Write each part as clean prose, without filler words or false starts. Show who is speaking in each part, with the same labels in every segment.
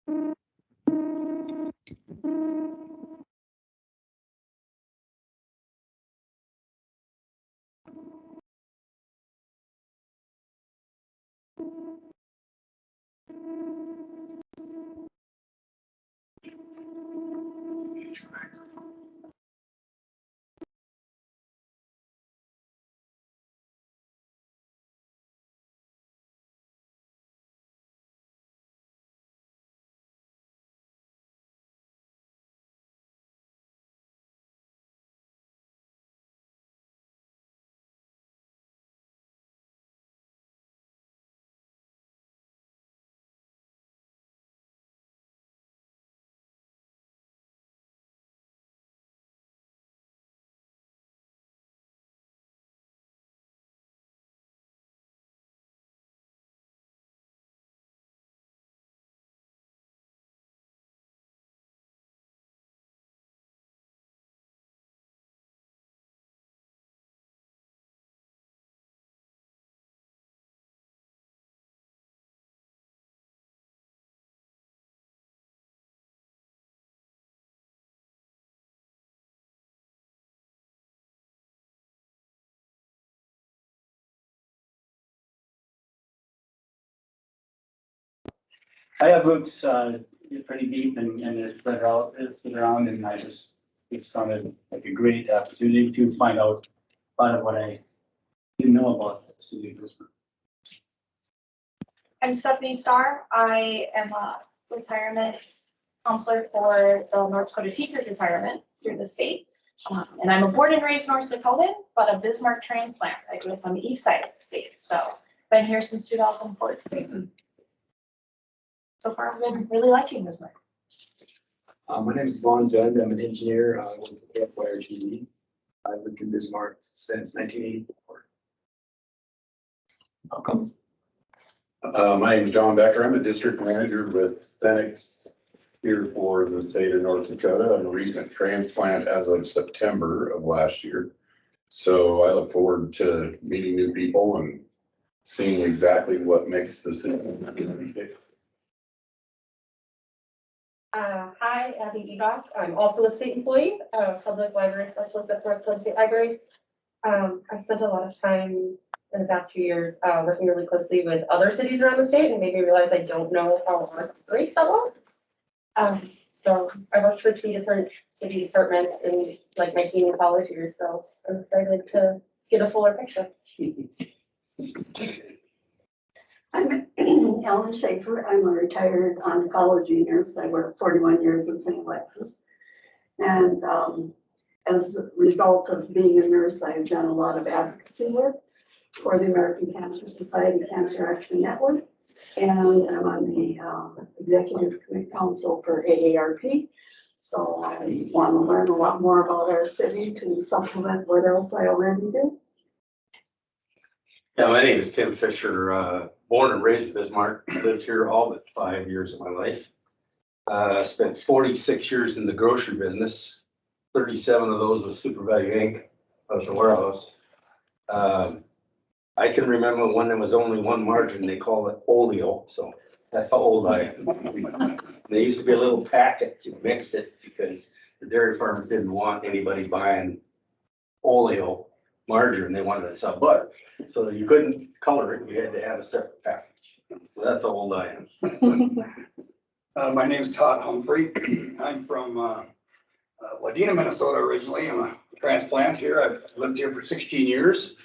Speaker 1: I have roots pretty deep and they're spread out around, and it sounded like a great opportunity to find out a lot of what I didn't know about the city of Bismarck.
Speaker 2: I'm Stephanie Starr. I am a retirement counselor for the North Dakota Teachers Retirement through the state. And I'm a born and raised North Dakotan, but a Bismarck transplant. I grew up on the east side of the state, so been here since 2014. So far, I've been really liking Bismarck.
Speaker 3: My name is Vaughn Judd. I'm an engineer. I work for Campfire TV. I've lived in Bismarck since 1984.
Speaker 1: Welcome.
Speaker 4: My name is John Becker. I'm a district manager with Phoenix here for the state of North Dakota. I'm a recent transplant as of September of last year. So I look forward to meeting new people and seeing exactly what makes the city.
Speaker 5: Hi, Abby Ebach. I'm also a state employee, public library specialist at North Dakota State Library. I spent a lot of time in the past few years working really closely with other cities around the state and made me realize I don't know how ours operates that well. So I worked for 2 different city departments in like my teen and college years, so I'm excited to get a fuller picture.
Speaker 6: I'm Ellen Schaefer. I'm a retired oncology nurse. I worked 41 years in St. Alexis. And as a result of being a nurse, I've done a lot of advocacy work for the American Cancer Society Cancer Action Network. And I'm on the Executive Council for AARP. So I want to learn a lot more about our city to supplement what else I already do.
Speaker 7: Yeah, my name is Tim Fisher, born and raised in Bismarck. Lived here all but 5 years of my life. Spent 46 years in the grocery business. 37 of those with Super Value Inc. of the warehouse. I can remember when there was only one margin, they called it oleo, so that's how old I am. There used to be a little packet, you mixed it because the dairy farmers didn't want anybody buying oleo margarine, they wanted to sell butter. So you couldn't color it, you had to have a separate package. So that's how old I am.
Speaker 8: My name is Todd Humphrey. I'm from Wadena, Minnesota originally. I'm a transplant here. I've lived here for 16 years.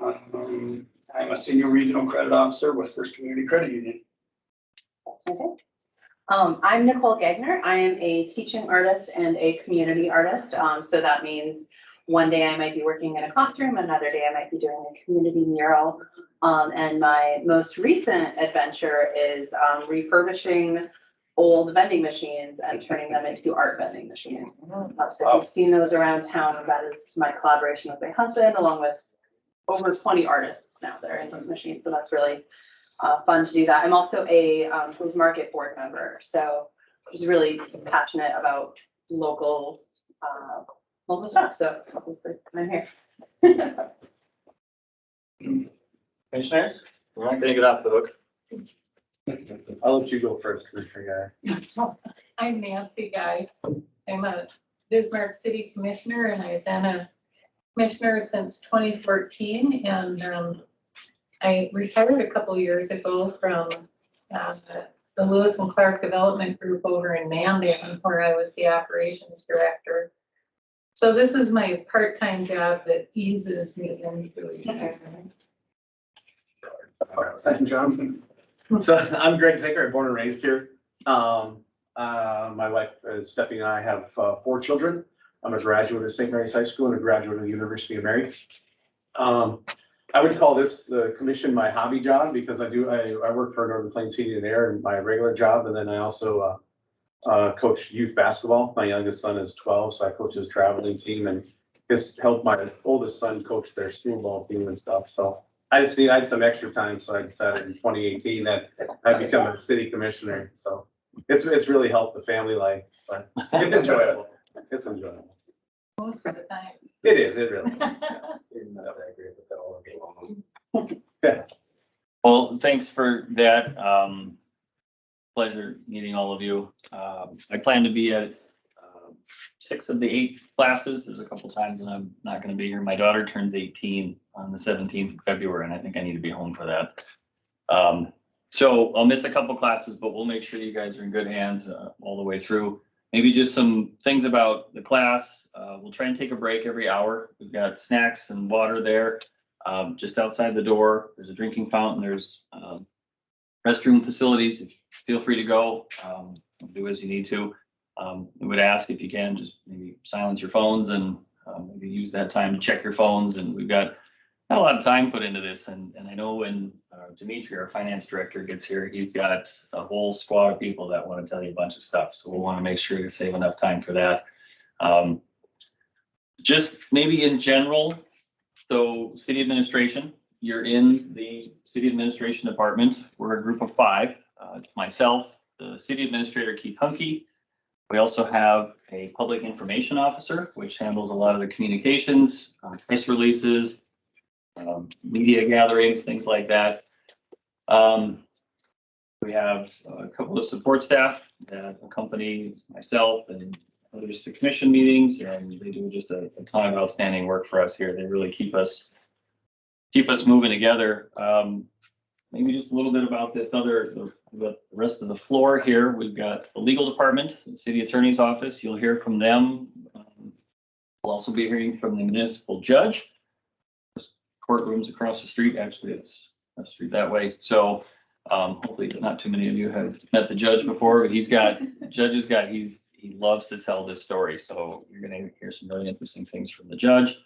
Speaker 8: I'm a senior regional credit officer with First Community Credit Union.
Speaker 9: Okay. I'm Nicole Gagner. I am a teaching artist and a community artist. So that means one day I might be working in a classroom, another day I might be doing a community mural. And my most recent adventure is refurbishing old vending machines and turning them into art vending machines. So if you've seen those around town, that is my collaboration with my husband, along with over 20 artists now that are in those machines. So that's really fun to do that. I'm also a Foods Market board member, so I'm just really passionate about local stuff. So obviously I'm here.
Speaker 1: Commissioners, we're not gonna get off the hook.
Speaker 10: I'll let you go first, Commissioner Guy.
Speaker 11: I'm Nancy Guy. I'm a Bismarck City Commissioner and I've been a commissioner since 2014. And I retired a couple years ago from the Lewis and Clark Development Group over in Mandan, where I was the operations director. So this is my part-time job that eases me into retirement.
Speaker 10: John. So I'm Greg Zinker, I'm born and raised here. My wife Stephanie and I have 4 children. I'm a graduate of St. Mary's High School and a graduate of the University of Mary. I would call this the commission my hobby job because I work for Northern Plains Heating and Air in my regular job, and then I also coach youth basketball. My youngest son is 12, so I coach his traveling team and just help my oldest son coach their school ball team and stuff. So I had some extra time, so I decided in 2018 that I'd become a city commissioner. So it's really helped the family life, but it's enjoyable. It's enjoyable.
Speaker 11: Most of the time.
Speaker 10: It is, it really is.
Speaker 7: Not that great with that all day long.
Speaker 10: Yeah.
Speaker 12: Well, thanks for that. Pleasure meeting all of you. I plan to be at 6 of the 8 classes. There's a couple times when I'm not going to be here. My daughter turns 18 on the 17th of February, and I think I need to be home for that. So I'll miss a couple classes, but we'll make sure you guys are in good hands all the way through. Maybe just some things about the class. We'll try and take a break every hour. We've got snacks and water there. Just outside the door, there's a drinking fountain. There's restroom facilities. Feel free to go. Do as you need to. We would ask if you can just maybe silence your phones and maybe use that time to check your phones. And we've got not a lot of time put into this. And I know when Dimitri, our finance director, gets here, he's got a whole squad of people that want to tell you a bunch of stuff. So we'll want to make sure to save enough time for that. Just maybe in general, so city administration, you're in the city administration department. We're a group of 5. It's myself, the city administrator, Keith Hunke. We also have a public information officer, which handles a lot of the communications, press releases, media gatherings, things like that. We have a couple of support staff that accompany myself and others to commission meetings, and they do just a ton of outstanding work for us here. They really keep us moving together. Maybe just a little bit about the rest of the floor here. We've got the legal department, the city attorney's office. You'll hear from them. We'll also be hearing from the municipal judge. Courtrooms across the street. Actually, it's a street that way. So hopefully not too many of you have met the judge before, but he loves to tell this story. So you're going to hear some really interesting things from the judge.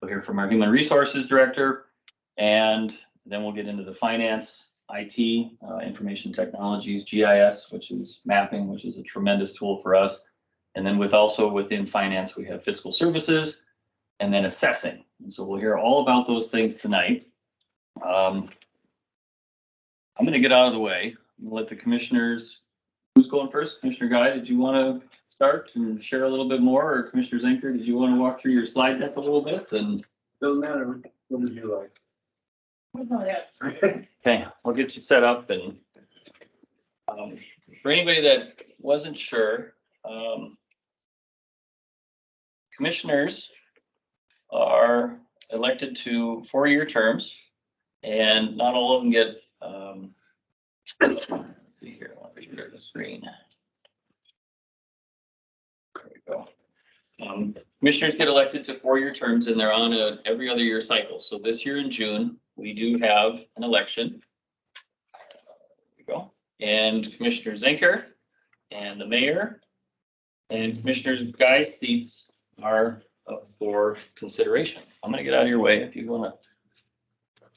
Speaker 12: We'll hear from our human resources director, and then we'll get into the finance, IT, information technologies, GIS, which is mapping, which is a tremendous tool for us. And then within finance, we have fiscal services and then assessing. And so we'll hear all about those things tonight. I'm going to get out of the way and let the commissioners, who's going first? Commissioner Guy, did you want to start and share a little bit more? Or Commissioner Zinker, did you want to walk through your slide deck a little bit? And
Speaker 10: Doesn't matter. What would you like?
Speaker 12: okay, I'll get you set up. And for anybody that wasn't sure, commissioners are elected to 4-year terms, and not all of them get, let's see here, let me share the screen. There we go. Commissioners get elected to 4-year terms, and they're on a every other year cycle. So this year in June, we do have an election. There we go. And Commissioner Zinker and the mayor and Commissioner Guy's seats are up for consideration. I'm going to get out of your way if you want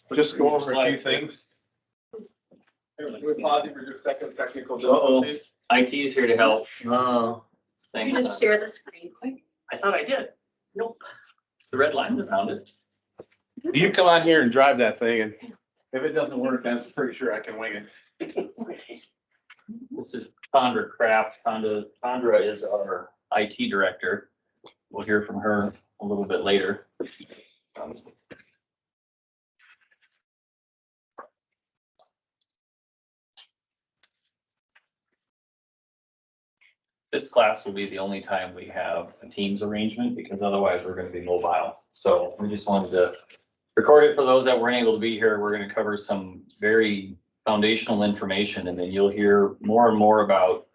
Speaker 12: to.
Speaker 10: Just go over a few things. We're pausing for just a second, technical
Speaker 12: Uh-oh.
Speaker 10: difficulties.
Speaker 12: IT is here to help.
Speaker 10: Oh.
Speaker 12: Thanks.
Speaker 9: You didn't share the screen quick.
Speaker 12: I thought I did. Nope. The red line around it.
Speaker 10: You come out here and drive that thing, and if it doesn't work, I'm pretty sure I can wing it.
Speaker 12: This is Chandra Kraft. Chandra is our IT director. We'll hear from her a little bit later. This class will be the only time we have a Teams arrangement because otherwise we're gonna be mobile. So we just wanted to record it for those that weren't able to be here. We're gonna cover some very foundational information and then you'll hear more and more about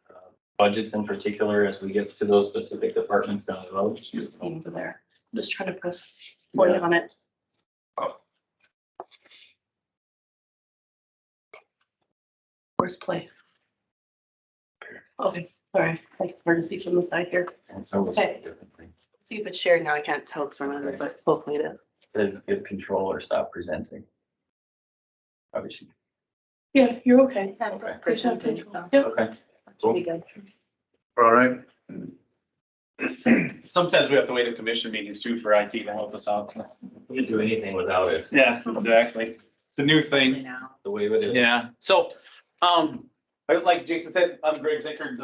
Speaker 12: budgets in particular as we get to those specific departments down the road.
Speaker 9: Over there. Just try to press play on it. Where's play? Okay, all right. It's hard to see from the side here.
Speaker 12: And so it's
Speaker 9: Okay.
Speaker 12: a different thing.
Speaker 9: See if it's shared now. I can't tell it's from it, but hopefully it is.
Speaker 12: Does give control or stop presenting. Obviously.
Speaker 9: Yeah, you're okay.
Speaker 2: That's
Speaker 12: Okay.
Speaker 2: what presentation.
Speaker 9: Yep.
Speaker 12: Okay.
Speaker 9: Should be good.
Speaker 10: All right. Sometimes we have to wait at commission meetings too for IT to help us out. So.
Speaker 12: We can do anything without it.
Speaker 10: Yeah, exactly. It's a new thing.
Speaker 9: Now.
Speaker 12: The way it is.
Speaker 10: Yeah, so, like Jason said, I'm Greg Zinkert,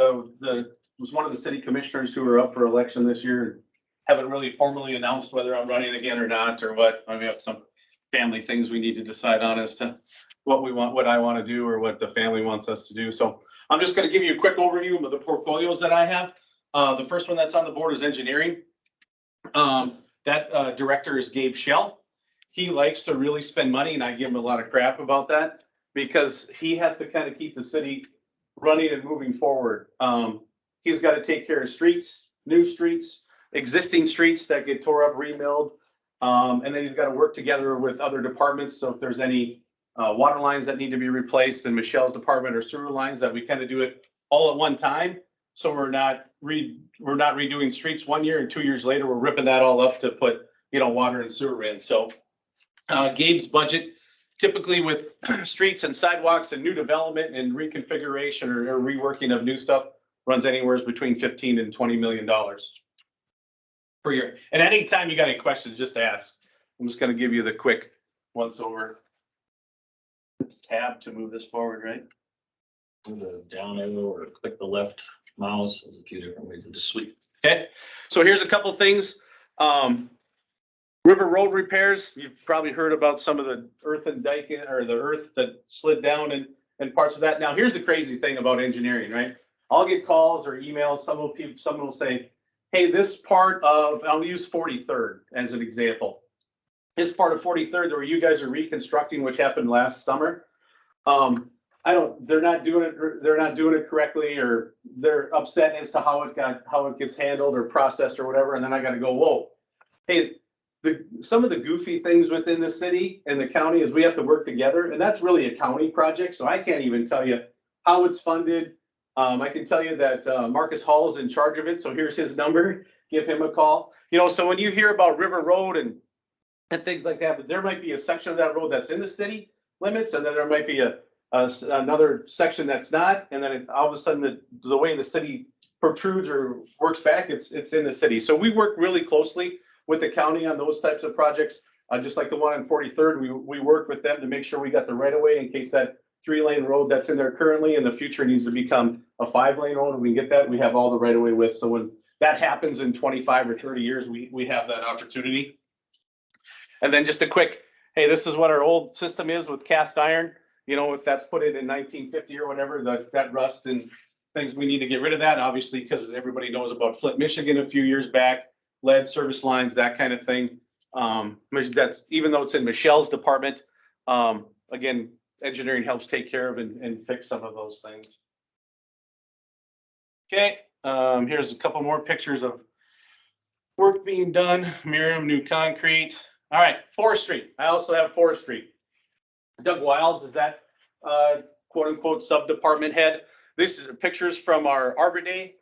Speaker 10: was one of the city commissioners who were up for election this year. Haven't really formally announced whether I'm running again or not, or what. I have some family things we need to decide on as to what we want, what I want to do, or what the family wants us to do. So I'm just gonna give you a quick overview of the portfolios that I have. The first one that's on the board is engineering. That director is Gabe Shell. He likes to really spend money, and I give him a lot of crap about that because he has to kind of keep the city running and moving forward. He's got to take care of streets, new streets, existing streets that get tore up, remilled. And then he's got to work together with other departments. So if there's any water lines that need to be replaced in Michelle's department or sewer lines, that we kind of do it all at one time. So we're not redoing streets 1 year and 2 years later, we're ripping that all up to put, water and sewer in. So Gabe's budget, typically with streets and sidewalks and new development and reconfiguration or reworking of new stuff, runs anywhere between $15 and $20 million per year. And anytime you got any questions, just ask. I'm just going to give you the quick once over. It's tab to move this forward, right?
Speaker 12: Move the down arrow or click the left mouse. There's a few different ways to do it.
Speaker 10: Sweet. Okay, so here's a couple things. River road repairs. You've probably heard about some of the earth and dike or the earth that slid down and parts of that. Now, here's the crazy thing about engineering, right? I'll get calls or emails. Someone will say, hey, this part of, I'll use 43rd as an example. This part of 43rd where you guys are reconstructing, which happened last summer. They're not doing it correctly, or they're upset as to how it gets handled or processed or whatever. And then I got to go, whoa, hey, some of the goofy things within the city and the county is we have to work together, and that's really a county project. So I can't even tell you how it's funded. I can tell you that Marcus Hall is in charge of it. So here's his number. Give him a call. So when you hear about River Road and things like that, but there might be a section of that road that's in the city limits, and then there might be another section that's not. And then all of a sudden the way the city protrudes or works back, it's in the city. So we work really closely with the county on those types of projects. Just like the one on 43rd, we work with them to make sure we got the right of way in case that 3-lane road that's in there currently in the future needs to become a 5-lane road. And we get that, we have all the right of way with. So when that happens in 25 or 30 years, we have that opportunity. And then just a quick, hey, this is what our old system is with cast iron. If that's put in 1950 or whatever, that rust and things, we need to get rid of that, obviously, because everybody knows about Flint, Michigan a few years back, lead service lines, that kind of thing. That's, even though it's in Michelle's department, again, engineering helps take care of and fix some of those things. Okay, here's a couple more pictures of work being done. Miriam, new concrete. All right, forestry. I also have forestry. Doug Wiles is that quote unquote sub-department head. This is pictures from our Arbor Day.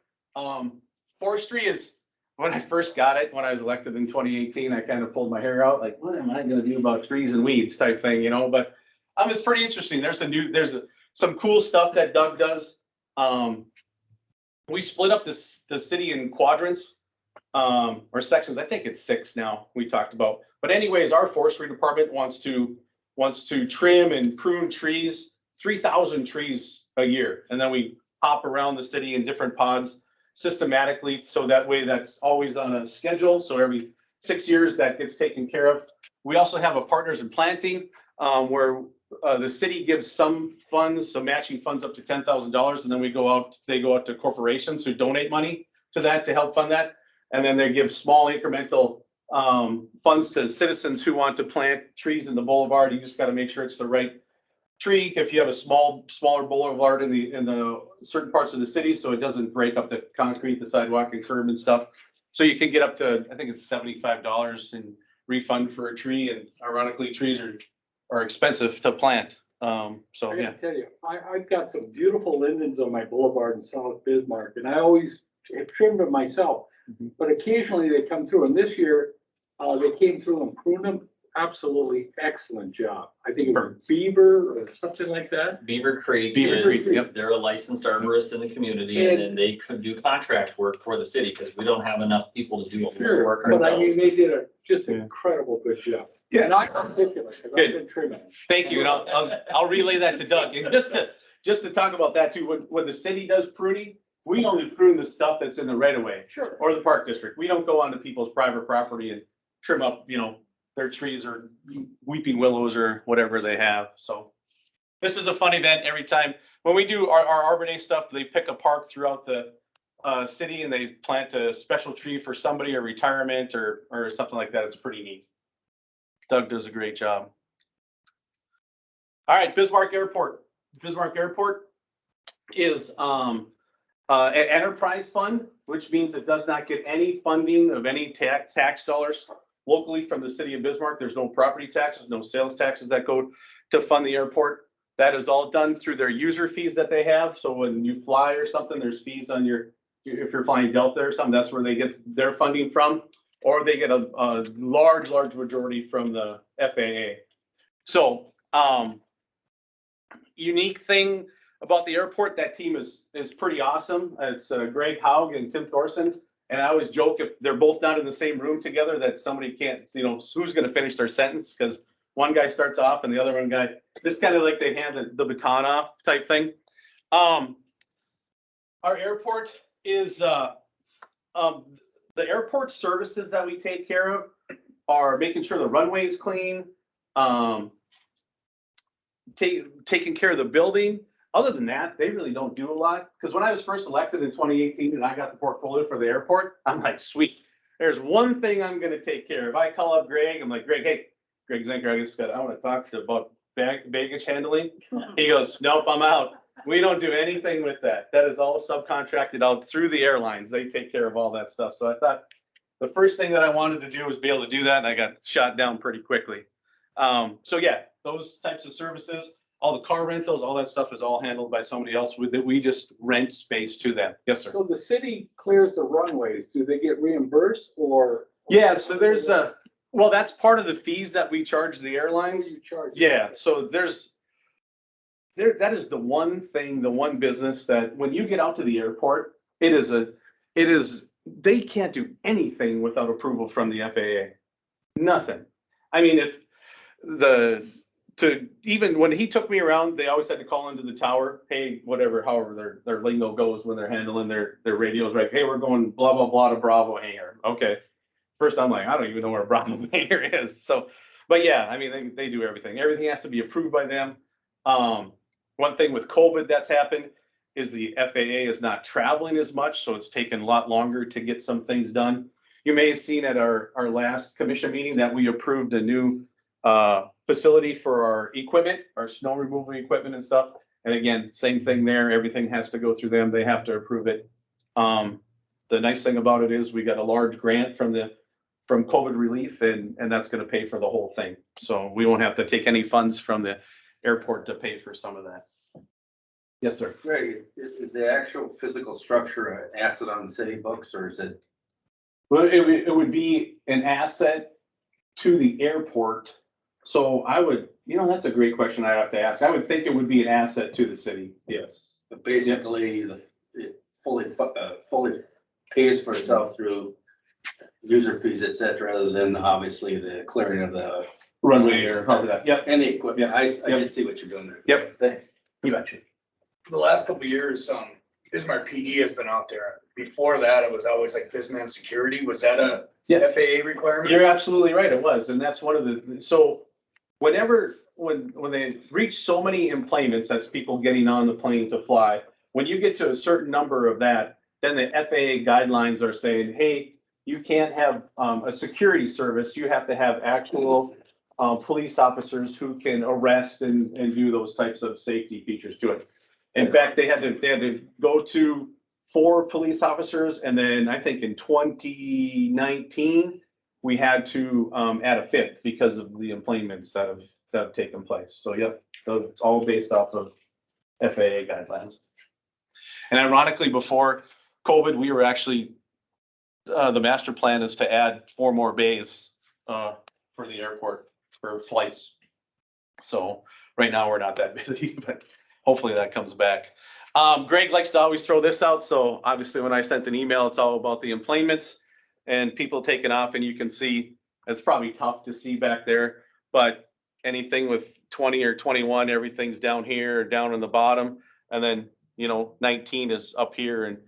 Speaker 10: Forestry is, when I first got it, when I was elected in 2018, I kind of pulled my hair out, like, what am I going to do about trees and weeds type thing, but it's pretty interesting. There's some cool stuff that Doug does. We split up the city in quadrants or sections. I think it's 6 now we talked about. But anyways, our forestry department wants to trim and prune trees, 3,000 trees a year. And then we hop around the city in different pods systematically. So that way that's always on a schedule. So every 6 years that gets taken care of. We also have a partners in planting. where the city gives some funds, some matching funds up to $10,000, and then they go out to corporations who donate money to that to help fund that. And then they give small incremental funds to citizens who want to plant trees in the boulevard. You just got to make sure it's the right tree. If you have a smaller boulevard in the certain parts of the city, so it doesn't break up the concrete, the sidewalk and curb and stuff. So you can get up to, I think it's $75 in refund for a tree, and ironically, trees are expensive to plant. So
Speaker 13: I
Speaker 10: yeah.
Speaker 13: gotta tell you, I've got some beautiful lindens on my boulevard in South Bismarck, and I always have trimmed them myself. But occasionally they come through, and this year, they came through and pruned them. Absolutely excellent job. I think it was Beaver or something like that.
Speaker 12: Beaver Creek.
Speaker 10: Beaver Creek, yep.
Speaker 12: They're a licensed arborist in the community, and then they could do contract work for the city because we don't have enough people to do all the work.
Speaker 13: But I mean,
Speaker 12: ourselves.
Speaker 13: they did just an incredible good job.
Speaker 10: Yeah.
Speaker 13: And I'm particular, because I've been trimming.
Speaker 10: Thank you, and I'll relay that to Doug. And just to talk about that too, when the city does pruning, we only prune the stuff that's in the right of way
Speaker 13: Sure.
Speaker 10: or the park district. We don't go onto people's private property and trim up, their trees or weeping willows or whatever they have. So this is a fun event every time. When we do our Arbor Day stuff, they pick a park throughout the city and they plant a special tree for somebody or retirement or something like that. It's pretty neat. Doug does a great job. All right, Bismarck Airport. Bismarck Airport is an enterprise fund, which means it does not get any funding of any tax dollars locally from the city of Bismarck. There's no property taxes, no sales taxes that go to fund the airport. That is all done through their user fees that they have. So when you fly or something, there's fees on if you're flying Delta or something, that's where they get their funding from, or they get a large majority from the FAA. So unique thing about the airport, that team is pretty awesome. It's Greg Haug and Tim Thorson. And I always joke, if they're both not in the same room together, that somebody can't, who's going to finish their sentence, because one guy starts off and the other one guy, this kind of like they hand the baton off type thing. Our airport is, the airport services that we take care of are making sure the runway is clean, taking care of the building. Other than that, they really don't do a lot. Because when I was first elected in 2018 and I got the portfolio for the airport, I'm like, sweet, there's one thing I'm going to take care of. I call up Greg. I'm like, Greg, hey, Greg Zenker, I want to talk to about baggage handling. He goes, nope, I'm out. We don't do anything with that. That is all subcontracted out through the airlines. They take care of all that stuff. So I thought the first thing that I wanted to do was be able to do that. And I got shot down pretty quickly. So yeah, those types of services. All the car rentals, all that stuff is all handled by somebody else with it. We just rent space to them. Yes, sir.
Speaker 13: So the city clears the runways. Do they get reimbursed or?
Speaker 10: Yeah, so there's well, that's part of the fees that we charge the airlines.
Speaker 13: You charge?
Speaker 10: Yeah, so that is the one thing, the one business that when you get out to the airport, they can't do anything without approval from the FAA. Nothing. I mean, even when he took me around, they always had to call into the tower, hey, however their lingo goes when they're handling their radios, right? Hey, we're going blah, blah, blah to Bravo hangar. Okay. First, I'm like, I don't even know where Bravo hangar is. So, but yeah, I mean, they do everything. Everything has to be approved by them. One thing with COVID that's happened is the FAA is not traveling as much, so it's taken a lot longer to get some things done. You may have seen at our last commission meeting that we approved a new facility for our equipment, our snow removal equipment and stuff. And again, same thing there. Everything has to go through them. They have to approve it. The nice thing about it is we got a large grant from COVID relief, and that's going to pay for the whole thing. So we won't have to take any funds from the airport to pay for some of that. Yes, sir.
Speaker 7: Greg, is the actual physical structure an asset on the city books, or is it?
Speaker 10: Well, it would be an asset to the airport. So I would, that's a great question I have to ask. I would think it would be an asset to the city. Yes.
Speaker 7: But basically, it fully pays for itself through user fees, et cetera, other than obviously the clearing of the
Speaker 10: runway or however that. Yep.
Speaker 7: And the equipment. I did see what you're doing there.
Speaker 10: Yep.
Speaker 7: Thanks.
Speaker 10: You betcha.
Speaker 8: The last couple of years, Bismarck PD has been out there. Before that, it was always like Bismarck Security. Was that a FAA requirement?
Speaker 10: You're absolutely right. It was. And that's one of so whenever when they reach so many employments, that's people getting on the plane to fly. When you get to a certain number of that, then the FAA guidelines are saying, hey, you can't have a security service. You have to have actual police officers who can arrest and do those types of safety features to it. In fact, they had to go to 4 police officers, and then I think in 2019, we had to add a 5th because of the employments that have taken place. So yep, it's all based off of FAA guidelines. And ironically, before COVID, we were actually, the master plan is to add 4 more bays for the airport for flights. So right now, we're not that busy, but hopefully that comes back. Greg likes to always throw this out. So obviously when I sent an email, it's all about the employments and people taking off, and you can see it's probably tough to see back there, but anything with 20 or 21, everything's down here, down in the bottom. And then, 19 is up here, and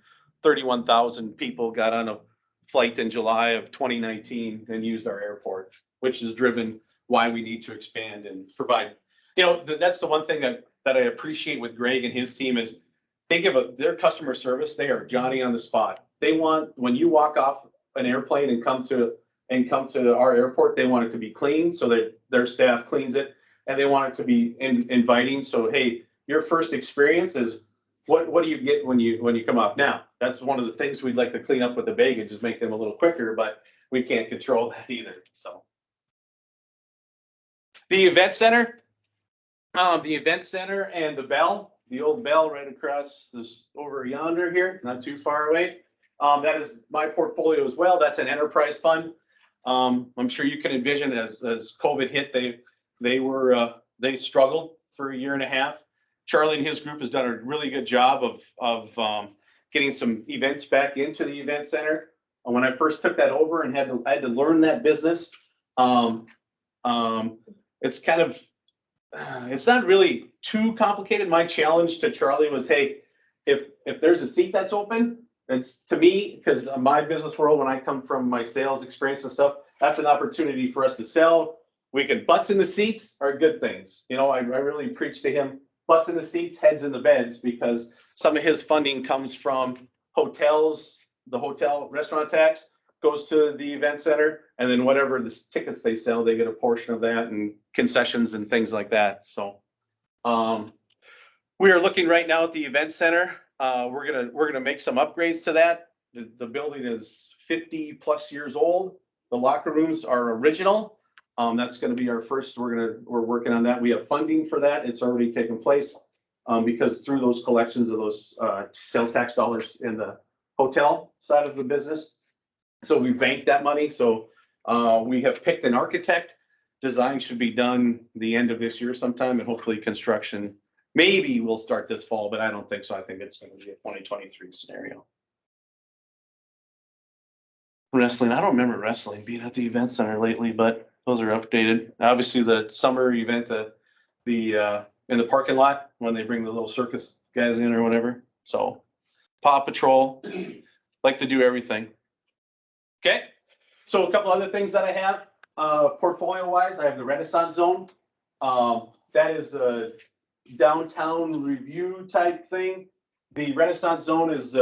Speaker 10: 31,000 people got on a flight in July of 2019 and used our airport, which is driven why we need to expand and provide, that's the one thing that I appreciate with Greg and his team is they give their customer service. They are Johnny on the spot. They want, when you walk off an airplane and come to our airport, they want it to be clean so that their staff cleans it, and they want it to be inviting. So, hey, your first experience is what do you get when you come off? Now, that's one of the things we'd like to clean up with the baggage is make them a little quicker, but we can't control that either. So the event center and the bell, the old bell right across this over yonder here, not too far away. That is my portfolio as well. That's an enterprise fund. I'm sure you can envision as COVID hit, they struggled for a year and a half. Charlie and his group has done a really good job of getting some events back into the event center. And when I first took that over and I had to learn that business, it's kind of, it's not really too complicated. My challenge to Charlie was, hey, if there's a seat that's open, it's to me, because my business world, when I come from my sales experience and stuff, that's an opportunity for us to sell. We can, butts in the seats are good things. I really preach to him, butts in the seats, heads in the beds, because some of his funding comes from hotels, the hotel restaurant tax goes to the event center, and then whatever the tickets they sell, they get a portion of that, and concessions and things like that. So we are looking right now at the event center. We're gonna make some upgrades to that. The building is 50+ years old. The locker rooms are original. That's gonna be our first. We're working on that. We have funding for that. It's already taken place because through those collections of those sales tax dollars in the hotel side of the business. So we banked that money. So we have picked an architect. Design should be done the end of this year sometime, and hopefully construction maybe we'll start this fall, but I don't think so. I think it's going to be a 2023 scenario. Wrestling, I don't remember wrestling being at the event center lately, but those are updated. Obviously, the summer event, in the parking lot when they bring the little circus guys in or whatever. So, Paw Patrol, like to do everything. Okay, so a couple other things that I have portfolio-wise, I have the Renaissance Zone. That is a downtown review type thing. The Renaissance Zone is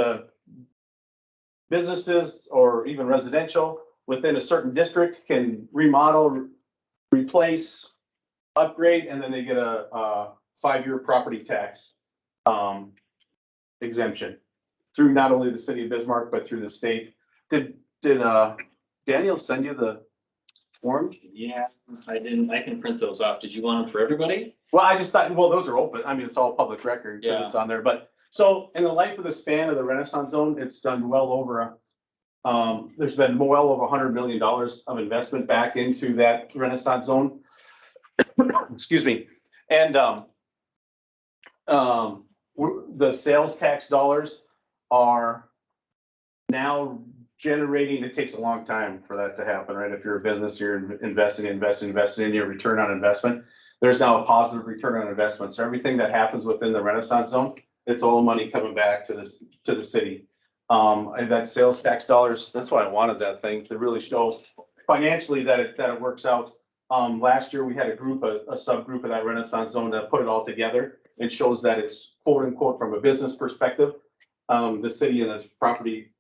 Speaker 10: businesses or even residential within a certain district can remodel, replace, upgrade, and then they get a 5-year property tax exemption through not only the city of Bismarck, but through the state. Did Daniel send you the form?
Speaker 12: Yeah, I didn't. I can print those off. Did you want them for everybody?
Speaker 10: Well, I just thought, well, those are open. I mean, it's all public record.
Speaker 12: Yeah.
Speaker 10: It's on there, but so in the life of the span of the Renaissance Zone, it's done well over, there's been well over $100 million of investment back into that Renaissance Zone. Excuse me. And the sales tax dollars are now generating, it takes a long time for that to happen, right? If you're a business, you're investing in your return on investment. There's now a positive return on investment. So everything that happens within the Renaissance Zone, it's all money coming back to the city. And that sales tax dollars, that's why I wanted that thing to really show financially that it works out. Last year, we had a group, a subgroup of that Renaissance zone that put it all together. It shows that it's quote unquote from a business perspective. The city and its property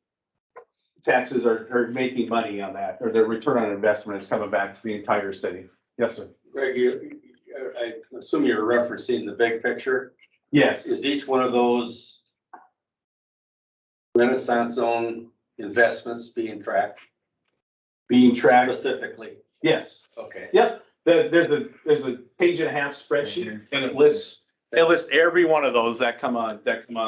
Speaker 10: taxes are making money on that, or their return on investment is coming back to the entire city. Yes, sir.
Speaker 7: Greg, I assume you're referencing the big picture.
Speaker 10: Yes.
Speaker 7: Is each one of those Renaissance zone investments being tracked
Speaker 10: Being tracked.
Speaker 7: specifically?
Speaker 10: Yes.
Speaker 7: Okay.
Speaker 10: Yep. There's a page and a half spreadsheet and it lists every one of those that come on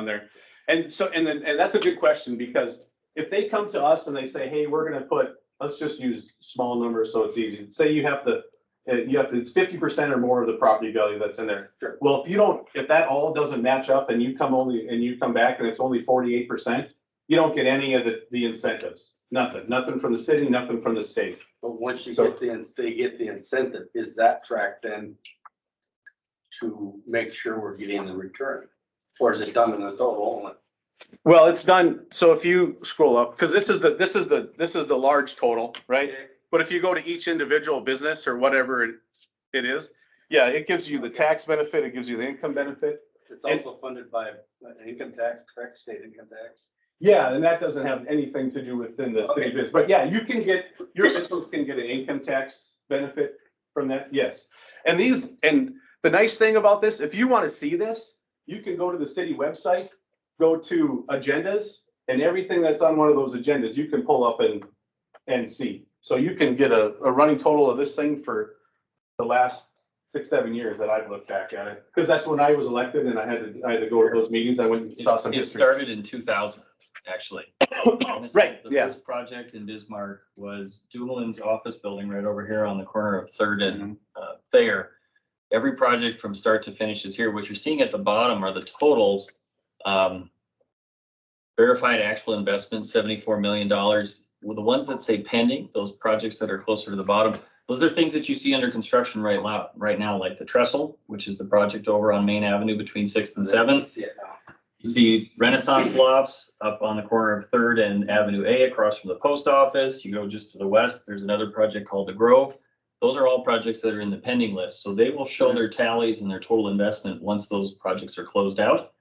Speaker 10: there. And so, and that's a good question, because if they come to us and they say, hey, we're gonna put, let's just use small numbers so it's easy. Say you have to, it's 50% or more of the property value that's in there.
Speaker 7: Sure.
Speaker 10: Well, if that all doesn't match up and you come back and it's only 48%, you don't get any of the incentives. Nothing from the city, nothing from the state.
Speaker 7: But once you
Speaker 10: So-
Speaker 7: they get the incentive, is that tracked then to make sure we're getting the return? Or is it done in the total only?
Speaker 10: Well, it's done. So if you scroll up, because this is the large total, right? But if you go to each individual business or whatever it is, yeah, it gives you the tax benefit, it gives you the income benefit.
Speaker 7: It's also funded by income tax, correct, state income tax?
Speaker 10: Yeah, and that doesn't have anything to do within the city business, but yeah, your business can get an income tax benefit from that, yes. And the nice thing about this, if you want to see this, you can go to the city website, go to agendas, and everything that's on one of those agendas, you can pull up and see. So you can get a running total of this thing for the last 6-7 years that I've looked back at it. Because that's when I was elected and I had to go to those meetings. I went and saw some
Speaker 12: It
Speaker 10: history.
Speaker 12: started in 2000, actually.
Speaker 10: Right,
Speaker 12: The
Speaker 10: yeah.
Speaker 12: first project in Bismarck was Dumoulin's office building right over here on the corner of Third and Thayer. Every project from start to finish is here. What you're seeing at the bottom are the totals. Verified actual investment, $74 million. Well, the ones that say pending, those projects that are closer to the bottom, those are things that you see under construction right now, like the Trestle, which is the project over on Main Avenue between 6th and 7th. You see Renaissance Lofts up on the corner of 3rd and Avenue A across from the post office. You go just to the west, there's another project called the Grove. Those are all projects that are in the pending list. So they will show their tallies and their total investment once those projects are closed out.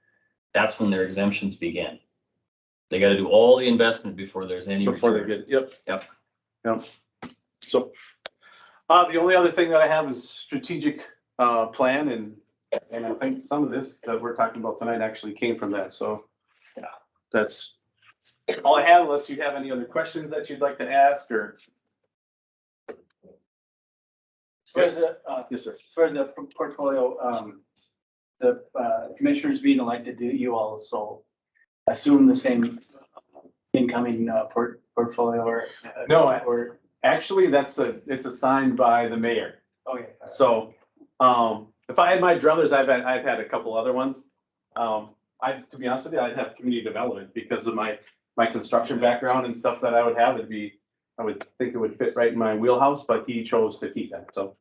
Speaker 12: That's when their exemptions begin. They got to do all the investment before there's any return.
Speaker 10: Yep. So, the only other thing that I have is strategic, plan and I think some of this that we're talking about tonight actually came from that. So, yeah, that's all I have, unless you have any other questions that you'd like to ask or.
Speaker 1: As far as the,
Speaker 10: Yes, sir.
Speaker 1: as far as the portfolio, the commissioners being elected, do you also assume the same incoming portfolio or?
Speaker 10: No,
Speaker 1: Or,
Speaker 10: actually, it's assigned by the mayor.
Speaker 1: okay.
Speaker 10: So, if I had my druthers, I've had a couple other ones. To be honest with you, I'd have community development because of my construction background and stuff that I would have. I would think it would fit right in my wheelhouse, but he chose to keep that. So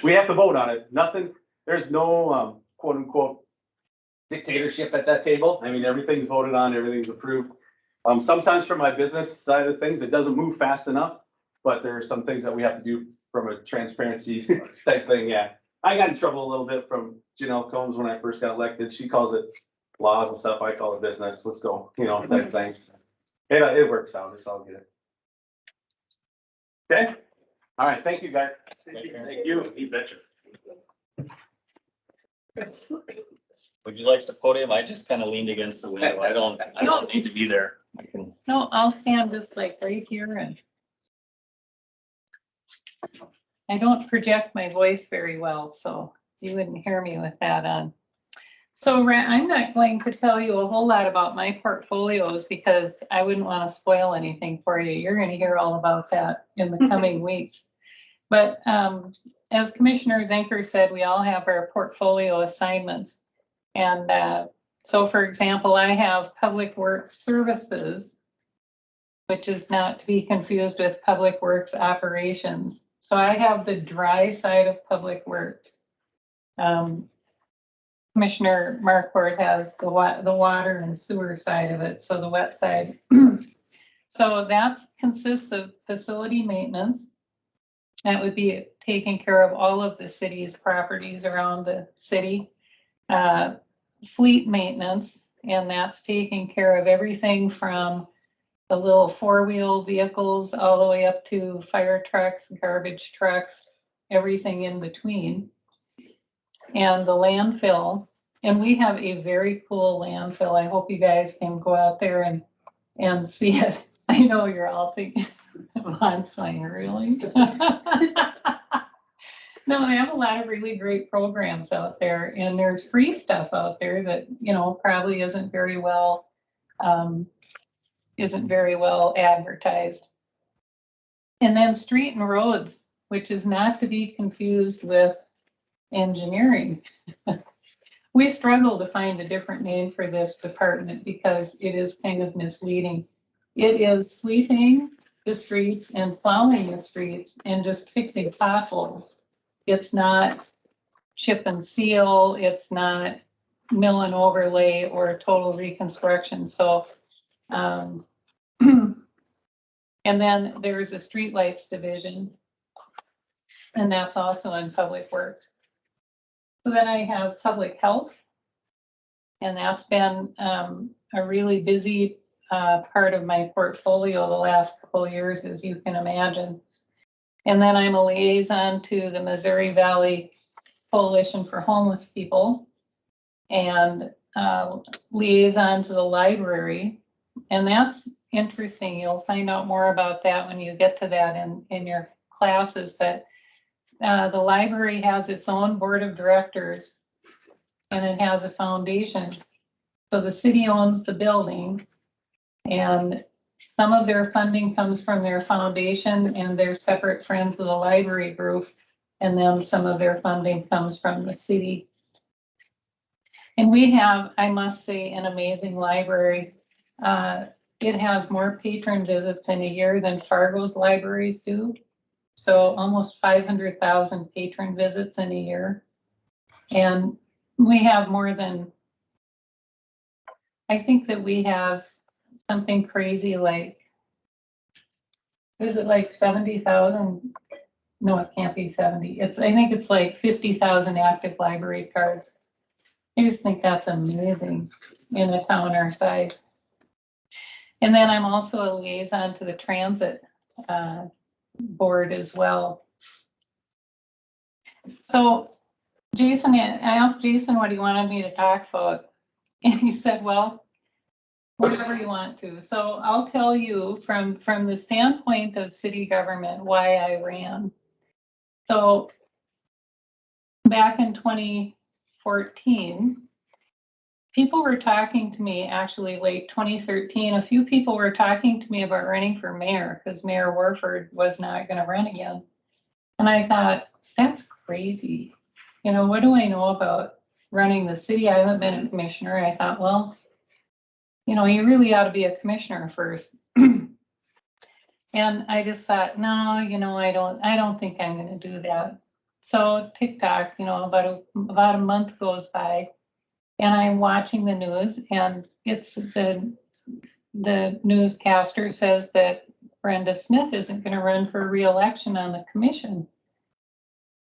Speaker 10: we have to vote on it. There's no, quote unquote dictatorship at that table. I mean, everything's voted on, everything's approved. Sometimes from my business side of things, it doesn't move fast enough, but there are some things that we have to do from a transparency type thing. Yeah. I got in trouble a little bit from Janelle Combs when I first got elected. She calls it laws and stuff. I call it business. Let's go, type thing. It works out. It's all good. Okay. All right. Thank you, guys.
Speaker 7: Thank you.
Speaker 10: You betcha.
Speaker 12: Would you like the podium? I just kind of leaned against the window. I don't need to be there. I can.
Speaker 11: No, I'll stand just like right here and I don't project my voice very well, so you wouldn't hear me with that on. So I'm not going to tell you a whole lot about my portfolios because I wouldn't want to spoil anything for you. You're going to hear all about that in the coming weeks. But as Commissioner Zenker said, we all have our portfolio assignments. And so, for example, I have Public Works Services, which is not to be confused with Public Works Operations. So I have the dry side of Public Works. Commissioner Marquardt has the water and sewer side of it, so the wet side. So that consists of facility maintenance, That would be taking care of all of the city's properties around the city. Fleet maintenance, and that's taking care of everything from the little four-wheel vehicles all the way up to fire trucks, garbage trucks, everything in between. And the landfill, and we have a very cool landfill. I hope you guys can go out there and see it. I know you're all thinking, I'm playing, really? No, they have a lot of really great programs out there, and there's free stuff out there that, you know, probably isn't very well advertised. And then street and roads, which is not to be confused with engineering. We struggle to find a different name for this department because it is kind of misleading. It is sweeping the streets and plowing the streets and just fixing potholes. It's not chip and seal, it's not mill and overlay or total reconstruction. So, and then there's a streetlights division, and that's also in public works. So then I have public health, and that's been a really busy part of my portfolio the last couple of years, as you can imagine. And then I'm a liaison to the Missouri Valley Coalition for Homeless People, and liaison to the library. And that's interesting. You'll find out more about that when you get to that in your classes. But the library has its own board of directors, and it has a foundation. So the city owns the building, and some of their funding comes from their foundation, and they're separate friends of the library group. And then some of their funding comes from the city. And we have, I must say, an amazing library. It has more patron visits in a year than Fargo's libraries do. So almost 500,000 patron visits in a year. And we have more than, I think that we have something crazy like, is it like 70,000? No, it can't be 70. I think it's like 50,000 active library cards. I just think that's amazing in a town our size. And then I'm also a liaison to the transit board as well. So Jason, I asked Jason what he wanted me to talk about, and he said, well, whatever you want to. So I'll tell you from the standpoint of city government why I ran. So back in 2014, people were talking to me, actually late 2013, a few people were talking to me about running for mayor because Mayor Warford was not going to run again. And I thought, that's crazy. You know, what do I know about running the city? I haven't been a commissioner. I thought, well, you know, you really ought to be a commissioner first. And I just thought, no, you know, I don't think I'm going to do that. So TikTok, you know, about a month goes by, and I'm watching the news, and it's the newscaster says that Brenda Smith isn't going to run for re-election on the commission.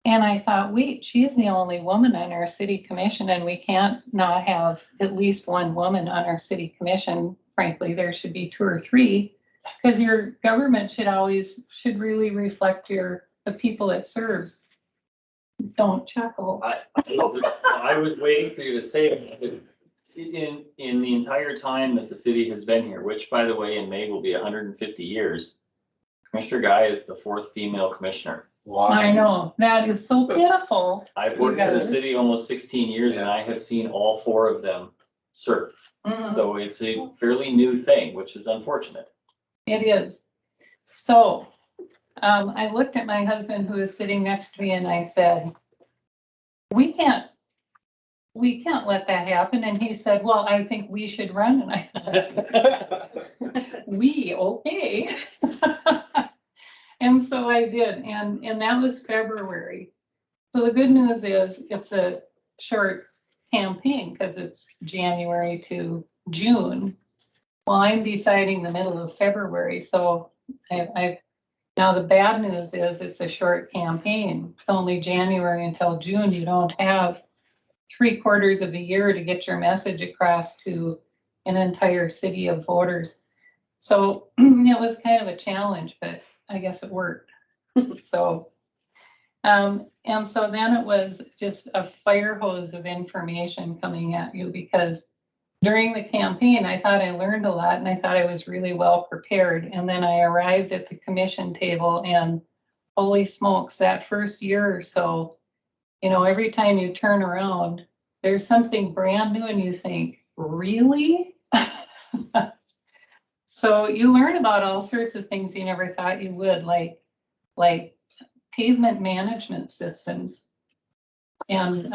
Speaker 11: And I thought, wait, she's the only woman on our city commission, and we can't not have at least one woman on our city commission. Frankly, there should be 2 or 3, because your government should really reflect the people it serves. Don't chuckle.
Speaker 12: I was waiting for you to say it. In the entire time that the city has been here, which by the way, in May will be 150 years, Commissioner Guy is the 4th female commissioner.
Speaker 11: Wow. I know, that is so pitiful.
Speaker 12: I've worked for the city almost 16 years, and I have seen all 4 of them serve.
Speaker 11: Mm-hmm.
Speaker 12: So it's a fairly new thing, which is unfortunate.
Speaker 11: It is. So I looked at my husband who is sitting next to me, and I said, we can't let that happen. And he said, well, I think we should run. And I thought, okay. And so I did, and that was February. So the good news is it's a short campaign because it's January to June. Well, I'm deciding the middle of February, so I've Now, the bad news is it's a short campaign. It's only January until June. You don't have 3/4 of a year to get your message across to an entire city of voters. So it was kind of a challenge, but I guess it worked. So, and so then it was just a fire hose of information coming at you, because during the campaign, I thought I learned a lot and I thought I was really well prepared. And then I arrived at the commission table and holy smokes, that first year or so, you know, every time you turn around, there's something brand new and you think, really? So you learn about all sorts of things you never thought you would, like pavement management systems and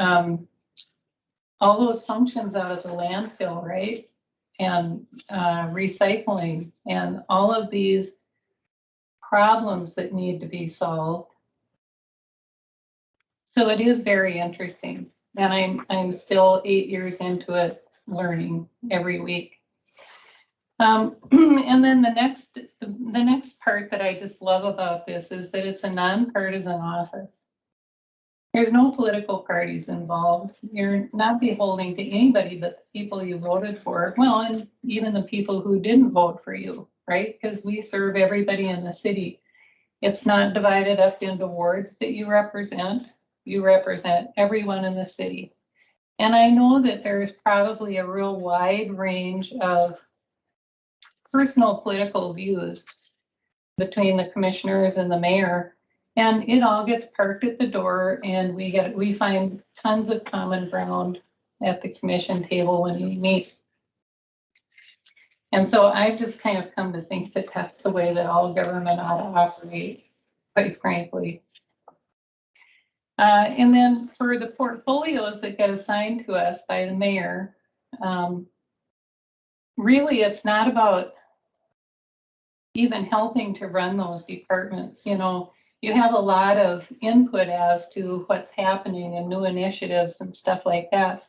Speaker 11: all those functions out of the landfill, right? And recycling and all of these problems that need to be solved. So it is very interesting, and I'm still 8 years into it, learning every week. And then the next part that I just love about this is that it's a nonpartisan office. There's no political parties involved. You're not beholden to anybody but the people you voted for. Well, and even the people who didn't vote for you, right? Because we serve everybody in the city. It's not divided up into wards that you represent. You represent everyone in the city. And I know that there's probably a real wide range of personal political views between the commissioners and the mayor. And it all gets parked at the door, and we find tons of common ground at the commission table when we meet. And so I've just kind of come to think that that's the way that all government ought to operate, quite frankly. And then for the portfolios that get assigned to us by the mayor, really it's not about even helping to run those departments. You know, you have a lot of input as to what's happening and new initiatives and stuff like that.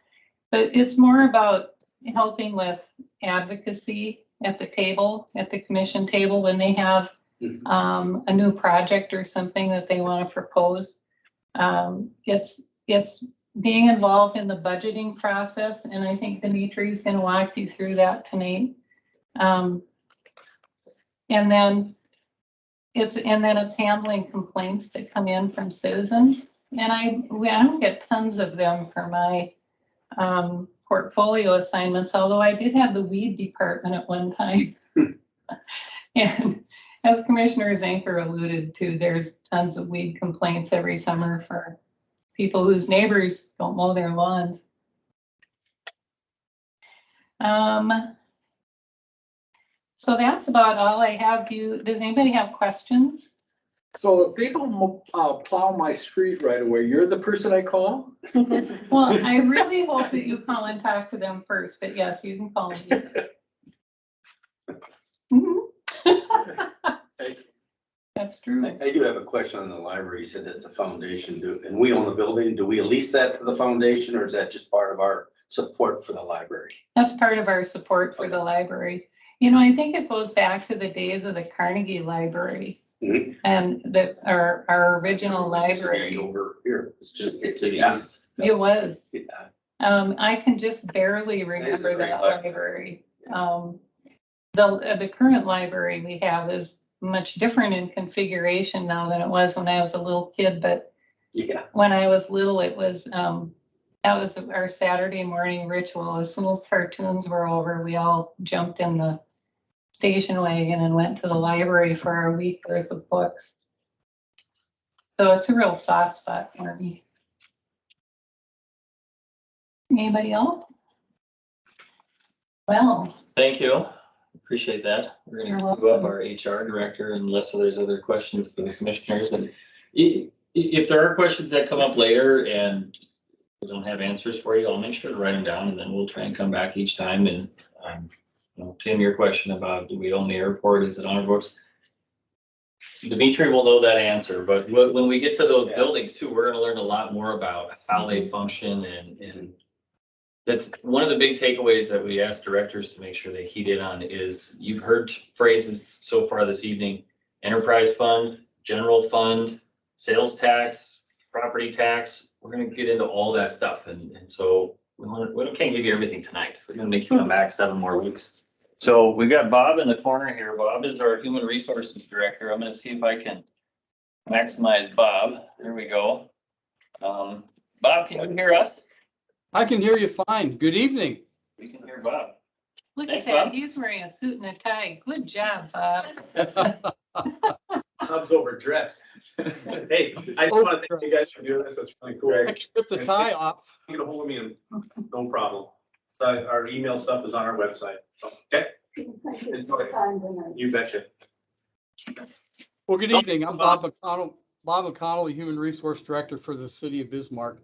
Speaker 11: But it's more about helping with advocacy at the table, at the commission table, when they have a new project or something that they want to propose. It's being involved in the budgeting process, and I think Dimitri is going to walk you through that tonight. And then it's handling complaints that come in from citizens. And I don't get tons of them for my portfolio assignments, although I did have the weed department at one time. And as Commissioner Zanker alluded to, there's tons of weed complaints every summer for people whose neighbors don't mow their lawns. So that's about all I have. Does anybody have questions?
Speaker 13: So if they don't plow my street right away, you're the person I call?
Speaker 11: Well, I really hope that you call and talk to them first, but yes, you can call me. That's true.
Speaker 7: I do have a question on the library. You said that's a foundation, and we own the building. Do we lease that to the foundation, or is that just part of our support for the library?
Speaker 11: That's part of our support for the library. You know, I think it goes back to the days of the Carnegie Library. Mm-hmm. And our original library.
Speaker 7: Over here, it's just to the east.
Speaker 11: It was. Yeah. I can just barely remember that library. The current library we have is much different in configuration now than it was when I was a little kid, but yeah, when I was little, it was that was our Saturday morning ritual. As soon as cartoons were over, we all jumped in the station wagon and went to the library for a week worth of books. So it's a real soft spot for me. Anybody else? Well,
Speaker 12: thank you. Appreciate that. We're going to move up our HR director unless there's other questions for the commissioners. And if there are questions that come up later and we don't have answers for you, I'll make sure to write them down, and then we'll try and come back each time. And Tim, your question about do we own the airport? Is it on our books? Dimitri will know that answer, but when we get to those buildings too, we're going to learn a lot more about how they function, and that's one of the big takeaways that we ask directors to make sure they keyed in on is you've heard phrases so far this evening, enterprise fund, general fund, sales tax, property tax. We're gonna get into all that stuff, and so we can't give you everything tonight. We're gonna make you come back 7 more weeks. So we've got Bob in the corner here. Bob is our human resources director. I'm gonna see if I can maximize Bob. There we go. Bob, can you hear us?
Speaker 14: I can hear you fine. Good evening.
Speaker 12: We can hear Bob.
Speaker 11: Look
Speaker 12: Thanks,
Speaker 11: at that,
Speaker 12: Bob.
Speaker 11: he's wearing a suit and a tie. Good job, Bob.
Speaker 10: Bob's overdressed. Hey, I just want to thank you guys for doing this. It's really cool.
Speaker 14: I can rip the tie off.
Speaker 10: Get a hold of me and no problem. So our email stuff is on our website. So, okay,
Speaker 6: Thank you
Speaker 10: Enjoy
Speaker 6: for
Speaker 10: it.
Speaker 6: your time tonight.
Speaker 10: you betcha.
Speaker 14: Well, good evening. I'm Bob McConnell. Bob McConnell, the Human Resource Director for the City of Bismarck.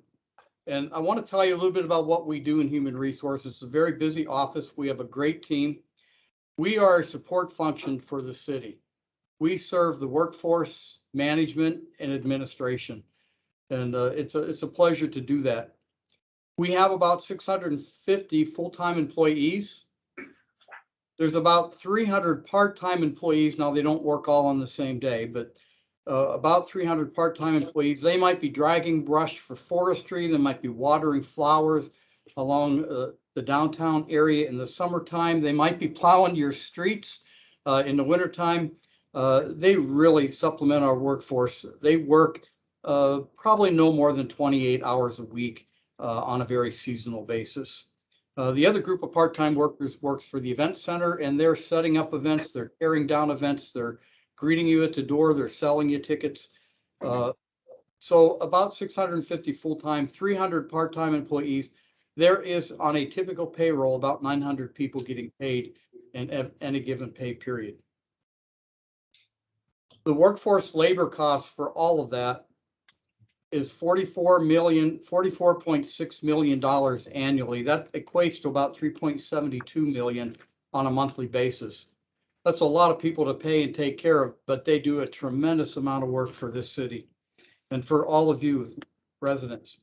Speaker 14: And I want to tell you a little bit about what we do in human resources. It's a very busy office. We have a great team. We are a support function for the city. We serve the workforce, management, and administration. And it's a pleasure to do that. We have about 650 full-time employees. There's about 300 part-time employees. Now, they don't work all on the same day, but about 300 part-time employees. They might be dragging brush for forestry. They might be watering flowers along the downtown area in the summertime. They might be plowing your streets in the wintertime. They really supplement our workforce. They work probably no more than 28 hours a week on a very seasonal basis. The other group of part-time workers works for the event center, and they're setting up events, they're tearing down events, they're greeting you at the door, they're selling you tickets. So about 650 full-time, 300 part-time employees. There is, on a typical payroll, about 900 people getting paid in any given pay period. The workforce labor costs for all of that is $44.6 million annually. That equates to about 3.72 million on a monthly basis. That's a lot of people to pay and take care of, but they do a tremendous amount of work for this city and for all of you residents.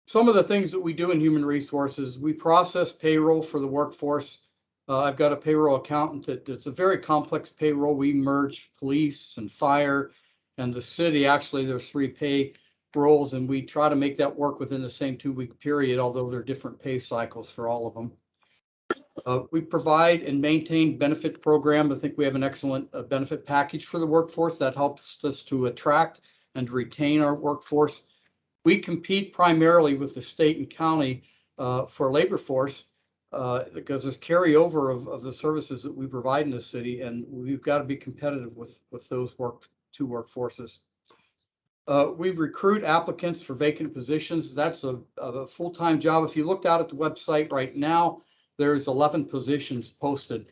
Speaker 14: Some of the things that we do in human resources, we process payroll for the workforce. I've got a payroll accountant it's a very complex payroll. We merge police and fire and the city. Actually, there's 3 pay roles, and we try to make that work within the same 2-week period, although there are different pay cycles for all of them. We provide and maintain benefit program. I think we have an excellent benefit package for the workforce that helps us to attract and retain our workforce. We compete primarily with the state and county for labor force because there's carryover of the services that we provide in the city, and we've got to be competitive with those two workforces. We recruit applicants for vacant positions. That's a full-time job. If you looked out at the website right now, there's 11 positions posted.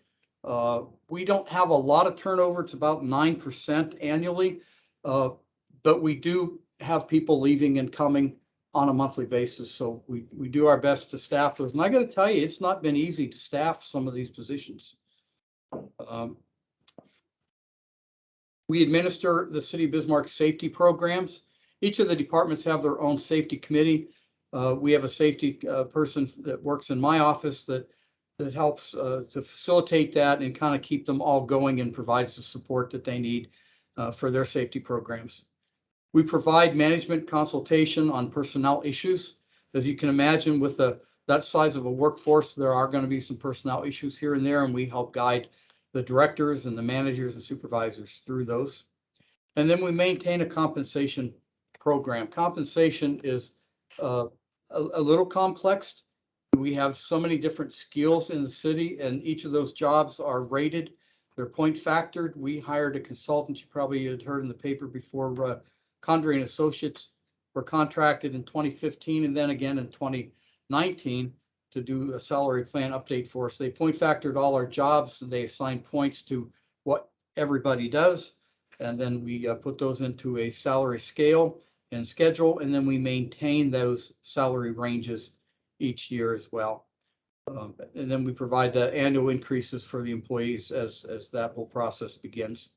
Speaker 14: We don't have a lot of turnover. It's about 9% annually, but we do have people leaving and coming on a monthly basis. So we do our best to staff those. And I got to tell you, it's not been easy to staff some of these positions. We administer the City of Bismarck safety programs. Each of the departments have their own safety committee. We have a safety person that works in my office that helps to facilitate that and kind of keep them all going and provides the support that they need for their safety programs. We provide management consultation on personnel issues. As you can imagine, with that size of a workforce, there are going to be some personnel issues here and there, and we help guide the directors and the managers and supervisors through those. And then we maintain a compensation program. Compensation is a little complex. We have so many different skills in the city, and each of those jobs are rated. They're point factored. We hired a consultant. You probably had heard in the paper before. Condrey and Associates were contracted in 2015 and then again in 2019 to do a salary plan update for us. They point factored all our jobs and they assign points to what everybody does. And then we put those into a salary scale and schedule, and then we maintain those salary ranges each year as well. And then we provide the annual increases for the employees as that whole process begins.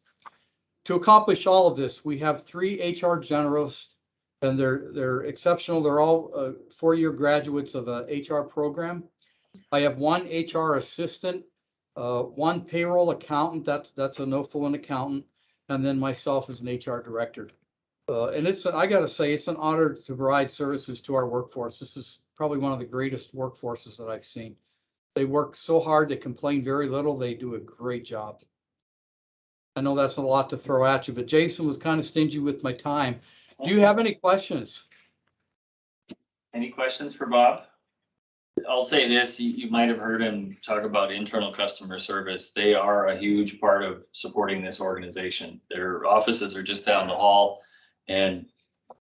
Speaker 14: To accomplish all of this, we have 3 HR generalists, and they're exceptional. They're all 4-year graduates of a HR program. I have 1 HR assistant one payroll accountant, that's a no-fill-in accountant, and then myself as an HR director. And I gotta say, it's an honor to provide services to our workforce. This is probably one of the greatest workforces that I've seen. They work so hard, they complain very little, they do a great job. I know that's a lot to throw at you, but Jason was kind of stingy with my time. Do you have any questions?
Speaker 12: Any questions for Bob? I'll say this, you might have heard him talk about internal customer service. They are a huge part of supporting this organization. Their offices are just down the hall, and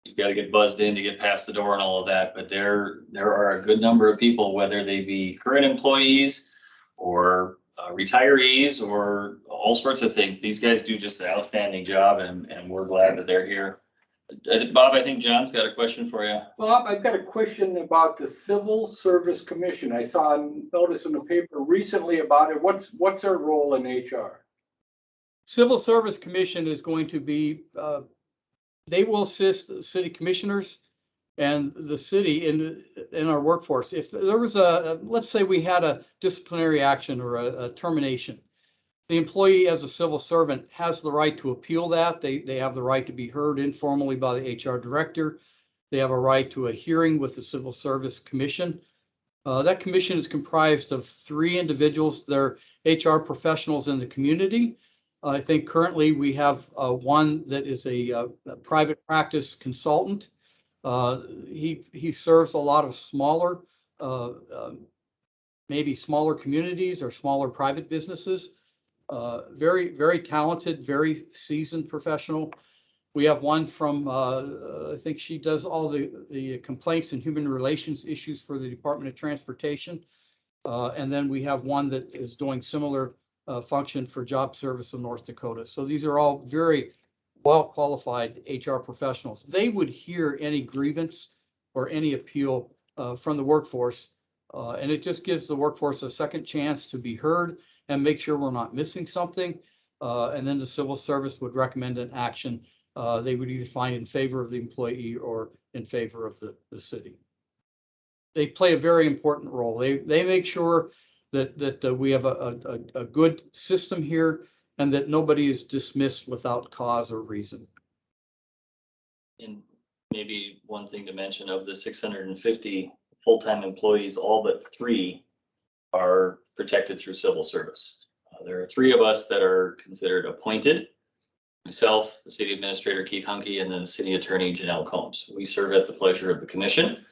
Speaker 12: you've got to get buzzed in to get past the door and all of that. But there are a good number of people, whether they be current employees or retirees or all sorts of things. These guys do just an outstanding job, and we're glad that they're here. Bob, I think John's got a question for you.
Speaker 13: Bob, I've got a question about the Civil Service Commission. I saw a notice in the paper recently about it. What's their role in HR?
Speaker 14: Civil Service Commission is going to be, they will assist the city commissioners and the city in our workforce. If there was let's say we had a disciplinary action or a termination, the employee as a civil servant has the right to appeal that. They have the right to be heard informally by the HR director. They have a right to a hearing with the Civil Service Commission. That commission is comprised of 3 individuals. They're HR professionals in the community. I think currently we have one that is a private practice consultant. He serves a lot of smaller, maybe smaller communities or smaller private businesses. Very, very talented, very seasoned professional. We have one from, I think she does all the complaints and human relations issues for the Department of Transportation. And then we have one that is doing similar function for job service in North Dakota. So these are all very well-qualified HR professionals. They would hear any grievance or any appeal from the workforce. And it just gives the workforce a second chance to be heard and make sure we're not missing something. And then the civil service would recommend an action. They would either find in favor of the employee or in favor of the city. They play a very important role. They make sure that we have a good system here and that nobody is dismissed without cause or reason.
Speaker 12: And maybe one thing to mention, of the 650 full-time employees, all but 3 are protected through civil service. There are 3 of us that are considered appointed. Myself, the city administrator, Keith Hunke, and then the city attorney, Janelle Combs. We serve at the pleasure of the commission.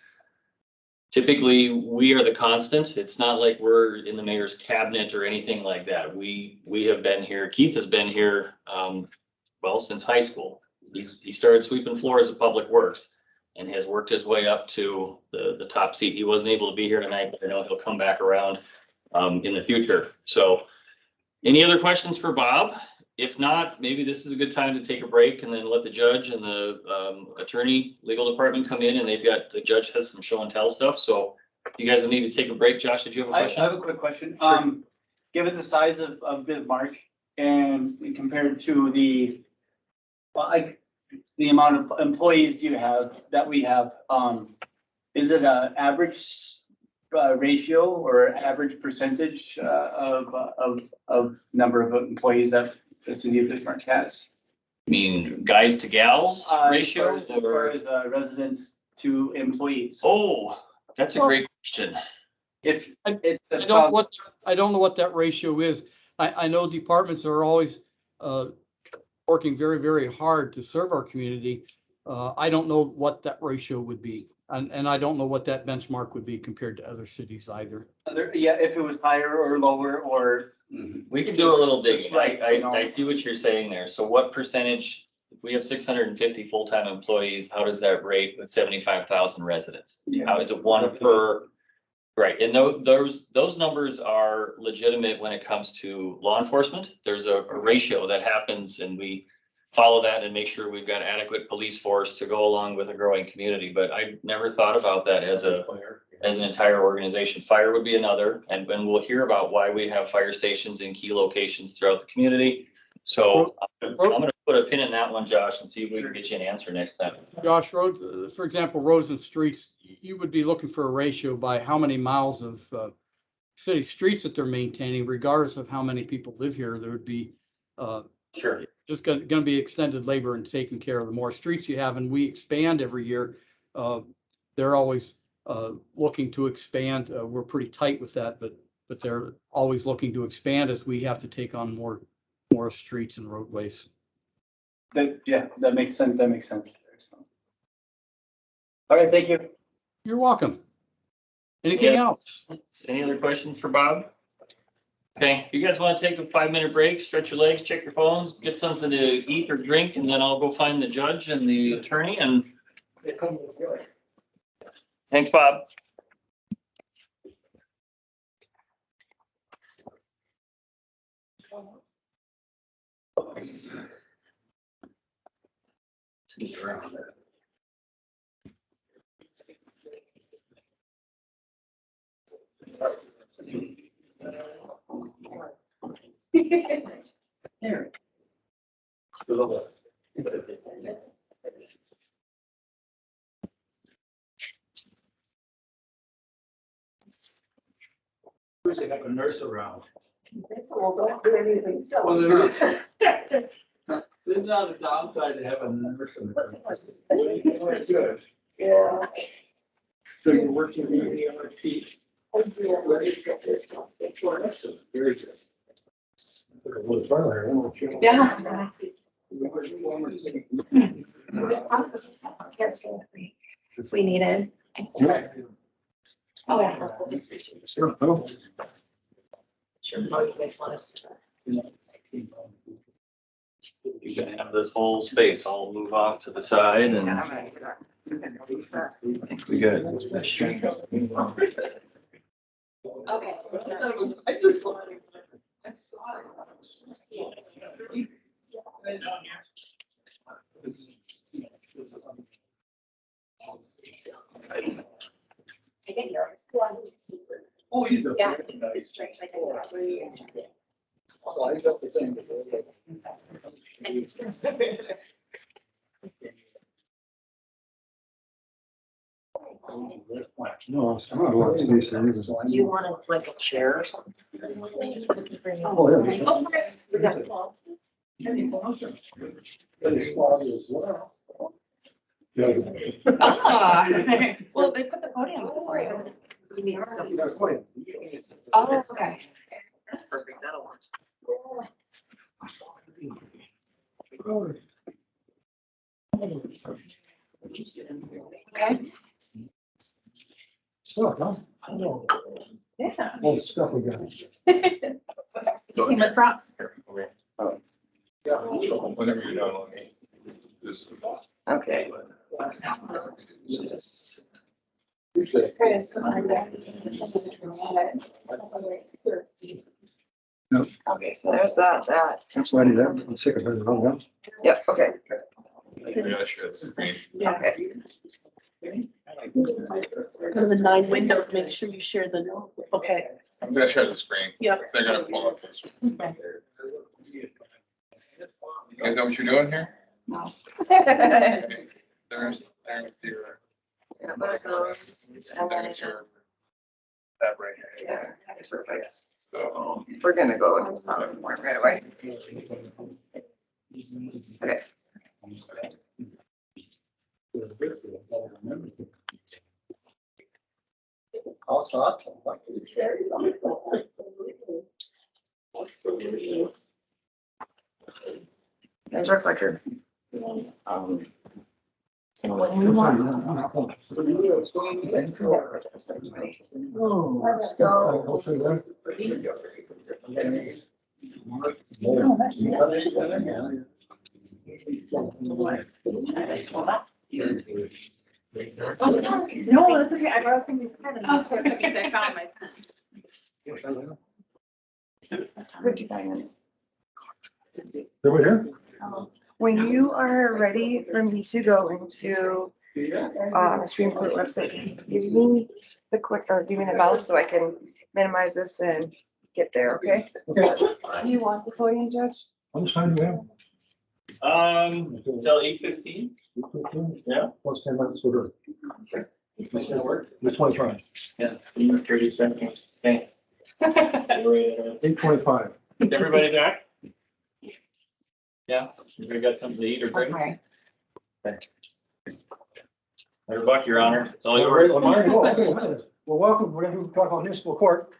Speaker 12: Typically, we are the constant. It's not like we're in the mayor's cabinet or anything like that. We have been here. Keith has been here, well, since high school. He started sweeping floors at Public Works and has worked his way up to the top seat. He wasn't able to be here tonight, but I know he'll come back around in the future. So any other questions for Bob? If not, maybe this is a good time to take a break and then let the judge and the attorney legal department come in, and the judge has some show and tell stuff. So you guys will need to take a break. Josh, did you have a question?
Speaker 1: I have a quick question. Given the size of Bismarck and compared to the amount of employees that we have, is it an average ratio or average percentage of number of employees that the city of Bismarck has?
Speaker 12: I mean, guys to gals ratio?
Speaker 1: As far as residents to employees.
Speaker 12: Oh, that's a great question.
Speaker 1: If it's
Speaker 14: I don't know what that ratio is. I know departments are always working very, very hard to serve our community. I don't know what that ratio would be. And I don't know what that benchmark would be compared to other cities either.
Speaker 1: Yeah, if it was higher or lower or.
Speaker 12: We can do a little digging. I see what you're saying there. So what percentage, we have 650 full-time employees. How does that rate with 75,000 residents? How is it 1 per? Right. And those numbers are legitimate when it comes to law enforcement. There's a ratio that happens, and we follow that and make sure we've got adequate police force to go along with a growing community. But I never thought about that as an entire organization. Fire would be another, and we'll hear about why we have fire stations in key locations throughout the community. So I'm going to put a pin in that one, Josh, and see if we can get you an answer next time.
Speaker 14: Josh, for example, roads and streets, you would be looking for a ratio by how many miles of city streets that they're maintaining, regardless of how many people live here, there would be,
Speaker 10: Sure.
Speaker 14: just gonna be extended labor and taking care of the more streets you have, and we expand every year. They're always, looking to expand. We're pretty tight with that, but they're always looking to expand as we have to take on more streets and roadways.
Speaker 1: That makes sense. That makes sense. All right, thank you.
Speaker 14: You're welcome. Anything
Speaker 12: Yeah.
Speaker 14: else?
Speaker 12: Any other questions for Bob? Okay, you guys want to take a 5-minute break, stretch your legs, check your phones, get something to eat or drink, and then I'll go find the judge and the attorney and. Thanks, Bob.
Speaker 7: Wish they had a nurse around.
Speaker 6: It's all, don't do anything
Speaker 7: Well,
Speaker 6: silly.
Speaker 7: there's not a downside to having a nurse around. Good.
Speaker 6: Yeah.
Speaker 7: So you're working with the RT. Very good. Took a little further, won't you?
Speaker 2: Yeah. If we needed. Oh, yeah.
Speaker 7: Sure.
Speaker 2: Sure, how you guys want us to.
Speaker 12: You can have this whole space. I'll move off to the side and I think we good.
Speaker 2: Okay.
Speaker 7: I just thought. I saw
Speaker 2: I get yours.
Speaker 7: Oh, he's a.
Speaker 2: Yeah, it's strange. I think that's where you.
Speaker 7: Oh, I got the same. No, it's not a lot of space there.
Speaker 2: Do you want like a chair or something?
Speaker 7: Oh, yeah.
Speaker 2: Oh, okay. We got it. Ah, well, they put the podium up for you. You need stuff. Oh, okay. That's perfect. That'll work. Okay. Yeah.
Speaker 7: All the stuff we got.
Speaker 2: Came with props.
Speaker 4: Whenever you're done, let me just.
Speaker 2: Okay.
Speaker 7: Yes.
Speaker 2: Okay, so I'm back.
Speaker 7: No.
Speaker 2: Okay, so there's that.
Speaker 7: That's why I did that. I'm sick of it.
Speaker 2: Yep, okay.
Speaker 4: Yeah, sure.
Speaker 2: Yeah. Okay. Go to the 9 windows, make sure you share the, okay.
Speaker 4: I'm gonna share the screen.
Speaker 2: Yep.
Speaker 4: They're gonna pull up this. You guys know what you're doing here?
Speaker 2: No.
Speaker 4: There's your.
Speaker 2: Yeah, there's those, and then,
Speaker 4: There's your. That right here.
Speaker 2: yeah, it's perfect.
Speaker 4: So.
Speaker 2: We're gonna go to some more right away. Okay. There's our clicker. So when you want. Oh, no, that's okay. I brought things ahead and I found my pen. Would you find it?
Speaker 7: Over here?
Speaker 15: When you are ready for me to go into the Supreme Court website, give me the quick, or give me the mouse so I can minimize this and get there, okay?
Speaker 7: Okay.
Speaker 15: Do you want the podium, Judge?
Speaker 7: How much time do we have?
Speaker 12: Till 8:15. Yeah.
Speaker 7: What's 10 minutes for her?
Speaker 12: Does that work?
Speaker 7: This one's right.
Speaker 12: Yeah. 30 seconds. Okay.
Speaker 13: 8:25.
Speaker 12: Everybody back? Yeah, everybody got something to eat or drink?
Speaker 15: Sorry.
Speaker 12: Mayor Buck, your honor, it's all yours.
Speaker 16: Well, welcome. We're going to talk about municipal court.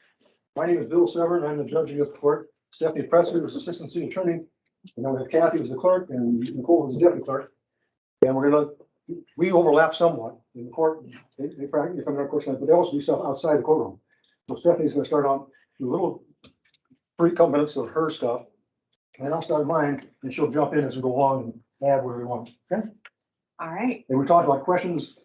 Speaker 16: My name is Bill Severn. I'm the judge of the court. Stephanie Presser is assistant city attorney. And then we have Kathy as the clerk and Nicole is the deputy clerk. And we overlap somewhat in the court. They practically come to our court, but they also do stuff outside the courtroom. So Stephanie's going to start on a little couple minutes of her stuff. And I'll start mine and she'll jump in as we go along and add where we want. Okay?
Speaker 15: All right.
Speaker 16: And we talked about questions.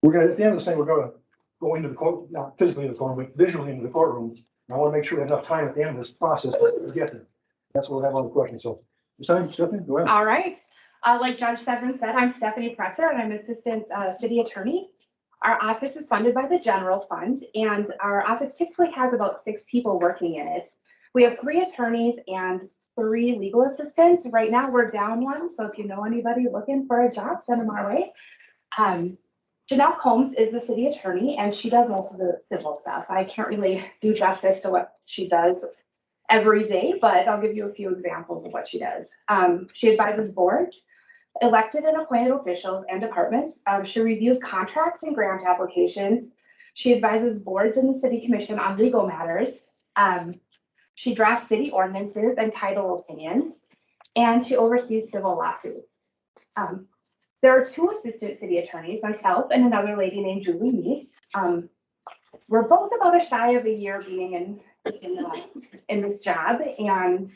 Speaker 16: We're gonna, at the end of this thing, we're gonna go into the court, not physically into the courtroom, but visually into the courtroom. And I want to make sure we have enough time at the end of this process to get there. That's what we'll have on the questions. So this time, Stephanie, go ahead.
Speaker 17: All right. Like Judge Severn said, I'm Stephanie Pretzer and I'm assistant city attorney. Our office is funded by the general fund and our office typically has about 6 people working in it. We have 3 attorneys and 3 legal assistants. Right now we're down 1. So if you know anybody looking for a job, send them our way. Janelle Combs is the city attorney and she does most of the civil stuff. I can't really do justice to what she does every day, but I'll give you a few examples of what she does. She advises boards, elected and appointed officials and departments. She reviews contracts and grant applications. She advises boards and the city commission on legal matters. She drafts city ordinances and title opinions, and she oversees civil lawsuits. There are 2 assistant city attorneys, myself and another lady named Julie Meese. We're both about a shy of a year being in this job, and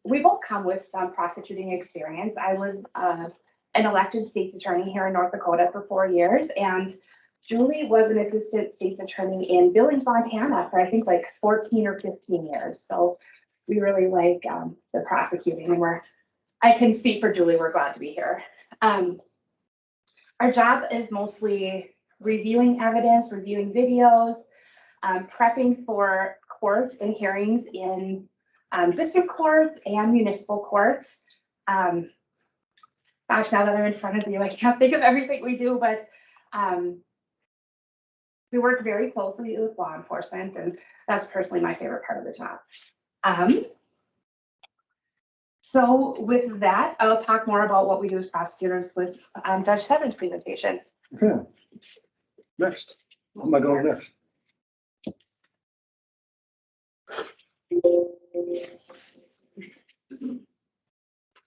Speaker 17: we both come with some prosecuting experience. I was an elected state's attorney here in North Dakota for 4 years, and Julie was an assistant state's attorney in Billings, Montana for I think like 14 or 15 years. So we really like the prosecuting, and I can speak for Julie, we're glad to be here. Our job is mostly reviewing evidence, reviewing videos, prepping for courts and hearings in district courts and municipal courts. Gosh, now that I'm in front of you, I can't think of everything we do, but we work very closely with law enforcement, and that's personally my favorite part of the job. So with that, I'll talk more about what we do as prosecutors with Judge Severn's presentation.
Speaker 16: Okay. Next. Who am I going next?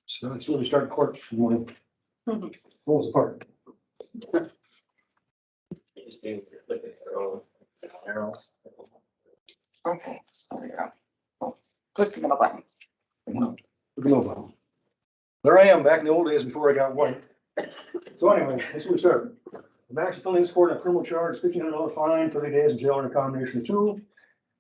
Speaker 16: So that's where we start court in the morning. Falls apart.
Speaker 15: Okay, there we go. Click the middle button.
Speaker 16: There I am back in the old days before I got white. So anyway, that's where we start. The max penalty is for a criminal charge, $1,500 fine, 30 days in jail, and a combination of 2.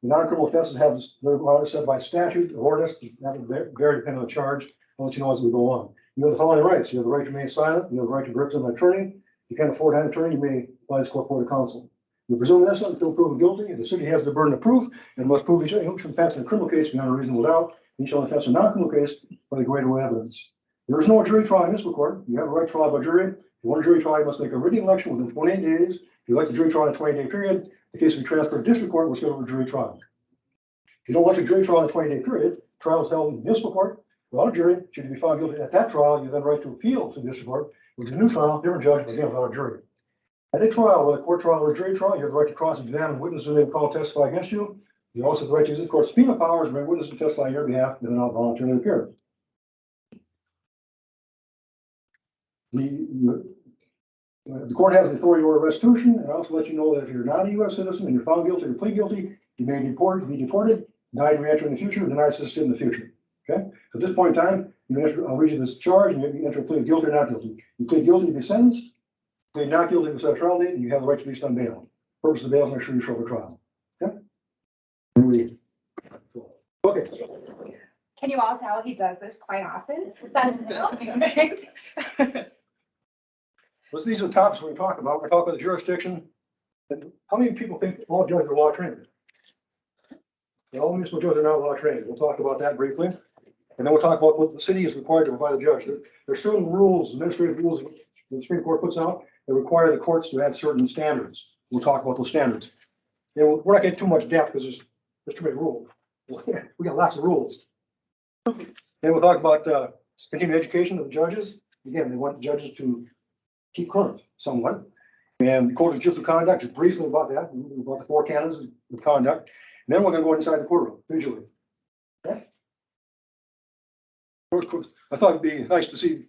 Speaker 16: The non-criminal offenses have their amount set by statute or ordinance. That will vary depending on the charge. I'll let you know as we go on. You have the following rights. You have the right to remain silent. You have the right to represent an attorney. If you can't afford an attorney, you may apply this court for counsel. You presume innocent until proven guilty. The city has the burden of proof and must prove each offense in a criminal case beyond a reasonable doubt. Each offense in a non-criminal case by the greater evidence. There is no jury trial in this court. You have a right to trial by jury. If you want a jury trial, you must make a written election within 28 days. If you like the jury trial in a 20-day period, the case will be transferred to district court and will schedule a jury trial. If you don't like a jury trial in a 20-day period, trial is held in municipal court without a jury. Should you be found guilty at that trial, you then right to appeal to the district court, which is a new trial, different judge, but again without a jury. At a trial, whether a court trial or a jury trial, you have the right to cross-examine witnesses who they call testify against you. You also have the right to use the court's subpoena powers to bring witnesses to testify on your behalf and then not voluntarily appear. The court has the authority to order restitution, and I also let you know that if you're not a U.S. citizen and you're found guilty or plead guilty, you may be deported, denied re-entry in the future, denied citizenship in the future. Okay? So at this point in time, I'll read you this charge, and you enter plead guilty or not guilty. You plead guilty to be sentenced, plead not guilty to set a trial date, and you have the right to be released on bail. Purpose of the bail is to make sure you show up for trial. Okay? Okay.
Speaker 17: Can you all tell he does this quite often? That's perfect.
Speaker 16: These are the topics we talk about. We're talking about the jurisdiction. And how many people think all judges are law trained? All municipal judges are not law trained. We'll talk about that briefly. And then we'll talk about what the city is required to provide the judge. There are certain rules, administrative rules the Supreme Court puts out that require the courts to have certain standards. We'll talk about those standards. And we're not getting too much depth because there's too many rules. We got lots of rules. Then we'll talk about continuing education of the judges. Again, they want the judges to keep current somewhat. And the code of judicial conduct, just briefly about that, about the 4 canons of conduct. And then we're going to go inside the courtroom visually. Okay? I thought it'd be nice to see.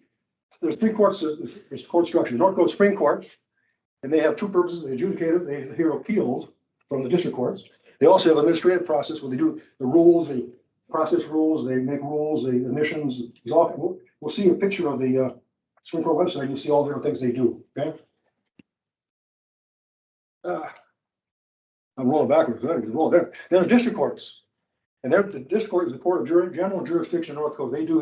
Speaker 16: There's 3 courts. There's court structure. North Dakota Supreme Court, and they have 2 purposes. They adjudicate. They hear appeals from the district courts. They also have administrative process where they do the rules, they process rules, they make rules, the admissions. We'll see a picture of the Supreme Court website. You'll see all the different things they do. Okay. I'm rolling backwards. Roll there. Then the district courts, and the district court is the court of general jurisdiction in North Dakota. They do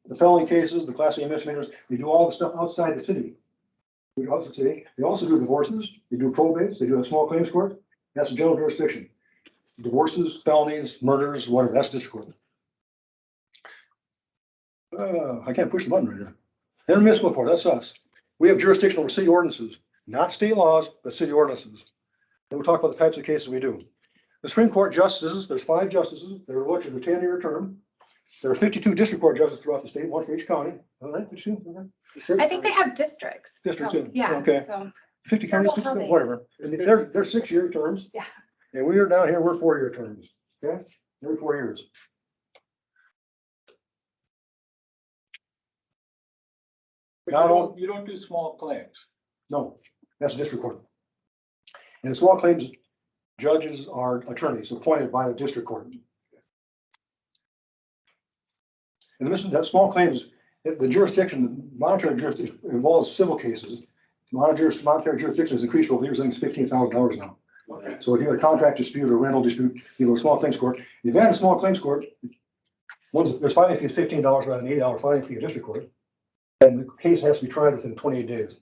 Speaker 16: the felony cases, the Class A misdemeanors. They do all the stuff outside the city. They also do divorces. They do probates. They do a small claims court. That's a general jurisdiction. Divorces, felonies, murders, whatever. That's district court. I can't push the button right there. Intermunicipal court. That's us. We have jurisdiction over city ordinances, not state laws, but city ordinances. And we'll talk about the types of cases we do. The Supreme Court justices, there's 5 justices. They're elected a 10-year term. There are 52 district court judges throughout the state, 1 for each county. All right,
Speaker 17: I think they have districts.
Speaker 16: Districts,
Speaker 17: So, yeah.
Speaker 16: okay.
Speaker 17: So
Speaker 16: 50 counties, whatever. And they're 6-year terms.
Speaker 17: Yeah.
Speaker 16: And we are down here, we're 4-year terms. Okay, every 4 years.
Speaker 13: But you don't do small claims.
Speaker 16: No, that's district court. And the small claims judges are attorneys appointed by the district court. And listen, that small claims, the jurisdiction, the monetary jurisdiction involves civil cases. Monetary jurisdiction has increased over the years. I think it's $15,000 now.
Speaker 4: Okay.
Speaker 16: So if you have a contract dispute or rental dispute, you go to a small claims court. If you have a small claims court, there's filing fee is $15 rather than $8 filing fee in district court. And the case has to be tried within 28 days.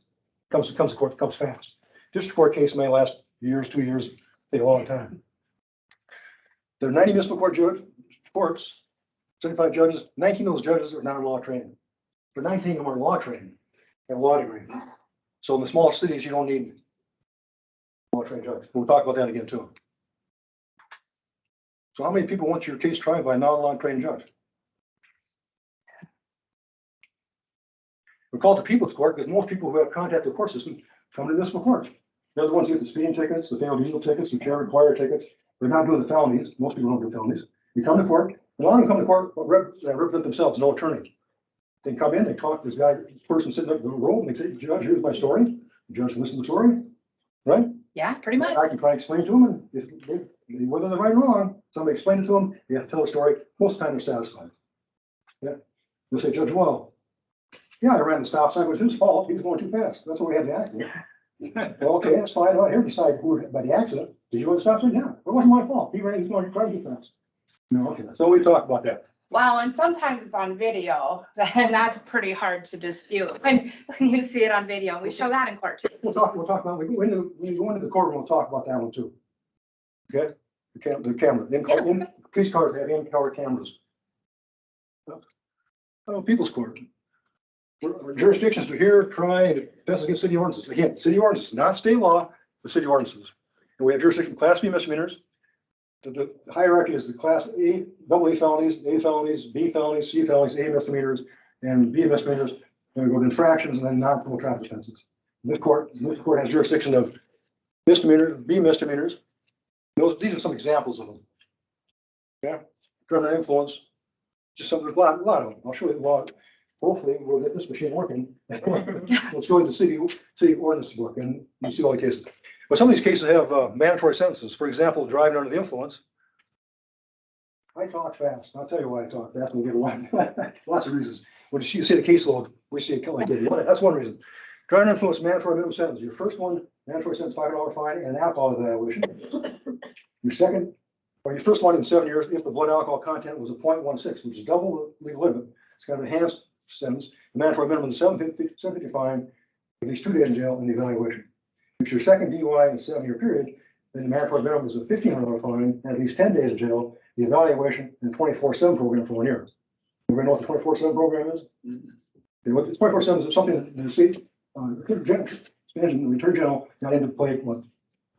Speaker 16: Comes to court, comes fast. District court case may last years, 2 years, take a long time. There are 90 municipal courts, 75 judges. 19 of those judges are not law trained. But 19 of them are law trained and law degree. So in the small cities, you don't need law trained judges. We'll talk about that again too. So how many people want your case tried by a non-law trained judge? We call it the people's court because most people who have contact with the court system come to municipal court. They're the ones who get the speeding tickets, the failed diesel tickets, the care required tickets. They're not doing the felonies. Most people don't do felonies. You come to court. A lot of them come to court, represent themselves, no attorney. They come in, they talk to this guy, this person sitting up in the road, and they say, "Judge, here's my story." The judge listens to the story, right?
Speaker 2: Yeah, pretty much.
Speaker 16: I can try to explain to them, and whether they're right or wrong, somebody explain it to them, they have to tell a story. Most of the time, they're satisfied. Yeah. They'll say, "Judge, well, yeah, I ran the stop sign, but it was his fault. He was going too fast. That's why we had the accident." Well, okay, that's fine. I'm not here to decide who by the accident. Did you run the stop sign? Yeah, it wasn't my fault. He was going too fast. No, okay. So we talk about that.
Speaker 17: Well, and sometimes it's on video, and that's pretty hard to dispute when you see it on video. We show that in court too.
Speaker 16: We'll talk about, when you go into the courtroom, we'll talk about that one too. Okay, the camera, police cars have in-car cameras. People's court. Our jurisdictions to hear, try, and defense against city ordinances. Again, city ordinances, not state law, but city ordinances. And we have jurisdiction Class B misdemeanors. The hierarchy is the Class A, AA felonies, A felonies, B felonies, C felonies, A misdemeanors, and B misdemeanors. And we go to infractions and then non-criminal traffic offenses. This court has jurisdiction of misdemeanors, B misdemeanors. These are some examples of them. Yeah, criminal influence. Just some, there's a lot of them. I'll show you the law. Hopefully we'll get this machine working. We'll show you the city ordinance book and you see all the cases. But some of these cases have mandatory sentences. For example, driving under the influence. I talk fast. I'll tell you why I talk fast. We'll get away. Lots of reasons. When you see the caseload, we see it like this. That's one reason. Driving under influence, mandatory minimum sentence. Your first one, mandatory sentence, $5 fine and alcohol evaluation. Your second, or your first one in 7 years, if the blood alcohol content was a 0.16, which is double the legal limit. It's kind of enhanced sentence. The mandatory minimum is $750 fine, at least 2 days in jail, and the evaluation. If your second DUI in a 7-year period, then the mandatory minimum is a $1,500 fine, and at least 10 days in jail, the evaluation, and 24/7 program for 1 year. Everybody know what the 24/7 program is? Mm-hmm. Okay, 24/7 is something that the state Attorney General got into play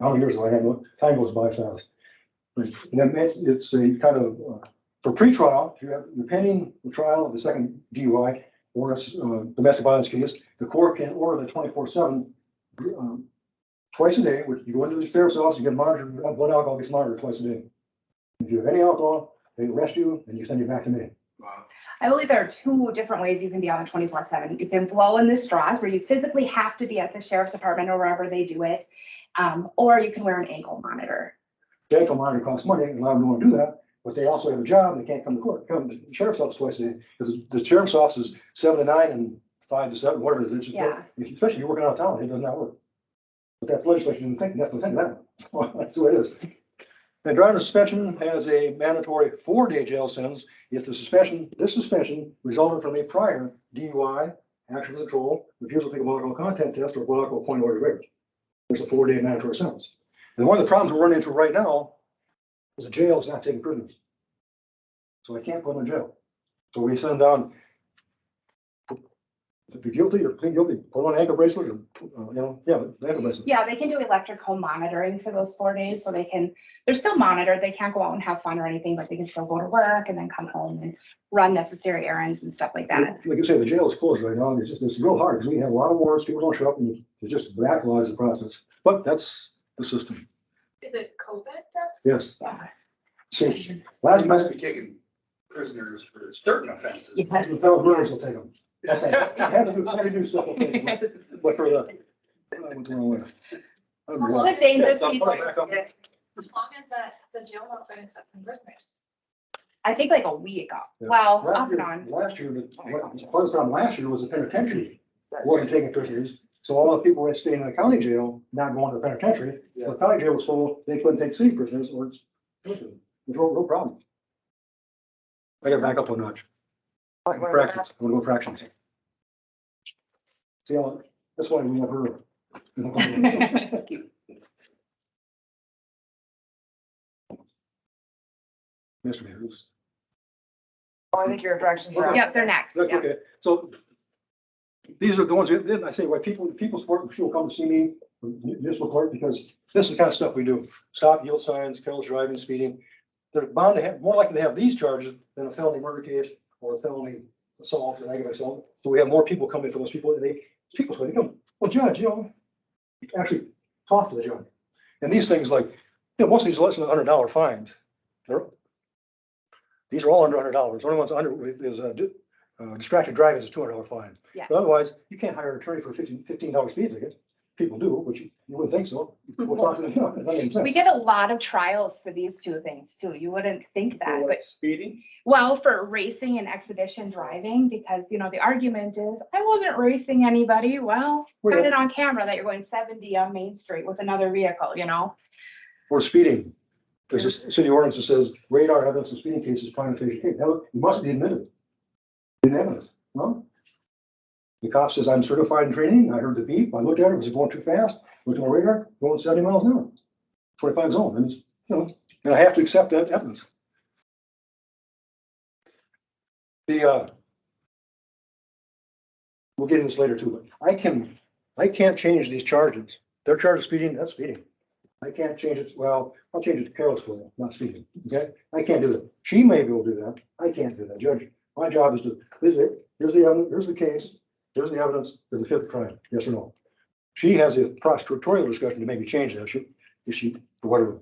Speaker 16: how many years do I have? Time goes by fast. And then it's a kind of, for pretrial, if you're pending the trial of the second DUI or it's domestic violence case, the court can order the 24/7 twice a day. You go into the sheriff's office, you get monitored, blood alcohol gets monitored twice a day. If you have any alcohol, they arrest you and you send you back to me.
Speaker 17: I believe there are two different ways you can be on a 24/7. You can blow in the straws where you physically have to be at the sheriff's department or wherever they do it. Or you can wear an ankle monitor.
Speaker 16: The ankle monitor costs money, and a lot of them don't want to do that, but they also have a job, and they can't come to court, come to the sheriff's office twice a day, because the sheriff's office is 7 to 9 and 5 to 7, whatever it is.
Speaker 17: Yeah.
Speaker 16: Especially if you're working out of town, it does not work. But that legislation didn't think, that's the thing that. That's the way it is. And driver suspension has a mandatory 4-day jail sentence if this suspension resulted from a prior DUI, action control, refusal to take a blood alcohol content test, or blood alcohol point order rate. There's a 4-day mandatory sentence. And one of the problems we're running into right now is the jail is not taking prisoners. So I can't put them in jail. So we send them down, if you're guilty or plead guilty, put on an ankle bracelet or, ankle bracelet.
Speaker 17: Yeah, they can do electrical monitoring for those 4 days, so they're still monitored. They can't go out and have fun or anything, but they can still go to work and then come home and run necessary errands and stuff like that.
Speaker 16: Like you say, the jail is closed right now. It's real hard because we have a lot of warrants, people don't show up, and it just backlogs the process. But that's the system.
Speaker 2: Is it COVID that's?
Speaker 16: Yes.
Speaker 2: Yeah.
Speaker 16: See,
Speaker 8: You must be taking prisoners for certain offenses.
Speaker 16: the fellow murders will take them. I had to do simple things, but for the, I went the wrong way.
Speaker 17: The dangerous people.
Speaker 2: As long as the jail not going to accept prisoners.
Speaker 17: I think like a week ago. Well,
Speaker 16: Last
Speaker 17: off and
Speaker 16: year-
Speaker 17: on.
Speaker 16: Last year, part of the problem last year was the penitentiary wasn't taking prisoners. So all the people were staying in the county jail, not going to the penitentiary. So the county jail was full, they couldn't take city prisoners or it's no problem. I gotta back up a notch. Fractions, I'm gonna go fractions. See, that's why we have her. Mr. Mayor.
Speaker 15: I think your fractions are.
Speaker 17: Yep, they're next.
Speaker 16: That's
Speaker 17: Yeah.
Speaker 16: okay. So these are the ones, I say, why people support, people come to see me, municipal court, because this is the kind of stuff we do. Stop, yield signs, careless driving, speeding. They're bound to have, more likely to have these charges than a felony murder case or a felony assault or aggravated assault. So we have more people coming for those people. People say, come, well, judge, actually talk to the judge. And these things like, most of these are less than $100 fines. These are all under $100. The only ones under is distracted driving is a $200 fine.
Speaker 17: Yeah.
Speaker 16: But otherwise, you can't hire an attorney for a $15 speed ticket. People do, but you wouldn't think so. We'll talk to them. That doesn't make sense.
Speaker 17: We get a lot of trials for these two things too. You wouldn't think that, but
Speaker 13: Speeding?
Speaker 17: well, for racing and exhibition driving, because the argument is, I wasn't racing anybody. Well, got it on camera that you're going 70 on Main Street with another vehicle,
Speaker 16: For speeding, there's a city ordinance that says radar evidence of speeding cases prima facie case. Now, it must be admitted. Didn't evidence, no? The cop says, I'm certified in training. I heard the beep. I looked at it. Was it going too fast? Looked at my radar, going 70 miles an hour. 25 zone. And it's, and I have to accept that evidence. We'll get into this later too, but I can't change these charges. Their charge of speeding, that's speeding. I can't change it. Well, I'll change it to careless for them, not speeding. Okay, I can't do that. She may be able to do that. I can't do that. Judge, my job is to, here's the evidence, here's the case, here's the evidence, there's a fifth crime, yes or no. She has a prosecutorial discussion to maybe change that. She, for whatever,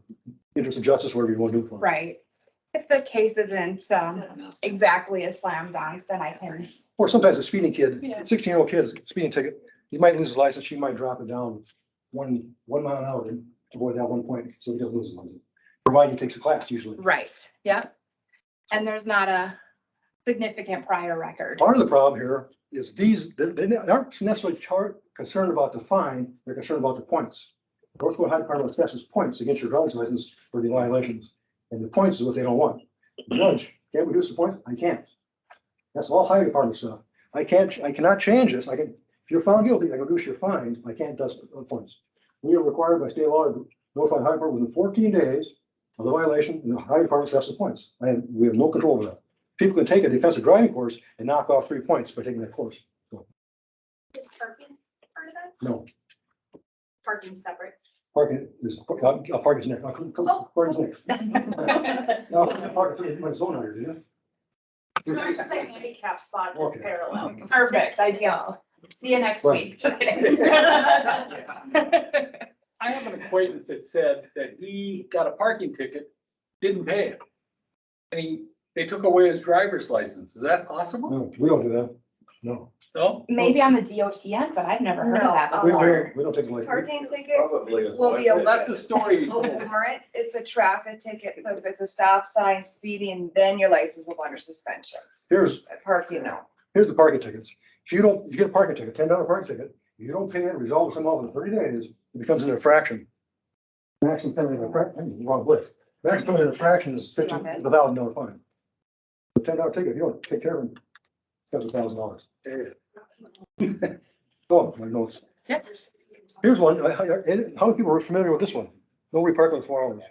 Speaker 16: interest of justice, whatever you want to do for her.
Speaker 17: right. If the case isn't exactly a slam dunk, then I can.
Speaker 16: Or sometimes a speeding kid,
Speaker 17: Yeah.
Speaker 16: 16-year-old kid, speeding ticket, he might lose his license, she might drop it down one mile an hour to avoid that 1 point, so he doesn't lose his license. Provided he takes a class usually.
Speaker 17: Right, yep. And there's not a significant prior record.
Speaker 16: Part of the problem here is they aren't necessarily concerned about the fine, they're concerned about the points. North Dakota High Department assesses points against your driver's license for the violations, and the points is what they don't want. The judge, can't reduce the points? I can't. That's all highway department stuff. I cannot change this. If you're found guilty, I can reduce your fines. I can't dust points. We are required by state law to notify the highway department within 14 days of the violation, and the highway department assesses the points. We have no control over that. People can take a defensive driving course and knock off 3 points by taking that course. So,
Speaker 2: Is parking part of that?
Speaker 16: no,
Speaker 2: Parking separate?
Speaker 16: Parking is, I'll park his next. Park his next. No, park it my zone under, do you?
Speaker 2: Handicap spot
Speaker 16: Okay.
Speaker 2: is parallel. Perfect, ideal. See you next
Speaker 16: Right.
Speaker 2: week.
Speaker 13: I have an acquaintance that said that he got a parking ticket, didn't pay it. And they took away his driver's license. Is that possible?
Speaker 16: No, we don't do that. No.
Speaker 13: No?
Speaker 17: Maybe on the DOT end, but I've never heard of that
Speaker 16: We
Speaker 17: before.
Speaker 16: don't take the license.
Speaker 15: Parking ticket
Speaker 7: Probably is
Speaker 15: will
Speaker 7: what
Speaker 15: be a
Speaker 7: it
Speaker 13: That's the
Speaker 7: is.
Speaker 13: story.
Speaker 15: warrant. It's a traffic ticket. So if it's a stop sign, speeding, then your license will go under suspension.
Speaker 16: Here's
Speaker 15: Parking, no.
Speaker 16: the parking tickets. If you get a parking ticket, $10 parking ticket, you don't pay it, resolve some of it in 30 days, it becomes an infraction. Maximum penalty of infraction, wrong place. Maximum penalty of infraction is $1,000 fine. A $10 ticket, you don't take care of it, it's $1,000. Oh, my notes. Here's one, how many people are familiar with this one? Nobody parked on 4 hours.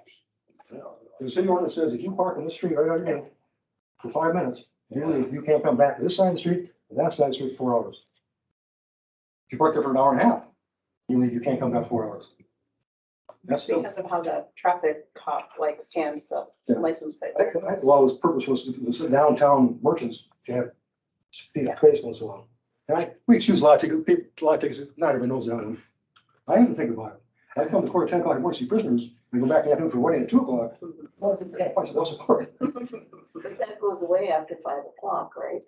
Speaker 16: The city ordinance says if you park on the street right out here for 5 minutes, you can't come back to this side of the street, to that side of the street for 4 hours. If you park there for an hour and a half, you can't come back 4 hours. That's still,
Speaker 9: Because of how the traffic cop like scans the
Speaker 16: Yeah.
Speaker 9: license plate.
Speaker 16: well, his purpose was to downtown merchants to have space once in a while. And we excuse a lot of tickets, not everyone knows that. I even think about it. I come to court at 10 o'clock in the morning, see prisoners, and go back in the afternoon for wedding at 2 o'clock. Punch the court.
Speaker 6: But that goes away after 5 o'clock, right?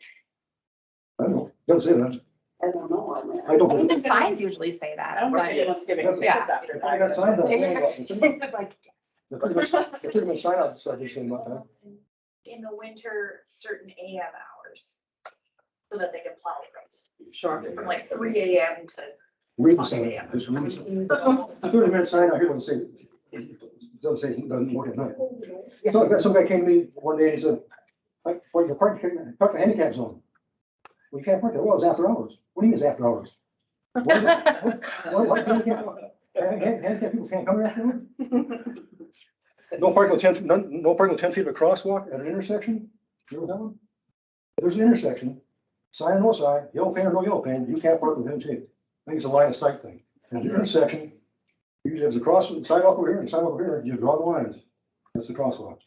Speaker 16: I don't know, doesn't say that.
Speaker 6: I don't know. I mean,
Speaker 16: I don't.
Speaker 17: I think the signs usually say that, but yeah.
Speaker 16: I got signs up there.
Speaker 17: It's like,
Speaker 16: The pretty much sign out, so they say about that.
Speaker 2: In the winter, certain AM hours, so that they can plow it.
Speaker 9: Sure.
Speaker 2: From like 3 AM to.
Speaker 16: Read the sign, just read the sign. The 30-minute sign out here doesn't say, doesn't work at night. So some guy came to me one day and he said, well, you park the handicap zone. Well, you can't park there. Well, it's after hours. What do you mean it's after hours? What handicap people can't come here after hours? No parking with 10 feet of a crosswalk at an intersection? You know that one? If there's an intersection, sign or no sign, yellow paint or no yellow paint, you can't park with 10 feet. I think it's a line of sight thing. And at the intersection, usually there's a sidewalk over here and sidewalk over here, you draw the lines. That's the crosswalk.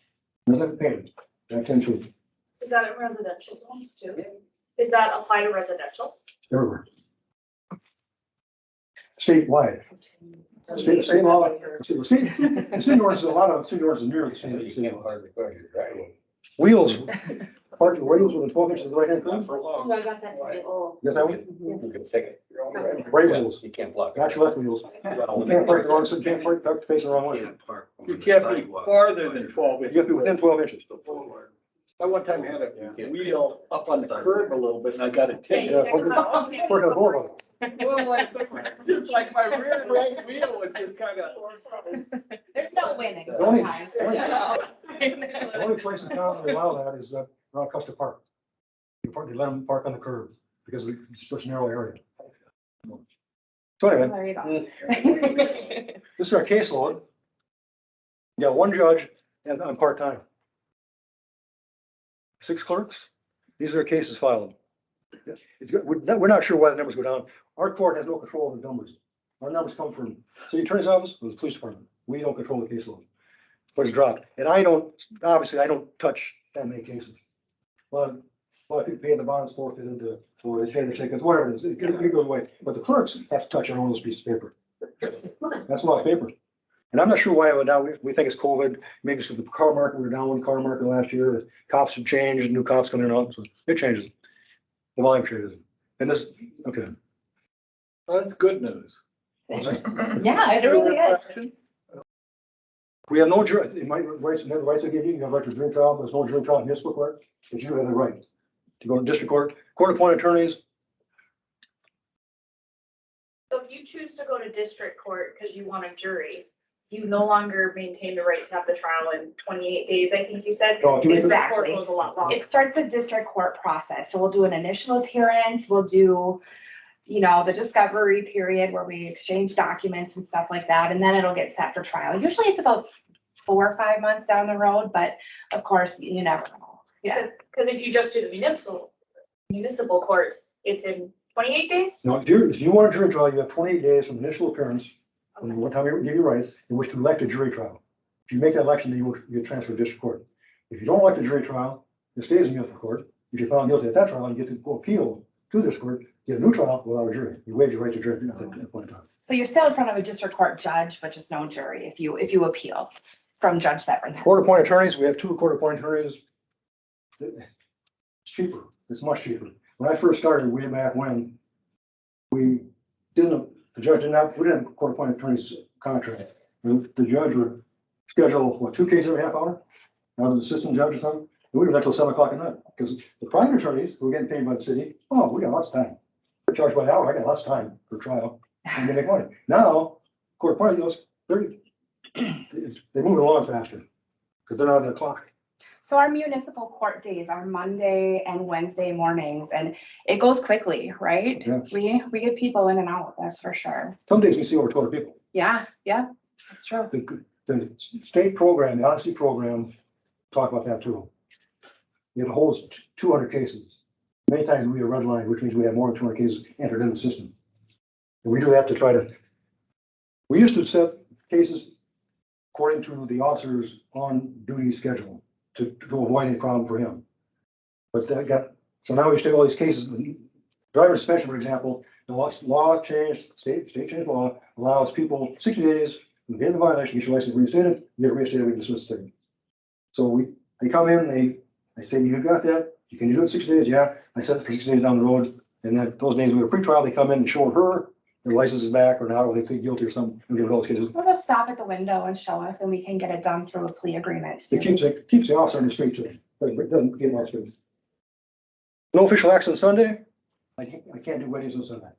Speaker 16: And then painted, at 10 feet,
Speaker 2: Is that in residential zones too? Is that apply to residentials?
Speaker 16: everywhere. Statewide. State law, the city ordinance, a lot of city ordinances near the same. Wheels, parking wheels within 12 inches of the right hand curve.
Speaker 5: Oh, I got that. Oh.
Speaker 16: Yes, I would.
Speaker 7: You can take it.
Speaker 16: Right wheels,
Speaker 7: You can't block.
Speaker 16: not your left wheels. You can't park the wrong, you can't park facing the wrong way.
Speaker 13: You can't be farther than 12
Speaker 16: You
Speaker 13: inches.
Speaker 16: have to be within 12 inches.
Speaker 13: I one time had a wheel up on the curb a little bit and I got a ticket.
Speaker 16: Yeah, park on the board.
Speaker 13: Well, like, just like my rear right wheel was just kind of.
Speaker 2: There's no winning.
Speaker 16: The only-
Speaker 2: sometimes.
Speaker 16: The only place in town that allow that is around Custer Park. They let them park on the curb because it's such a narrow area. So anyway,
Speaker 2: There you go.
Speaker 16: this is our caseload. You got one judge and I'm part-time. 6 clerks. These are our cases filed. It's good. We're not sure why the numbers go down. Our court has no control of the numbers. Our numbers come from city attorney's office or the police department. We don't control the caseload. But it's dropped. And obviously I don't touch that many cases. But people pay the bonds forfeited or they pay the tickets, whatever it is, it goes away. But the clerks have to touch every one of those pieces of paper. That's a lot of paper. And I'm not sure why now we think it's COVID. Maybe it's because the car market, we were down one car market last year. Cops have changed, new cops coming in and out, so it changes. The volume changes. And this, okay.
Speaker 13: That's good news.
Speaker 2: Yeah, it really is.
Speaker 16: We have no jury, in my rights, the rights I give you have right to jury trial, there's no jury trial in municipal court, but you have the right to go to district court, court-appointed attorneys.
Speaker 2: So if you choose to go to district court because you want a jury, you no longer maintain the right to have the trial in 28 days, I think you said.
Speaker 16: No, do we-
Speaker 2: District court goes a lot longer.
Speaker 17: it starts the district court process. So we'll do an initial appearance, we'll do, the discovery period where we exchange documents and stuff like that, and then it'll get set for trial. Usually it's about 4 or 5 months down the road, but of course, you never know. Yeah.
Speaker 2: Because if you just do the municipal court, it's in 28 days?
Speaker 16: Now, if you want a jury trial, you have 28 days from initial appearance And one time you give you rights, in which to elect a jury trial. If you make that election, then you will get transferred to district court. If you don't elect a jury trial, it stays in municipal court. If you're found guilty at that trial, you get to go appeal to this court, get a new trial without a jury. You waive your right to jury at that point in time.
Speaker 17: So you're still in front of a district court judge, but just no jury if you appeal from Judge Severn.
Speaker 16: Court-appointed attorneys, we have 2 court-appointed attorneys. It's cheaper, it's much cheaper. When I first started way back when, we didn't, the judge did not, we didn't have court-appointed attorneys contract. The judge would schedule, what, 2 cases every half hour? Now the assistant judge or something, and we were there till 7 o'clock at night, because the private attorneys who were getting paid by the city, oh, we got lots of time. They're charged by the hour, I got lots of time for trial, and they make money. Now, court-appointed, they move it along faster, because they're not on the clock.
Speaker 17: So our municipal court days are Monday and Wednesday mornings, and it goes quickly, right?
Speaker 16: Yeah.
Speaker 17: We get people in and out, that's for sure.
Speaker 16: Some days we see over 200 people.
Speaker 17: Yeah, that's true.
Speaker 16: The state program, the honesty program, talk about that too. It holds 200 cases. Many times we have red line, which means we have more than 200 cases entered in the system. And we do that to try to, we used to set cases according to the officer's on duty schedule to avoid any problem for him. But that got, so now we take all these cases, driver suspension, for example, the law changed, state changed law, allows people 60 days, you get the violation, get your license reinstated, you get reinstated, we can dismiss the thing. So they come in, they say, you got that, you can do it in 60 days, yeah, I set it for 60 days down the road, and then those days we have a pre-trial, they come in and show her, their license is back or not, or they plead guilty or something, and get all those cases.
Speaker 17: We'll just stop at the window and show us, and we can get it done through a plea agreement.
Speaker 16: It keeps the officer on the street too, but it doesn't get my street. No official acts on Sunday, I can't do weddings on Sunday.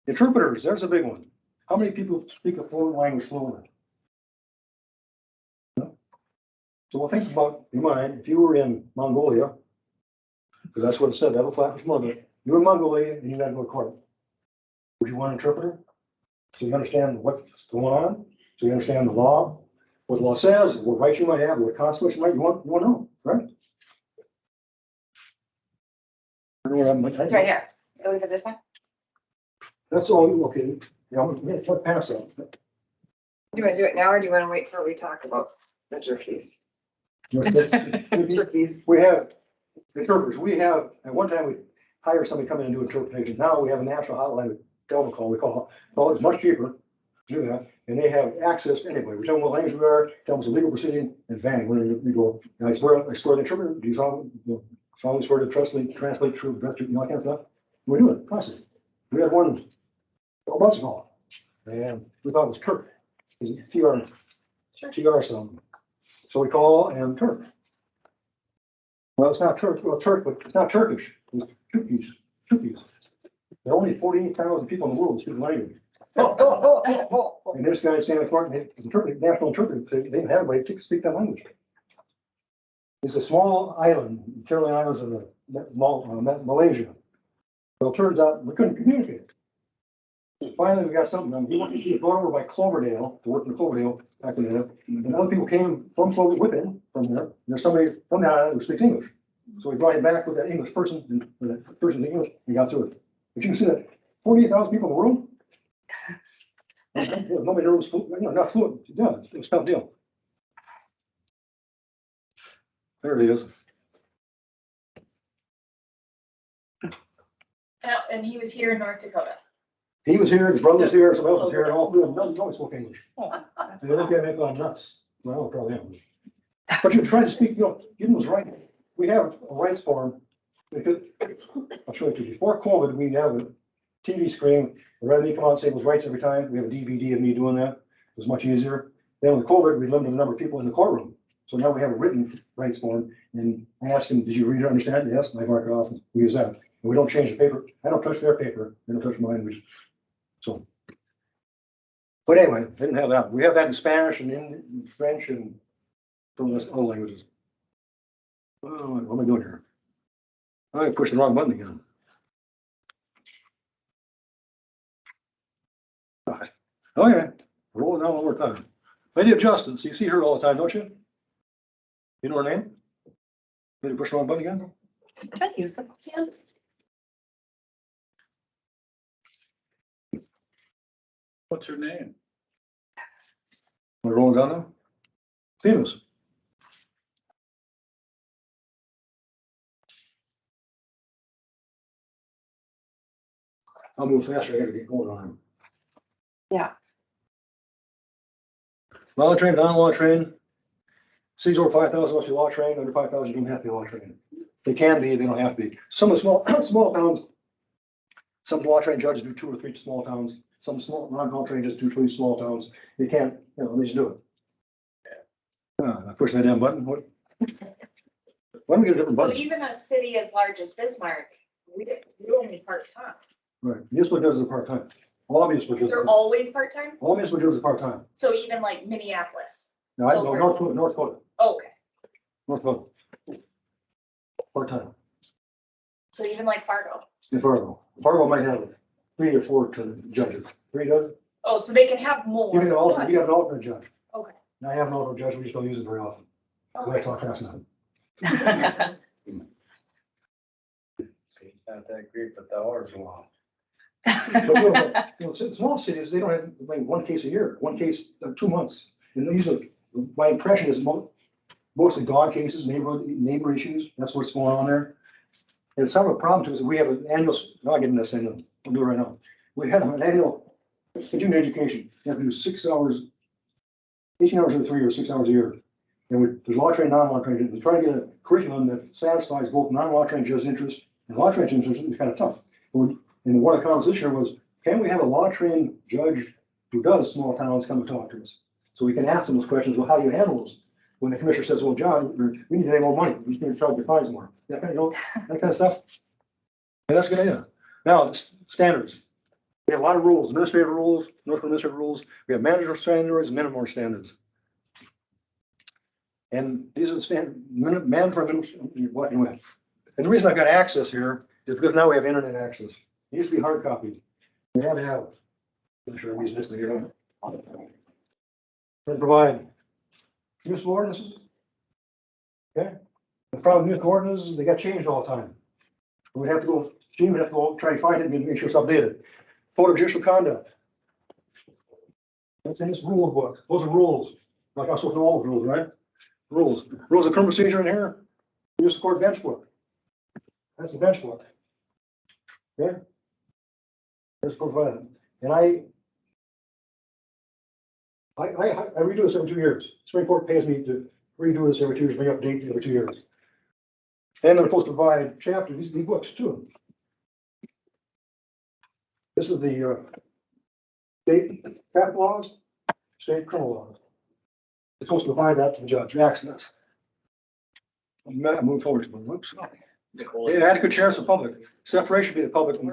Speaker 16: Interpreters, there's a big one. How many people speak a foreign language fluently? No? So we'll think about your mind, if you were in Mongolia, because that's what it said, that'll flat from Mongolia, you're in Mongolia and you gotta go to court. Would you want an interpreter? So you understand what's going on, so you understand the law, what the law says, what rights you might have, what consequences you want to know, right?
Speaker 17: It's right here. You look at this one.
Speaker 16: That's all, okay, yeah, I'm gonna pass that.
Speaker 15: Do you want to do it now or do you want to wait till we talk about the turkeys? Turkeys.
Speaker 16: We have interpreters, we have, at one time we hire somebody to come in and do interpretation, now we have a national hotline, we tell them call, it's much cheaper to do that, and they have access to anybody, we tell them what language we are, tell them it's a legal proceeding, and bang, when we go, I swear the interpreter, do you solemnly swear to translate true, that kind of stuff, we do it, constantly. We had one a months ago, and we thought it was Turk, it's TR something. So we call and Turk. Well, it's not Turk, but it's not Turkish, it's Turkish. There are only 48,000 people in the world who speak the language. And this guy standing in court, and the national interpreter, they didn't have anybody to speak that language. It's a small island, Caroline Islands in Malaysia. Well, it turns out we couldn't communicate. Finally, we got something done. He was brought over by Cloverdale to work in Cloverdale back in the day. And other people came from Cloverdale with him from there. There's somebody from that island who speaks English. So we brought him back with that English person, and with that person in English, and got through it. But you can see that 48,000 people in the world. Nobody knows, not fluent. Yeah, it's a tough deal. There he is.
Speaker 2: And he was here in North Dakota.
Speaker 16: He was here, his brother was here, somebody else was here, and all three of them, nobody spoke English. And they look at me like I'm nuts. Well, probably am. But you're trying to speak, give them those right. We have a rights form. I'll show it to you. Before COVID, we have a TV screen. Rather than me come out and say those rights every time, we have a DVD of me doing that. It was much easier. Then with COVID, we limited the number of people in the courtroom. So now we have a written rights form. And I asked him, did you read it, understand it? Yes, and I mark it off and we use that. And we don't change the paper. I don't touch their paper. They don't touch mine. So, but anyway, didn't have that. We have that in Spanish and in French and from other languages. Oh, what am I doing here? I pushed the wrong button again. God. Oh yeah, roll it down one more time. Lady of Justice, you see her all the time, don't you? You know her name? Did you push the wrong button again?
Speaker 17: Can I use the pen?
Speaker 13: What's her name?
Speaker 16: We're rolling down now. Famous. I'll move faster, I gotta get going on.
Speaker 15: Yeah.
Speaker 16: Law train, non-law train. Cities over 5,000 must be law trained, under 5,000 you don't have to be law trained. They can be, they don't have to be. Some of the small, small towns, some law trained judges do 2 or 3 small towns, some small, non-law trained just do 3 small towns. They can't, they just do it. I push that damn button, what? Why don't we get a different
Speaker 2: Well,
Speaker 16: button?
Speaker 2: even a city as large as Bismarck, we're only part-time.
Speaker 16: Right, municipal judges are part-time. All municipal judges,
Speaker 2: They're always part-time?
Speaker 16: all municipal judges are part-time.
Speaker 2: So even like Minneapolis?
Speaker 16: No, I
Speaker 2: still
Speaker 16: know,
Speaker 2: part-time?
Speaker 16: North Dakota,
Speaker 2: Okay,
Speaker 16: North Dakota. Part-time.
Speaker 2: so even like Fargo?
Speaker 16: In Fargo. Fargo might have 3 or 4 judges. 3 judges?
Speaker 2: Oh, so they can have more.
Speaker 16: You can have alternate, you have an alternate judge.
Speaker 2: Okay.
Speaker 16: Now I have an alternate judge, we just don't use it very often. I talk fast enough.
Speaker 3: It's not that great, but the hours are long.
Speaker 16: But, small cities, they don't have, like, 1 case a year, 1 case, 2 months. And usually, my impression is mostly dog cases, neighbor issues, that's what's going on there. And some of the problem too is that we have an annual, I'll get into this, I'll do it right now. We have an annual continuing education, you have to do 6 hours, 18 hours in 3 years, 6 hours a year. And there's law trained, non-law trained, we try to get a curriculum that satisfies both non-law trained judges' interest and law trained judges' interest. It's kind of tough. And one of the comments this year was, can we have a law trained judge who does small towns come and talk to us? So we can ask them those questions, well, how do you handle those? When the commissioner says, well, John, we need to have more money, we just need to charge your fines more, that kind of stuff. And that's a good idea. Now, standards. We have a lot of rules, administrative rules, North Dakota administrative rules. We have manager standards, minimum standards. And these are the mandatory minimum, what you win. And the reason I've got access here is because now we have internet access. It used to be hard copy. We had to have it. I'm sure I'm using this to get on. And provide municipal ordinances. Okay. The problem with municipal ordinances, they got changed all the time. We'd have to go, Gene would have to go try and find it and make sure it's updated. Code of judicial conduct. That's in this rule book. Those are rules. Like I'm supposed to know all the rules, right? Rules. Rules of criminal procedure in here. Municipal court bench book. That's the bench book. Okay. That's provided. And I redo this every 2 years. Supreme Court pays me to redo this every 2 years, bring up date every 2 years. And they're supposed to provide chapters, these books too. This is the state traffic laws, state criminal laws. It's supposed to provide that to the judge, access. Move forward. Oops. Yeah, adequate shares of public. Separation be the public and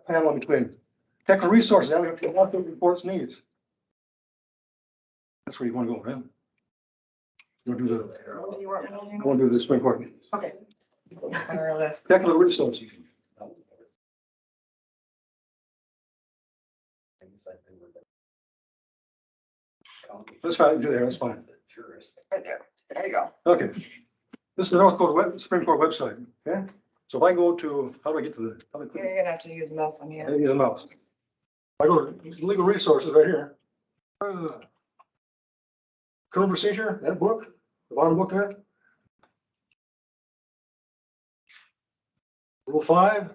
Speaker 16: panel in between. Technical resources, adequate reports needs. That's where you want to go, right? You want to do I want to do the Supreme Court.
Speaker 15: Okay.
Speaker 16: Technical resources. That's fine, do there, that's fine.
Speaker 15: Right there. There you go.
Speaker 16: Okay. This is the North Dakota Supreme Court website, okay? So if I go to, how do I get to the?
Speaker 15: You're gonna have to use the mouse on
Speaker 16: I
Speaker 15: here.
Speaker 16: use a mouse. I go to legal resources right here. Criminal procedure, that book, the bottom book there. Rule 5.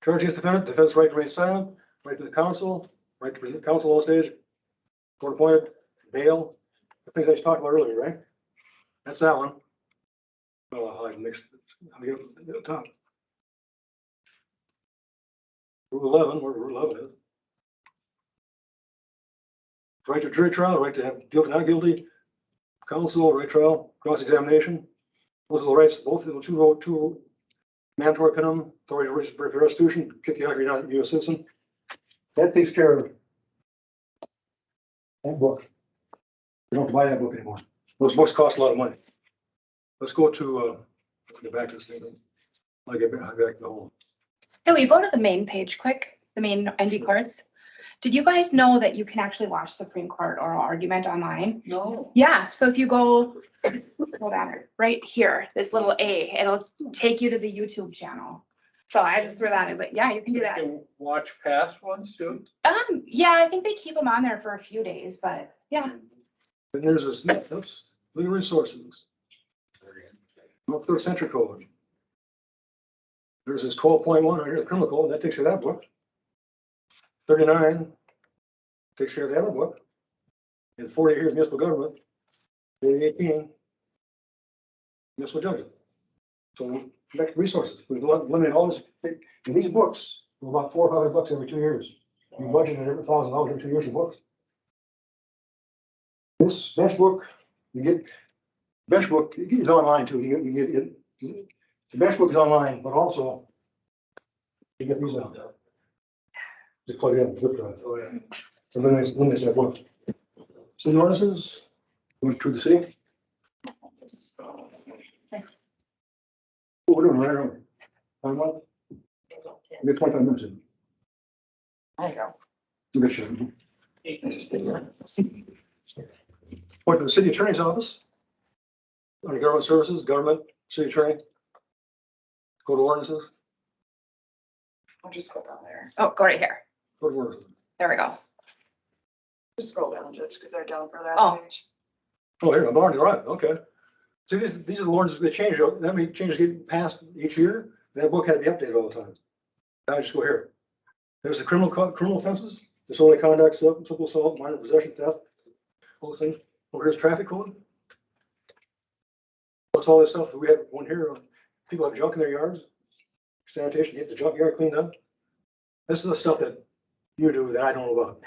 Speaker 16: Charge against defendant, defense right to remain silent, right to the counsel, right to present counsel on stage, court appointed, bail, the things I just talked about earlier, right? That's that one. Well, I mixed it. I'll get it at the top. Rule 11, where Rule 11 is. Right to jury trial, right to have guilty, not guilty, counsel, right trial, cross-examination. Those are the rights, both of the two mandatory minimum, authority to restitution, kick you out if you're not a U.S. citizen. That takes care of that book. You don't have to buy that book anymore. Those books cost a lot of money. Let's go to, get back to this thing. I'll get back to the whole.
Speaker 17: Hey, will you go to the main page quick, the main ND courts? Did you guys know that you can actually watch Supreme Court oral argument online?
Speaker 2: No.
Speaker 17: Yeah, so if you go down right here, this little A, it'll take you to the YouTube channel. So I just threw that in, but yeah, you can do
Speaker 13: You
Speaker 17: that.
Speaker 13: can watch past ones too.
Speaker 17: Yeah, I think they keep them on there for a few days, but yeah.
Speaker 16: Then there's this, oops, legal resources. North Dakota Century Code. There's this 12.1 right here, the criminal code, that takes care of that book. 39 takes care of the other book. And 40 here is municipal government. 18 municipal judgment. So back to resources, we've limited all this, in these books, for about $400 or $500 every 2 years. You budgeted every $1,000 every 2 years for books. This bench book, you get, bench book is online too, you get it. The bench book is online, but also you get these out. Just plug it in, zip drive. Oh, yeah. So then it's that book. City ordinances, going through the city. What we're doing right around. Time what? We get 25 minutes in.
Speaker 15: There you go.
Speaker 16: Good shit. Went to the city attorney's office. Under government services, government, city attorney. Go to ordinances,
Speaker 15: I'll just go down there.
Speaker 17: Oh, go right here.
Speaker 16: go to ordinances.
Speaker 17: There we go.
Speaker 15: Just scroll down just because they're down further
Speaker 17: Oh.
Speaker 15: on the page.
Speaker 16: Oh, here, I'm already right, okay. See, these are the ordinances that change, that many changes get passed each year, that book had to be updated all the time. Now I just go here. There's the criminal offenses, disorderly conduct, simple assault, minor possession, theft, whole thing. Well, here's traffic code. What's all this stuff? We have one here, people have junk in their yards, sanitation, get the junkyard cleaned up. This is the stuff that you do that I don't know about.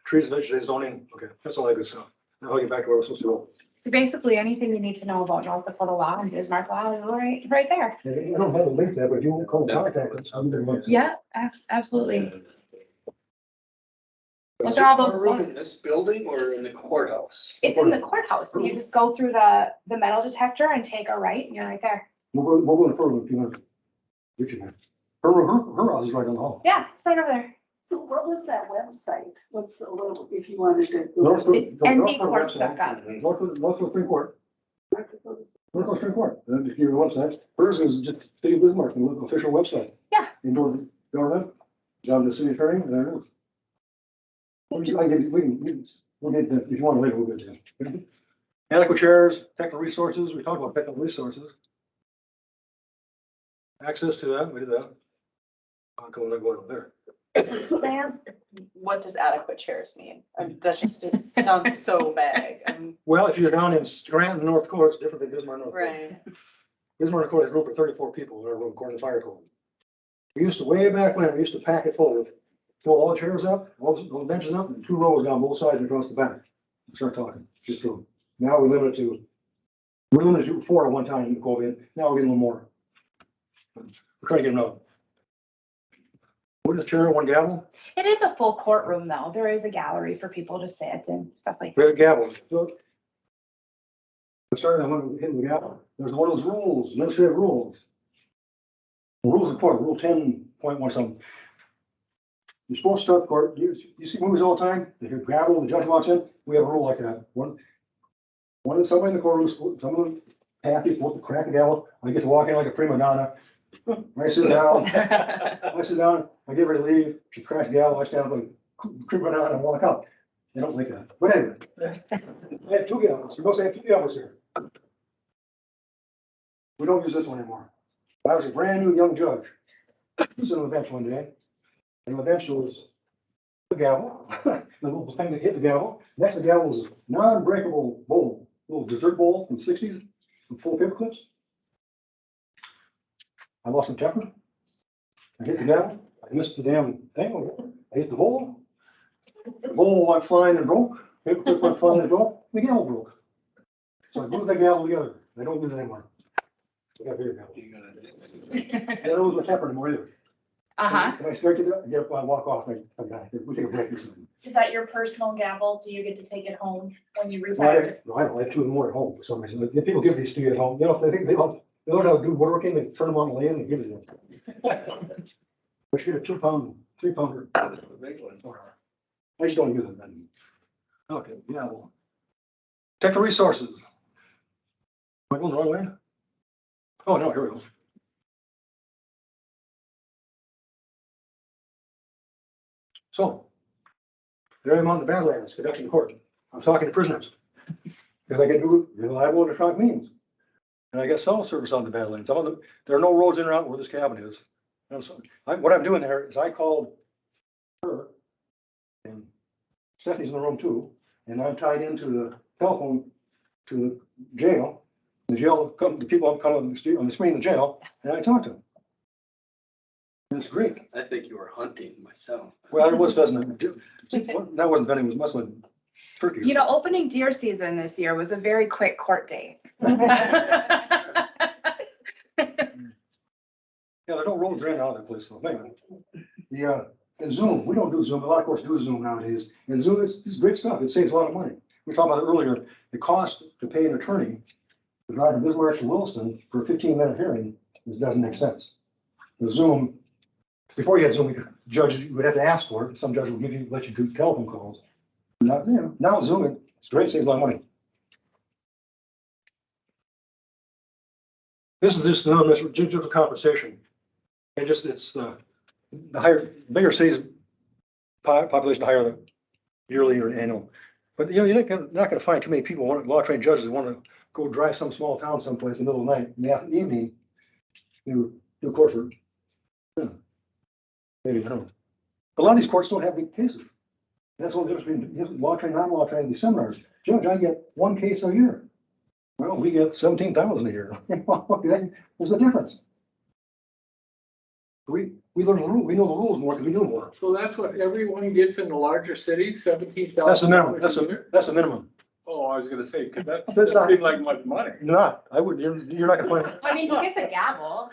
Speaker 16: Trees, vegetative zoning, okay, that's all that good stuff. Now I'll get back to where we're supposed to go.
Speaker 17: So basically, anything you need to know about North Dakota law and Bismarck law is right there.
Speaker 16: I don't have a link there, but if you want to call contact us, I'll be there.
Speaker 17: Yeah, absolutely. Those are all those.
Speaker 7: Room in this building or in the courthouse?
Speaker 17: It's in the courthouse. You just go through the metal detector and take a right and you're right there.
Speaker 16: We'll go to her if you want. Her house is right down the hall.
Speaker 17: Yeah, right over there.
Speaker 6: So what was that website? What's a little, if you wanted to?
Speaker 17: NDcourt.gov.
Speaker 16: North Supreme Court. North Supreme Court. And then just give you the website. Hers is just City of Bismarck, the official website.
Speaker 17: Yeah.
Speaker 16: You go to government, down to city attorney, and then. We'll get that, if you want to later, we'll get to. Adequate chairs, technical resources, we talked about technical resources. Access to that, we did that. I'll go over there.
Speaker 9: Can I ask, what does adequate chairs mean? That's just, it sounds so vague.
Speaker 16: Well, if you're down in Scranton, North Dakota, it's different than Bismarck, North Dakota.
Speaker 9: Right.
Speaker 16: Bismarck, North Dakota has room for 34 people in our room, according to the fire code. We used to, way back when, we used to pack it full with, fill all the chairs up, all those benches up, and 2 rows down both sides and across the back. Start talking, just through. Now we're limited to 4 at one time in COVID. Now we're getting a little more. We're trying to get them up. What is chair, one gavel?
Speaker 17: It is a full courtroom though. There is a gallery for people to sit and stuff like
Speaker 16: We
Speaker 17: that.
Speaker 16: have a gavel. Sorry, I'm hitting the gavel. There's one of those rules, administrative rules. The rules of court, rule 10.1 something. You're supposed to start court, you see movies all the time, they hear gavel, the judge walks in, we have a rule like that. When somebody in the courtroom, someone happy, supposed to crack a gavel, I get to walk in like a prima donna. I sit down, I get ready to leave, she cracks the gavel, I stand up like prima donna and walk out. They don't like that, but anyway. I have 2 gavels, we must have 2 gavels here. We don't use this one anymore. I was a brand new young judge, sitting on the bench one day. And the bench was the gavel, the little thing that hit the gavel. Next to the gavel was a non-breakable bowl, little dessert bowl from the 60s, with 4 paper clips. I lost my temper. I hit the gavel. I missed the damn thing. I hit the bowl. The bowl went flying and broke. Paper clip went flying and broke. The gavel broke. So I glued the gavel together. I don't use it anymore. I got a bigger gavel. I don't lose my temper anymore either. Can I straight to that? I get up, I walk off, we take a break or something.
Speaker 2: Is that your personal gavel? Do you get to take it home when you
Speaker 16: No,
Speaker 2: retire?
Speaker 16: I don't, I have 2 more at home for some reason. If people give these to you at home, you know, if they think they learn how to do woodworking, they turn them on the land and give it to them. I should get a 2-pound, 3-pounder. I just don't use it then. Okay, yeah, well. Technical resources. Am I going the wrong way? Oh, no, here we go. So there I am on the Badlands conducting court. I'm talking to prisoners. Because I can do reliable electronic means. And I get cell service on the Badlands. There are no roads in or out where this cabin is. What I'm doing there is I called her, and Stephanie's in the room too, and I'm tied into the telephone to the jail. The people come on the screen in the jail, and I talk to them. And it's great.
Speaker 7: I think you were hunting myself.
Speaker 16: Well, it was pheasant. That wasn't venison, it must have been turkey.
Speaker 17: You know, opening deer season this year was a very quick court day.
Speaker 16: Yeah, there's no roads ran out of that place, so anyway. And Zoom, we don't do Zoom, a lot of courts do Zoom nowadays, and Zoom is great stuff, it saves a lot of money. We talked about it earlier, the cost to pay an attorney to drive to Bismarck to Williston for a 15-minute hearing, it doesn't make sense. The Zoom, before you had Zoom, judges, you would have to ask for it, some judge will let you do telephone calls. Now Zoom, it's great, saves a lot of money. This is just another judicial compensation. And just, it's the bigger cities population, the higher the yearly or annual. But you're not gonna find too many people, law trained judges that want to go drive some small town someplace in the middle of the night, in the evening, do court for, maybe, I don't know. A lot of these courts don't have big cases. That's what the difference between law trained, non-law trained, these seminars. Judge, I get one case a year. Well, we get 17,000 a year. There's a difference. We learn the rules, we know the rules more because we do more.
Speaker 13: So that's what everyone gets in the larger cities, 17,000.
Speaker 16: That's the minimum, that's the minimum.
Speaker 13: Oh, I was gonna say, because that
Speaker 16: That's
Speaker 13: doesn't
Speaker 16: not-
Speaker 13: seem like much money.
Speaker 16: You're not, you're not gonna find,
Speaker 17: I mean, he gets a gavel.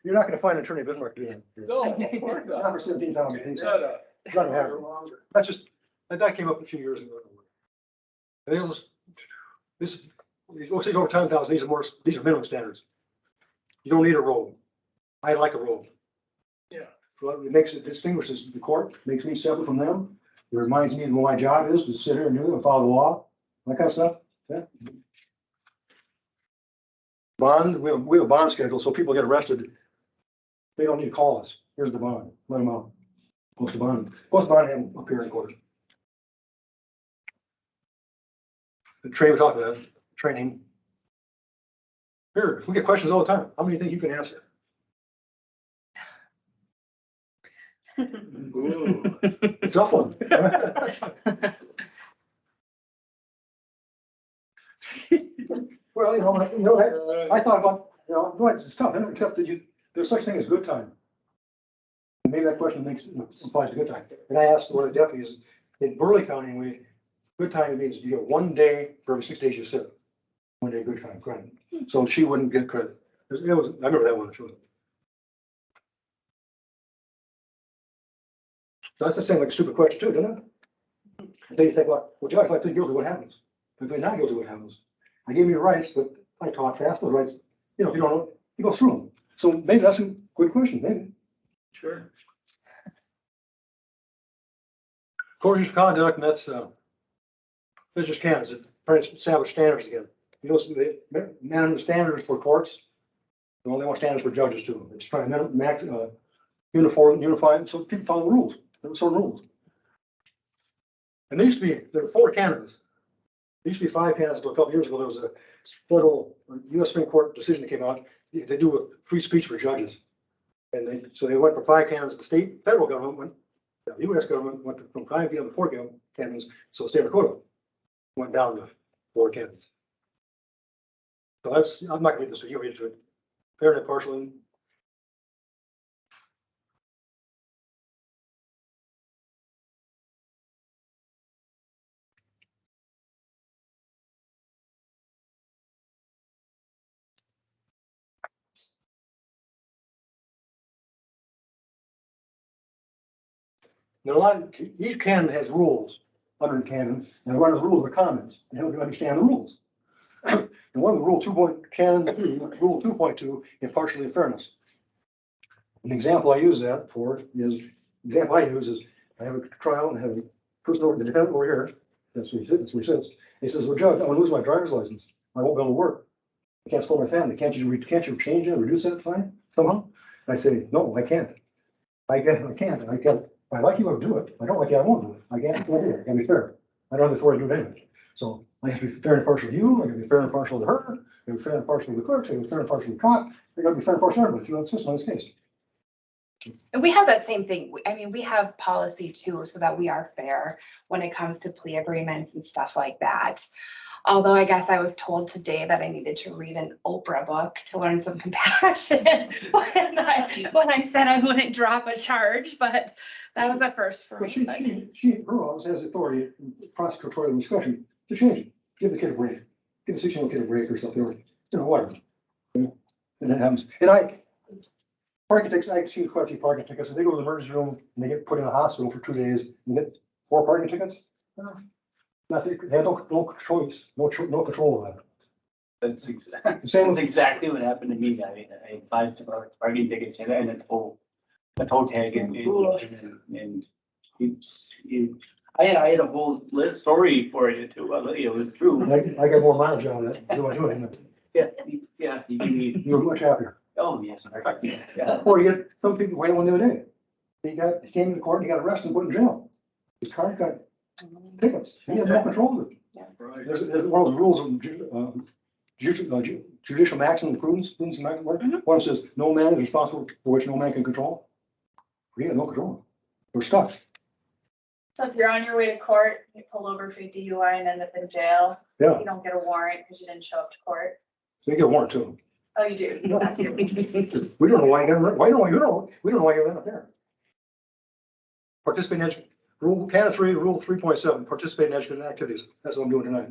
Speaker 16: you're not gonna find an attorney at Bismarck doing it.
Speaker 13: No, of course
Speaker 16: Not
Speaker 13: not.
Speaker 16: for 17,000 cases.
Speaker 13: Shut up.
Speaker 16: Doesn't happen. That's just, that came up a few years ago. This, we'll say over 10,000, these are minimum standards. You don't need a robe. I like a robe.
Speaker 13: Yeah.
Speaker 16: It distinguishes the court, makes me separate from them. It reminds me of what my job is, to sit here and do and follow the law, that kind of stuff. Yeah. Bond, we have a bond schedule, so people get arrested. They don't need to call us. Here's the bond, let them out. Post the bond, and appear in court. The training, we talked about training. Here, we get questions all the time. How many do you think you can answer? Ooh, tough one. Well, I thought about, it's tough, except that there's such thing as good time. And maybe that question implies good time. And I asked one of the deputies in Burleigh County, good time means you get 1 day for every 6 days you sit. 1 day good time credit. So she wouldn't get credit. I remember that one. That's the same like stupid question too, doesn't it? Then you think, well, Judge, if I plead guilty, what happens? If I'm not guilty, what happens? I gave you your rights, but I talk fast, those rights, if you don't know, you go through them. So maybe that's a good question, maybe.
Speaker 13: Sure.
Speaker 16: Course of conduct, and that's, it's just canons, trying to establish standards again. Minimum standards for courts. Well, they want standards for judges too. It's trying to unify, so people follow the rules. There were certain rules. And there were 4 canons. There used to be 5 canons, but a couple years ago, there was a federal U.S. Supreme Court decision that came out. They do a free speech for judges. And so they went from 5 canons. The federal government the U.S. government went from 5 to 4 canons. So the state of Dakota went down to 4 canons. So I'm not gonna read this, so you read it to it. Fair and impartial. Now, each canon has rules under the canon, and one of the rules are comments, and help you understand the rules. And one of the rule 2.2, impartiality and fairness. An example I use that for is, I have a trial and I have a person over the defendant over here. That's where he sits. He says, well, Judge, I'm gonna lose my driver's license. I won't be able to work. I can't support my family. Can't you change it, reduce that fine somehow? I say, no, I can't. I guess I can't, I can't, if I like you, I'll do it. If I don't like you, I won't do it. I can't do it. I gotta be fair. I don't have the authority to do it anyway. So I have to be fair and impartial to you, I gotta be fair and impartial to her, I gotta be fair and impartial to the clerks, I gotta be fair and impartial to the cop, I gotta be fair and impartial to everybody, throughout the system in this case.
Speaker 15: And we have that same thing. I mean, we have policy too, so that we are fair when it comes to plea agreements and stuff like that. Although I guess I was told today that I needed to read an Oprah book to learn some compassion when I said I wouldn't drop a charge, but that was a first for
Speaker 16: But
Speaker 15: me.
Speaker 16: her office has authority in prosecutorial discussion to change it. Give the kid a break. Give the 16-year-old kid a break or something, or, whatever. And that happens. And parking tickets, I've seen quite a few parking tickets. If they go to the emergency room and they get put in a hospital for 2 days and get 4 parking tickets, nothing, they have no choice, no control of that.
Speaker 1: That's exactly what happened to me. I had 5 parking tickets and a tow tag and I had a whole list story for you too. It was true.
Speaker 16: I got more mileage on that. Do I do it?
Speaker 1: Yeah.
Speaker 16: You're much happier.
Speaker 1: Oh, yes. Yeah.
Speaker 16: Or you get some people waiting one the other day. He came into court and he got arrested and put in jail. His car got tickets. He had no control of it. There's one of those rules of judicial maximum prudence. One says no man is responsible for which no man can control. We had no control. We're stuck.
Speaker 2: So if you're on your way to court, you pull over for DUI and end up in jail.
Speaker 16: Yeah.
Speaker 2: You don't get a warrant because you didn't show up to court.
Speaker 16: They get a warrant too.
Speaker 2: Oh, you do. You have to.
Speaker 16: We don't know why you got, we don't know why you're up there. Participate in education. Rule Canada 3, Rule 3.7, participate in educational activities. That's what I'm doing tonight.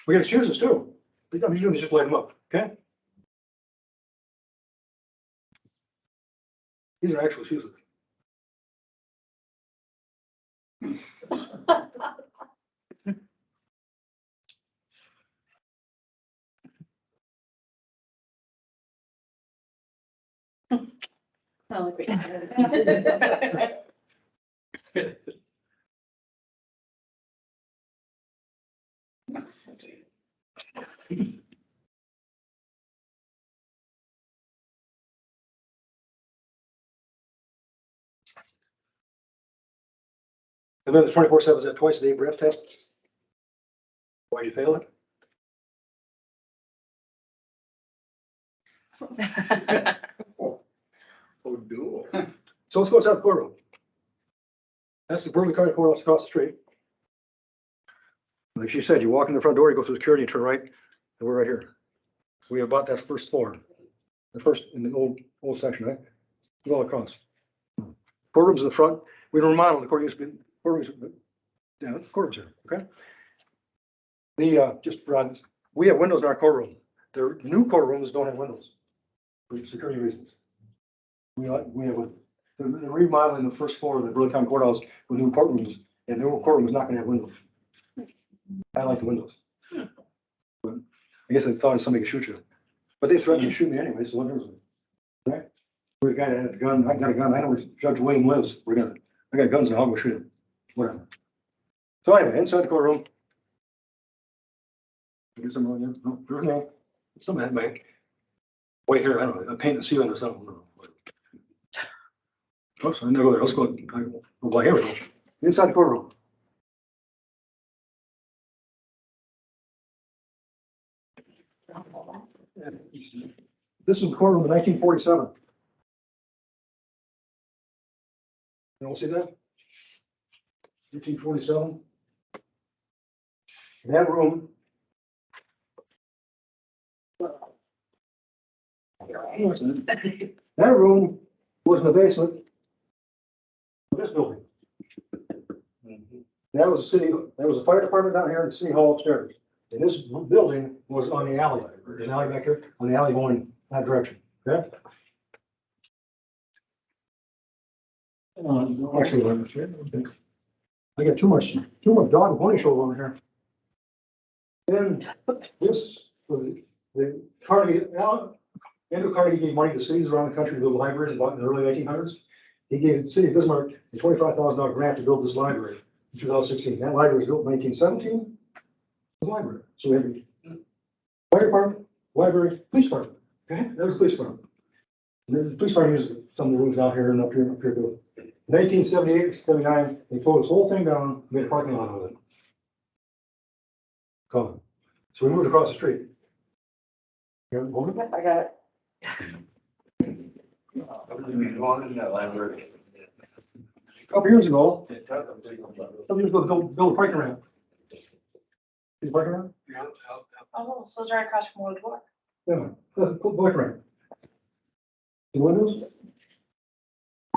Speaker 16: We got excuses too. I'm usually just light them up, okay? These are actual excuses. And then the 24/7 is that twice a day breath test. Why'd you fail it?
Speaker 13: Oh, do.
Speaker 16: So let's go inside the courtroom. That's the Burley County Courthouse across the street. Like she said, you walk in the front door, you go through security, you turn right, and we're right here. We have bought that first floor, the first in the old section, right? All across. Courtroom's in the front. We remodeled the court used to be courtrooms. Yeah, the courtroom's here. Okay. We have windows in our courtroom. The new courtrooms don't have windows for security reasons. They're remodeling the first floor of the Burley County Courthouse with new courtrooms, and the new courtroom is not going to have windows. I like the windows. But I guess I thought somebody could shoot you, but they threatened to shoot me anyway. So what is it? Right? We're a guy that had a gun. I got a gun. I know where Judge William lives. I got guns now. I'll go shoot him. Whatever. So anyway, inside the courtroom. Do something wrong here? No, there's no. Something had my white hair. I don't know. I paint the ceiling or something. Oops, I never go there. Let's go. Well, here we go. Inside the courtroom. This is the courtroom in 1947. You don't see that? 1947. That room. That room was in the basement of this building. That was the city, that was the fire department down here and the city hall upstairs. And this building was on the alley. There's an alley back here, on the alley going that direction. Okay? Actually, I got too much dog and pony show over here. Then this was the Carnegie, Andrew Carnegie gave money to cities around the country to build libraries about in the early 1800s. He gave the city of Bismarck a $25,000 grant to build this library in 2016. That library was built in 1917. The library. So we had fire department, library, police department. Okay, that was the police department. The police department uses some of the rooms out here and up here too. 1978, 79, they tore this whole thing down, made a parking lot out of it. Gone. So we moved across the street. You hold it?
Speaker 15: I got it.
Speaker 16: A couple years ago, build a parking ramp. See the parking ramp?
Speaker 2: Oh, so those are across from World War.
Speaker 16: Yeah, put parking ramp. The windows?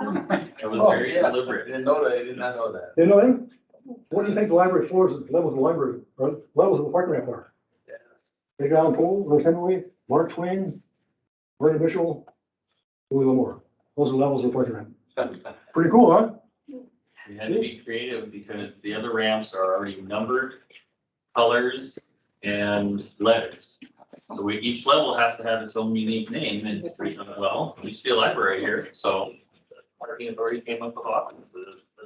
Speaker 12: It was very deliberate.
Speaker 7: Didn't know that, I did not know that.
Speaker 16: You know that? What do you think the library floors, levels of the library, or levels of the parking ramp are? Edgar Allan Poe, Ernest Hemingway, Mark Twain, Vernon Mitchell, Louis L'Amour. Those are levels of the parking ramp. Pretty cool, huh?
Speaker 12: We had to be creative because the other ramps are already numbered, colors, and letters. So each level has to have its own unique name, and well, we see a library here, so parking authority came up with options for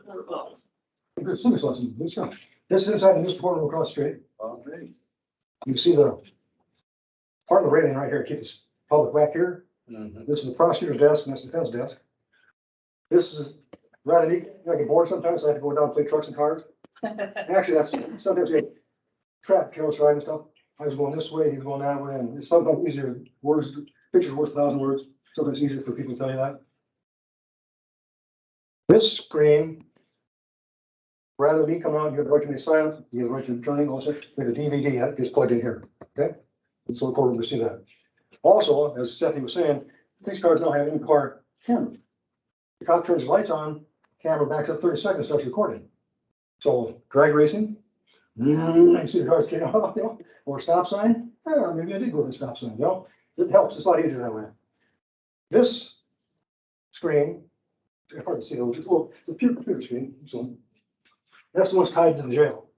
Speaker 12: the levels.
Speaker 16: Good service lesson. Let's go. This is inside this portal across the street.
Speaker 7: Okay.
Speaker 16: You see the part of the railing right here, keep this public back here. This is the prosecutor's desk and that's the defense desk. This is rather neat. I get bored sometimes, so I have to go down and play trucks and cars. Actually, that's sometimes you get trapped, careless driving stuff. I was going this way, he was going that way, and it's sometimes easier. Words, pictures worth 1,000 words. Sometimes easier for people to tell you that. This screen, rather than me coming on, you have the right to be silent, you have the right to turning also, with a DVD that gets plugged in here, okay? It's so important to see that. Also, as Stephanie was saying, these cars don't have in-car camera. The cop turns the lights on, camera backs up 30 seconds, starts recording. So drag racing, you see the cars getting off, you know, or stop sign, maybe I did go to the stop sign, you know? It helps, it's a lot easier that way. This screen, it's hard to see, it's a little, the computer screen, so that's the one's tied to the jail.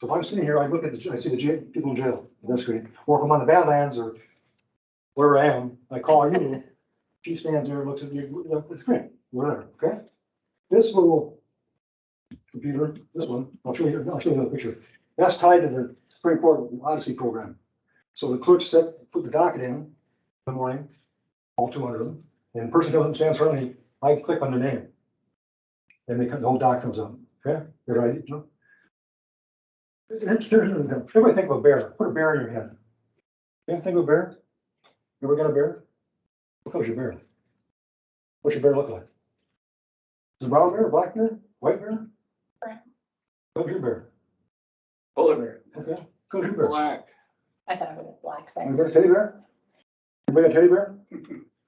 Speaker 16: So if I'm sitting here, I look at the, I see the jail, people in jail, on that screen. Or if I'm on the Badlands or where I am, I call you, she stands there, looks at you, at the screen, whatever, okay? This little computer, this one, I'll show you another picture. That's tied to the Supreme Court Odyssey program. So the clerks put the docket in the morning, all 200 of them, and the person comes up and stands in front of me, I click on their name. And the whole doc comes up, okay? They're right, you know? Everybody think of a bear. Put a bear in your head. You ever think of a bear? You ever got a bear? What color's your bear? What's your bear look like? Is it a brown bear, black bear, white bear?
Speaker 2: Brown.
Speaker 16: What's your bear?
Speaker 7: Polar bear.
Speaker 16: Okay. What's your bear?
Speaker 13: Black.
Speaker 9: I thought it was a black thing.
Speaker 16: Anybody got a teddy bear? Anybody got a teddy bear?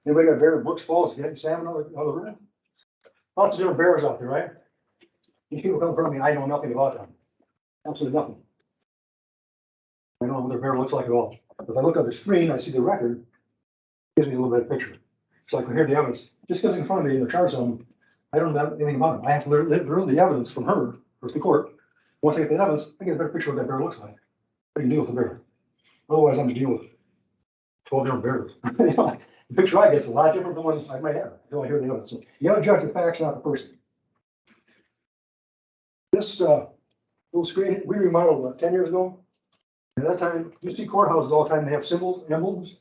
Speaker 16: Anybody got a bear that Brooks Falls getting salmon on the river? Lots of different bears out there, right? These people come from me, I know nothing about them. Absolutely nothing. I don't know what their bear looks like at all. If I look at the screen, I see the record, it gives me a little bit of picture. So I can hear the evidence. Just because in front of me in the charge zone, I don't know anything about it. I have to learn the evidence from her, or the court. Once I get the evidence, I get a better picture of what that bear looks like. I can deal with the bear. Otherwise, I'm just dealing with 12 different bears. The picture I get is a lot different than one I might have until I hear the evidence. So you gotta judge the facts, not the person. This little screen, we remodeled 10 years ago. At that time, you see courthouses all the time, they have symbols, emblems.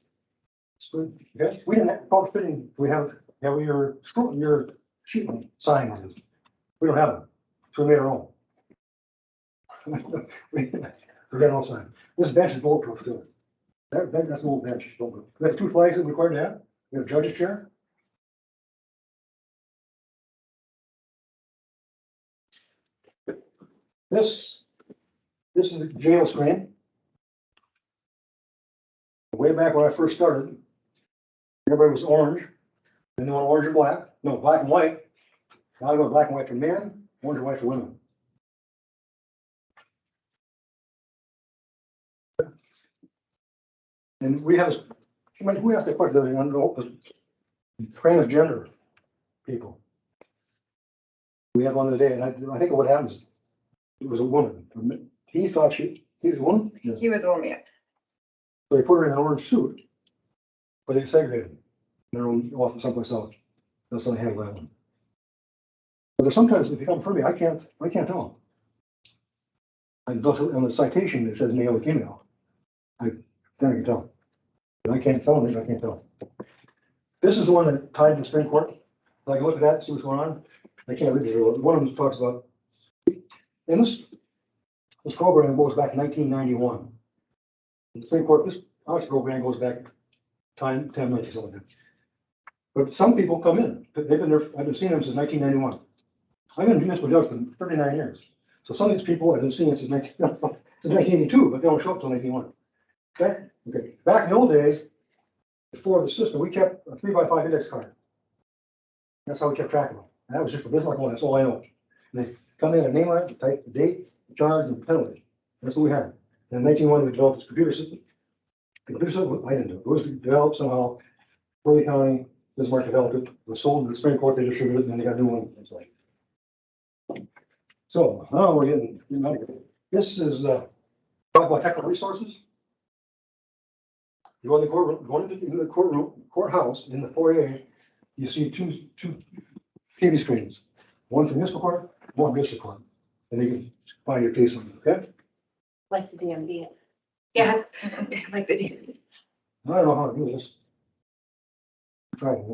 Speaker 16: Okay, we didn't have called fitting, we have your sheet sign on it. We don't have them, so we made our own. We got our own sign. This bench is bulletproof too. That's an old bench. We have 2 flags that we're required to have. We have a judge's chair. This is the jail screen. Way back when I first started, everybody was orange. And they went orange and black. No, black and white. Now I go black and white for men, orange and white for women. And we have, who asked that question? Transgender people. We had one the other day, and I think of what happens. It was a woman. He thought he was a woman. Yes.
Speaker 15: He was a woman, yeah.
Speaker 16: So they put her in an orange suit, but they segregated them. They're off someplace else. That's how they handle that one. But there's sometimes if you come for me, I can't tell. And on the citation it says male or female. Then I can tell. But I can't tell them, I can't tell. This is the one that tied to the Supreme Court. I can look at that and see what's going on. I can't read it. One of them talks about, and this program goes back to 1991. The Supreme Court, this program goes back 10 minutes or something. But some people come in. They've been there. I've been seeing them since 1991. I've been a municipal judge for 39 years. So some of these people I've been seeing since 1982, but they don't show up till 1991. Okay? Okay. Back in the old days, before the system, we kept a 3x5 index card. That's how we kept track of them. And that was just for Bismarck one. That's all I know. And they come in, a name on it, type the date, the charge, and the penalty. That's what we had. And in 1991, we developed this computer system. The computer system, I didn't do it. It was developed somehow. Early County, Bismarck developed it. It was sold to the Supreme Court. They distributed it, and then they got a new one. It's like. So now we're getting. This is talk about technical resources. You go in the courtroom, go into the courthouse in the foyer. You see two TV screens, one for municipal court, one for district court, and you can find your case on it. Okay.
Speaker 9: Like the DMV.
Speaker 15: Yeah, like the DMV.
Speaker 16: I don't know how to do this. Try it.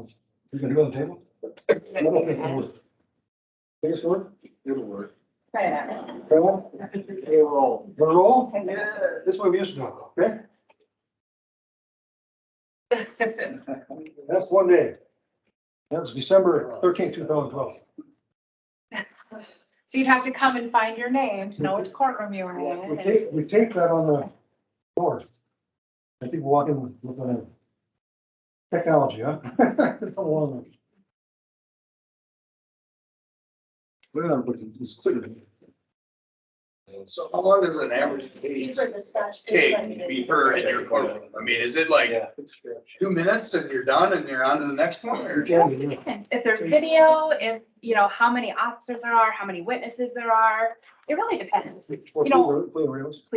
Speaker 16: You can do it on the table. I don't think it'll work. Think it's work? It'll work.
Speaker 9: Try it out.
Speaker 16: Try one? Roll. Wanna roll? Yeah. This way we used to do it, okay? That's one day. That was December 13th, 2012.
Speaker 2: So you'd have to come and find your name to know which courtroom you were in.
Speaker 16: We taped that on the door. I think we're walking with technology, huh? It's come along. Look at that, but it's clear.
Speaker 8: So how long does an average case take be heard in your courtroom? I mean, is it like 2 minutes and you're done and you're on to the next one? Or?
Speaker 2: If there's video, if, you know, how many officers there are, how many witnesses there are, it really depends. You know, plea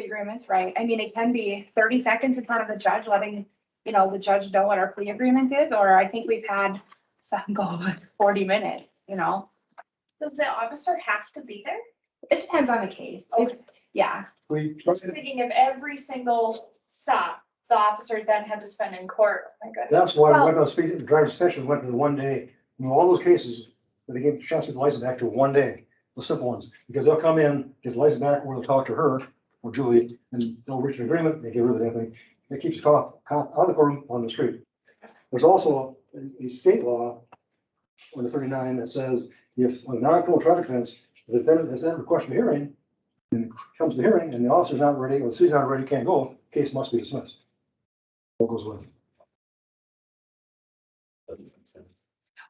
Speaker 2: agreements, right? I mean, it can be 30 seconds in front of the judge, letting, you know, the judge know what our plea agreement is, or I think we've had some go with 40 minutes, you know.
Speaker 18: Does the officer have to be there?
Speaker 2: It depends on the case. Yeah.
Speaker 16: We
Speaker 18: thinking if every single stop, the officer then had to spend in court. Oh my goodness.
Speaker 16: That's why we went on speed, the driver's session went to the 1 day. You know, all those cases, they gave the chance to get the license back to 1 day, the simple ones, because they'll come in, get the license back, or they'll talk to her or Julie, and they'll reach an agreement, they get rid of everything. It keeps the cop out of the courtroom on the street. There's also a state law on the 39 that says if a non-criminal traffic offense, the defendant has not requested a hearing, and it comes to the hearing, and the officer's not ready, or the city's not ready, can't go, case must be dismissed. What goes with it?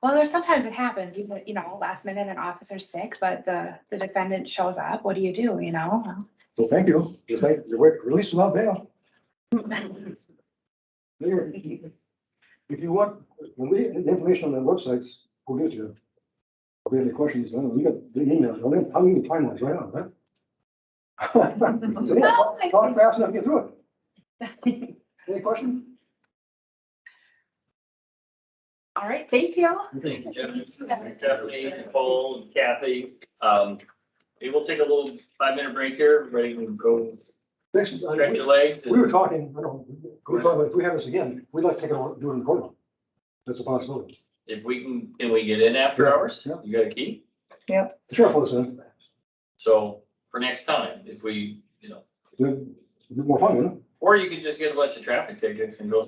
Speaker 2: Well, there's sometimes it happens, you know, last minute an officer's sick, but the defendant shows up. What do, you know?
Speaker 16: So thank you. You're released without bail. If you want the information on the websites, we'll get you. If you have any questions, you got the email. How do you get timelines right on, right? Talk fast enough to get through it. Any questions?
Speaker 2: All right, thank you.
Speaker 12: Thank you, Stephanie, Nicole, and Kathy. Maybe we'll take a little 5-minute break here, ready to go stretch your legs.
Speaker 16: We were talking, I don't know, if we have this again, we'd like to take it, do it in the courtroom. That's a possibility.
Speaker 12: If we can we get in after hours?
Speaker 16: Yeah.
Speaker 12: You got a key?
Speaker 15: Yep.
Speaker 16: The sheriff will listen.
Speaker 12: So for next time, if we, you know.
Speaker 16: It'd be more fun, wouldn't it?
Speaker 12: Or you could just get a bunch of traffic tickets and go.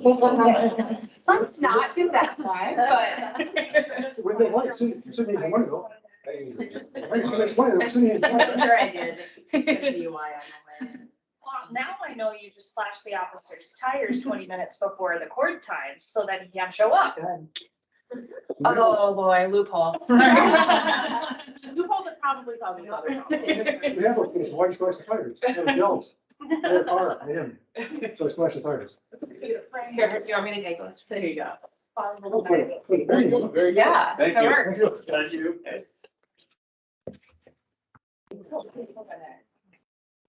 Speaker 2: Let's not do that one, but.
Speaker 16: We make money, city needs money though.
Speaker 18: Well, now I know you just slash the officer's tires 20 minutes before the court time so that he can show up.
Speaker 2: Oh, boy, loophole.
Speaker 9: Loophole that probably causes other problems.
Speaker 16: We have those cases, why do you splash the tires? They're jealous. They're a car, I am. So I splash the tires.
Speaker 2: Here, do you want me to take those?
Speaker 9: There you go.
Speaker 18: Possible.
Speaker 16: Very good.
Speaker 12: Very good.
Speaker 2: Yeah,
Speaker 12: Thank
Speaker 2: that
Speaker 12: you.
Speaker 2: works.
Speaker 12: Thank you.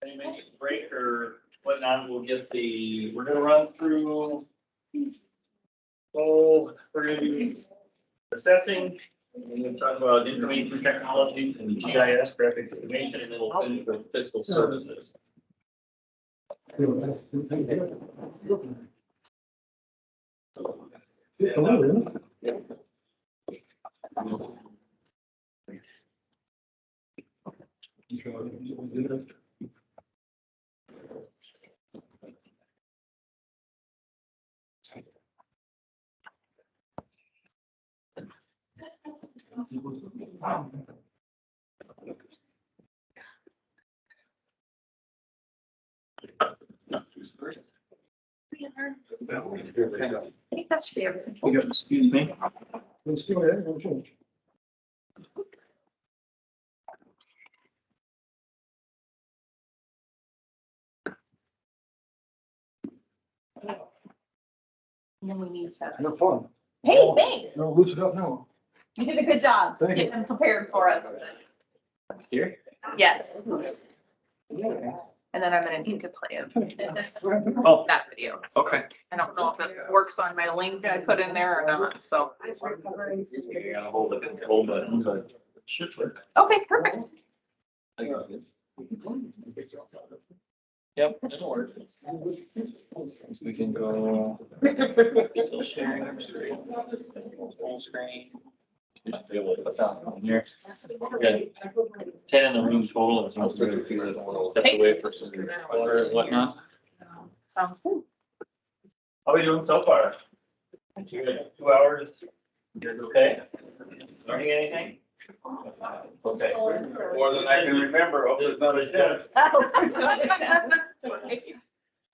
Speaker 12: Any break or whatnot, we're gonna run through. So we're gonna do assessing, and then talk about information technology and the GIS graphic information, and then we'll finish with fiscal services.
Speaker 2: I think that should be everything.
Speaker 12: Excuse me.
Speaker 16: Let's go ahead. We'll change.
Speaker 2: And then we need stuff.
Speaker 16: Have fun.
Speaker 2: Hey, thanks.
Speaker 16: No, loose it up now.
Speaker 2: You did a good job
Speaker 16: Thank you.
Speaker 2: getting them prepared for us.
Speaker 12: Here?
Speaker 2: Yes. And then I'm gonna need to play
Speaker 12: Oh,
Speaker 2: that video.
Speaker 12: okay.
Speaker 2: I don't know if it works on my link I put in there or not, so.
Speaker 12: You gotta hold the control button, but it should work.
Speaker 2: Okay, perfect.
Speaker 12: Yep, it'll work. We can go. Still sharing our screen. Full screen. Might be able to put that on here. We got 10 in the room total, and so step away for some water and whatnot.
Speaker 2: Sounds good.
Speaker 12: How are we doing so far? Good. 2 hours. You guys okay? Learning anything? Okay. More than I can remember. Hopefully it's not a test.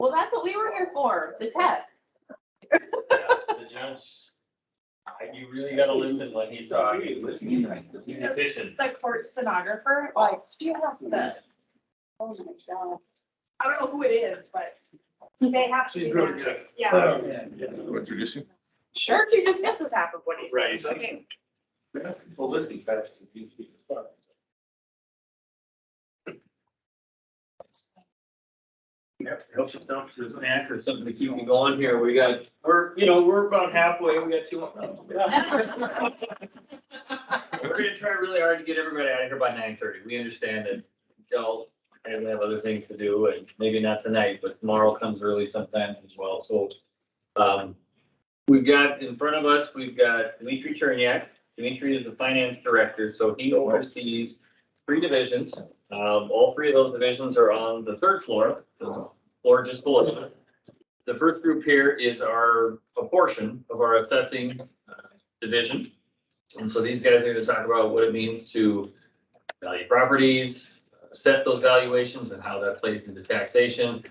Speaker 2: Well, that's what we were here for, the test.
Speaker 12: The judge, you really gotta listen when he's talking. He's efficient.
Speaker 18: The court stenographer, like, she has to. Oh my God. I don't know who it is, but they have to.
Speaker 4: She's
Speaker 18: do
Speaker 4: really
Speaker 18: that.
Speaker 4: good.
Speaker 18: Yeah.
Speaker 4: Introducing.
Speaker 18: Sure, she just misses half of what he
Speaker 12: Right.
Speaker 18: says. Okay.
Speaker 12: Well, listen, fast. Yep, help yourself to a snack or something to keep you going here. We're about halfway. We got 2 more. We're gonna try really hard to get everybody out of here by 9:30. We understand that y'all and have other things to do, and maybe not tonight, but tomorrow comes early sometimes as well. So, we've got in front of us, we've got Dimitri Cherniak. Dimitri is the finance director, so he oversees 3 divisions. All 3 of those divisions are on the 3rd floor, the floor just below. The first group here is a portion of our assessing division. And so these guys are going to talk about what it means to value properties, set those valuations and how that plays into taxation.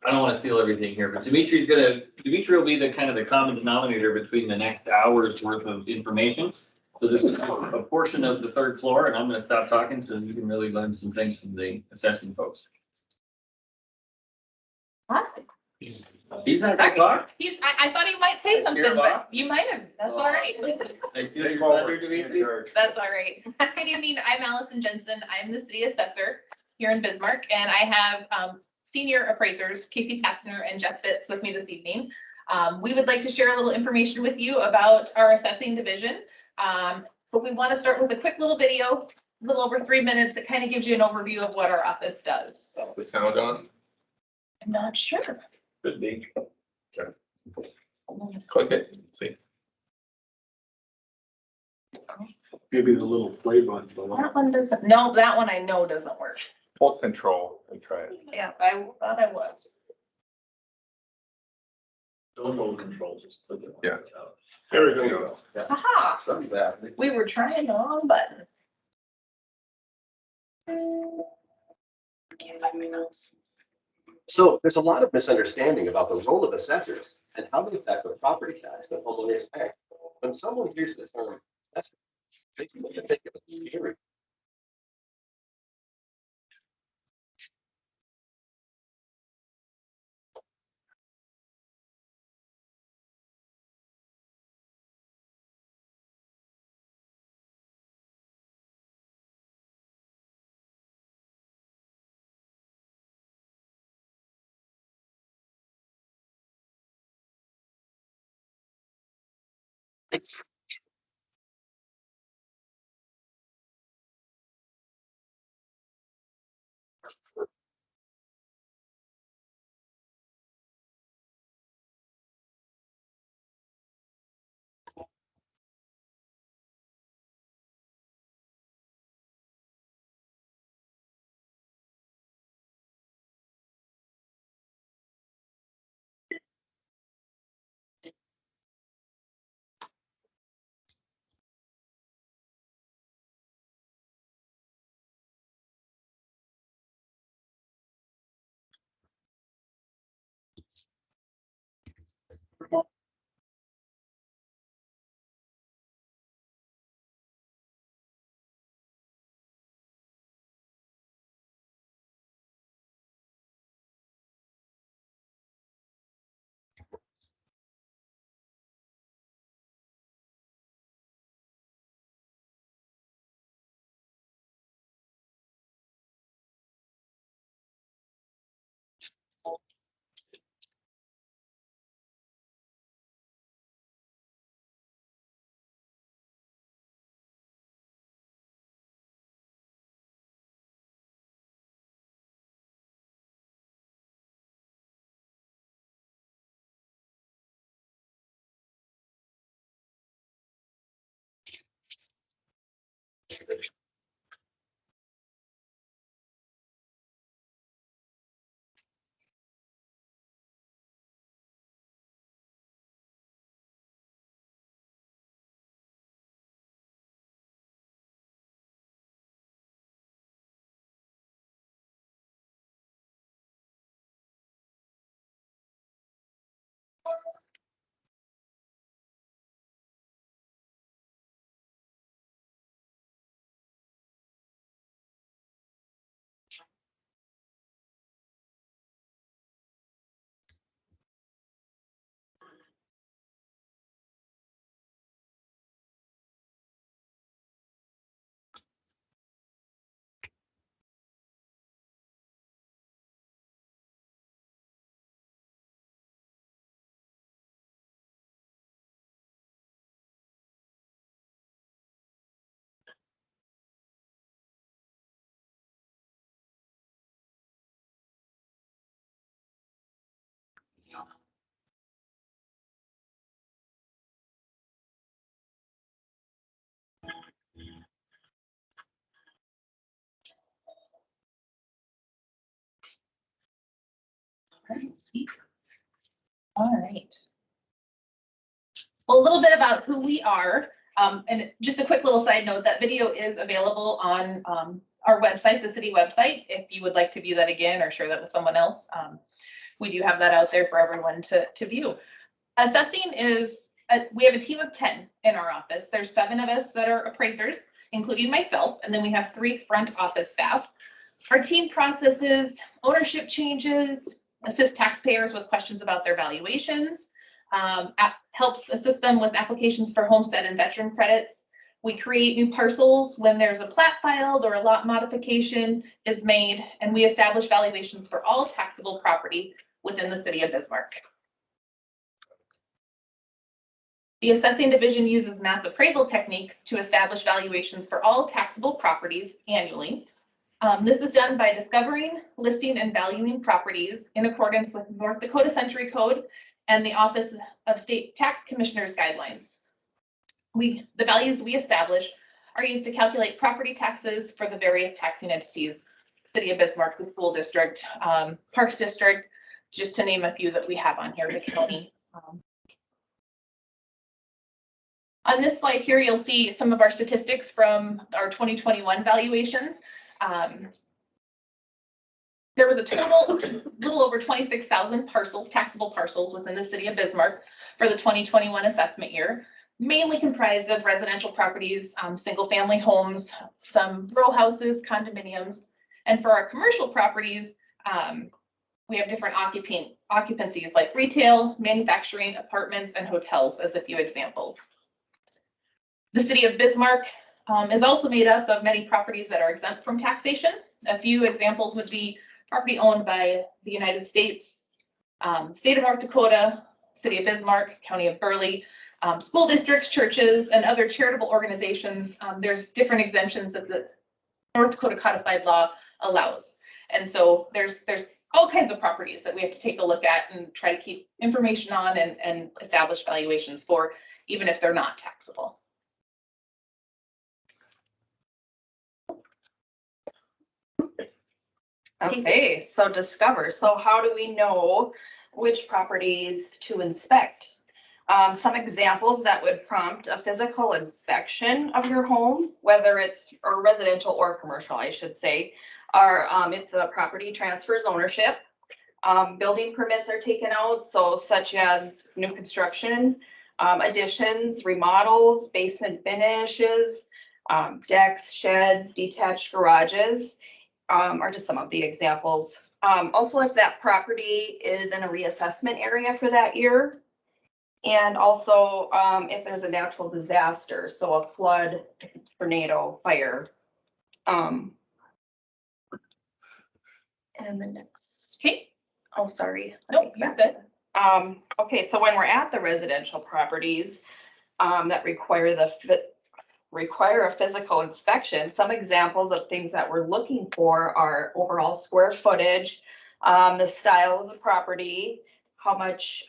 Speaker 12: I don't want to steal everything here, but Dimitri will be the kind of the common denominator between the next hour's worth of information. So this is a portion of the 3rd floor, and I'm going to stop talking so you can really learn some things from the assessing folks. He's not going to talk?
Speaker 2: I thought he might say
Speaker 12: I
Speaker 2: something,
Speaker 12: scared him
Speaker 2: but
Speaker 12: off?
Speaker 2: you might have. That's all right.
Speaker 12: I steal your thunder, Dimitri?
Speaker 2: That's all right. Good evening. I'm Allison Jensen. I'm the city assessor here in Bismarck, and I have senior appraisers, Casey Patzner and Jeff Fitz, with me this evening. We would like to share a little information with you about our assessing division. But we want to start with a quick little video, a little over 3 minutes, that kind of gives you an overview of what our office does. So
Speaker 4: The sound on?
Speaker 2: I'm not sure.
Speaker 12: Could be.
Speaker 4: Click it, see.
Speaker 13: Maybe the little play button below.
Speaker 2: That one doesn't, no, that one I know doesn't work.
Speaker 4: Hold control and try it.
Speaker 2: Yeah, I thought I was.
Speaker 12: Don't hold control, just click it.
Speaker 4: Yeah. There we go.
Speaker 2: Haha,
Speaker 12: Something bad.
Speaker 2: we were trying the wrong button.
Speaker 19: So there's a lot of misunderstanding about the role of assessors and how they affect the property tax that homeowners pay. When someone hears the term assessor, they think of a scary.
Speaker 2: All right. Well, a little bit about who we are, and just a quick little side note, that video is available on our website, the city website, if you would like to view that again or share that with someone else. We do have that out there for everyone to view. Assessing is, we have a team of 10 in our office. There's 7 of us that are appraisers, including myself, and then we have 3 front office staff. Our team processes ownership changes, assists taxpayers with questions about their valuations, helps assist them with applications for homestead and veteran credits. We create new parcels when there's a plat filed or a lot modification is made, and we establish valuations for all taxable property within the city of Bismarck. The assessing division uses math appraisal techniques to establish valuations for all taxable properties annually. This is done by discovering, listing, and valuing properties in accordance with North Dakota Century Code and the Office of State Tax Commissioners guidelines. The values we establish are used to calculate property taxes for the various taxing entities, City of Bismarck, the school district, Parks District, just to name a few that we have on here, the county. On this slide here, you'll see some of our statistics from our 2021 valuations. There was a total of a little over 26,000 parcels, taxable parcels within the city of Bismarck for the 2021 assessment year, mainly comprised of residential properties, single family homes, some row houses, condominiums. And for our commercial properties, we have different occupancies like retail, manufacturing, apartments, and hotels as a few examples. The city of Bismarck is also made up of many properties that are exempt from taxation. A few examples would be property owned by the United States, state of North Dakota, city of Bismarck, county of Burleigh, school districts, churches, and other charitable organizations. There's different exemptions that the North Dakota codified law allows. And so there's all kinds of properties that we have to take a look at and try to keep information on and establish valuations for, even if they're not taxable.
Speaker 20: Okay, so discover. So how do we know which properties to inspect? Some examples that would prompt a physical inspection of your home, whether it's or residential or commercial, I should say, are if the property transfers ownership, building permits are taken out, so such as new construction, additions, remodels, basement finishes, decks, sheds, detached garages. Are just some of the examples. Also, if that property is in a reassessment area for that year. And also, if there's a natural disaster, so a flood, tornado, fire. And the next.
Speaker 2: Okay.
Speaker 20: Oh, sorry.
Speaker 2: Nope, you're good.
Speaker 20: Okay, so when we're at the residential properties, that require a physical inspection, some examples of things that we're looking for are overall square footage, the style of the property, how much,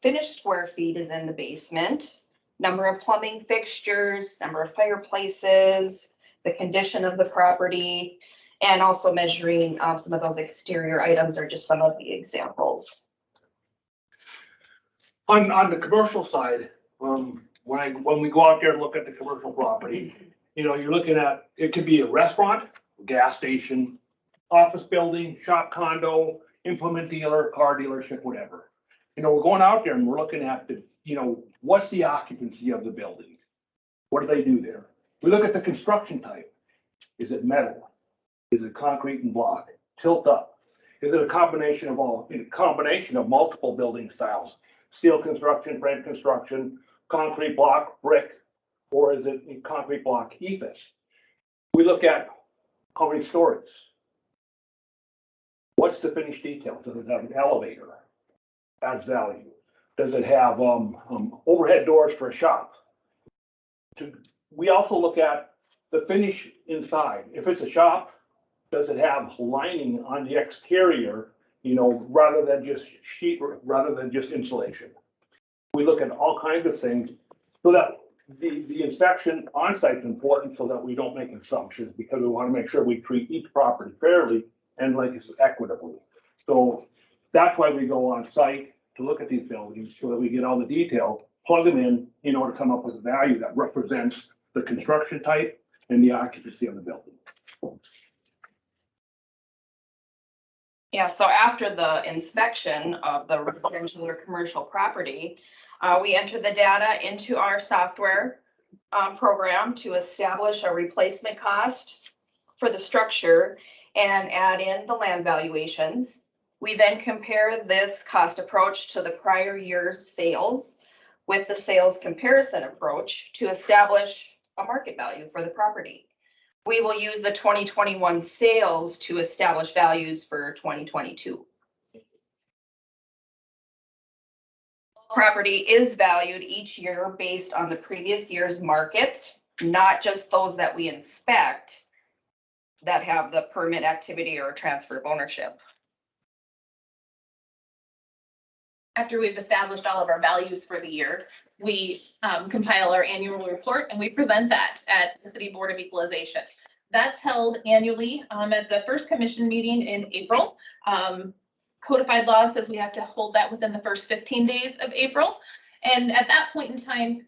Speaker 20: finished square feet is in the basement, number of plumbing fixtures, number of fireplaces, the condition of the property, and also measuring, some of those exterior items are just some of the examples.
Speaker 13: On the commercial side, when we go out there and look at the commercial property, you know, you're looking at, it could be a restaurant, gas station, office building, shop condo, implement dealer, car dealership, whatever. You know, we're going out there and we're looking at the, you know, what's the occupancy of the building? What do they do there? We look at the construction type. Is it metal? Is it concrete and block? Tilt up? Is it a combination of multiple building styles? Steel construction, frame construction, concrete block, brick, or is it in concrete block ephes? We look at how many stories. What's the finished detail? Does it have an elevator? Adds value. Does it have overhead doors for a shop? We also look at the finish inside. If it's a shop, does it have lining on the exterior, you know, rather than just sheet, rather than just insulation? We look at all kinds of things so that the inspection on site is important so that we don't make assumptions, because we want to make sure we treat each property fairly and like equitably. So that's why we go on site to look at these buildings so that we get all the detail, plug them in order to come up with a value that represents the construction type and the occupancy of the building.
Speaker 20: Yeah, so after the inspection of the residential or commercial property, we enter the data into our software program to establish a replacement cost for the structure and add in the land valuations. We then compare this cost approach to the prior year's sales with the sales comparison approach to establish a market value for the property. We will use the 2021 sales to establish values for 2022. Property is valued each year based on the previous year's market, not just those that we inspect that have the permit activity or transfer of ownership.
Speaker 2: After we've established all of our values for the year, we compile our annual report and we present that at the City Board of Equalization. That's held annually at the first commission meeting in April. Codified law says we have to hold that within the first 15 days of April. And at that point in time,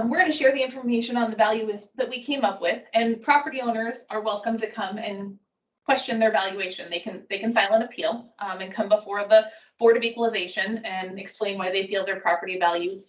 Speaker 2: we're going to share the information on the values that we came up with, and property owners are welcome to come and question their valuation. They can file an appeal and come before the Board of Equalization and explain why they feel their property value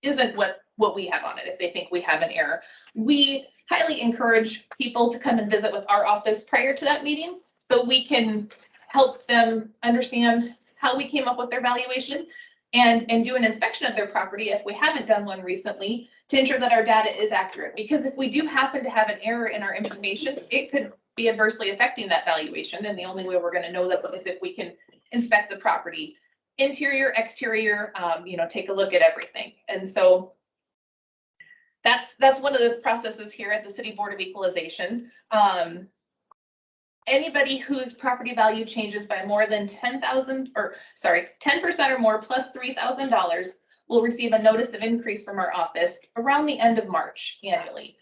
Speaker 2: isn't what we have on it, if they think we have an error. We highly encourage people to come and visit with our office prior to that meeting so we can help them understand how we came up with their valuation and do an inspection of their property if we haven't done one recently to ensure that our data is accurate. Because if we do happen to have an error in our information, it could be adversely affecting that valuation. And the only way we're going to know that is if we can inspect the property, interior, exterior, take a look at everything. And so that's one of the processes here at the City Board of Equalization. Anybody whose property value changes by more than 10% or more plus $3,000 will receive a notice of increase from our office around the end of March annually.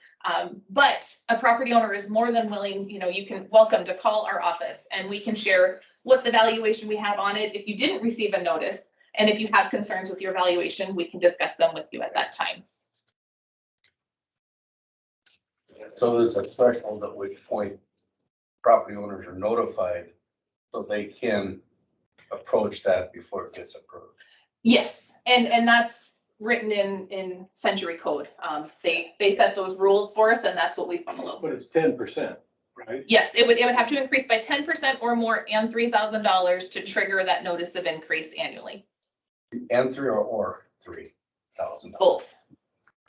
Speaker 2: But a property owner is more than willing, welcome to call our office and we can share what the valuation we have on it. If you didn't receive a notice, and if you have concerns with your valuation, we can discuss them with you at that time.
Speaker 7: So there's a threshold at which point property owners are notified so they can approach that before it gets approved.
Speaker 2: Yes, and that's written in Century Code. They set those rules for us and that's what we follow.
Speaker 13: But it's 10%, right?
Speaker 2: Yes, it would have to increase by 10% or more and $3,000 to trigger that notice of increase annually.
Speaker 7: And $3,000.
Speaker 2: Both.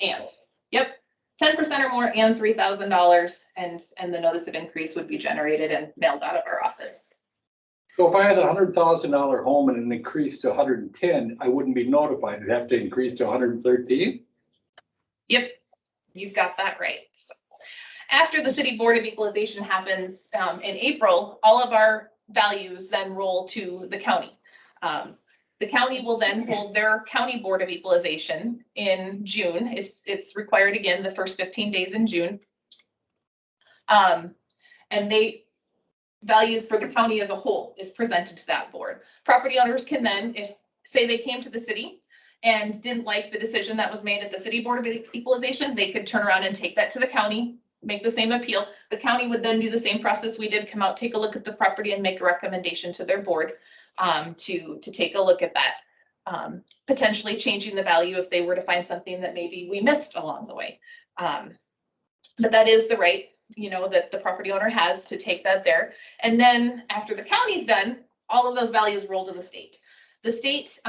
Speaker 2: And, yep. 10% or more and $3,000, and the notice of increase would be generated and mailed out of our office.
Speaker 13: So if I had $100,000 home and it increased to 110, I wouldn't be notified. It'd have to increase to 113?
Speaker 20: Yep, you've got that right. So, after the City Board of Equalization happens in April, all of our values then roll to the county. The county will then hold their County Board of Equalization in June. It's required again the first 15 days in June. And values for the county as a whole is presented to that board. Property owners can then, if say they came to the city and didn't like the decision that was made at the City Board of Equalization, they could turn around and take that to the county, make the same appeal. The county would then do the same process we did, come out, take a look at the property and make a recommendation to their board to take a look at that, potentially changing the value if they were to find something that maybe we missed along the way. But that is the right, you know, that the property owner has to take that there. And then after the county's done, all of those values roll to the state. The state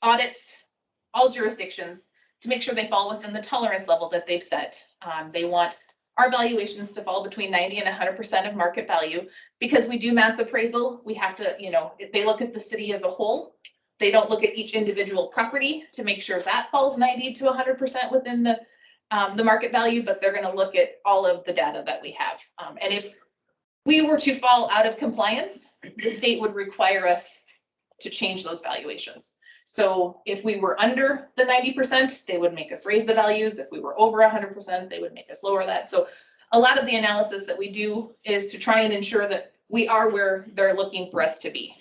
Speaker 20: audits all jurisdictions to make sure they fall within the tolerance level that they've set. They want our valuations to fall between 90 and 100% of market value. Because we do mass appraisal, we have to, you know, if they look at the city as a whole, they don't look at each individual property to make sure that falls 90 to 100% within the market value, but they're going to look at all of the data that we have. And if we were to fall out of compliance, the state would require us to change those valuations. So if we were under the 90%, they would make us raise the values. If we were over 100%, they would make us lower that. So a lot of the analysis that we do is to try and ensure that we are where they're looking for us to be,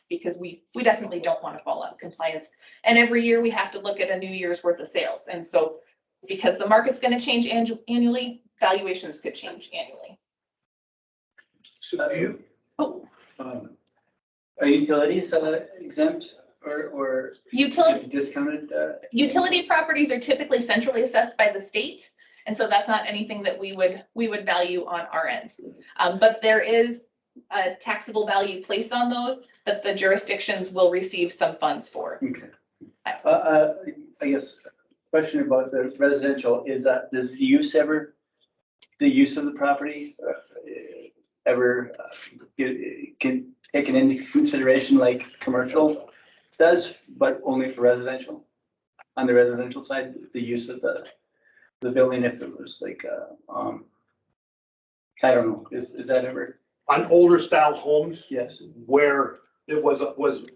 Speaker 20: because we definitely don't want to fall out of compliance. And every year we have to look at a new year's worth of sales. And so because the market's going to change annually, valuations could change annually.
Speaker 1: So are utilities exempt or
Speaker 20: utility
Speaker 1: discounted?
Speaker 20: Utility properties are typically centrally assessed by the state, and so that's not anything that we would value on our end. But there is a taxable value placed on those that the jurisdictions will receive some funds for.
Speaker 1: Okay. I guess question about the residential is that does the use of the property ever can taken into consideration like commercial does, but only for residential? On the residential side, the use of the building, if it was like I don't know, is that ever?
Speaker 16: On older style homes,
Speaker 1: Yes.
Speaker 16: where it was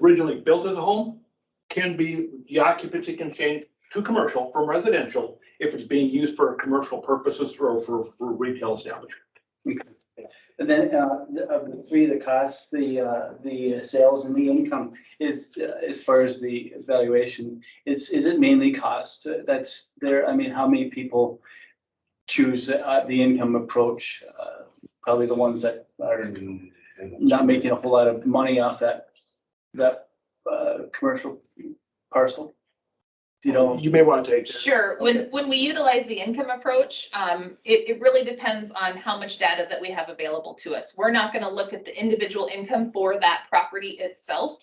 Speaker 16: originally built as a home, can be, the occupancy can change to commercial from residential if it's being used for commercial purposes or for retail establishment.
Speaker 1: Okay. And then of the three, the costs, the sales and the income is, as far as the valuation, is it mainly cost that's there? I mean, how many people choose the income approach? Probably the ones that are not making a whole lot of money off that commercial parcel. You know,
Speaker 16: you may want to take.
Speaker 20: Sure. When we utilize the income approach, it really depends on how much data that we have available to us. We're not going to look at the individual income for that property itself.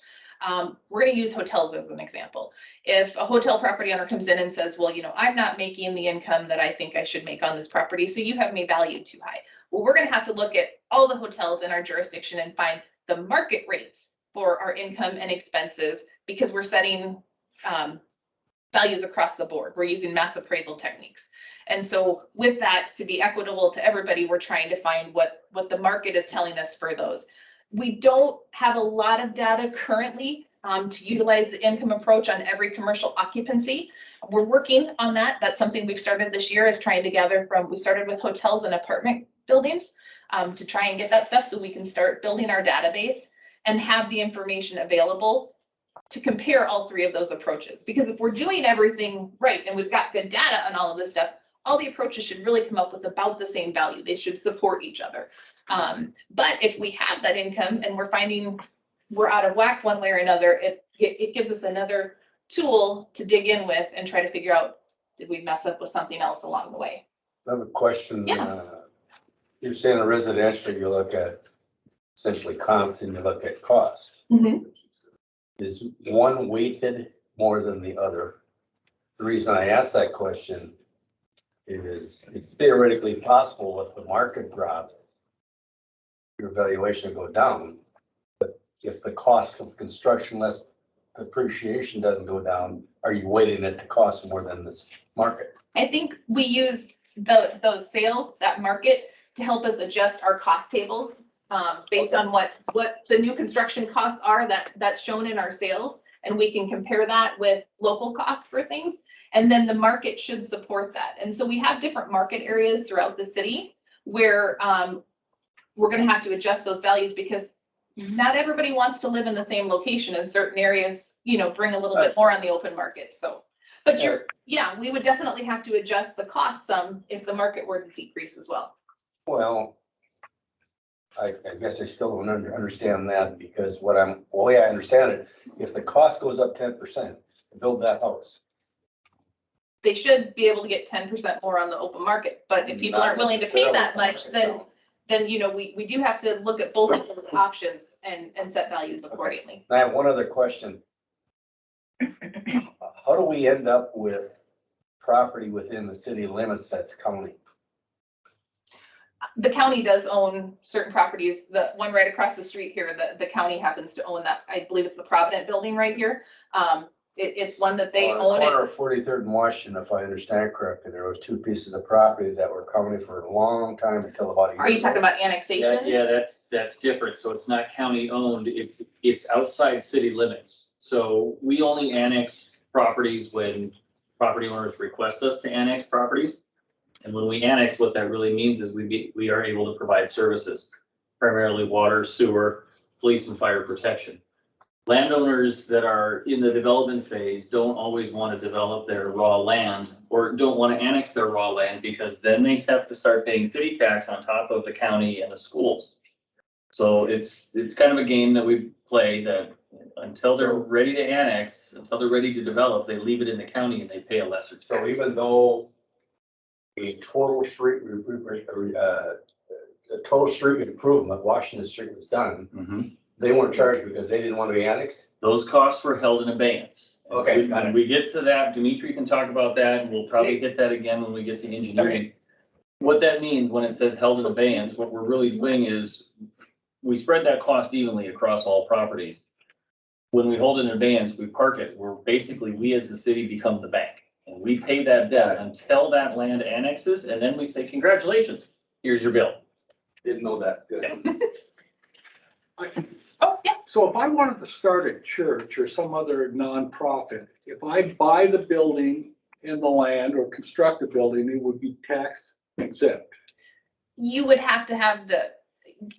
Speaker 20: We're going to use hotels as an example. If a hotel property owner comes in and says, well, you know, I'm not making the income that I think I should make on this property, so you have me valued too high. Well, we're going to have to look at all the hotels in our jurisdiction and find the market rates for our income and expenses, because we're setting values across the board. We're using mass appraisal techniques. And so with that, to be equitable to everybody, we're trying to find what the market is telling us for those. We don't have a lot of data currently to utilize the income approach on every commercial occupancy. We're working on that. That's something we've started this year, is trying to gather we started with hotels and apartment buildings to try and get that stuff so we can start building our database and have the information available to compare all three of those approaches. Because if we're doing everything right and we've got good data on all of this stuff, all the approaches should really come up with about the same value. They should support each other. But if we have that income and we're finding we're out of whack one way or another, it gives us another tool to dig in with and try to figure out, did we mess up with something else along the way?
Speaker 7: I have a question.
Speaker 20: Yeah.
Speaker 7: You're saying a residential, you look at essentially comps and you look at cost.
Speaker 20: Mm-hmm.
Speaker 7: Is one weighted more than the other? The reason I ask that question is it's theoretically possible if the market dropped, your valuation go down, but if the cost of construction less depreciation doesn't go down, are you weighting it to cost more than this market?
Speaker 9: I think we use those sales, that market, to help us adjust our cost table, based on what the new construction costs are that's shown in our sales. And we can compare that with local costs for things. And then the market should support that. And so we have different market areas throughout the city where, we're gonna have to adjust those values because not everybody wants to live in the same location, and certain areas, you know, bring a little bit more on the open market, so. But yeah, we would definitely have to adjust the cost some if the market were to decrease as well.
Speaker 7: Well, I guess I still don't understand that, because the way I understand it, if the cost goes up 10% to build that house.
Speaker 9: They should be able to get 10% more on the open market, but if people aren't willing to pay that much, then, you know, we do have to look at both of those options and set values accordingly.
Speaker 7: I have one other question. How do we end up with property within the city limits that's county?
Speaker 9: The county does own certain properties. The one right across the street here, the county happens to own that. I believe it's the Provident building right here. It's one that they own.
Speaker 7: Corner of 43rd and Washington, if I understand correctly, there was two pieces of property that were county for a long time until about a year.
Speaker 9: Are you talking about annexation?
Speaker 12: Yeah, that's different. So it's not county owned, it's outside city limits. So we only annex properties when property owners request us to annex properties. And when we annex, what that really means is we are able to provide services, primarily water, sewer, police and fire protection. Landowners that are in the development phase don't always want to develop their raw land or don't want to annex their raw land, because then they have to start paying city tax on top of the county and the schools. So it's kind of a game that we play, that until they're ready to annex, until they're ready to develop, they leave it in the county and they pay a lesser tax.
Speaker 7: So even though a total street improvement, Washington Street was done, they weren't charged because they didn't want to be annexed?
Speaker 12: Those costs were held in abeyance.
Speaker 7: Okay.
Speaker 12: When we get to that, Dimitri can talk about that, and we'll probably hit that again when we get to engineering. What that means when it says held in abeyance, what we're really doing is we spread that cost evenly across all properties. When we hold it in abeyance, we park it. We as the city become the bank, and we pay that debt until that land annexes, and then we say, congratulations, here's your bill.
Speaker 3: Didn't know that. Good.
Speaker 9: Oh, yeah.
Speaker 13: So if I wanted to start a church or some other nonprofit, if I buy the building and the land or construct a building, it would be tax exempt.
Speaker 9: You would have to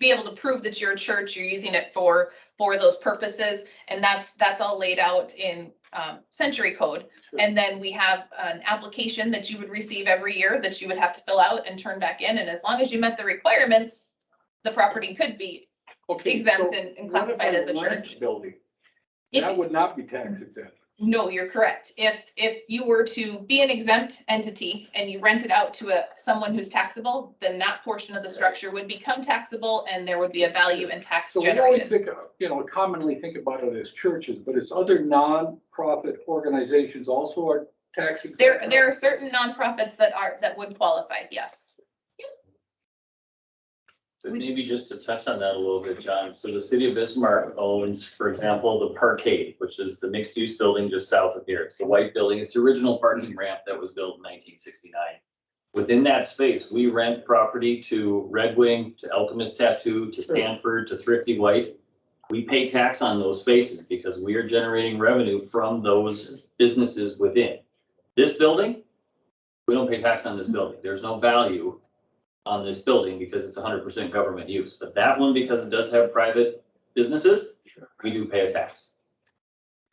Speaker 9: be able to prove that you're a church, you're using it for those purposes. And that's all laid out in Century Code. Sure. And then we have an application that you would receive every year that you would have to fill out and turn back in. And as long as you met the requirements, the property could be exempt and classified as a church.
Speaker 13: Building. That would not be tax exempt.
Speaker 9: No, you're correct. If you were to be an exempt entity and you rent it out to someone who's taxable, then that portion of the structure would become taxable and there would be a value in tax
Speaker 13: So we always
Speaker 9: generated.
Speaker 13: think, commonly think about it as churches, but it's other nonprofit organizations also are tax exempt.
Speaker 9: There are certain nonprofits that would qualify, yes.
Speaker 12: But maybe just to touch on that a little bit, John. So the city of Bismarck owns, for example, the Parkade, which is the mixed use building just south of here. It's the white building. It's the original parking ramp that was built in 1969. Within that space, we rent property to Red Wing, to Alchemist Tattoo, to Stanford, to Thrifty White. We pay tax on those spaces because we are generating revenue from those businesses within. This building, we don't pay tax on this building. There's no value on this building because it's 100% government use. But that one, because it does have private businesses, we do pay a tax.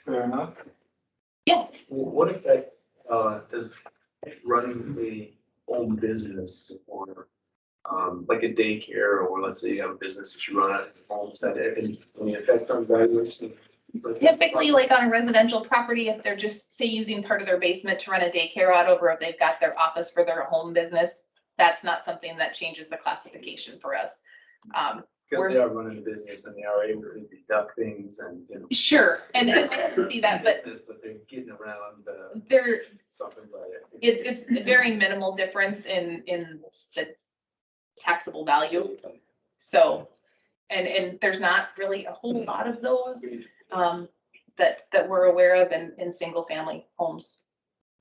Speaker 3: Fair enough.
Speaker 9: Yeah.
Speaker 3: What if that is running a home business or like a daycare, or let's say you have a business that you run out of homes, that it can any effect on valuation?
Speaker 9: Typically, like on a residential property, if they're just, say, using part of their basement to run a daycare out of, or if they've got their office for their home business, that's not something that changes the classification for us.
Speaker 3: Because they are running a business and they are able to deduct things and,
Speaker 9: Sure, and I can see that, but
Speaker 3: they're getting around something like it.
Speaker 9: It's very minimal difference in the taxable value. So And there's not really a whole lot of those, that we're aware of in single family homes.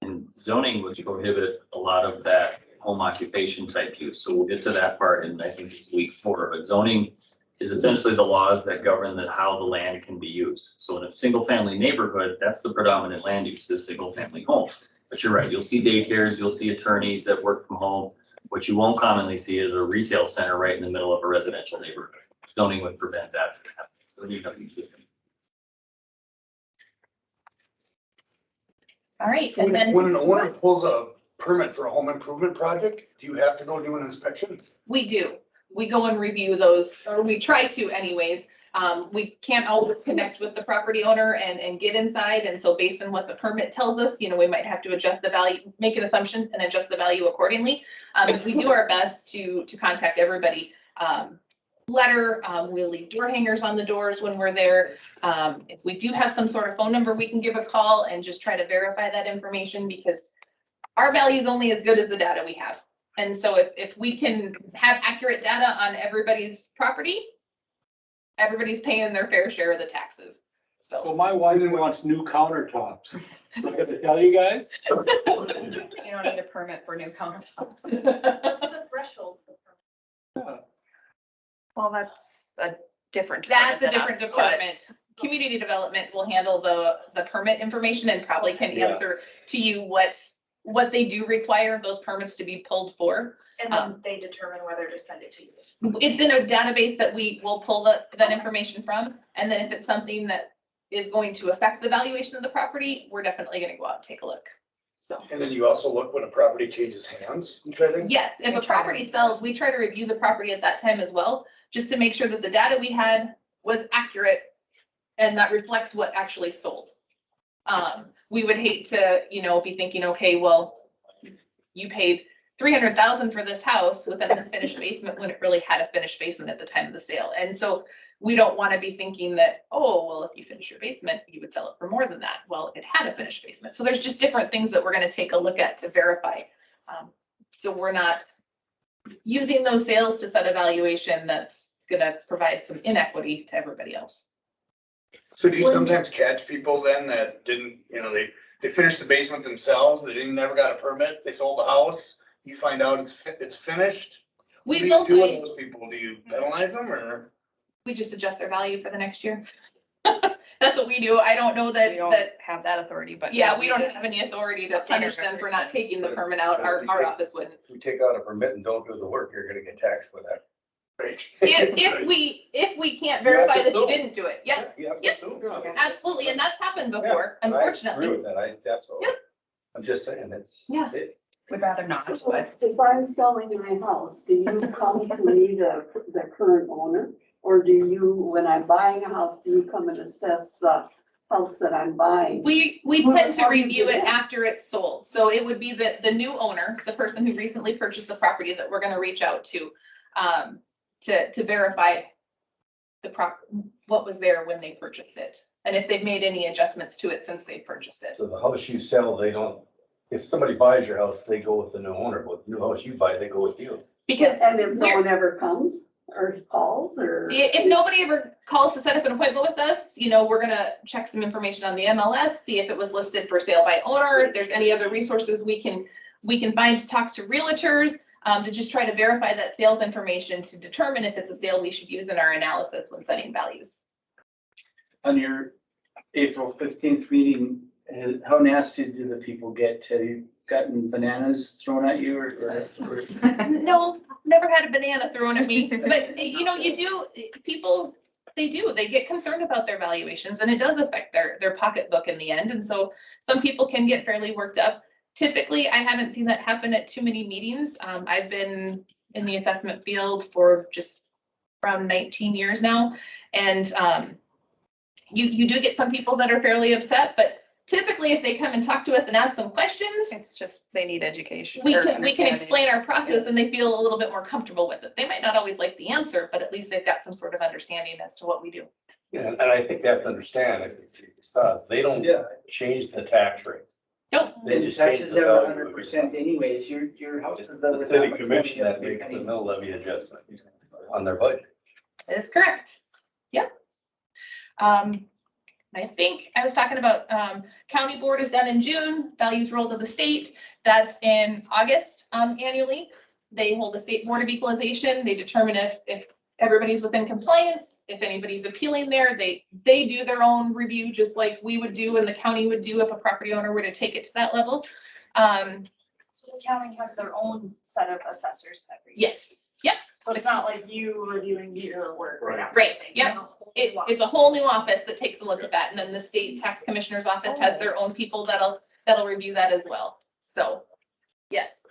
Speaker 12: And zoning would prohibit a lot of that home occupation type use. So we'll get to that part in, I think it's week 4, but zoning is essentially the laws that govern how the land can be used. So in a single family neighborhood, that's the predominant land use, is single family homes. But you're right, you'll see daycares, you'll see attorneys that work from home. What you won't commonly see is a retail center right in the middle of a residential neighborhood. Zoning would prevent that from happening. So you don't use this.
Speaker 9: All right, and then.
Speaker 8: When an owner pulls a permit for a home improvement project, do you have to go do an inspection?
Speaker 9: We do. We go and review those, or we try to anyways. We can't always connect with the property owner and get inside. And so based on what the permit tells us, we might have to adjust the value, make an assumption and adjust the value accordingly. We do our best to contact everybody. We'll leave door hangers on the doors when we're there. If we do have some sort of phone number, we can give a call and just try to verify that information, because our value is only as good as the data we have. And so if we can have accurate data on everybody's property, everybody's paying their fair share of the taxes.
Speaker 13: So my wife wants new countertops. I'm gonna tell you guys.
Speaker 9: You don't need a permit for new countertops.
Speaker 2: What's the threshold?
Speaker 20: Well, that's a different.
Speaker 9: That's a
Speaker 20: department than
Speaker 9: different
Speaker 20: us,
Speaker 9: department. Community development will handle the permit information and probably can answer to you what they do require those permits to be pulled for.
Speaker 2: And then they determine whether to send it to you.
Speaker 9: It's in a database that we will pull that information from. And then if it's something that is going to affect the valuation of the property, we're definitely gonna go out and take a look. So.
Speaker 8: And then you also look when a property changes hands, kind of thing?
Speaker 9: Yes, if a property sells, we try to review the property at that time as well, just to make sure that the data we had was accurate and that reflects what actually sold. We would hate to, be thinking, okay, well, you paid 300,000 for this house with an unfinished basement when it really had a finished basement at the time of the sale. And so we don't want to be thinking that, oh, well, if you finish your basement, you would sell it for more than that. Well, it had a finished basement. So there's just different things that we're going to take a look at to verify. So we're not using those sales to set a valuation that's going to provide some inequity to everybody else.
Speaker 8: So do you sometimes catch people then that didn't, they finished the basement themselves, never got a permit, they sold the house, you find out it's finished? What do you do with those people? Do you penalize them or?
Speaker 9: We just adjust their value for the next year. That's what we do. I don't know that.
Speaker 20: We don't have that authority, but.
Speaker 9: Yeah, we don't have any authority to punish them for not taking the permit out. Our office wouldn't.
Speaker 7: If we take out a permit and don't do the work, you're gonna get taxed for that.
Speaker 9: If we can't verify that you didn't do it, yes,
Speaker 7: Yes,
Speaker 9: absolutely, and that's happened before, unfortunately.
Speaker 7: I agree with that, absolutely.
Speaker 9: Yep.
Speaker 7: I'm just saying,
Speaker 9: Yeah.
Speaker 20: Would rather not,
Speaker 6: So
Speaker 20: but.
Speaker 6: if I'm selling my house, do you come to me, the current owner? Or do you, when I'm buying a house, do you come and assess the house that I'm buying?
Speaker 9: We tend to review it after it's sold. So it would be the new owner, the person who recently purchased the property, that we're gonna reach out to verify what was there when they purchased it. And if they've made any adjustments to it since they purchased it.
Speaker 7: so the house you sell, they don't, if somebody buys your house, they go with the new owner, but the new house you buy, they go with you.
Speaker 9: Because.
Speaker 6: And if no one ever comes or calls or?
Speaker 9: If nobody ever calls to set up an appointment with us, we're gonna check some information on the MLS, see if it was listed for sale by owner, if there's any other resources we can find to talk to realtors, to just try to verify that sales information to determine if it's a sale we should use in our analysis when setting values.
Speaker 1: On your April 15th meeting, how nasty do the people get? Have you gotten bananas thrown at you or?
Speaker 9: No, never had a banana thrown at me, but they get concerned about their valuations, and it does affect their pocketbook in the end. And so some people can get fairly worked up. Typically, I haven't seen that happen at too many meetings. I've been in the assessment field for just around 19 years now. And you do get some people that are fairly upset, but typically if they come and talk to us and ask some questions,
Speaker 20: It's just, they need education.
Speaker 9: we
Speaker 20: or
Speaker 9: can
Speaker 20: understanding.
Speaker 9: explain our process and they feel a little bit more comfortable with it. They might not always like the answer, but at least they've got some sort of understanding as to what we do.
Speaker 7: Yeah, and I think they have to understand, they don't change the tax rate.
Speaker 9: Nope.
Speaker 7: They just change
Speaker 1: Taxes
Speaker 7: the
Speaker 1: never
Speaker 7: value.
Speaker 1: 100% anyways, your house is.
Speaker 7: The city commission that makes the mill levy adjustment on their budget.
Speaker 21: That is correct. Yep. I think I was talking about, county board is done in June, values roll to the state. That's in August, annually. They hold a state board of equalization. They determine if everybody's within compliance, if anybody's appealing there, they do their own review, just like we would do and the county would do if a property owner were to take it to that level.
Speaker 2: So the county has their own set of assessors every year.
Speaker 21: Yes, yep.
Speaker 2: So it's not like you reviewing your work.
Speaker 21: Right, yep. It's a whole new office that takes a look at that, and then the state tax commissioner's office has their own people that'll review that as well. So, yes.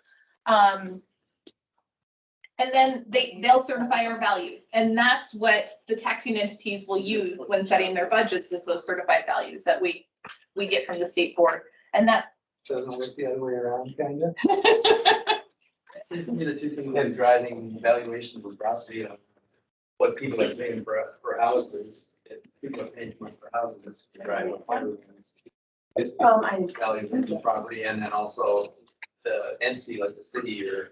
Speaker 21: And then they'll certify our values, and that's what the taxing entities will use when setting their budgets, is those certified values that we get from the state board, and that
Speaker 3: Doesn't work the other way around, kind of. Seems to me the two things that are driving valuation of property, what people are paying for houses. If people are paying more for houses, it's driving up everything's. It's value of the property, and then also the entity, like the city or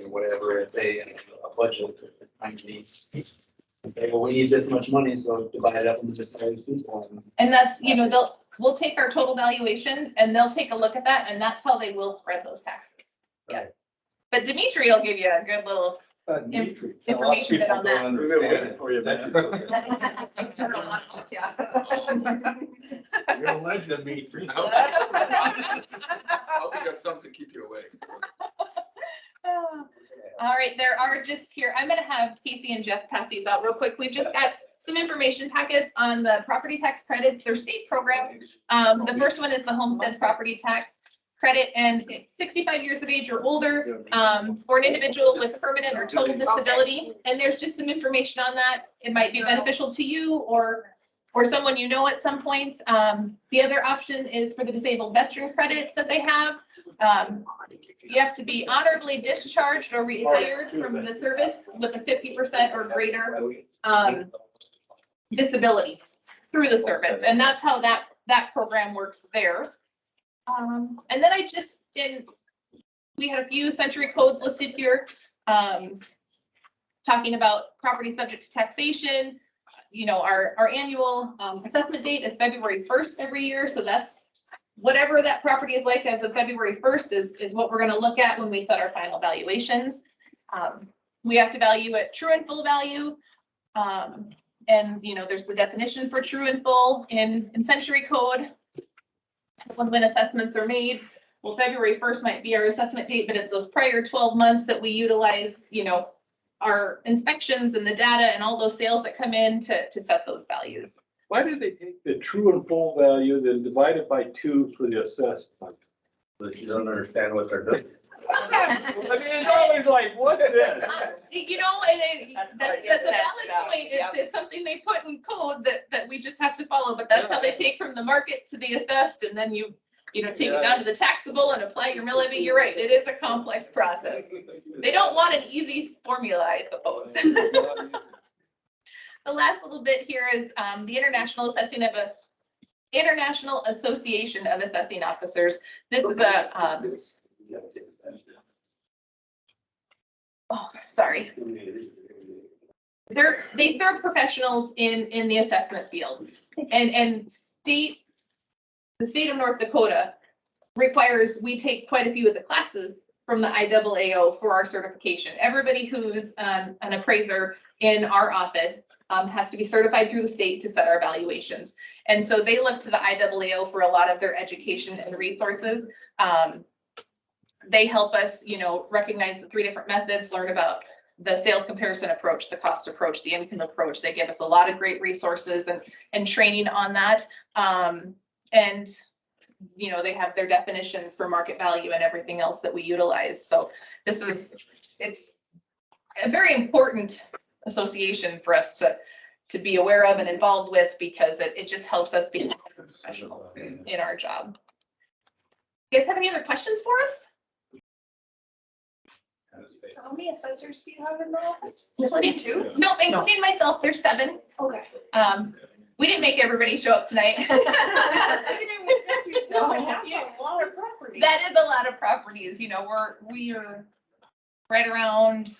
Speaker 3: whatever, if they have a budget that they're trying to meet. Okay, well, we need this much money, so divide it up into this size people.
Speaker 21: And that's, we'll take our total valuation and they'll take a look at that, and that's how they will spread those taxes. Yeah. But Dimitri will give you a good little information on that.
Speaker 13: For you, man. You're a legend, Dimitri.
Speaker 4: I hope you got something to keep you awake.
Speaker 21: All right, there are just here, I'm gonna have Casey and Jeff pass these out real quick. We've just got some information packets on the property tax credits, their state programs. The first one is the homestead property tax credit, and it's 65 years of age or older, for an individual with permanent or total disability. And there's just some information on that. It might be beneficial to you or someone you know at some point. The other option is for the disabled veterans credits that they have. You have to be honorably discharged or retired from the service with a 50% or greater disability through the service, and that's how that program works there. And then we had a few century codes listed here, talking about property subject to taxation. Our annual assessment date is February 1st every year, so that's whatever that property is like as of February 1st is what we're going to look at when we set our final valuations. We have to value at true and full value. And there's the definition for true and full in century code when assessments are made. Well, February 1st might be our assessment date, but it's those prior 12 months that we utilize, our inspections and the data and all those sales that come in to set those values.
Speaker 13: Why did they take the true and full value, then divide it by 2 for the assessment?
Speaker 7: But you don't understand what they're doing.
Speaker 13: I mean, it's always like, what's this?
Speaker 21: That's a valid point. It's something they put in code that we just have to follow, but that's how they take from the market to the assessed, and then you take it down to the taxable and apply your mill levy. You're right, it is a complex process. They don't want an easy formula, I suppose. The last little bit here is the International Association of Assessing Officers. This is sorry. They serve professionals in the assessment field, and the state of North Dakota requires we take quite a few of the classes from the IAAO for our certification. Everybody who's an appraiser in our office has to be certified through the state to set our valuations. And so they look to the IAAO for a lot of their education and resources. They help us, recognize the 3 different methods, learn about the sales comparison approach, the cost approach, the income approach. They give us a lot of great resources and training on that. And they have their definitions for market value and everything else that we utilize. So it's a very important association for us to be aware of and involved with, because it just helps us be more professional in our job. You guys have any other questions for us?
Speaker 2: How many assessors do you have in the office?
Speaker 21: Just 2? No, including myself, there's 7.
Speaker 2: Okay.
Speaker 21: We didn't make everybody show up tonight.
Speaker 2: A lot of property.
Speaker 21: That is a lot of properties. We are right around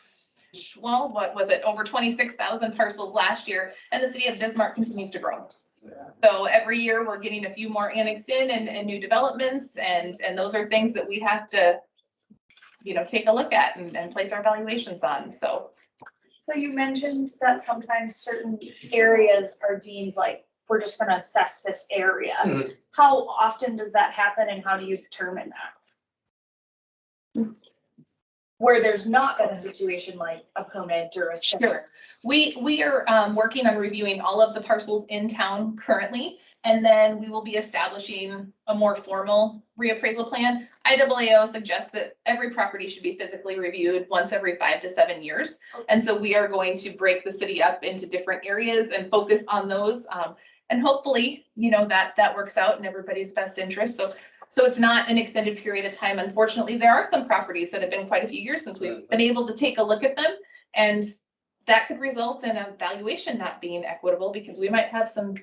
Speaker 21: well, what was it, over 26,000 parcels last year, and the city of Bismarck continues to grow. So every year we're getting a few more annexed in and new developments, and those are things that we have to, you know, take a look at and place our valuations on, so.
Speaker 2: So you mentioned that sometimes certain areas are deemed like, we're just gonna assess this area.
Speaker 21: Mhm.
Speaker 2: How often does that happen and how do you determine that? Where there's not been a situation like a permit or a.
Speaker 21: Sure. We are working on reviewing all of the parcels in town currently, and then we will be establishing a more formal reappraisal plan. IAAO suggests that every property should be physically reviewed once every 5 to 7 years. And so we are going to break the city up into different areas and focus on those. And hopefully, you know, that works out in everybody's best interest. So it's not an extended period of time. Unfortunately, there are some properties that have been quite a few years since we've been able to take a look at them. And that could result in a valuation not being equitable because we might have some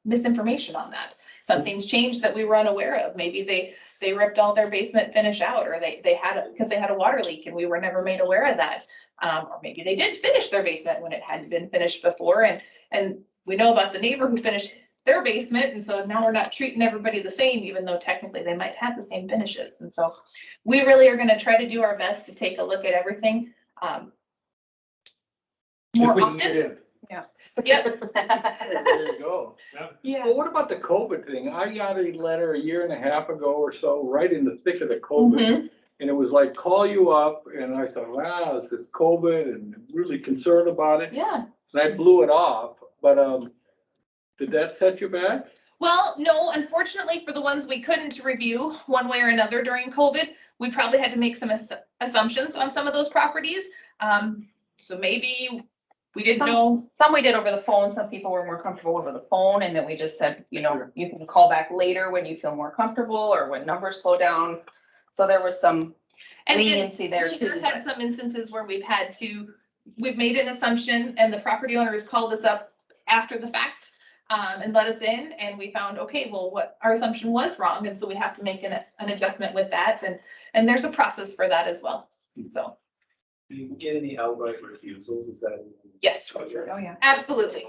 Speaker 21: misinformation on that. Something's changed that we were unaware of. Maybe they ripped all their basement finish out, or they had because they had a water leak and we were never made aware of that. Or maybe they did finish their basement when it hadn't been finished before. And we know about the neighbor who finished their basement. And so now we're not treating everybody the same, even though technically they might have the same finishes. And so we really are going to try to do our best to take a look at everything. More often. Yeah. Yep.
Speaker 13: There you go.
Speaker 21: Yeah.
Speaker 13: Well, what about the COVID thing? I got a letter a year and a half ago or so, right in the thick of the COVID. And it was like, call you up, and I thought, wow, it's COVID and really concerned about it.
Speaker 21: Yeah.
Speaker 13: And I blew it off, but, did that set you back?
Speaker 21: Well, no, unfortunately for the ones we couldn't review one way or another during COVID, we probably had to make some assumptions on some of those properties. So maybe we didn't know.
Speaker 20: Some we did over the phone. Some people were more comfortable over the phone, and then we just said, you know, you can call back later when you feel more comfortable or when numbers slow down. So there was some leniency there too.
Speaker 21: We've had some instances where we've made an assumption and the property owner has called us up after the fact and let us in, and we found, okay, well, what our assumption was wrong, and so we have to make an adjustment with that, and there's a process for that as well. So.
Speaker 3: Do you get any outright refusals? Is that?
Speaker 21: Yes.
Speaker 3: Oh,
Speaker 21: yeah. Absolutely.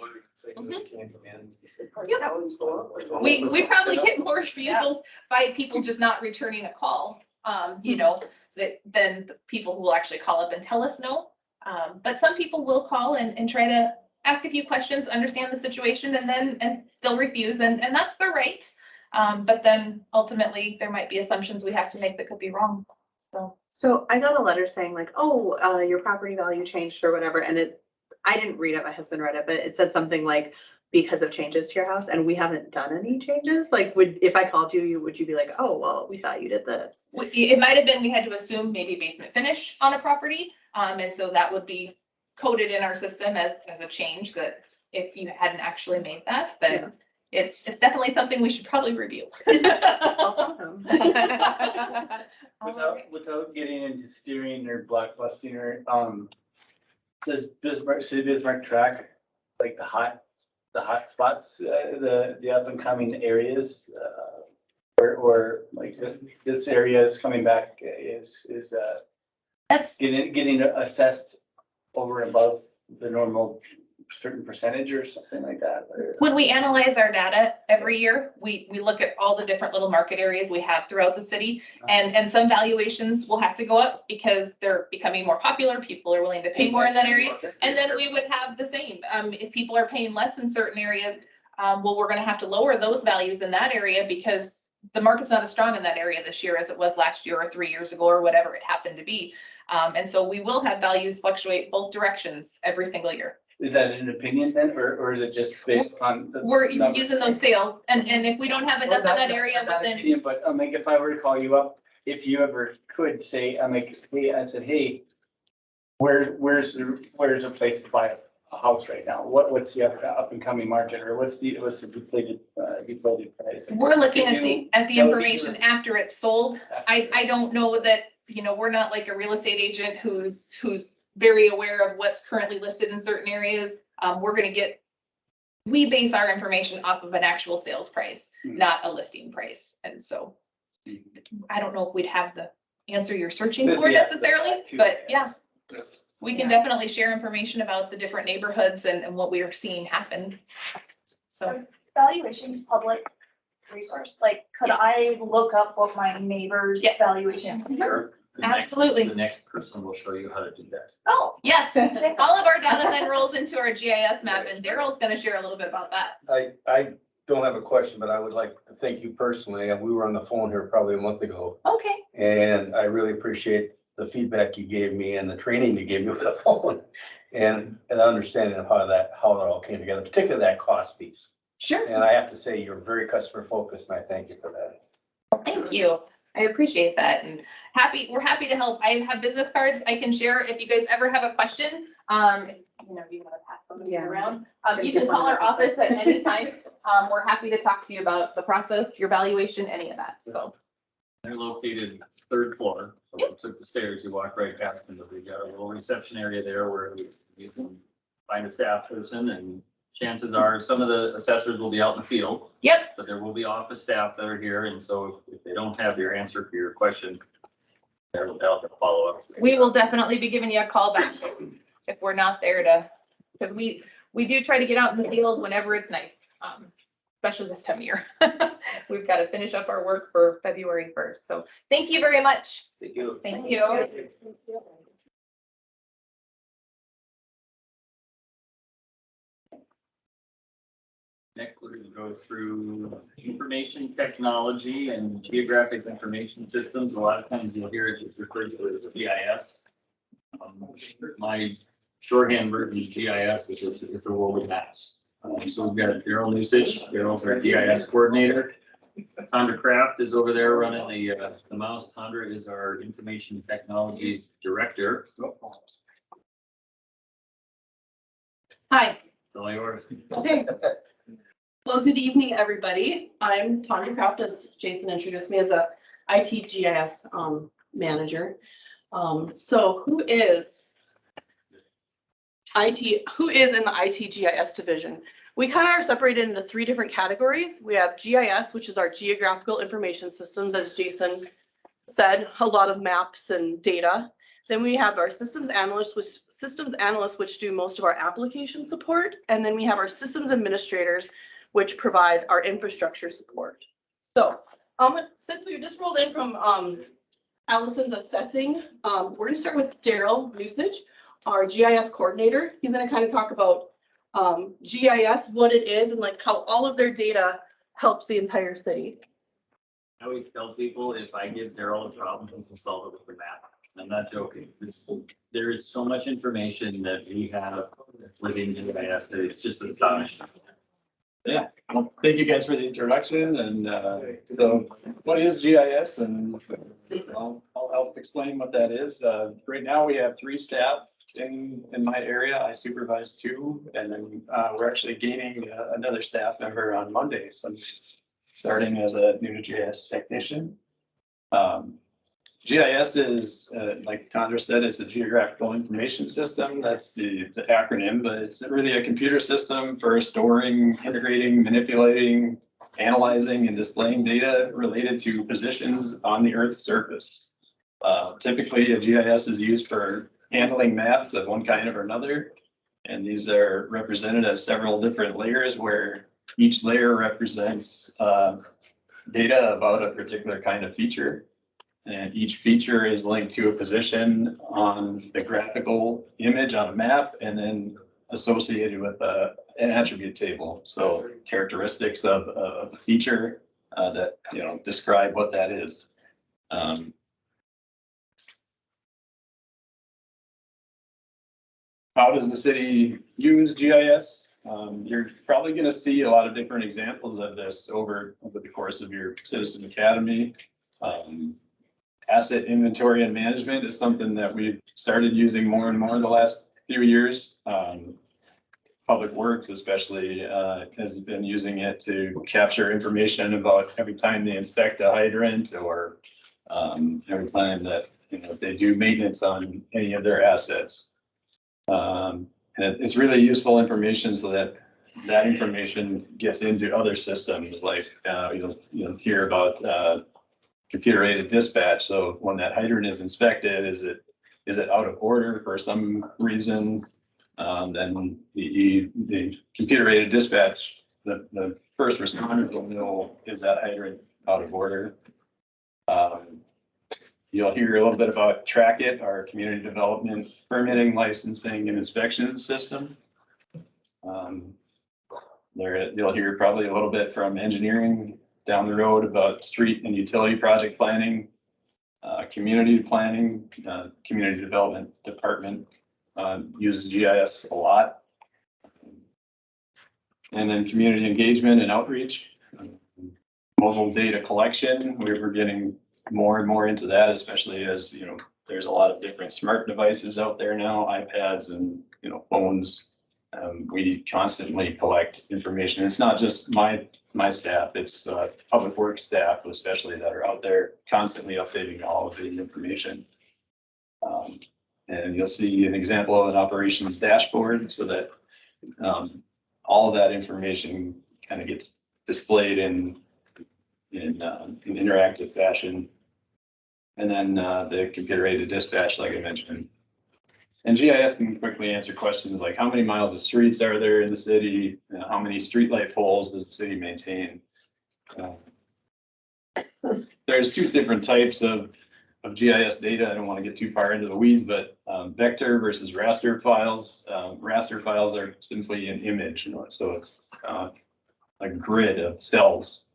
Speaker 21: We probably get more refusals by people just not returning a call, you know, than the people who will actually call up and tell us no. But some people will call and try to ask a few questions, understand the situation, and still refuse, and that's their right. But then ultimately there might be assumptions we have to make that could be wrong.
Speaker 9: So I got a letter saying like, oh, your property value changed or whatever, and I didn't read it, my husband read it, but it said something like, because of changes to your house, and we haven't done any changes. Like, if I called you, would you be like, oh, well, we thought you did this?
Speaker 21: It might have been, we had to assume maybe basement finish on a property. And so that would be coded in our system as a change, that if you hadn't actually made that, then it's definitely something we should probably review.
Speaker 1: Without getting into steering or blockbusting or, does City of Bismarck track like the hot spots, the up and coming areas, or like this area is coming back is
Speaker 21: that's
Speaker 1: getting assessed over and above the normal certain percentage or something like that?
Speaker 21: When we analyze our data every year, we look at all the different little market areas we have throughout the city, and some valuations will have to go up because they're becoming more popular. People are willing to pay more in that area. And then we would have the same. If people are paying less in certain areas, well, we're going to have to lower those values in that area because the market's not as strong in that area this year as it was last year or 3 years ago or whatever it happened to be. And so we will have values fluctuate both directions every single year.
Speaker 1: Is that an opinion then, or is it just based on?
Speaker 21: We're using those sales, and if we don't have enough in that area within.
Speaker 1: But I'm like, if I were to call you up, if you ever could say, I'm like, hey, I said, hey, where's a place to buy a house right now? What's the up and coming market, or what's the depleted price?
Speaker 21: We're looking at the information after it's sold. I don't know that, you know, we're not like a real estate agent who's very aware of what's currently listed in certain areas. We base our information off of an actual sales price, not a listing price. And so I don't know if we'd have the answer you're searching for necessarily, but yeah, we can definitely share information about the different neighborhoods and what we are seeing happen. So.
Speaker 2: Valuation's public resource, like, could I look up what my neighbor's
Speaker 21: Yes.
Speaker 2: valuation?
Speaker 12: Sure.
Speaker 21: Absolutely.
Speaker 12: The next person will show you how to do that.
Speaker 21: Oh, yes, all of our data then rolls into our GIS map, and Daryl's gonna share a little bit about that.
Speaker 7: I don't have a question, but I would like to thank you personally. We were on the phone here probably a month ago,
Speaker 21: Okay.
Speaker 7: and I really appreciate the feedback you gave me and the training you gave me with the phone and an understanding of how that all came together, particularly that cost piece.
Speaker 21: Sure.
Speaker 7: And I have to say, you're very customer focused, and I thank you for that.
Speaker 21: Thank you. I appreciate that, and we're happy to help. I have business cards I can share if you guys ever have a question. You know, you want to pass some of these around. You can call our office at any time. We're happy to talk to you about the process, your valuation, any of that. So.
Speaker 12: They're located third floor. So you took the stairs, you walk right past them. We've got a little reception area there where you can find a staff person, and chances are some of the assessors will be out in the field.
Speaker 21: Yep. But
Speaker 12: there will be office staff that are here. And so if they don't have your answer for your question, they'll have to follow up.
Speaker 21: We will definitely be giving you a call back if we're not there to, because we do try to get out in the field whenever it's nice, especially this time of year. We've got to finish up our work for February 1st. So thank you very much.
Speaker 7: Thank you.
Speaker 21: Thank you.
Speaker 12: Next, we're going to go through information technology and geographic information systems. A lot of times you'll hear it just referred to as GIS. My shorthand version of GIS is it's a world of maps. So we've got Daryl Nusich. Daryl's our GIS coordinator. Tondra Kraft is over there running the mouse. Tondra is our information technologies director.
Speaker 11: Hi.
Speaker 12: All yours.
Speaker 11: Okay. Well, good evening, everybody. I'm Tondra Kraft, as Jason introduced me as a IT GIS manager. So who is in the IT GIS division? We kind of are separated into 3 different categories. We have GIS, which is our geographical information systems, as Jason said, a lot of maps and data. Then we have our systems analysts, which do most of our application support. And then we have our systems administrators, which provide our infrastructure support. So since we just rolled in from Allison's assessing, we're going to start with Daryl Nusich, our GIS coordinator. He's going to kind of talk about GIS, what it is, and like how all of their data helps the entire city.
Speaker 12: I always tell people if I give Daryl a problem, he can solve it with the map. I'm not joking. There is so much information that we have within GIS that it's just astonishing.
Speaker 22: Yeah, well, thank you guys for the introduction and so what is GIS, and I'll help explain what that is. Right now we have 3 staff in my area. I supervise 2, and then we're actually gaining another staff member on Monday. So I'm starting as a new GIS technician. GIS is, like Tondra said, it's a geographical information system. That's the acronym, but it's really a computer system for storing, integrating, manipulating, analyzing, and displaying data related to positions on the Earth's surface. Typically, a GIS is used for handling maps of one kind or another, and these are represented as several different layers where each layer represents data about a particular kind of feature. And each feature is linked to a position on the graphical image on a map and then associated with an attribute table. So characteristics of a feature that, describe what that is. How does the city use GIS? You're probably going to see a lot of different examples of this over the course of your Citizen Academy. Asset inventory and management is something that we've started using more and more in the last few years. Public Works especially has been using it to capture information about every time they inspect a hydrant or every time that they do maintenance on any of their assets. And it's really useful information so that information gets into other systems like you'll hear about computer aided dispatch. So when that hydrant is inspected, is it is it out of order for some reason? Then the computer aided dispatch, the first responder will know, is that hydrant out of order? You'll hear a little bit about Track It, our community development permitting, licensing and inspection system. You'll hear probably a little bit from engineering down the road about street and utility project planning, community planning, community development department uses GIS a lot. And then community engagement and outreach, mobile data collection. We're getting more and more into that, especially as, you know, there's a lot of different smart devices out there now, iPads and, you know, phones. We constantly collect information. It's not just my staff, it's public works staff, especially, that are out there constantly updating all of the information. And you'll see an example of an operations dashboard so that all of that information kind of gets displayed in interactive fashion. And then the computer aided dispatch, like I mentioned. And GIS can quickly answer questions like how many miles of streets are there in the city? How many streetlight poles does the city maintain? There's two different types of GIS data. I don't want to get too far into the weeds, but vector versus raster files. Raster files are simply an image, you know, so it's a grid of cells,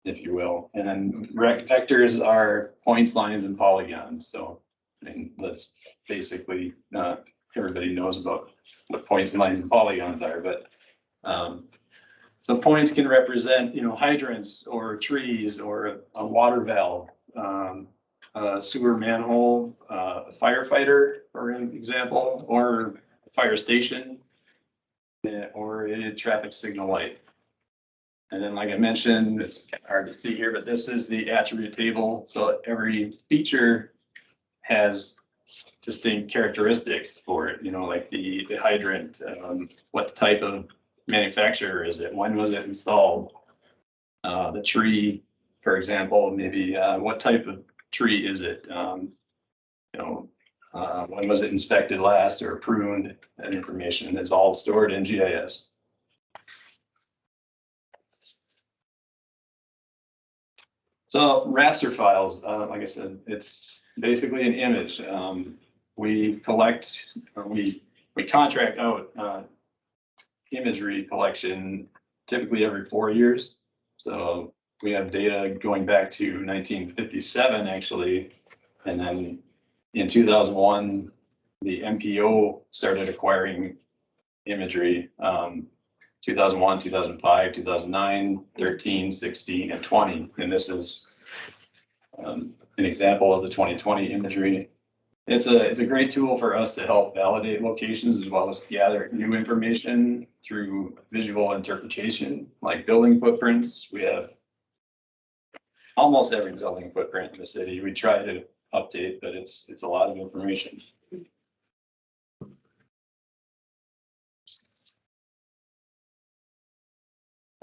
Speaker 22: if you will. And then vectors are points, lines, and polygons. So I mean, that's basically, everybody knows about what points, lines, and polygons are, but the points can represent, you know, hydrants or trees or a water valve, a sewer manhole, a firefighter, for an example, or a fire station, or a traffic signal light. And then, like I mentioned, it's hard to see here, but this is the attribute table. So every feature has distinct characteristics for it, you know, like the hydrant, what type of manufacturer is it? When was it installed? The tree, for example, maybe what type of tree is it? You know, when was it inspected last or pruned? That information is all stored in GIS. So raster files, like I said, it's basically an image. We collect, or we contract out imagery collection typically every 4 years. So we have data going back to 1957, actually. And then in 2001, the MPO started acquiring imagery. 2001, 2005, 2009, 13, 16, and 20. And this is an example of the 2020 imagery. It's a great tool for us to help validate locations as well as gather new information through visual interpretation, like building footprints. We have almost every building footprint in the city. We try to update, but it's a lot of information.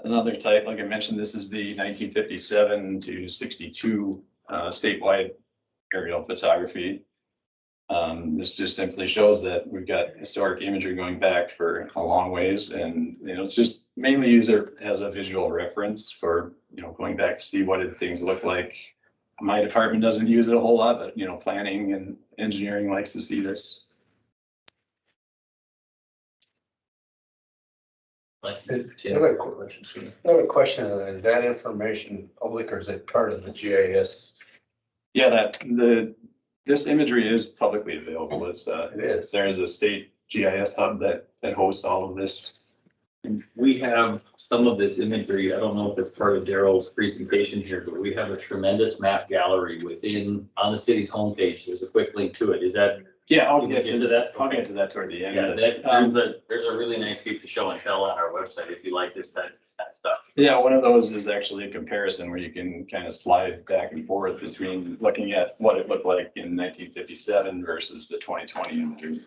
Speaker 22: Another type, like I mentioned, this is the 1957 to 62 statewide aerial photography. This just simply shows that we've got historic imagery going back for a long ways, and you know, it's just mainly used as a visual reference for, you know, going back to see what did things look like. My department doesn't use it a whole lot, but you know, planning and engineering likes to see this.
Speaker 7: I have a question. Is that information public or is it part of the GIS?
Speaker 22: Yeah, this imagery is publicly available. It is. There is a state GIS hub that hosts all of this.
Speaker 10: We have some of this imagery. I don't know if it's part of Daryl's presentation here, but we have a tremendous map gallery on the city's homepage. There's a quick link to it. Is that?
Speaker 22: Yeah, I'll get to that. I'll get to that toward the end.
Speaker 10: Yeah, there's a really nice piece of show and tell on our website if you like this type of stuff.
Speaker 22: Yeah, one of those is actually a comparison where you can kind of slide back and forth between looking at what it looked like in 1957 versus the 2020 imagery.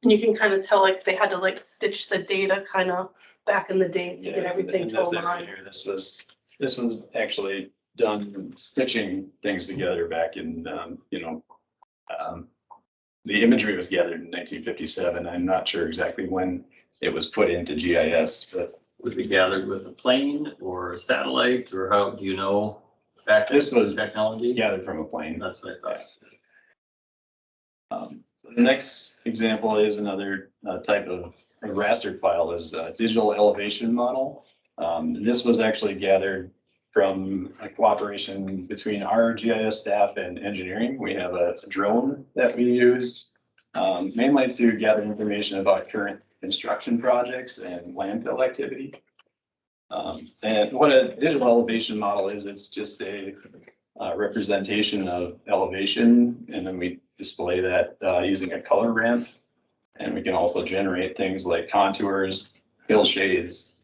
Speaker 11: And you can kind of tell, like, they had to like stitch the data kind of back in the day to get everything to align.
Speaker 22: This was actually done stitching things together back in, The imagery was gathered in 1957. I'm not sure exactly when it was put into GIS, but
Speaker 10: Was it gathered with a plane or a satellite, or how, do you know? Back then,
Speaker 22: This was
Speaker 10: technology?
Speaker 22: gathered from a plane.
Speaker 10: That's what I thought.
Speaker 22: The next example is another type of a raster file, is a digital elevation model. This was actually gathered from a cooperation between our GIS staff and engineering. We have a drone that we use mainly to gather information about current construction projects and landfill activity. And what a digital elevation model is, it's just a representation of elevation, and then we display that using a color ramp. And we can also generate things like contours, hill shades,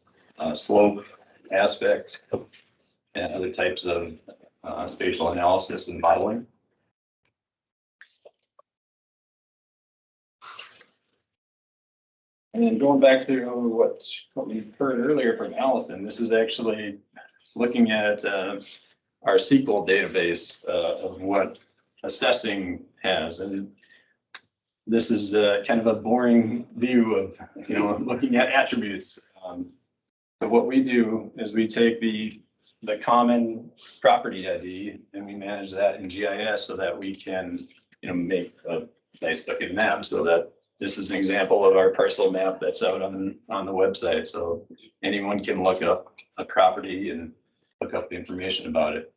Speaker 22: slope, aspect, and other types of spatial analysis and modeling. And then going back to what we heard earlier from Allison, this is actually looking at our SQL database of what assessing has. And this is kind of a boring view of, looking at attributes. So what we do is we take the common property ID and we manage that in GIS so that we can, make a nice looking map. So that this is an example of our parcel map that's out on the website. So anyone can look up a property and look up the information about it.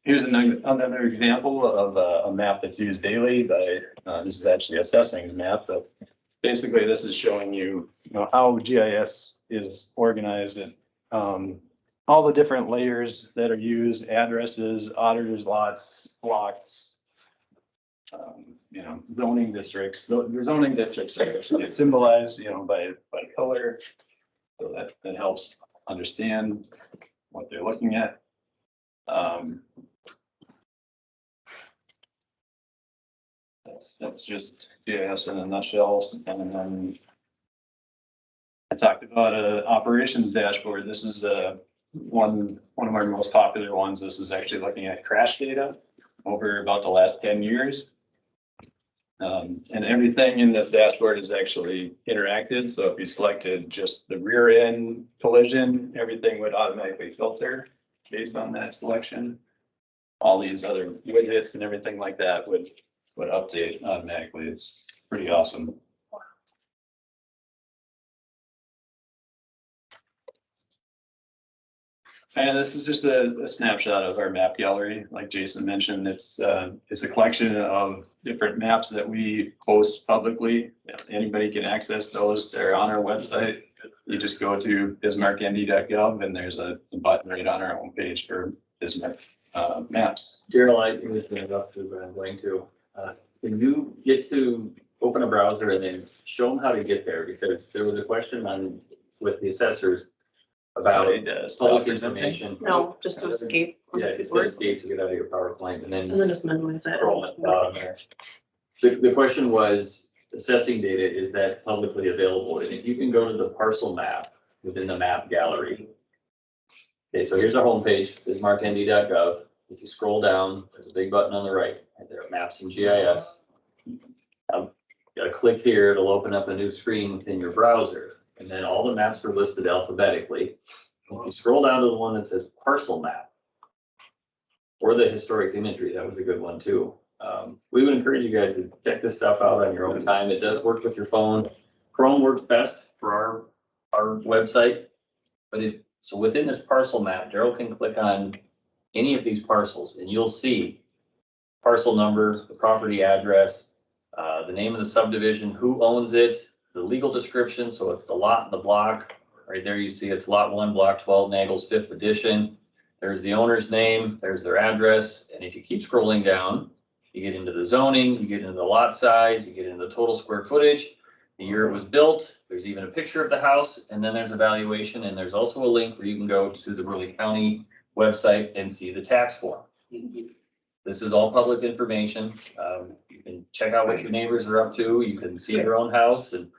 Speaker 22: Here's another example of a map that's used daily by, this is actually Assessing's map, but basically this is showing you, how GIS is organized and all the different layers that are used, addresses, auditors lots, blocks, zoning districts. The zoning districts are actually symbolized, by color. So that helps understand what they're looking at. That's just GIS in a nutshell. And then I talked about an operations dashboard. This is one of our most popular ones. This is actually looking at crash data over about the last 10 years. And everything in this dashboard is actually interactive. So if you selected just the rear end collision, everything would automatically filter based on that selection. All these other widgets and everything like that would update automatically. It's pretty awesome. And this is just a snapshot of our map gallery. Like Jason mentioned, it's a collection of different maps that we post publicly. Anybody can access those. They're on our website. You just go to bismarcknd.gov and there's a button right on our homepage for Bismarck maps.
Speaker 10: Daryl, I think this is up to, but I'm going to. Can you get to open a browser and then show them how to get there? Because there was a question with the assessors about public information.
Speaker 11: No, just to escape.
Speaker 10: Yeah, just to escape to get out of your PowerPoint and then
Speaker 11: just minimize it.
Speaker 10: scroll it down there. The question was, assessing data, is that publicly available? And if you can go to the parcel map within the map gallery. Okay, so here's our homepage, bismarcknd.gov. If you scroll down, there's a big button on the right, and there are maps and GIS. Gotta click here, it'll open up a new screen within your browser, and then all the maps are listed alphabetically. If you scroll down to the one that says parcel map, or the historic imagery, that was a good one too. We would encourage you guys to check this stuff out on your own time. It does work with your phone. Chrome works best for our website, but so within this parcel map, Daryl can click on any of these parcels and you'll see parcel number, the property address, the name of the subdivision, who owns it, the legal description. So it's the lot and the block. Right there you see it's lot 1, block 12, Nagel's 5th edition. There's the owner's name, there's their address. And if you keep scrolling down, you get into the zoning, you get into the lot size, you get into the total square footage, the year it was built. There's even a picture of the house, and then there's a valuation. And there's also a link where you can go to the Burley County website and see the tax form. This is all public information. You can check out what your neighbors are up to. You can see your own house, and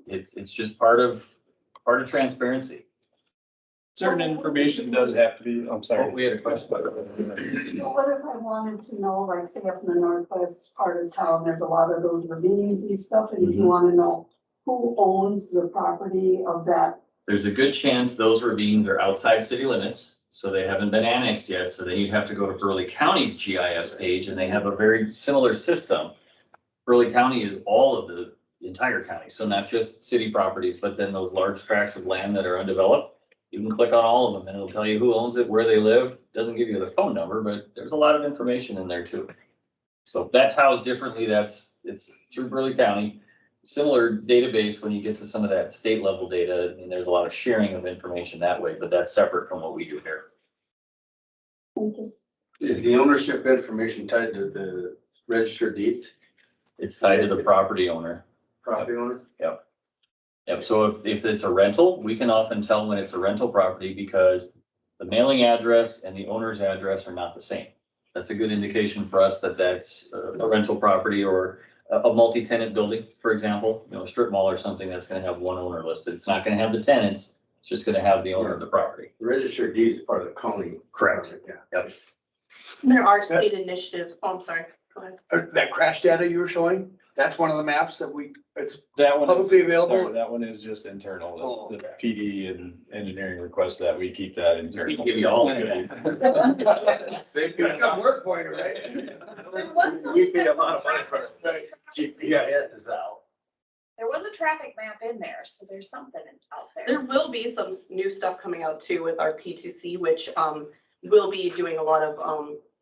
Speaker 10: it's just part of transparency.
Speaker 22: certain information does have to be, I'm sorry.
Speaker 10: We had a question.
Speaker 6: So what if I wanted to know, like, say up in the northwest part of town, there's a lot of those ravines and stuff, and if you wanna know who owns the property of that?
Speaker 10: There's a good chance those ravines are outside city limits, so they haven't been annexed yet, so then you'd have to go to Burley County's GIS page, and they have a very similar system. Burley County is all of the entire county, so not just city properties, but then those large tracts of land that are undeveloped. You can click on all of them and it'll tell you who owns it, where they live. Doesn't give you the phone number, but there's a lot of information in there too. So if that's housed differently, it's through Burley County. Similar database when you get to some of that state level data, and there's a lot of sharing of information that way, but that's separate from what we do here.
Speaker 7: Is the ownership information tied to the registered deeds?
Speaker 10: It's tied to the property owner.
Speaker 7: Property owner?
Speaker 10: Yep. Yep, so if it's a rental, we can often tell when it's a rental property because the mailing address and the owner's address are not the same. That's a good indication for us that that's a rental property or a multi-tenant building, for example, a strip mall or something that's gonna have one owner listed. It's not gonna have the tenants, it's just gonna have the owner of the property.
Speaker 7: The registered deeds is part of the county.
Speaker 10: Correct.
Speaker 7: Yeah.
Speaker 10: Yep.
Speaker 11: There are state initiatives. Oh, I'm sorry. Go ahead.
Speaker 8: That crash data you were showing, that's one of the maps that it's
Speaker 22: That one is,
Speaker 8: publicly available.
Speaker 22: sorry, that one is just internal. The PD and engineering requests that we keep that internal.
Speaker 10: Give you all of it.
Speaker 8: Same kind of work pointer, right?
Speaker 18: There was some.
Speaker 7: We pay a lot of money for it. GIS is out.
Speaker 18: There was a traffic map in there, so there's something out there.
Speaker 11: There will be some new stuff coming out too with our P2C, which will be doing a lot of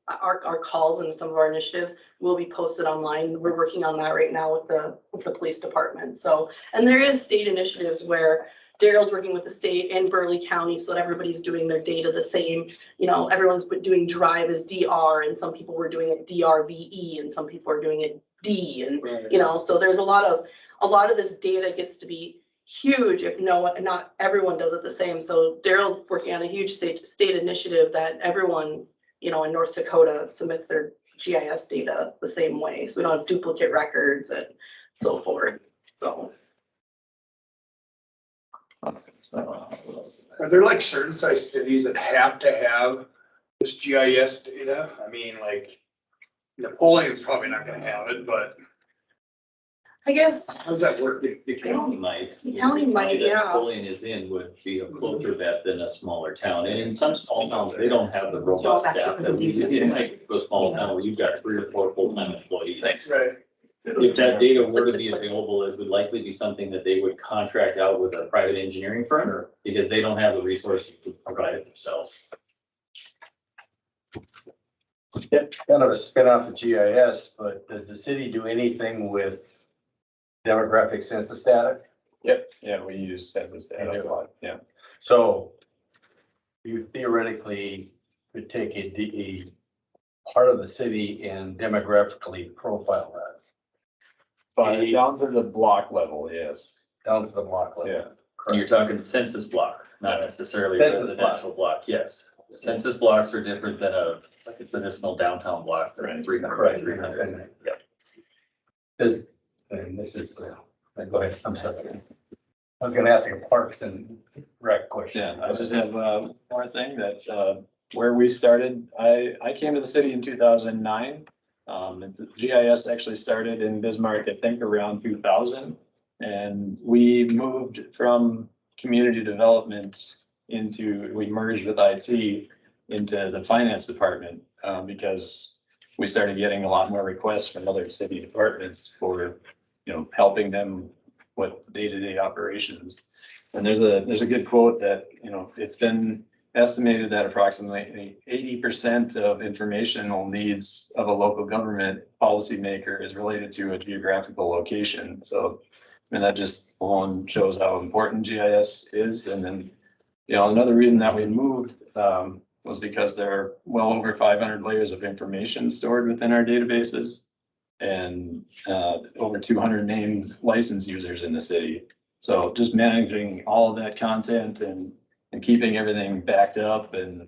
Speaker 11: our calls and some of our initiatives will be posted online. We're working on that right now with the police department. So, and there is state initiatives where Daryl's working with the state and Burley County so that everybody's doing their data the same. Everyone's doing drive as DR and some people were doing it DRVE and some people are doing it D and, so there's a lot of this data gets to be huge if not everyone does it the same. So Daryl's working on a huge state initiative that everyone, in North Dakota submits their GIS data the same way. So we don't have duplicate records and so forth. So.
Speaker 8: Are there like certain size cities that have to have this GIS data? I mean, like Napoleon's probably not gonna have it, but
Speaker 11: I guess.
Speaker 8: how does that work?
Speaker 10: The county might.
Speaker 11: The county might,
Speaker 10: that
Speaker 11: yeah.
Speaker 10: Napoleon is in would be a closer bet than a smaller town. And in some small towns, they don't have the robust staff that we do. In like a small town where you've got 3 or 4 full-time employees.
Speaker 8: Right.
Speaker 10: If that data were to be available, it would likely be something that they would contract out with a private engineering firm because they don't have the resources to provide it themselves.
Speaker 7: Kind of a spin off of GIS, but does the city do anything with demographic census data?
Speaker 22: Yep, yeah, we use census data a lot, yeah.
Speaker 7: So you theoretically could take a part of the city and demographically profile that.
Speaker 22: But down to the block level, yes.
Speaker 7: Down to the block level.
Speaker 22: Yeah.
Speaker 10: And you're talking census block, not necessarily
Speaker 7: Census
Speaker 10: residential block, yes. Census blocks are different than a traditional downtown block, they're 300 by 300. Yep.
Speaker 7: And this is, go ahead, I'm sorry. I was gonna ask a Parks and Rec question.
Speaker 22: Yeah, I just have one more thing that where we started, I came to the city in 2009. The GIS actually started in Bismarck, I think around 2000. And we moved from community development we merged with IT into the finance department because we started getting a lot more requests from other city departments for, helping them with day-to-day operations. And there's a good quote that, it's been estimated that approximately 80% of informational needs of a local government policymaker is related to a geographical location. So, that just alone shows how important GIS is. And then, another reason that we moved was because there are well over 500 layers of information stored within our databases and over 200 named license users in the city. So just managing all of that content and keeping everything backed up and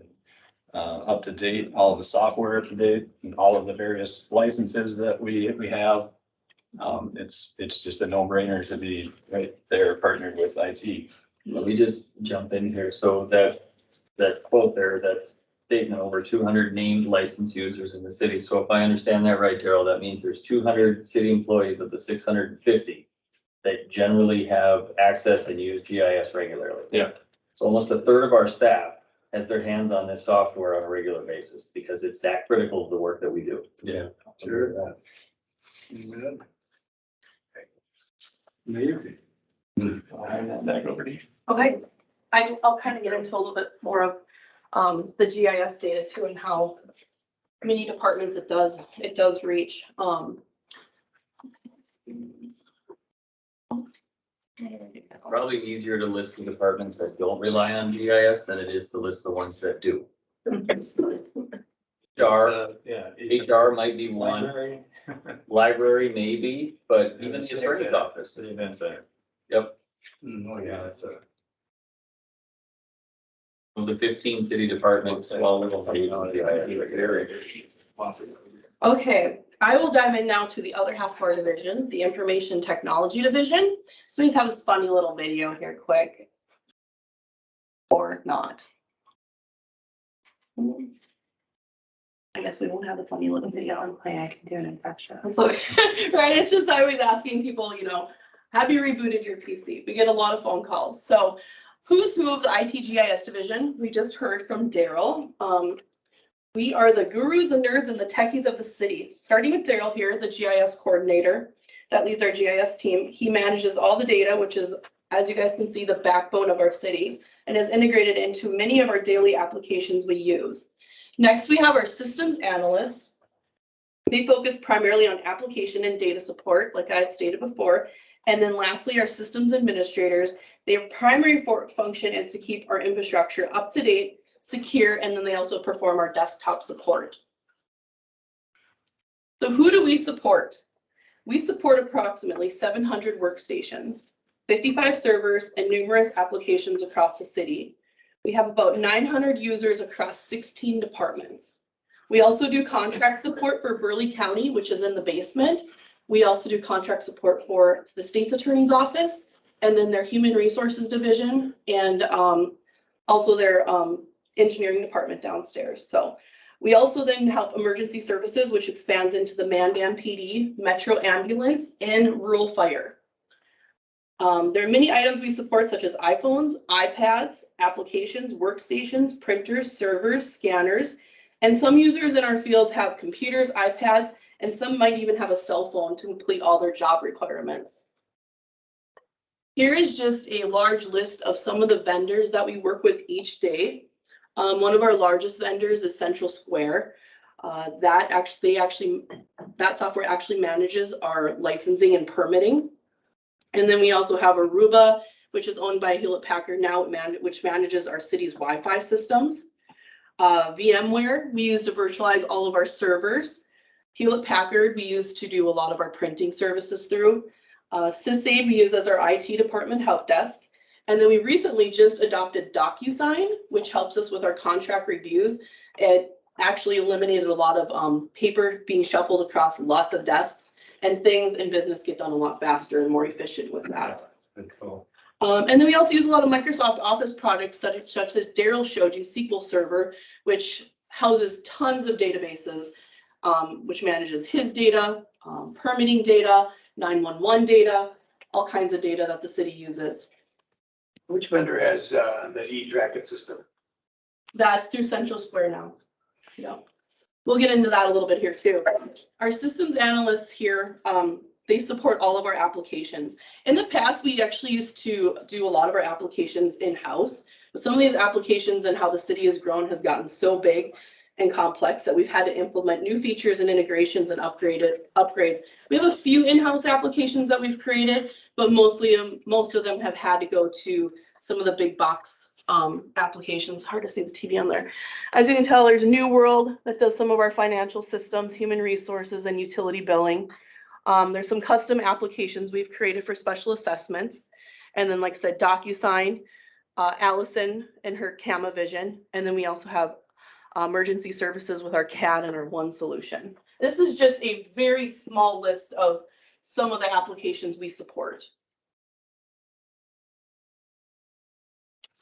Speaker 22: up to date, all of the software up to date, and all of the various licenses that we have. It's just a no-brainer to be right there partnered with IT.
Speaker 10: Let me just jump in here. So that that quote there, that's statement over 200 named licensed users in the city. So if I understand that right, Daryl, that means there's 200 city employees of the 650 that generally have access and use GIS regularly.
Speaker 12: Yeah.
Speaker 10: So almost a third of our staff has their hands on this software on a regular basis because it's that critical to the work that we do.
Speaker 22: Yeah.
Speaker 8: Sure. Maybe.
Speaker 22: Back over to you.
Speaker 11: Okay, I'll kind of get into a little bit more of the GIS data too and how many departments it does reach.
Speaker 10: It's probably easier to list the departments that don't rely on GIS than it is to list the ones that do. HR, HR might be one, library maybe, but even the attorney's office.
Speaker 22: The event center.
Speaker 10: Yep.
Speaker 22: Oh, yeah, that's a.
Speaker 10: Of the 15 city departments, 12 of them are using GIS.
Speaker 11: Okay, I will dive in now to the other half of our division, the information technology division. So we just have this funny little video here quick. Or not. I guess we won't have a funny little video.
Speaker 9: Yeah, I can do an impression.
Speaker 11: So, right, it's just always asking people, you know, have you rebooted your PC? We get a lot of phone calls. So who's who of the ITGIS division? We just heard from Daryl. We are the gurus and nerds and the techies of the city. Starting with Daryl here, the GIS coordinator that leads our GIS team. He manages all the data, which is, as you guys can see, the backbone of our city and is integrated into many of our daily applications we use. Next, we have our systems analysts. They focus primarily on application and data support, like I had stated before. And then lastly, our systems administrators. Their primary function is to keep our infrastructure up to date, secure, and then they also perform our desktop support. So who do we support? We support approximately 700 workstations, 55 servers, and numerous applications across the city. We have about 900 users across 16 departments. We also do contract support for Burleigh County, which is in the basement. We also do contract support for the state's attorney's office, and then their human resources division, and also their engineering department downstairs. So we also then help emergency services, which expands into the Mandan PD, Metro Ambulance, and rural fire. There are many items we support, such as iPhones, iPads, applications, workstations, printers, servers, scanners, and some users in our field have computers, iPads, and some might even have a cell phone to complete all their job requirements. Here is just a large list of some of the vendors that we work with each day. One of our largest vendors is Central Square. That software actually manages our licensing and permitting. And then we also have Aruba, which is owned by Hewlett Packard now, which manages our city's Wi-Fi systems. VMware, we use to virtualize all of our servers. Hewlett Packard, we use to do a lot of our printing services through. SysAid, we use as our IT department help desk. And then we recently just adopted DocuSign, which helps us with our contract reviews. It actually eliminated a lot of paper being shuffled across lots of desks, and things in business get done a lot faster and more efficient with that. And then we also use a lot of Microsoft Office products such as Daryl showed you, SQL Server, which houses tons of databases, which manages his data, permitting data, 911 data, all kinds of data that the city uses.
Speaker 8: Which vendor has the e-tracket system?
Speaker 11: That's through Central Square now. Yeah. We'll get into that a little bit here too. Our systems analysts here, they support all of our applications. In the past, we actually used to do a lot of our applications in-house, but some of these applications and how the city has grown has gotten so big and complex that we've had to implement new features and integrations and upgrades. We have a few in-house applications that we've created, but most of them have had to go to some of the big box applications. Hard to see the TV on there. As you can tell, there's New World that does some of our financial systems, human resources, and utility billing. There's some custom applications we've created for special assessments. And then, like I said, DocuSign, Allison and her CamaVision. And then we also have emergency services with our CAD and our One Solution. This is just a very small list of some of the applications we support.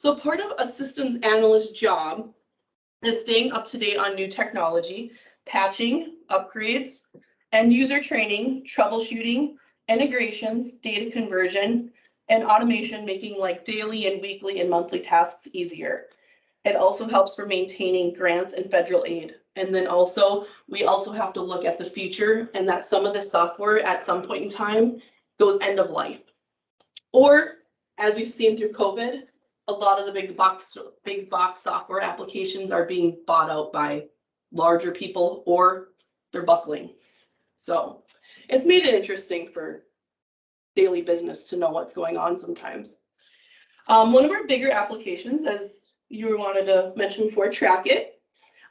Speaker 11: So part of a systems analyst job is staying up to date on new technology, patching, upgrades, end user training, troubleshooting, integrations, data conversion, and automation, making like daily and weekly and monthly tasks easier. It also helps for maintaining grants and federal aid. And then also, we also have to look at the future and that some of the software at some point in time goes end of life. Or as we've seen through COVID, a lot of the big box software applications are being bought out by larger people or they're buckling. So it's made it interesting for daily business to know what's going on sometimes. One of our bigger applications, as you wanted to mention before, Track It,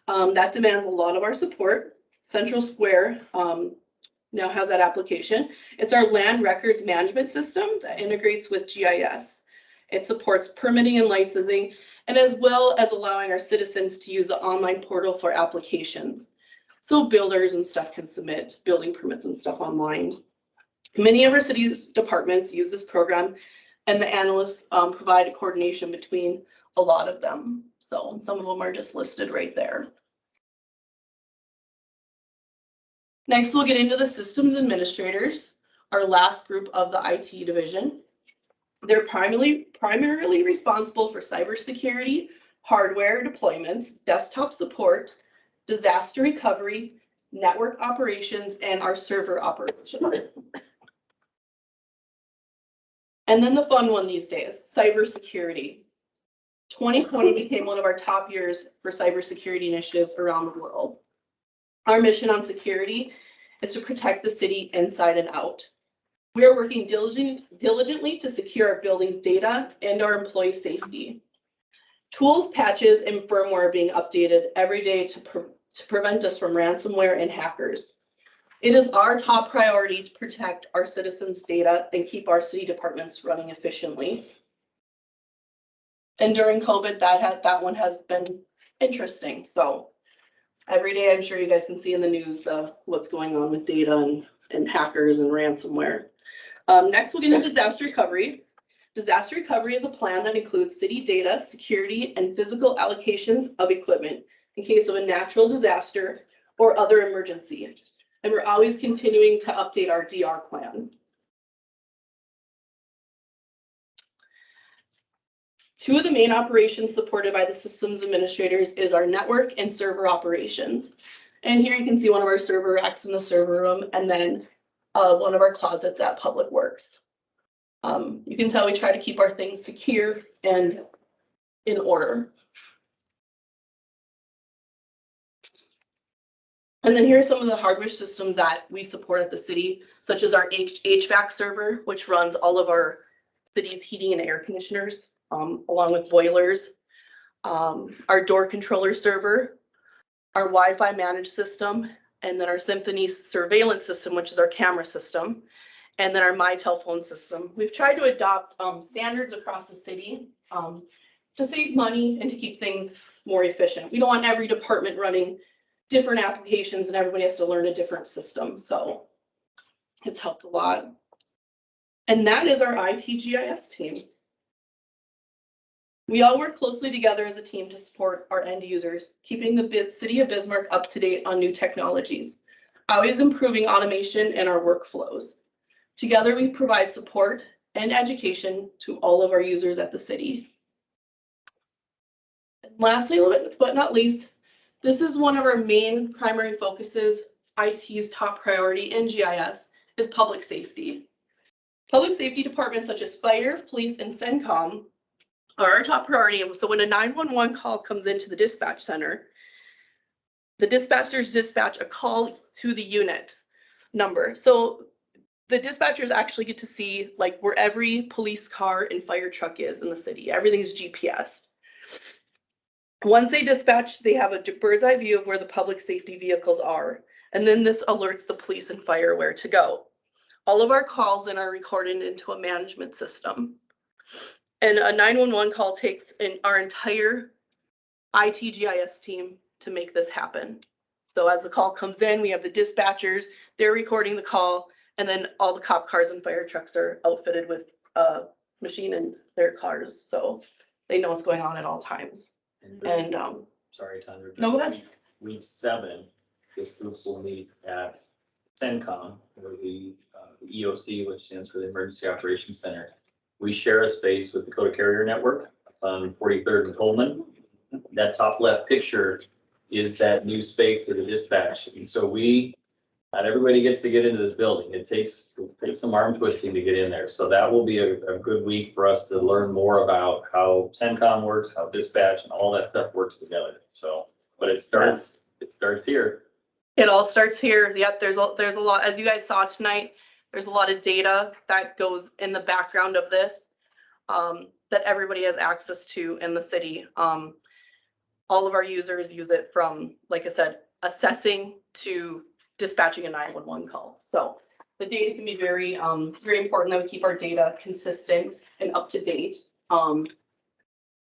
Speaker 11: that demands a lot of our support. Central Square now has that application. It's our land records management system that integrates with GIS. It supports permitting and licensing, and as well as allowing our citizens to use the online portal for applications. So builders and stuff can submit building permits and stuff online. Many of our city's departments use this program, and the analysts provide a coordination between a lot of them. So some of them are just listed right there. Next, we'll get into the systems administrators, our last group of the IT division. They're primarily responsible for cybersecurity, hardware deployments, desktop support, disaster recovery, network operations, and our server operations. And then the fun one these days, cybersecurity. 2020 became one of our top years for cybersecurity initiatives around the world. Our mission on security is to protect the city inside and out. We are working diligently to secure our building's data and our employee safety. Tools, patches, and firmware are being updated every day to prevent us from ransomware and hackers. It is our top priority to protect our citizens' data and keep our city departments running efficiently. And during COVID, that one has been interesting. So every day, I'm sure you guys can see in the news what's going on with data and hackers and ransomware. Next, we'll get into disaster recovery. Disaster recovery is a plan that includes city data, security, and physical allocations of equipment in case of a natural disaster or other emergency. And we're always continuing to update our DR plan. Two of the main operations supported by the systems administrators is our network and server operations. And here you can see one of our server racks in the server room, and then one of our closets at Public Works. You can tell we try to keep our things secure and in order. And then here are some of the hardware systems that we support at the city, such as our HVAC server, which runs all of our city's heating and air conditioners, along with boilers, our door controller server, our Wi-Fi managed system, and then our Symphony surveillance system, which is our camera system, and then our My Telephone system. We've tried to adopt standards across the city to save money and to keep things more efficient. We don't want every department running different applications and everybody has to learn a different system. So it's helped a lot. And that is our IT GIS team. We all work closely together as a team to support our end users, keeping the city of Bismarck up to date on new technologies, always improving automation and our workflows. Together, we provide support and education to all of our users at the city. And lastly, but not least, this is one of our main primary focuses. IT's top priority in GIS is public safety. Public safety departments such as fire, police, and CENTCOM are our top priority. So when a 911 call comes into the dispatch center, the dispatchers dispatch a call to the unit number. So the dispatchers actually get to see like where every police car and fire truck is in the city. Everything's GPS. Once they dispatch, they have a bird's eye view of where the public safety vehicles are. And then this alerts the police and fire where to go. All of our calls then are recorded into a management system. And a 911 call takes our entire IT GIS team to make this happen. So as the call comes in, we have the dispatchers, they're recording the call, and then all the cop cars and fire trucks are outfitted with a machine in their cars. So they know what's going on at all times. And,
Speaker 10: Sorry, Tundra.
Speaker 11: No, go ahead.
Speaker 10: Week 7, this group will meet at CENTCOM, or the EOC, which stands for the Emergency Operations Center. We share a space with Dakota Carrier Network on 43rd and Coleman. That top left picture is that new space for the dispatch. And so not everybody gets to get into this building. It takes some arm twisting to get in there. So that will be a good week for us to learn more about how CENTCOM works, how dispatch and all that stuff works together. So, but it starts here.
Speaker 11: it all starts here. Yep, there's a lot, as you guys saw tonight, there's a lot of data that goes in the background of this, that everybody has access to in the city. All of our users use it from, like I said, assessing to dispatching a 911 call. So the data can be very, it's very important that we keep our data consistent and up to date.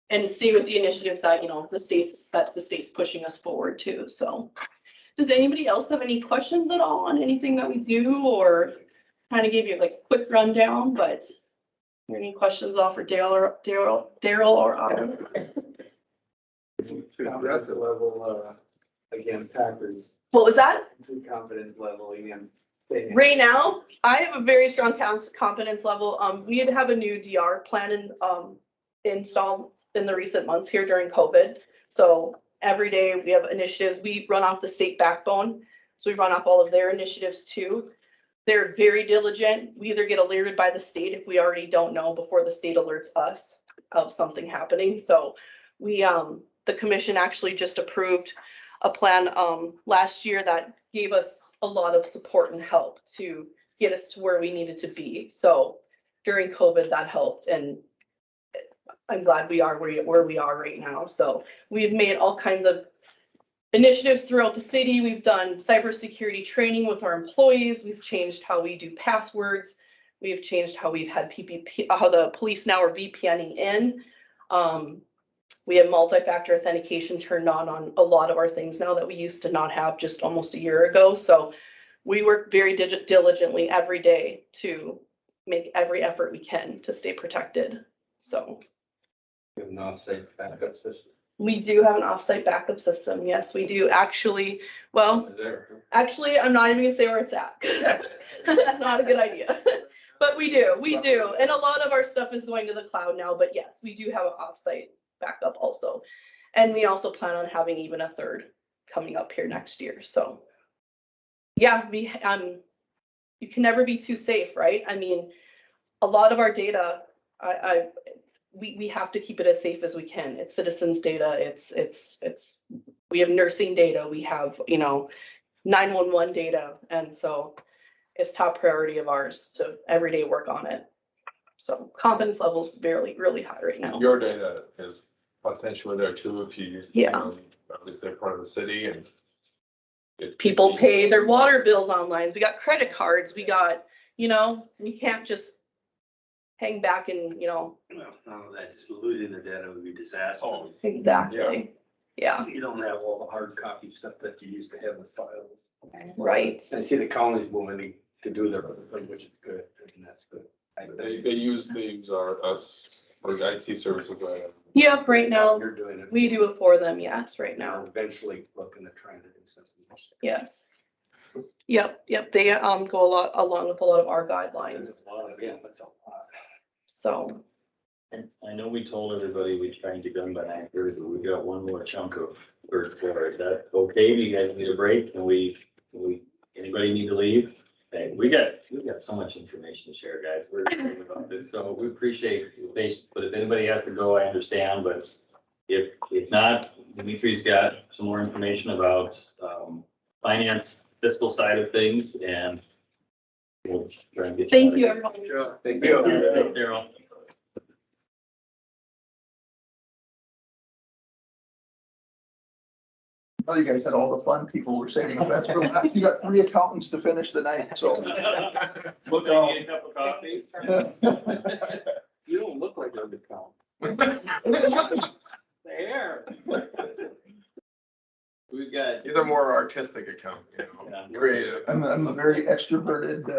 Speaker 11: And stay with the initiatives that, the state's pushing us forward to. So does anybody else have any questions at all on anything that we do, or kind of give you like a quick rundown, but are there any questions off for Daryl or Otto?
Speaker 3: That's the level, again, Packers.
Speaker 11: What was that?
Speaker 3: To confidence level again.
Speaker 11: Right now, I have a very strong confidence level. We had to have a new DR plan installed in the recent months here during COVID. So every day we have initiatives. We run off the state backbone. So we run off all of their initiatives too. They're very diligent. We either get alerted by the state if we already don't know before the state alerts us of something happening. So we, the commission actually just approved a plan last year that gave us a lot of support and help to get us to where we needed to be. So during COVID, that helped, and I'm glad we are where we are right now. So we've made all kinds of initiatives throughout the city. We've done cybersecurity training with our employees. We've changed how we do passwords. We've changed how we've had PPP, how the police now are VPNing in. We have multi-factor authentication turned on a lot of our things now that we used to not have just almost a year ago. So we work very diligently every day to make every effort we can to stay protected. So
Speaker 7: We have an off-site backup system.
Speaker 11: we do have an off-site backup system. Yes, we do. Actually, I'm not even gonna say where it's at. That's not a good idea. But we do. And a lot of our stuff is going to the cloud now, but yes, we do have an off-site backup also. And we also plan on having even a third coming up here next year. So yeah, you can never be too safe, right? I mean, a lot of our data, we have to keep it as safe as we can. It's citizens' data. We have nursing data. We have, 911 data. And so it's top priority of ours to every day work on it. So confidence levels really, really high right now.
Speaker 5: Your data is potentially there too if you use.
Speaker 11: Yeah.
Speaker 5: Obviously part of the city and.
Speaker 11: People pay their water bills online. We got credit cards. We got, we can't just hang back and,
Speaker 7: Well, none of that, just losing the data would be disastrous.
Speaker 11: Exactly. Yeah.
Speaker 7: You don't have all the hard copy stuff that you used to have with files.
Speaker 11: Right.
Speaker 7: I see the counties willing to do their, which is good, and that's good.
Speaker 5: They use us for the IT services.
Speaker 11: Yep, right now,
Speaker 7: You're doing it.
Speaker 11: we do it for them, yes, right now.
Speaker 7: Eventually looking at trying to do something.
Speaker 11: Yes. Yep, they go along with a lot of our guidelines.
Speaker 7: Yeah, that's a lot.
Speaker 11: So.
Speaker 10: And I know we told everybody we'd try and get done by 9:30, but we got one more chunk of first floor. Is that okay? Do you guys need a break? Can we anybody need to leave? Okay, we've got so much information to share, guys. We're excited about this, so we appreciate your patience. But if anybody has to go, I understand. But if not, Dimitri's got some more information about finance, fiscal side of things, and we'll try and get.
Speaker 11: Thank you, everyone.
Speaker 3: Sure.
Speaker 10: Thank you, Daryl.
Speaker 14: Oh, you guys had all the fun people were saving the best for last. You got 3 accountants to finish the night, so.
Speaker 10: Look, I need a cup of coffee.
Speaker 3: You don't look like an accountant.
Speaker 13: There.
Speaker 10: We've got.
Speaker 5: These are more artistic account, creative.
Speaker 14: I'm a very extroverted,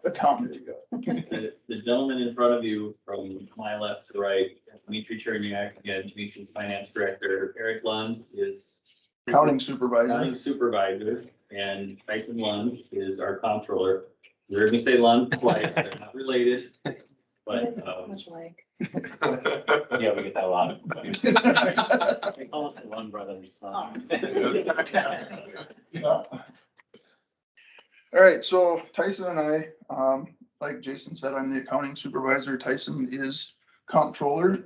Speaker 14: accountant.
Speaker 10: The gentleman in front of you from my left to the right, Dimitri Cherniak, again, Dimitri's finance director, Eric Lund is
Speaker 14: Accounting supervisor.
Speaker 10: accounting supervisor, and Tyson Lund is our comptroller. You heard me say Lund twice, they're not related, but,
Speaker 9: Much like.
Speaker 10: yeah, we get that a lot.
Speaker 12: They call us the Lund brothers.
Speaker 14: Yeah. All right, so Tyson and I, like Jason said, I'm the accounting supervisor. Tyson is comptroller.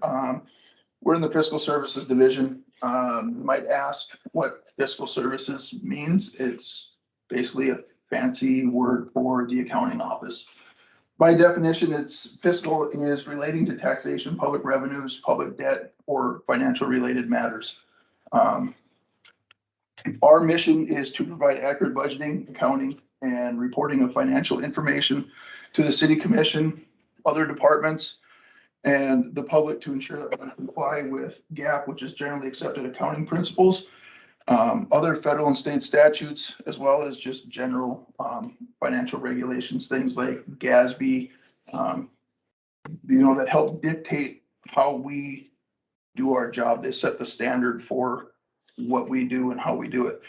Speaker 14: We're in the fiscal services division. You might ask what fiscal services means. It's basically a fancy word for the accounting office. By definition, it's fiscal is relating to taxation, public revenues, public debt, or financial related matters. Our mission is to provide accurate budgeting, accounting, and reporting of financial information to the city commission, other departments, and the public to ensure that we comply with GAAP, which is generally accepted accounting principles, other federal and state statutes, as well as just general financial regulations, things like GASB, that help dictate how we do our job. They set the standard for what we do and how we do it.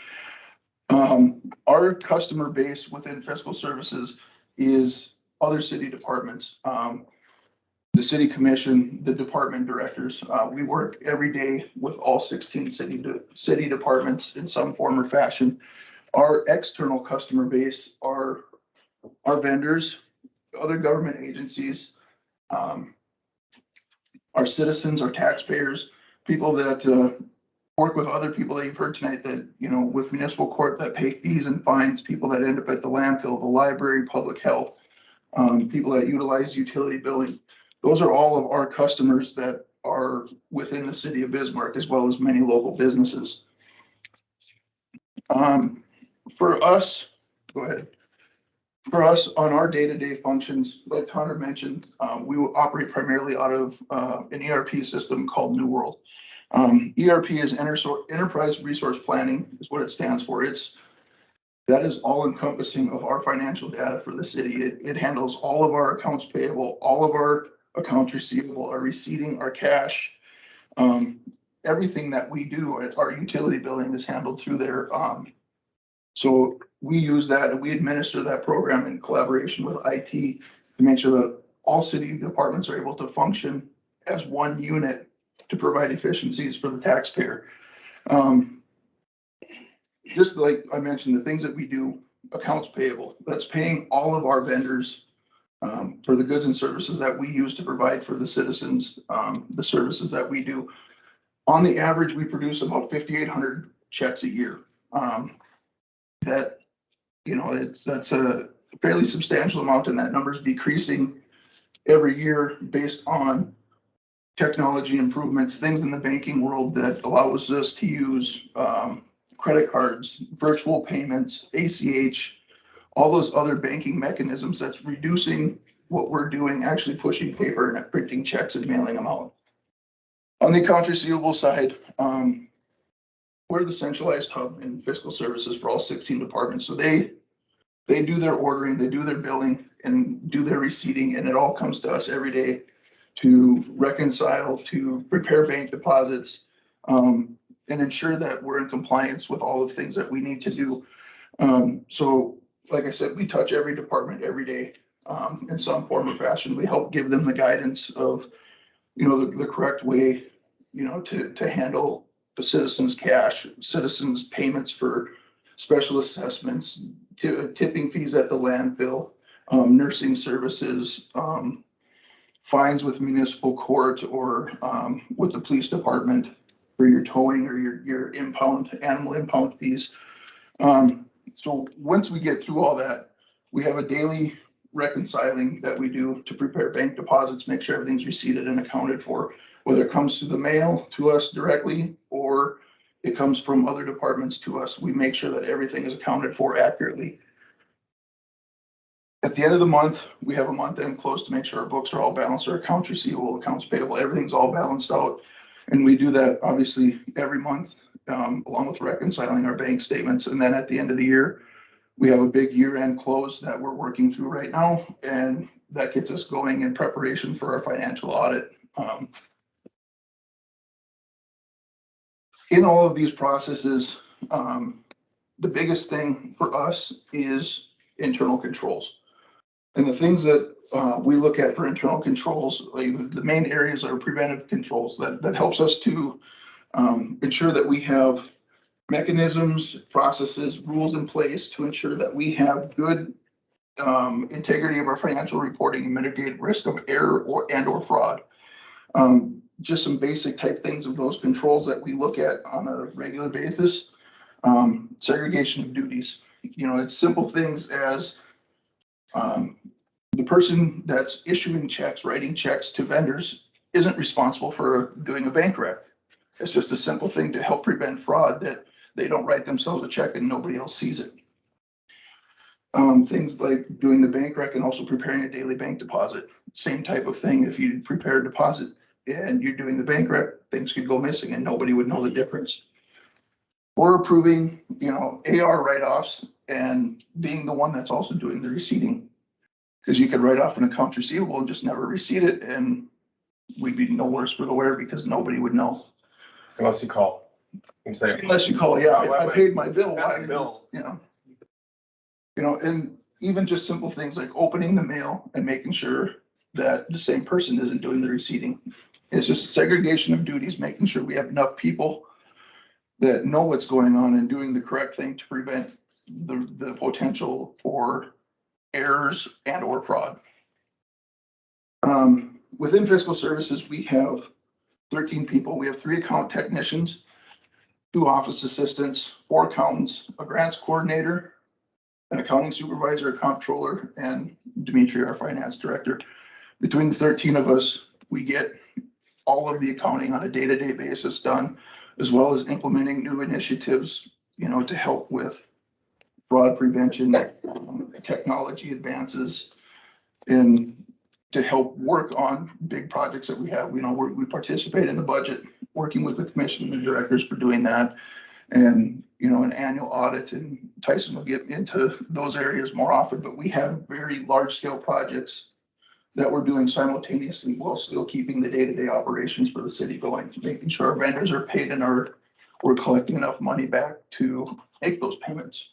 Speaker 14: Our customer base within fiscal services is other city departments, the city commission, the department directors. We work every day with all 16 city departments in some form or fashion. Our external customer base are our vendors, other government agencies, our citizens, our taxpayers, people that work with other people that you've heard tonight that, with municipal court that pay fees and fines, people that end up at the landfill, the library, public health, people that utilize utility billing. Those are all of our customers that are within the city of Bismarck, as well as many local businesses. For us, go ahead. For us, on our day-to-day functions, like Tanner mentioned, we will operate primarily out of an ERP system called New World. ERP is Enterprise Resource Planning, is what it stands for. That is all encompassing of our financial data for the city. It handles all of our accounts payable, all of our accounts receivable, our receipting, our cash. Everything that we do, our utility billing is handled through there. So we use that and we administer that program in collaboration with IT to make sure that all city departments are able to function as one unit to provide efficiencies for the taxpayer. Just like I mentioned, the things that we do, accounts payable, that's paying all of our vendors for the goods and services that we use to provide for the citizens, the services that we do. On the average, we produce about 5,800 checks a year. That's a fairly substantial amount, and that number is decreasing every year based on technology improvements, things in the banking world that allows us to use credit cards, virtual payments, ACH, all those other banking mechanisms that's reducing what we're doing, actually pushing paper and printing checks and mailing them out. On the accounts receivable side, we're the centralized hub in fiscal services for all 16 departments. So they do their ordering, they do their billing, and do their receipting, and it all comes to us every day to reconcile, to prepare bank deposits, and ensure that we're in compliance with all the things that we need to do. So like I said, we touch every department every day in some form or fashion. We help give them the guidance of, the correct way, to handle the citizens' cash, citizens' payments for special assessments, tipping fees at the landfill, nursing services, fines with municipal court or with the police department for your towing or your animal impound fees. So once we get through all that, we have a daily reconciling that we do to prepare bank deposits, make sure everything's receipted and accounted for, whether it comes through the mail to us directly or it comes from other departments to us. We make sure that everything is accounted for accurately. At the end of the month, we have a month end close to make sure our books are all balanced, our accounts receivable, accounts payable, everything's all balanced out. And we do that obviously every month, along with reconciling our bank statements. And then at the end of the year, We have a big year-end close that we're working through right now, and that gets us going in preparation for our financial audit. In all of these processes, the biggest thing for us is internal controls. And the things that we look at for internal controls, like the main areas are preventive controls that helps us to ensure that we have mechanisms, processes, rules in place to ensure that we have good integrity of our financial reporting and mitigate risk of error or fraud. Just some basic type things of those controls that we look at on a regular basis. Segregation of duties. You know, it's simple things as the person that's issuing checks, writing checks to vendors isn't responsible for doing a bank rec. It's just a simple thing to help prevent fraud, that they don't write themselves a check and nobody else sees it. Things like doing the bank rec and also preparing a daily bank deposit. Same type of thing. If you prepare a deposit and you're doing the bank rec, things could go missing and nobody would know the difference. Or approving, you know, AR write-offs and being the one that's also doing the receipting. Because you could write off an accounts receivable and just never receipt it, and we'd be no worse for the wear because nobody would know.
Speaker 5: Unless you call. And say,
Speaker 14: Unless you call, yeah, I paid my bill.
Speaker 5: Got my bill.
Speaker 14: You know, and even just simple things like opening the mail and making sure that the same person isn't doing the receipting. It's just a segregation of duties, making sure we have enough people that know what's going on and doing the correct thing to prevent the potential for errors and or fraud. Within fiscal services, we have 13 people. We have 3 account technicians, 2 office assistants, 4 accountants, a grants coordinator, an accounting supervisor, a comptroller, and Dimitri, our finance director. Between the 13 of us, we get all of the accounting on a day-to-day basis done, as well as implementing new initiatives, you know, to help with fraud prevention, technology advances, and to help work on big projects that we have. You know, we participate in the budget, working with the commission and the directors for doing that. And, you know, an annual audit, and Tyson will get into those areas more often, but we have very large scale projects that we're doing simultaneously while still keeping the day-to-day operations for the city going, making sure our vendors are paid and we're collecting enough money back to make those payments.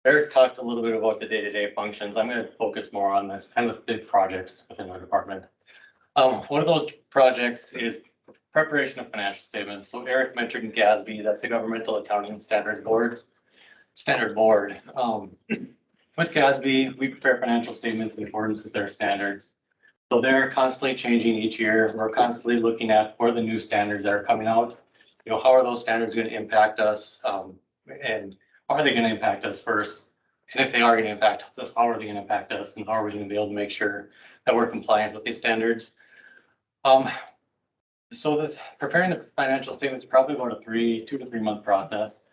Speaker 15: Eric talked a little bit about the day-to-day functions. I'm going to focus more on the kind of big projects within our department. One of those projects is preparation of financial statements. So Eric mentioned GASB, that's the Governmental Accounting Standard Board. With GASB, we prepare financial statements in accordance with their standards. So they're constantly changing each year. We're constantly looking at what are the new standards that are coming out. You know, how are those standards going to impact us? And are they going to impact us first? And if they are going to impact us, how are they going to impact us? And how are we going to be able to make sure that we're compliant with these standards? So preparing the financial statements is probably about a 2 to 3 month process.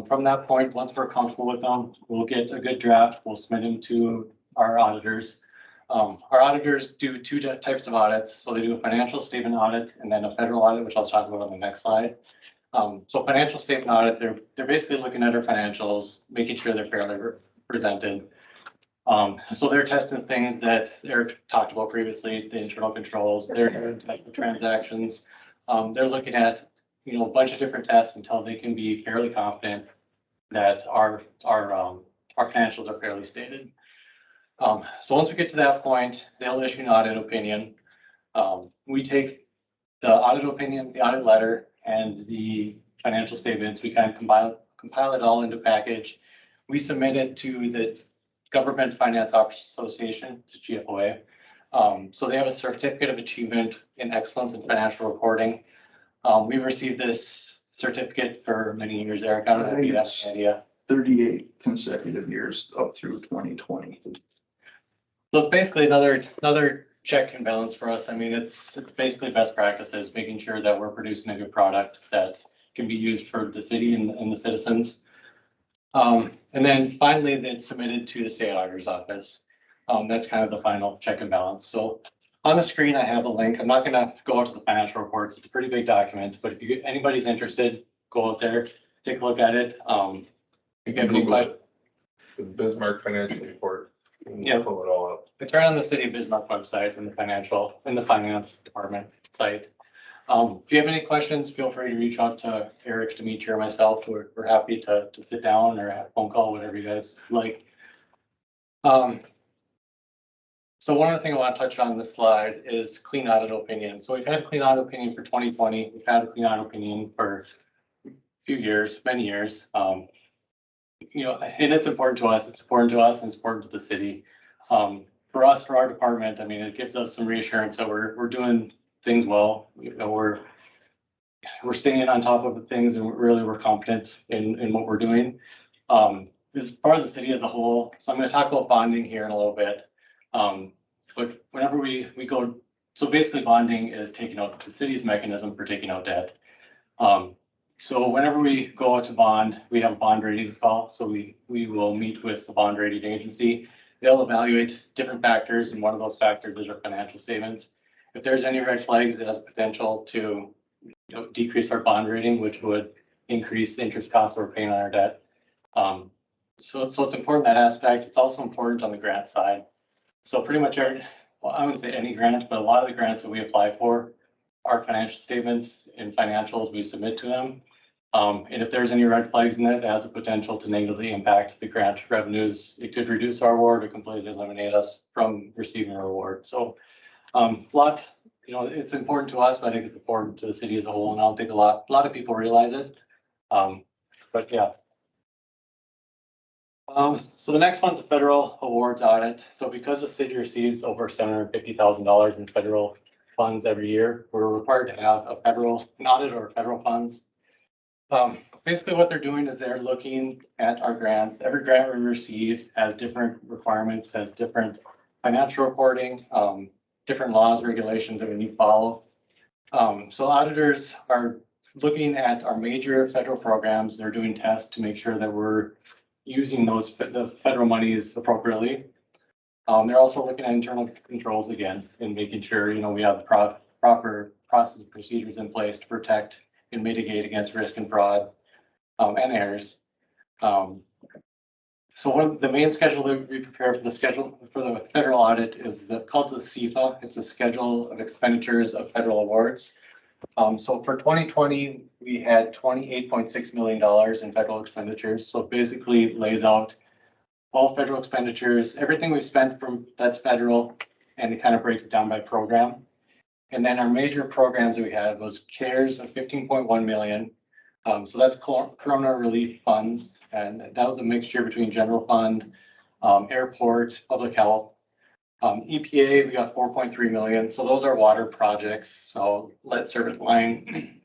Speaker 15: From that point, once we're comfortable with them, we'll get a good draft. We'll submit them to our auditors. Our auditors do 2 types of audits. So they do a financial statement audit and then a federal audit, which I'll talk about on the next slide. So financial statement audit, they're basically looking at our financials, making sure they're fairly presented. So they're testing things that Eric talked about previously, the internal controls, their type of transactions. They're looking at, you know, a bunch of different tests until they can be fairly confident that our financials are fairly stated. So once we get to that point, they'll issue an audit opinion. We take the audit opinion, the audit letter, and the financial statements. We kind of compile it all into a package. We submit it to the Government Finance Officers Association, to GFOA. So they have a certificate of achievement in excellence in financial reporting. We've received this certificate for many years, Eric. I don't know if you have any idea.
Speaker 14: 38 consecutive years up through 2020.
Speaker 15: So it's basically another check and balance for us. I mean, it's basically best practices, making sure that we're producing a good product that can be used for the city and the citizens. And then finally, it's submitted to the state auditor's office. That's kind of the final check and balance. So on the screen, I have a link. I'm not going to go out to the financial reports. It's a pretty big document, but if anybody's interested, go out there.
Speaker 22: take a look at it. If you have any
Speaker 5: Google
Speaker 22: questions,
Speaker 5: it. The Bismarck financial report.
Speaker 22: Yeah.
Speaker 5: Pull it all up.
Speaker 22: it's right on the City of Bismarck website and the finance department site. If you have any questions, feel free to reach out to Eric, Dimitri, or myself. We're happy to sit down or have a phone call, whatever you guys like. So one other thing I want to touch on this slide is clean audit opinion. So we've had a clean audit opinion for 2020. We've had a clean audit opinion for a few years, many years. You know, and it's important to us. It's important to us and it's important to the city. For us, for our department, I mean, it gives us some reassurance that we're doing things well. You know, we're staying on top of the things and we're competent in what we're doing. As far as the city as a whole, so I'm going to talk about bonding here in a little bit. But whenever we go, so basically bonding is taking out the city's mechanism for taking out debt. So whenever we go out to bond, we have a bond rating call. So we will meet with the bond rating agency. They'll evaluate different factors, and one of those factors is our financial statements. If there's any red flags, it has a potential to decrease our bond rating, which would increase the interest costs we're paying on our debt. So it's important that aspect. It's also important on the grant side. So pretty much well, I wouldn't say any grant, but a lot of the grants that we apply for are financial statements and financials we submit to them. And if there's any red flags in it has a potential to negatively impact the grant revenues. It could reduce our award or completely eliminate us from receiving a reward. So it's important to us, but I think it's important to the city as a whole, and I don't think a lot of people realize it. But yeah. So the next one's a federal awards audit. So because the city receives over $750,000 in federal funds every year, we're required to have an audit or federal funds. Basically what they're doing is they're looking at our grants. Every grant we receive has different requirements, has different financial reporting, different laws, regulations that we need to follow. So auditors are looking at our major federal programs. They're doing tests to make sure that we're using the federal monies appropriately. They're also looking at internal controls again and making sure, we have the proper process and procedures in place to protect and mitigate against risk and fraud and errors. So one of the main schedule that we prepare for the federal audit is called the CFA. It's a schedule of expenditures of federal awards. So for 2020, we had $28.6 million in federal expenditures. So it basically lays out all federal expenditures, everything we spent that's federal, and it kind of breaks it down by program. And then our major programs that we had was CARES of 15.1 million. So that's Corona relief funds, and that was a mixture between general fund, airport, public health. EPA, we got 4.3 million. So those are water projects. So lead service line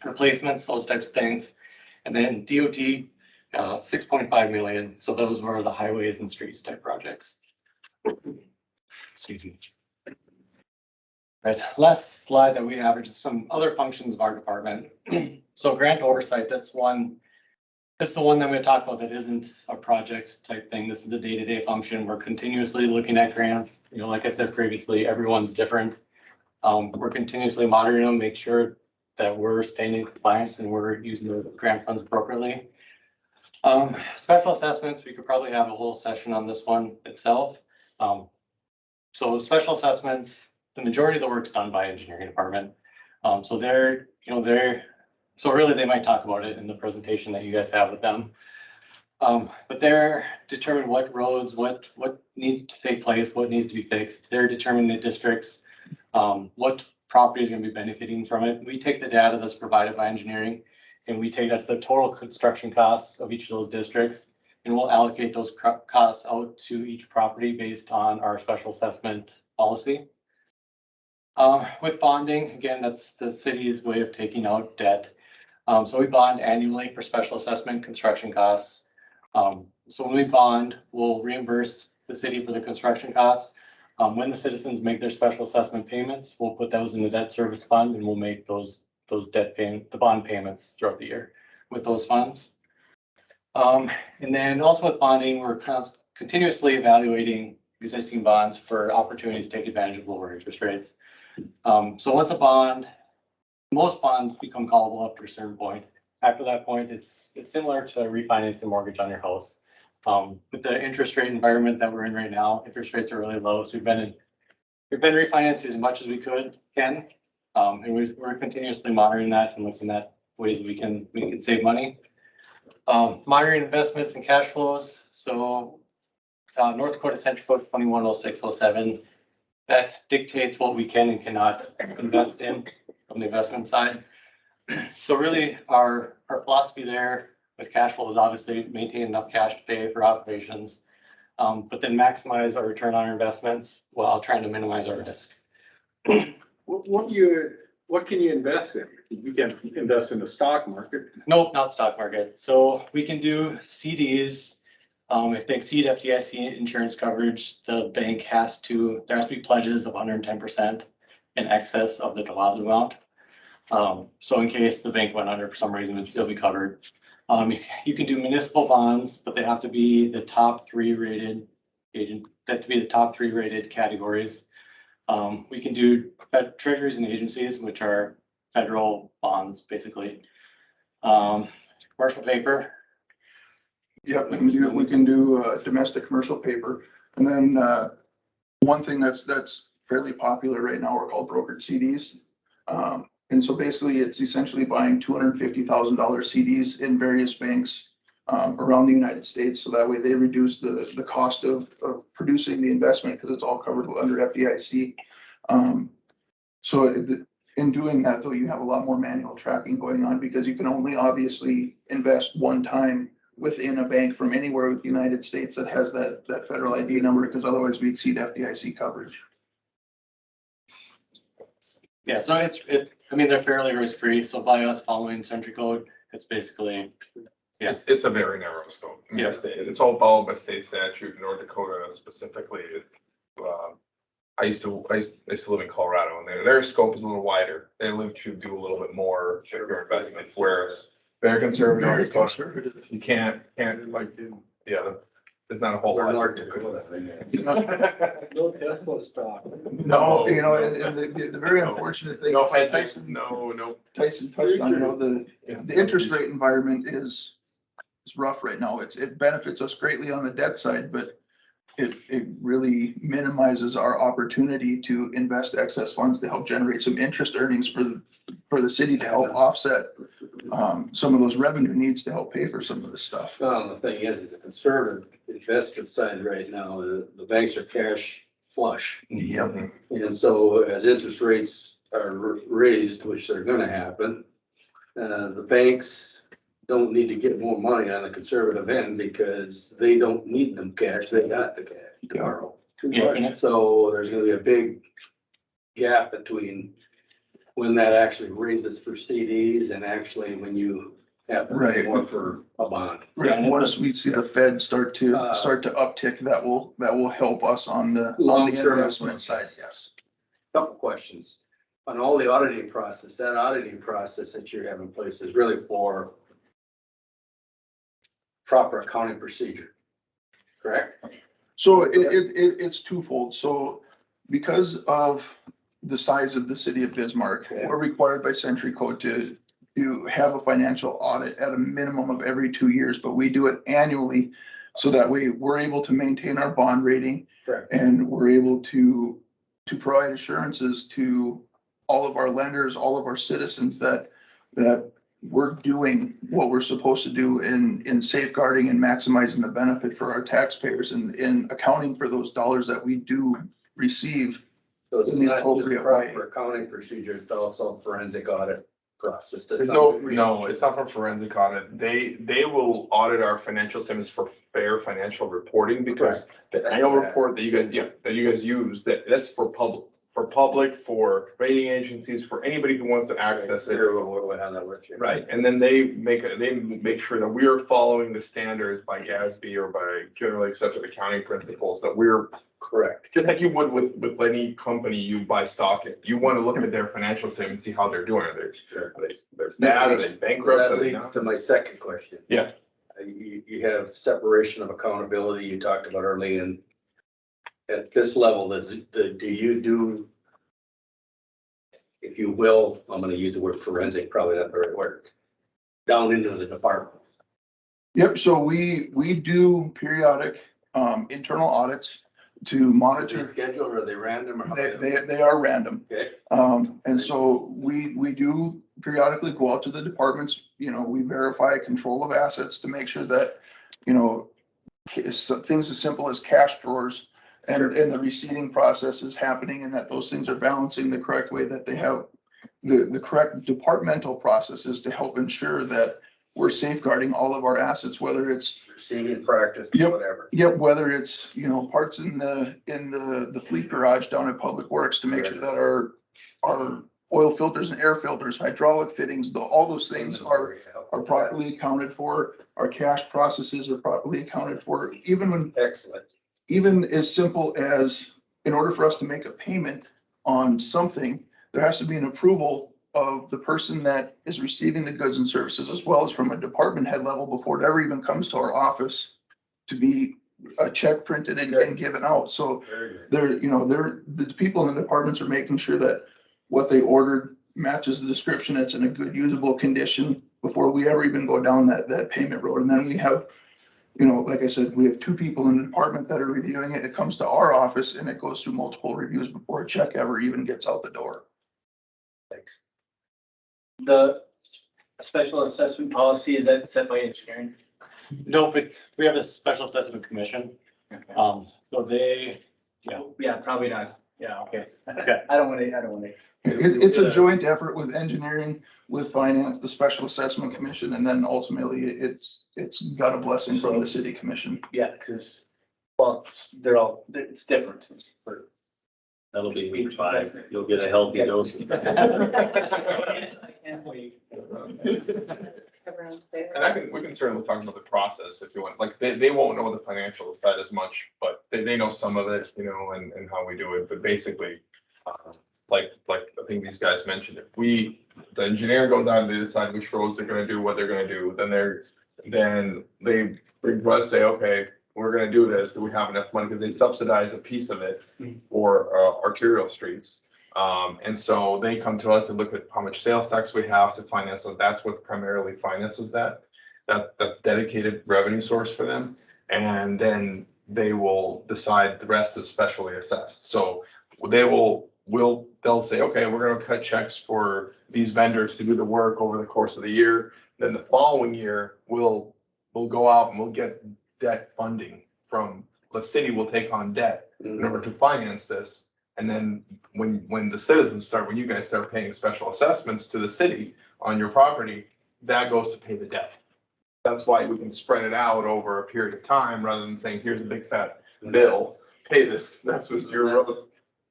Speaker 22: replacements, those types of things. And then DOT, 6.5 million. So those were the highways and streets type projects. Excuse me. Right, last slide that we have are just some other functions of our department. So grant oversight, that's the one that I'm going to talk about that isn't a project type thing. This is a day-to-day function. We're continuously looking at grants. Like I said previously, everyone's different. We're continuously monitoring them, make sure that we're staying in compliance and we're using the grant funds appropriately. Special assessments, we could probably have a whole session on this one itself. So special assessments, the majority of the work's done by engineering department. So so really they might talk about it in the presentation that you guys have with them. But they're determining what roads, what needs to take place, what needs to be fixed. They're determining the districts, what property is going to be benefiting from it. We take the data that's provided by engineering and we take the total construction costs of each of those districts, and we'll allocate those costs out to each property based on our special assessment policy. With bonding, again, that's the city's way of taking out debt. So we bond annually for special assessment construction costs. So when we bond, we'll reimburse the city for the construction costs. When the citizens make their special assessment payments, we'll put those in the debt service fund and we'll make the bond payments throughout the year with those funds. And then also with bonding, we're continuously evaluating existing bonds for opportunities to take advantage of lower interest rates. So once most bonds become callable after a certain point.
Speaker 15: After that point, it's similar to refinancing a mortgage on your house. With the interest rate environment that we're in right now, interest rates are really low, so we've been refinancing as much as we can. And we're continuously monitoring that and looking at ways that we can save money. Monitoring investments and cash flows, so North Dakota Century Code 210607, that dictates what we can and cannot invest in from the investment side. So really, our philosophy there with cash flow is obviously maintain enough cash to pay for operations, but then maximize our return on our investments while trying to minimize our risk.
Speaker 13: What can you invest in? You can invest in the stock market.
Speaker 15: Nope, not stock market. So we can do CDs. If they exceed FDIC insurance coverage, the bank there has to be pledges of 110% in excess of the deposit amount. So in case the bank went under for some reason, it'd still be covered. You can do municipal bonds, but they have to be the top 3 rated categories. We can do treasuries and agencies, which are federal bonds, basically. Commercial paper.
Speaker 14: Yep, we can do domestic commercial paper. And then one thing that's fairly popular right now are called brokered CDs. And so basically it's essentially buying $250,000 CDs in various banks around the United States. So that way they reduce the cost of producing the investment because it's all covered under FDIC. In doing that, though, you have a lot more manual tracking going on because you can only obviously invest one time within a bank from anywhere with the United States that has that federal ID number, because otherwise we exceed FDIC coverage.
Speaker 15: Yeah, so they're fairly risk-free. So by us following Century Code, it's basically, yeah.
Speaker 5: It's a very narrow scope. I mean,
Speaker 15: Yeah.
Speaker 5: It's all followed by state statute. North Dakota specifically. I used to live in Colorado, and their scope is a little wider. They live to do a little bit more sugar investments, whereas very conservative.
Speaker 14: Very
Speaker 5: North Dakota,
Speaker 14: conservative.
Speaker 5: you can't like, yeah, there's not a whole lot.
Speaker 8: North Dakota.
Speaker 13: No Tesla stock.
Speaker 5: No,
Speaker 14: You know, and the very unfortunate thing.
Speaker 5: No,
Speaker 14: Tyson touched on, the interest rate environment is rough right now. It benefits us greatly on the debt side, but it really minimizes our opportunity to invest excess funds to help generate some interest earnings for the city to help offset some of those revenue needs to help pay for some of this stuff.
Speaker 17: Well, the thing is, the conservative investment side right now, the banks are cash flush.
Speaker 14: Yep.
Speaker 17: And so as interest rates are raised, which they're gonna happen, the banks don't need to get more money on the conservative end because they don't need them cash, they got the cash tomorrow.
Speaker 15: Yeah.
Speaker 17: So there's gonna be a big gap between when that actually raises for CDs and actually when you have to pay more for a bond.
Speaker 14: Right, once we see the Fed start to uptick, that will help us on the
Speaker 17: Long-term
Speaker 14: investment side, yes.
Speaker 17: Couple questions. On all the auditing process, that auditing process that you have in place is really for proper accounting procedure, correct?
Speaker 14: So it's twofold. So because of the size of the city of Bismarck, we're required by Century Code to have a financial audit at a minimum of every 2 years, but we do it annually. So that way we're able to maintain our bond rating.
Speaker 17: Correct.
Speaker 14: And we're able to provide assurances to all of our lenders, all of our citizens that we're doing what we're supposed to do in safeguarding and maximizing the benefit for our taxpayers and in accounting for those dollars that we do receive.
Speaker 17: So it's
Speaker 14: in the
Speaker 17: not just
Speaker 14: appropriate way.
Speaker 17: proper accounting procedures, it's also forensic audit process. Does
Speaker 5: There's
Speaker 17: not-
Speaker 5: no, it's not for forensic audit. They will audit our financial statements for fair financial reporting because the annual report that you guys use, that's for public, for rating agencies, for anybody who wants to access it. Right, and then they make sure that we are following the standards by GASB or by generally accepted accounting principles, that we're
Speaker 17: correct.
Speaker 5: Just like you would with any company you buy stock in. You want to look at their financial statement, see how they're doing. Are they bad? Are they bankrupt?
Speaker 17: That leads to my second question.
Speaker 5: Yeah.
Speaker 17: You have separation of accountability you talked about early, and at this level, do you do, if you will, I'm gonna use the word forensic, probably not the right word.
Speaker 7: down into the department.
Speaker 14: Yep, so we do periodic internal audits to
Speaker 7: Are they
Speaker 14: monitor.
Speaker 7: scheduled or are they random or? how
Speaker 14: They are random.
Speaker 7: Okay.
Speaker 14: And so we do periodically go out to the departments, we verify control of assets to make sure that, things as simple as cash drawers and the receipting process is happening and that those things are balancing the correct way, that they have the correct departmental processes to help ensure that we're safeguarding all of our assets, whether it's
Speaker 7: Receiving practice,
Speaker 14: Yep.
Speaker 7: whatever.
Speaker 14: Yep, whether it's, parts in the fleet garage down at Public Works to make sure that our oil filters and air filters, hydraulic fittings, all those things are properly accounted for. Our cash processes are properly accounted for,
Speaker 7: Excellent.
Speaker 14: even as simple as, in order for us to make a payment on something, there has to be an approval of the person that is receiving the goods and services, as well as from a department head level before it ever even comes to our office to be a check printed and given out. So the people in the departments are making sure that what they ordered matches the description, it's in a good usable condition before we ever even go down that payment road. And then we have, like I said, we have 2 people in the department that are reviewing it. It comes to our office and it goes through multiple reviews before a check ever even gets out the door.
Speaker 7: Thanks.
Speaker 1: The special assessment policy, is that set by engineering?
Speaker 15: No, but we have a special assessment commission. So they,
Speaker 1: Yeah, probably not. Yeah, okay.
Speaker 15: Okay.
Speaker 1: I don't want to.
Speaker 14: It's a joint effort with engineering, with finance, the special assessment commission, and then ultimately it's got a blessing from the city commission.
Speaker 1: Yeah, because, it's different.
Speaker 10: That'll be week 5. You'll get a healthy dose.
Speaker 1: I can't wait.
Speaker 5: And we can certainly talk about the process if you want, like, they won't know the financial side as much, but they know some of it, and how we do it, but basically, like I think these guys mentioned, if the engineer goes out and they decide which roads they're gonna do, what they're gonna do, then they bring to us, say, okay, we're gonna do this, do we have enough money, because they subsidize a piece of it for arterial streets. And so they come to us and look at how much sales tax we have to finance, so that's what primarily finances that's dedicated revenue source for them. And then they will decide the rest is specially assessed. So they'll say, okay, we're gonna cut checks for these vendors to do the work over the course of the year. Then the following year, we'll go out and we'll get debt funding from, the city will take on debt in order to finance this. And then when the citizens when you guys start paying special assessments to the city on your property, that goes to pay the debt. That's why we can spread it out over a period of time rather than saying, here's a big fat bill, pay this. That's what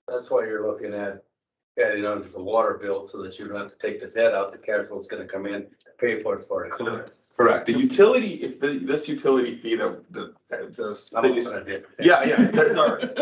Speaker 7: That's why you're looking at adding on to the water bill so that you don't have to take the debt out, the cash flow's gonna come in to pay for it.
Speaker 5: Correct. The utility, if this utility fee to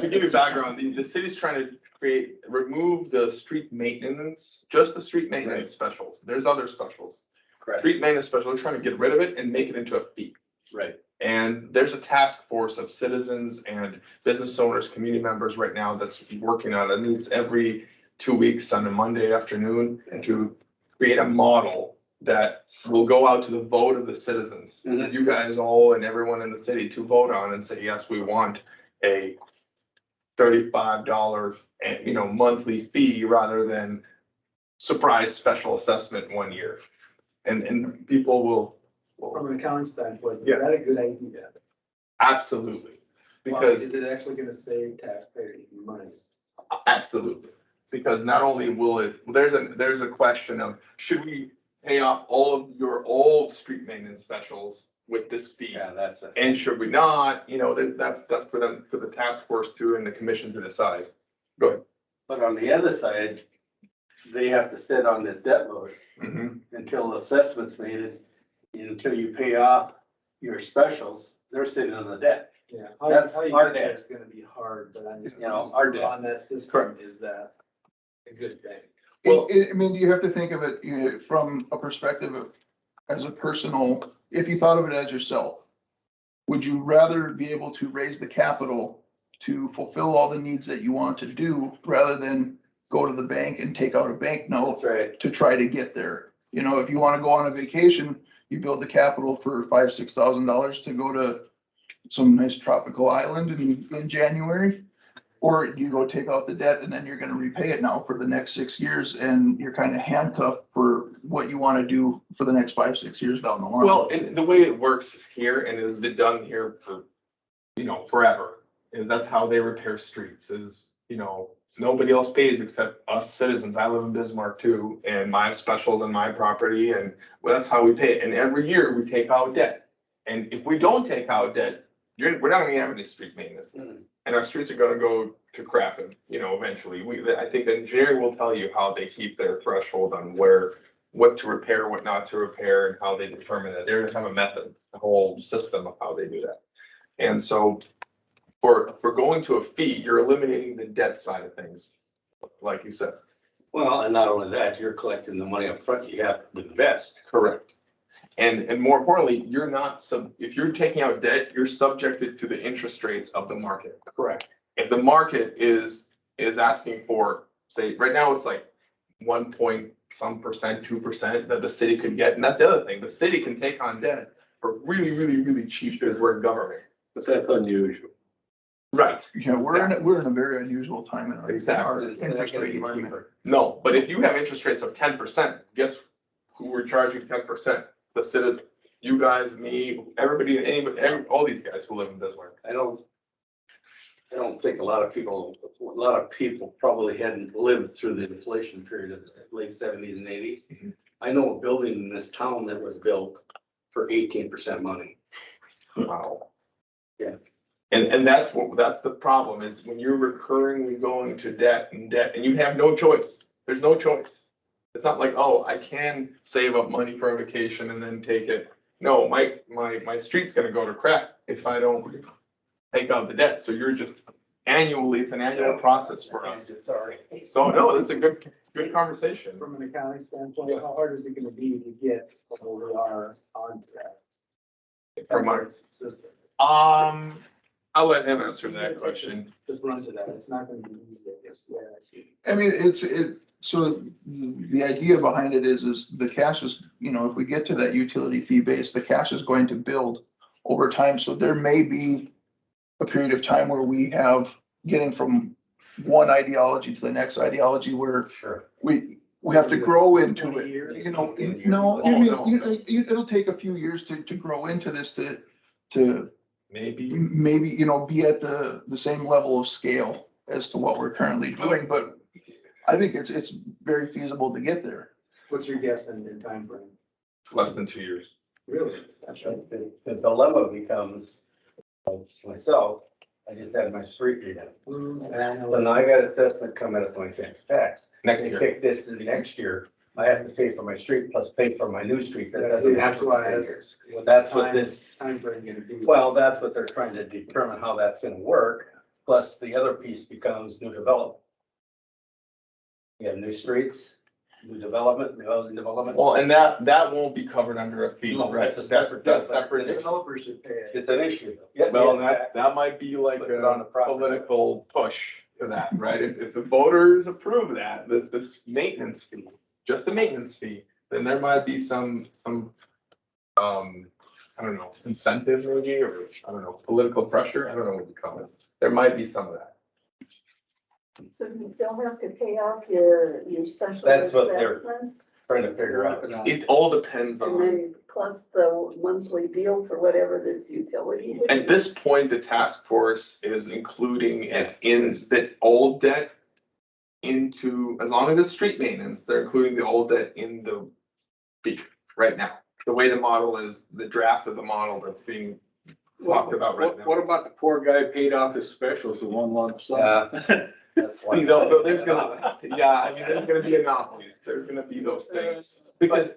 Speaker 5: give you background, the city's trying to remove the street maintenance, just the street maintenance specials. There's other specials.
Speaker 7: Correct.
Speaker 5: Street maintenance special, they're trying to get rid of it and make it into a fee.
Speaker 7: Right.
Speaker 5: And there's a task force of citizens and business owners, community members right now that's working on it. It meets every 2 weeks on a Monday afternoon and to create a model that will go out to the vote of the citizens. You guys all and everyone in the city to vote on and say, yes, we want a $35, monthly fee rather than surprise special assessment 1 year. And people will.
Speaker 3: From an accounting standpoint, is
Speaker 5: Yeah.
Speaker 3: that a good idea?
Speaker 5: Absolutely. Because
Speaker 3: Is it actually gonna save taxpayers money?
Speaker 5: absolutely. Because not only will it, there's a question of, should we pay off all of your old street maintenance specials with this fee?
Speaker 7: Yeah, that's it.
Speaker 5: And should we not, that's for them, for the task force to and the commission to decide. Go ahead.
Speaker 7: But on the other side, they have to sit on this debt load until assessment's made, and until you pay off your specials, they're sitting on the debt.
Speaker 3: Yeah.
Speaker 7: That's
Speaker 3: How you
Speaker 7: our
Speaker 3: get there
Speaker 7: debt.
Speaker 3: is gonna be hard, but I'm just,
Speaker 7: Our debt.
Speaker 3: on that system, is that a good thing?
Speaker 14: Well, you have to think of it, from a perspective of, as a personal, if you thought of it as yourself, would you rather be able to raise the capital to fulfill all the needs that you want to do rather than go to the bank and take out a bank note
Speaker 7: That's right.
Speaker 14: to try to get there? If you want to go on a vacation, you build the capital for $5,000-6,000 to go to some nice tropical island in January. Or you go take out the debt and then you're gonna repay it now for the next 6 years, and you're kind of handcuffed for what you want to do for the next 5-6 years down the line.
Speaker 5: Well, and the way it works here, and it has been done here for, forever, and that's how they repair streets is, nobody else pays except us citizens. I live in Bismarck too, and my specials on my property, and well, that's how we pay it. And every year we take out debt. And if we don't take out debt, we're not gonna have any street maintenance. And our streets are gonna go to crap, eventually. I think the engineering will tell you how they keep their threshold on what to repair, what not to repair, and how they determine that. They just have a method, a whole system of how they do that. And so for going to a fee, you're eliminating the debt side of things, like you said.
Speaker 7: Well, and not only that, you're collecting the money up front. You have to invest.
Speaker 5: Correct. And more importantly, if you're taking out debt, you're subjected to the interest rates of the market.
Speaker 7: Correct.
Speaker 5: If the market is asking for, say, right now it's like 1% 2% that the city could get. And that's the other thing, the city can take on debt for really, really, really cheap because we're in government.
Speaker 13: But that's unusual.
Speaker 5: Right.
Speaker 14: Yeah, we're in a very unusual time in our interest rate environment.
Speaker 5: No, but if you have interest rates of 10%, guess who we're charging 10%? The citizens, you guys, me, everybody, anybody, all these guys who live in Bismarck.
Speaker 7: I don't think a lot of people probably hadn't lived through the inflation period of the late 70s and 80s. I know a building in this town that was built for 18% money.
Speaker 5: Wow.
Speaker 7: Yeah.
Speaker 5: And that's the problem is when you're recurringly going to debt and you have no choice. There's no choice. It's not like, oh, I can save up money for a vacation and then take it. No, my street's gonna go to crap if I don't take out the debt. So you're just it's an annual process for us.
Speaker 3: Sorry.
Speaker 5: So no, this is a good conversation.
Speaker 3: From an accounting standpoint, how hard is it gonna be to get where we are onto that?
Speaker 5: From our
Speaker 3: system.
Speaker 5: I'll let him answer that question.
Speaker 3: The brunt of that, it's not gonna be easy, I guess, the way I see it.
Speaker 14: I mean, so the idea behind it is the cash is, if we get to that utility fee base, the cash is going to build over time. So there may be a period of time where we have getting from one ideology to the next ideology where we have to grow into it, it'll take a few years to grow into this to maybe, be at the same level of scale as to what we're currently doing, but I think it's very feasible to get there.
Speaker 3: What's your guess in timeframe?
Speaker 5: Less than 2 years.
Speaker 3: Really?
Speaker 7: That's right. The dilemma becomes, myself, I just had my street redone. And I got an assessment coming up on my tax.
Speaker 5: Next
Speaker 7: They
Speaker 5: year.
Speaker 7: pick this in next year. I have to pay for my street plus pay for my new street.
Speaker 3: That's why
Speaker 7: That's what this,
Speaker 3: timeframe gonna be.
Speaker 7: well, that's what they're trying to determine how that's gonna work. Plus the other piece becomes new development. You have new streets, new development, new housing development.
Speaker 5: Well, and that won't be covered under a fee,
Speaker 7: No,
Speaker 5: right?
Speaker 7: that's a separate.
Speaker 5: That's separate.
Speaker 3: The developers should pay it.
Speaker 7: It's an issue.
Speaker 5: Well, that might be like a political push to that, right? If the voters approve that, this maintenance fee, just the maintenance fee, then there might be some, I don't know, incentive maybe, or I don't know, political pressure. I don't know what you call it. There might be some of that.
Speaker 6: So you still have to pay off your special
Speaker 7: That's what they're
Speaker 6: assessments,
Speaker 7: trying to figure out.
Speaker 5: It all depends
Speaker 6: and
Speaker 5: on,
Speaker 6: then plus the monthly deal for whatever this utility. would
Speaker 5: at
Speaker 6: be.
Speaker 5: this point, the task force is including it in the old debt into, as long as it's street maintenance, they're including the old debt in the fee right now. The way the model is, the draft of the model that's being talked about right now.
Speaker 13: What about the poor guy paid off his specials in one lump sum?
Speaker 7: That's why.
Speaker 5: There's gonna be anomalies. There's gonna be those things. Because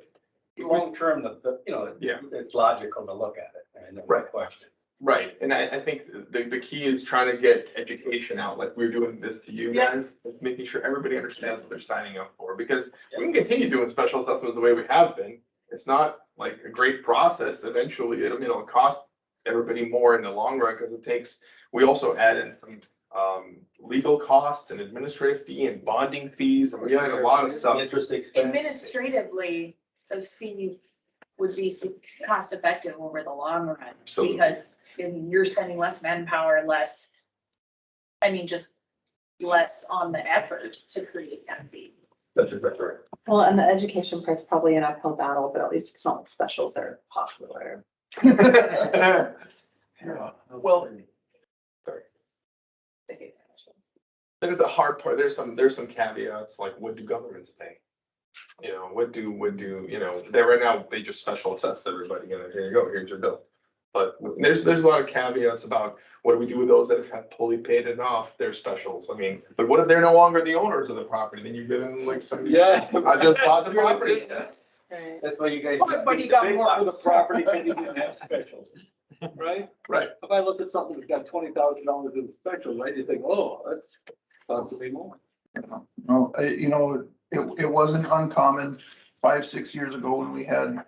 Speaker 7: long term, it's logical to look at it. And no question.
Speaker 5: right, and I think the key is trying to get education out, like we're doing this to you guys. It's making sure everybody understands what they're signing up for, because we can continue doing special assessments the way we have been. It's not like a great process. Eventually, it'll cost everybody more in the long run, because we also add in some legal costs and administrative fee and bonding fees, and we had a lot of stuff.
Speaker 7: Interest expense.
Speaker 2: Administratively, the fee
Speaker 18: would be cost effective over the long run.
Speaker 5: Absolutely.
Speaker 18: Because you're spending less manpower, less, I mean, just less on the effort to create that fee.
Speaker 5: That's exactly right.
Speaker 9: Well, and the education part's probably an uphill battle, but at least it's not specials are popular.
Speaker 5: Yeah. Well, there's a hard part. There's some caveats, like what do governments pay? You know, what do, you know, they right now, they just special assess everybody, and here you go, here's your bill. But there's a lot of caveats about what do we do with those that have totally paid it off, their specials. I mean, but what if they're no longer the owners of the property? Then you're giving them like some.
Speaker 13: Yeah.
Speaker 5: I just bought the property.
Speaker 17: That's why you guys.
Speaker 13: But you got more for the property than you didn't have specials, right?
Speaker 5: Right.
Speaker 13: If I look at something that's got $20,000 in special, right, you think, oh, that's possibly more.
Speaker 14: No, you know, it wasn't uncommon 5-6 years ago when we had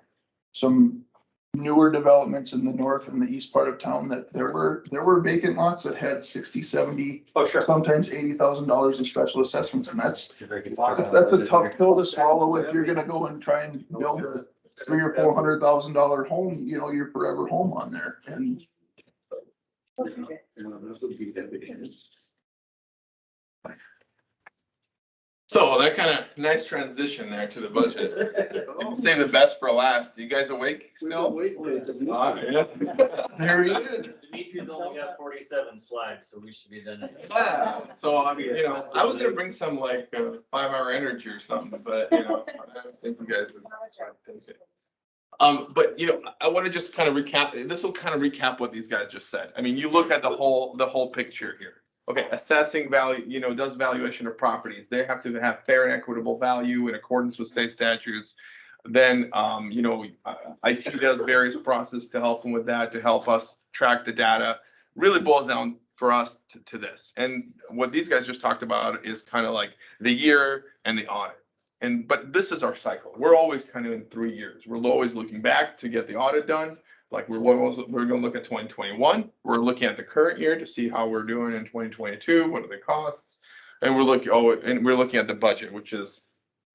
Speaker 14: some newer developments in the north and the east part of town that there were vacant lots that had 60, 70, sometimes $80,000 in special assessments, and that's a tough pill to swallow if you're gonna go and try and build a $300,000 or $400,000 home, you know, your forever home on there, and
Speaker 5: So that kind of nice transition there to the budget. Save the best for last. You guys awake still? Yeah.
Speaker 14: there he is.
Speaker 10: Dimitri's only got 47 slides, so we should be done.
Speaker 5: Yeah. So I mean, you know, I was gonna bring some like 5-hour energy or something, but you know, I don't think you guys would. But you know, I want to just kind of recap. This will kind of recap what these guys just said. I mean, you look at the whole picture here. Okay, assessing value, you know, does valuation of properties. They have to have fair and equitable value in accordance with state statutes. Then, you know, IT does various processes to help them with that, to help us track the data. Really boils down for us to this. And what these guys just talked about is kind of like the year and the audit. But this is our cycle. We're always kind of in 3 years. We're always looking back to get the audit done. Like we're going to look at 2021. We're looking at the current year to see how we're doing in 2022. What are the costs? And we're looking at the budget, which is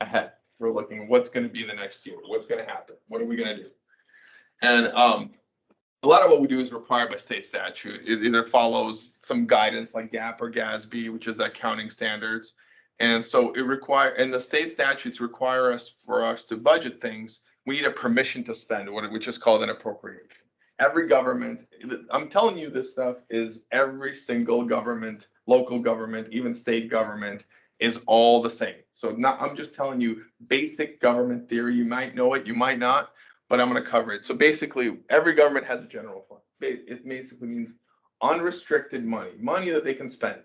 Speaker 5: ahead. We're looking at what's going to be the next year. What's going to happen? What are we going to do? And a lot of what we do is required by state statute. It either follows some guidance like GAAP or GASB, which is accounting standards. And so and the state statutes require for us to budget things. We need a permission to spend, which is called an appropriation. Every government, I'm telling you this stuff is every single government, local government, even state government is all the same. So I'm just telling you basic government theory. You might know it, you might not, but I'm going to cover it. So basically every government has a general fund. It basically means unrestricted money that they can spend.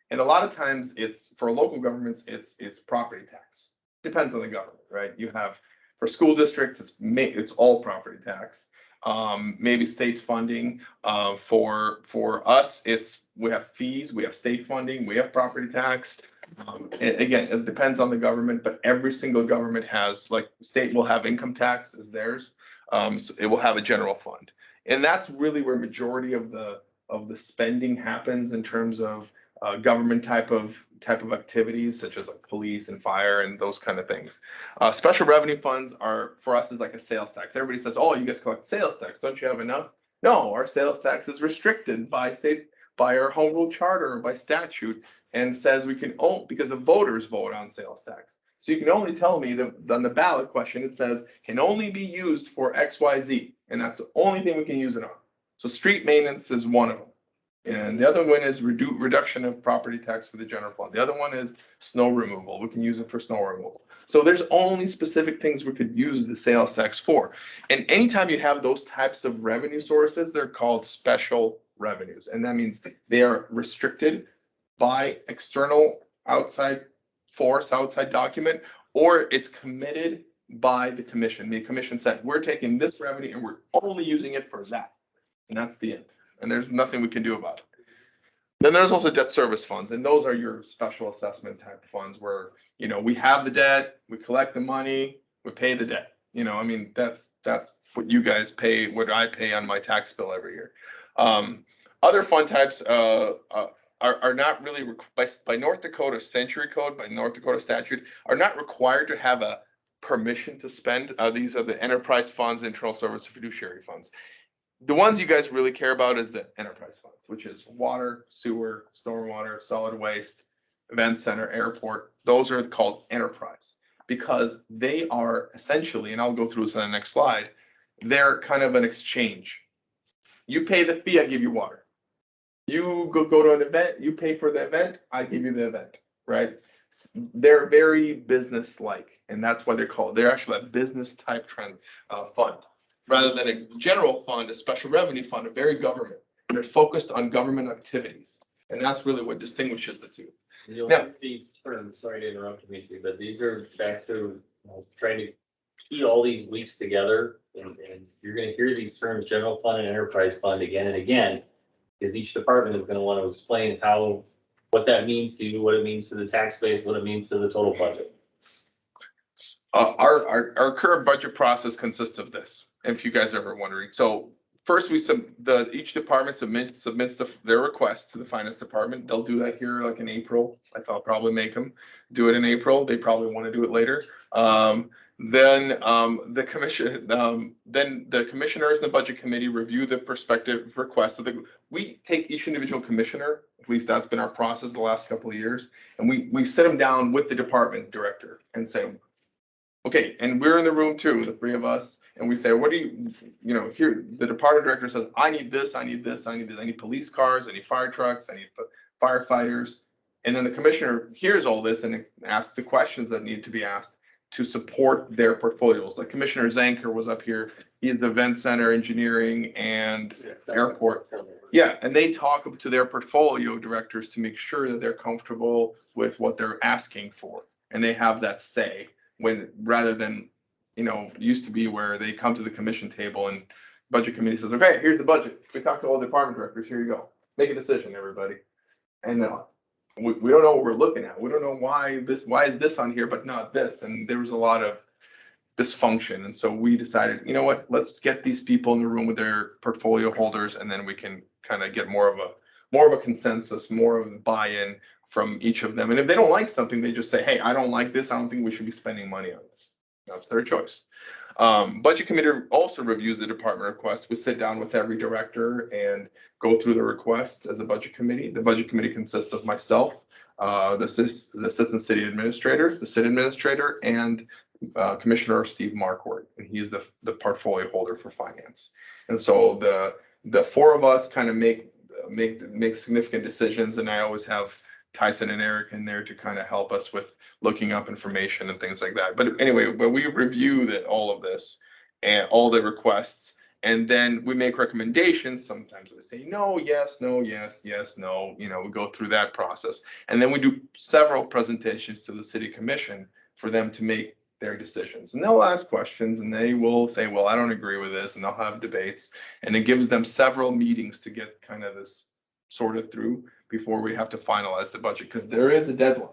Speaker 5: And a lot of times it's for local governments, it's property tax. Depends on the government, right? You have for school districts, it's all property tax. Maybe state funding. For us, we have fees, we have state funding, we have property tax. Again, it depends on the government, but every single government has, like, state will have income tax as theirs. So it will have a general fund, and that's really where majority of the spending happens in terms of government type of activities, such as like police and fire and those kind of things. Special revenue funds are, for us, is like a sales tax. Everybody says, oh, you guys collect sales tax. Don't you have enough? No, our sales tax is restricted by our home rule charter, by statute, and says we can only, because the voters vote on sales tax. So you can only tell me that on the ballot question, it says can only be used for XYZ, and that's the only thing we can use it on. So street maintenance is one of them. And the other one is reduction of property tax for the general fund. The other one is snow removal. We can use it for snow removal. So there's only specific things we could use the sales tax for. And anytime you have those types of revenue sources, they're called special revenues. And that means they are restricted by external outside force, outside document, or it's committed by the commission. The commission said, we're taking this revenue and we're only using it for that. And that's the end. And there's nothing we can do about it. Then there's also debt service funds, and those are your special assessment type funds where, you know, we have the debt, we collect the money, we pay the debt. You know, I mean, that's what you guys pay, what I pay on my tax bill every year. Other fund types are not really by North Dakota Century Code, by North Dakota statute, are not required to have a permission to spend. These are the enterprise funds, internal service, fiduciary funds. The ones you guys really care about is the enterprise funds, which is water, sewer, stormwater, solid waste, event center, airport. Those are called enterprise because they are essentially, and I'll go through this on the next slide, they're kind of an exchange. You pay the fee, I give you water. You go to an event, you pay for the event, I give you the event, right? They're very business-like, and that's why they're actually a business type fund. Rather than a general fund, a special revenue fund, a very government. They're focused on government activities. And that's really what distinguishes the two.
Speaker 10: You'll
Speaker 5: Now-
Speaker 10: see these terms, sorry to interrupt, Dimitri, but these are back to trying to key all these weeks together. And you're gonna hear these terms, general fund and enterprise fund again and again. Because each department is gonna want to explain what that means to you, what it means to the tax base, what it means to the total budget.
Speaker 5: Our current budget process consists of this, if you guys are ever wondering. So first each department submits their request to the finance department. They'll do that here like in April. I'll probably make them do it in April. They probably want to do it later. Then the commissioners and the budget committee review the prospective requests. So we take each individual commissioner, at least that's been our process the last couple of years, and we sit them down with the department director and say, okay, and we're in the room too, the three of us, and we say, what do you here, the department director says, I need this, I need this, I need this, I need police cars, I need fire trucks, I need firefighters. And then the commissioner hears all this and asks the questions that need to be asked to support their portfolios. Like Commissioner Zanker was up here, he's the event center, engineering, and airport. Yeah, and they talk to their portfolio directors to make sure that they're comfortable with what they're asking for. And they have that say. Rather than, used to be where they come to the commission table and budget committee says, okay, here's the budget. We talked to all the department directors, here you go. Make a decision, everybody. And then we don't know what we're looking at. We don't know why is this on here, but not this. And there was a lot of dysfunction. And so we decided, you know what, let's get these people in the room with their portfolio holders, and then we can kind of get more of a consensus, more of a buy-in from each of them. And if they don't like something, they just say, hey, I don't like this. I don't think we should be spending money on this. That's their choice. Budget committee also reviews the department request. We sit down with every director and go through the requests as a budget committee. The budget committee consists of myself, the assistant city administrator, the city administrator, and Commissioner Steve Markward, and he's the portfolio holder for finance. And so the four of us kind of make significant decisions, and I always have Tyson and Eric in there to kind of help us with looking up information and things like that. But anyway, we review all of this and all the requests, and then we make recommendations. Sometimes we say no, yes, no, yes, yes, no. We go through that process, and then we do several presentations to the city commission for them to make their decisions. And they'll ask questions, and they will say, well, I don't agree with this, and they'll have debates, and it gives them several meetings to get kind of this sorted through before we have to finalize the budget, because there is a deadline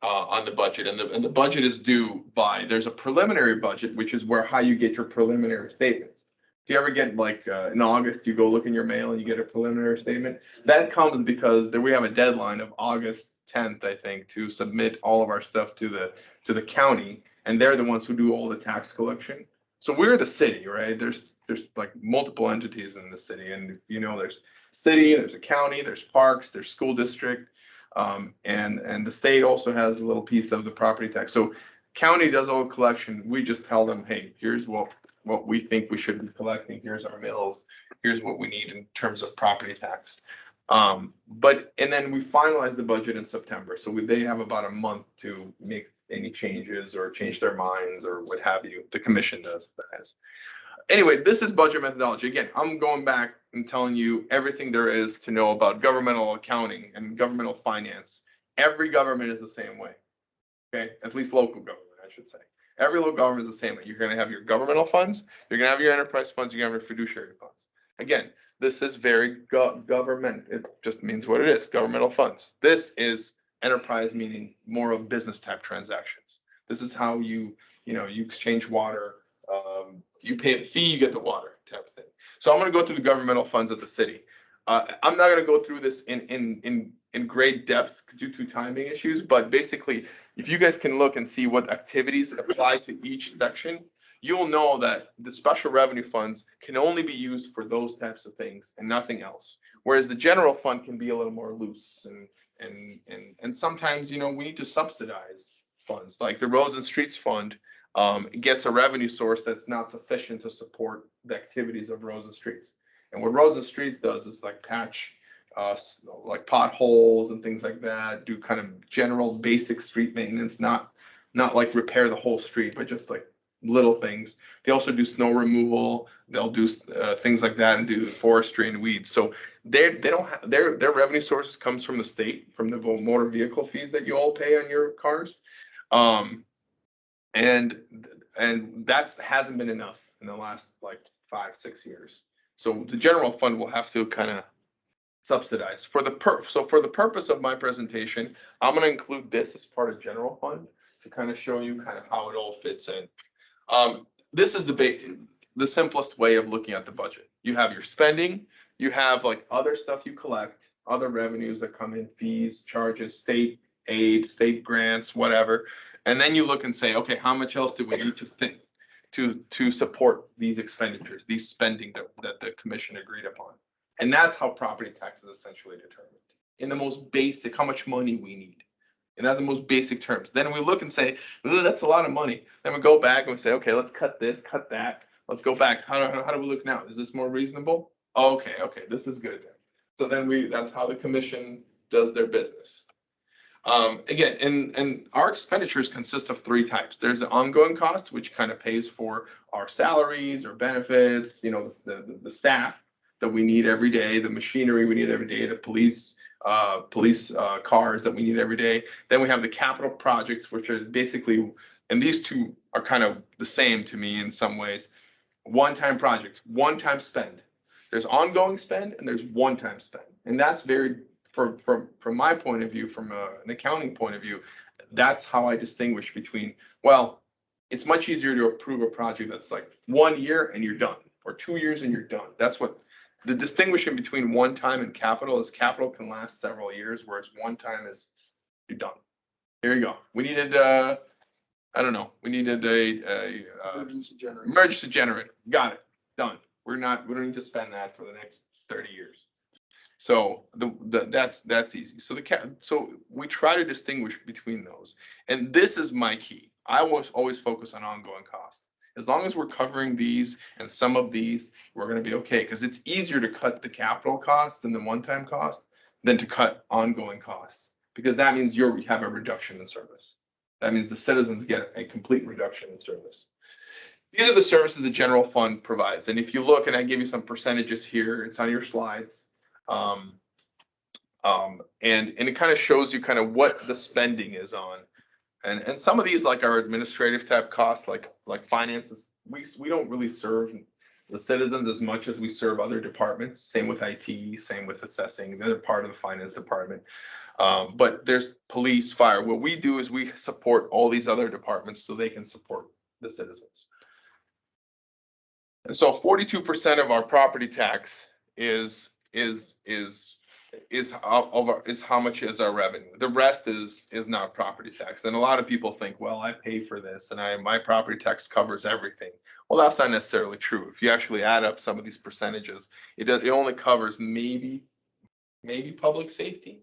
Speaker 5: on the budget, and the budget is due by, there's a preliminary budget, which is how you get your preliminary statements. If you ever get in August, you go look in your mail and you get a preliminary statement, that comes because we have a deadline of August 10th, I think, to submit all of our stuff to the county, and they're the ones who do all the tax collection. So we're the city, right? There's like multiple entities in the city, and there's city, there's a county, there's parks, there's school district, and the state also has a little piece of the property tax. So county does all the collection. We just tell them, hey, here's what we think we should be collecting. Here's our mills. Here's what we need in terms of property tax. And then we finalize the budget in September. So they have about a month to make any changes or change their minds or what have you. The commission does that. Anyway, this is budget methodology. Again, I'm going back and telling you everything there is to know about governmental accounting and governmental finance. Every government is the same way. Okay, at least local government, I should say. Every local government is the same way. You're going to have your governmental funds, you're going to have your enterprise funds, you're going to have your fiduciary funds. Again, this is very government. It just means what it is, governmental funds. This is enterprise, meaning more of business type transactions. This is how you exchange water. You pay the fee, you get the water type of thing. So I'm going to go through the governmental funds of the city. I'm not going to go through this in great depth due to timing issues, but basically if you guys can look and see what activities apply to each section, you'll know that the special revenue funds can only be used for those types of things and nothing else. Whereas the general fund can be a little more loose and sometimes, we need to subsidize funds, like the Roads and Streets Fund gets a revenue source that's not sufficient to support the activities of Roads and Streets. And what Roads and Streets does is like patch like potholes and things like that, do kind of general basic street maintenance, not like repair the whole street, but just like little things. They also do snow removal. They'll do things like that and do forestry and weeds. So they don't have their revenue source comes from the state, from the motor vehicle fees that you all pay on your cars. And that hasn't been enough in the last like 5-6 years. So the general fund will have to kind of subsidize for the purpose of my presentation. I'm going to include this as part of general fund to kind of show you kind of how it all fits in. This is the simplest way of looking at the budget. You have your spending, you have like other stuff you collect, other revenues that come in, fees, charges, state aid, state grants, whatever. And then you look and say, okay, how much else do we need to think to support these expenditures, these spending that the commission agreed upon? And that's how property tax is essentially determined. In the most basic, how much money we need. And that's the most basic terms. Then we look and say, ooh, that's a lot of money. Then we go back and we say, okay, let's cut this, cut that. Let's go back. How do we look now? Is this more reasonable? Okay, this is good. So then that's how the commission does their business. Again, and our expenditures consist of 3 types. There's the ongoing cost, which kind of pays for our salaries or benefits, the staff that we need every day, the machinery we need every day, the police cars that we need every day. Then we have the capital projects, which are basically, and these two are kind of the same to me in some ways. One-time projects, one-time spend. There's ongoing spend and there's one-time spend. And that's very, from my point of view, from an accounting point of view, that's how I distinguish between, well, it's much easier to approve a project that's like 1 year and you're done, or 2 years and you're done. That's what the distinguishing between one time and capital is. Capital can last several years, whereas one time is you're done. Here you go. We needed I don't know. We needed a emergency generator. Got it. Done. We don't need to spend that for the next 30 years. So that's easy. So we try to distinguish between those, and this is my key. I always focus on ongoing costs. As long as we're covering these and some of these, we're going to be okay, because it's easier to cut the capital costs and the one-time cost than to cut ongoing costs, because that means you have a reduction in service. That means the citizens get a complete reduction in service. These are the services the general fund provides. And if you look, and I give you some percentages here, it's on your slides. And it kind of shows you kind of what the spending is on. And some of these, like our administrative type costs, like finances, we don't really serve the citizens as much as we serve other departments. Same with IT, same with assessing. They're part of the finance department. But there's police, fire. What we do is we support all these other departments so they can support the citizens. And so 42% of our property tax is how much is our revenue. The rest is not property tax. And a lot of people think, well, I pay for this and my property tax covers everything. Well, that's not necessarily true. If you actually add up some of these percentages, it only covers maybe public safety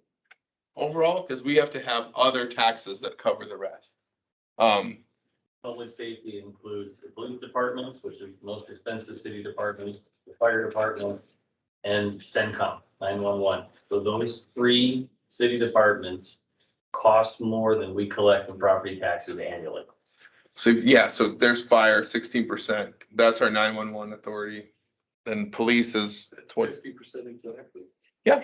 Speaker 5: overall, because we have to have other taxes that cover the rest.
Speaker 10: Public safety includes the police department, which is the most expensive city departments, the fire department, and CENTCOM, 911. So those 3 city departments cost more than we collect in property taxes annually.
Speaker 5: So yeah, so there's fire, 16%. That's our 911 authority. Then police is 20%.
Speaker 13: 50% exactly.
Speaker 5: Yeah.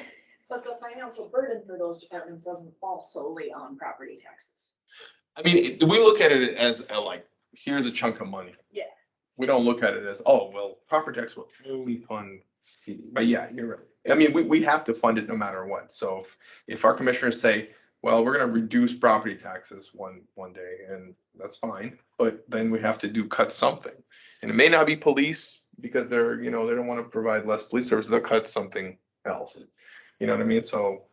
Speaker 2: But the financial burden for those departments doesn't fall solely on property taxes.
Speaker 5: I mean, we look at it as like, here's a chunk of money.
Speaker 2: Yeah.
Speaker 5: We don't look at it as, oh, well, property tax will only fund. But yeah, you're right. I mean, we have to fund it no matter what. So if our commissioners say, well, we're going to reduce property taxes one day, and that's fine, but then we have to cut something. And it may not be police, because they're, they don't want to provide less police services. They'll cut something else. You know what I mean? So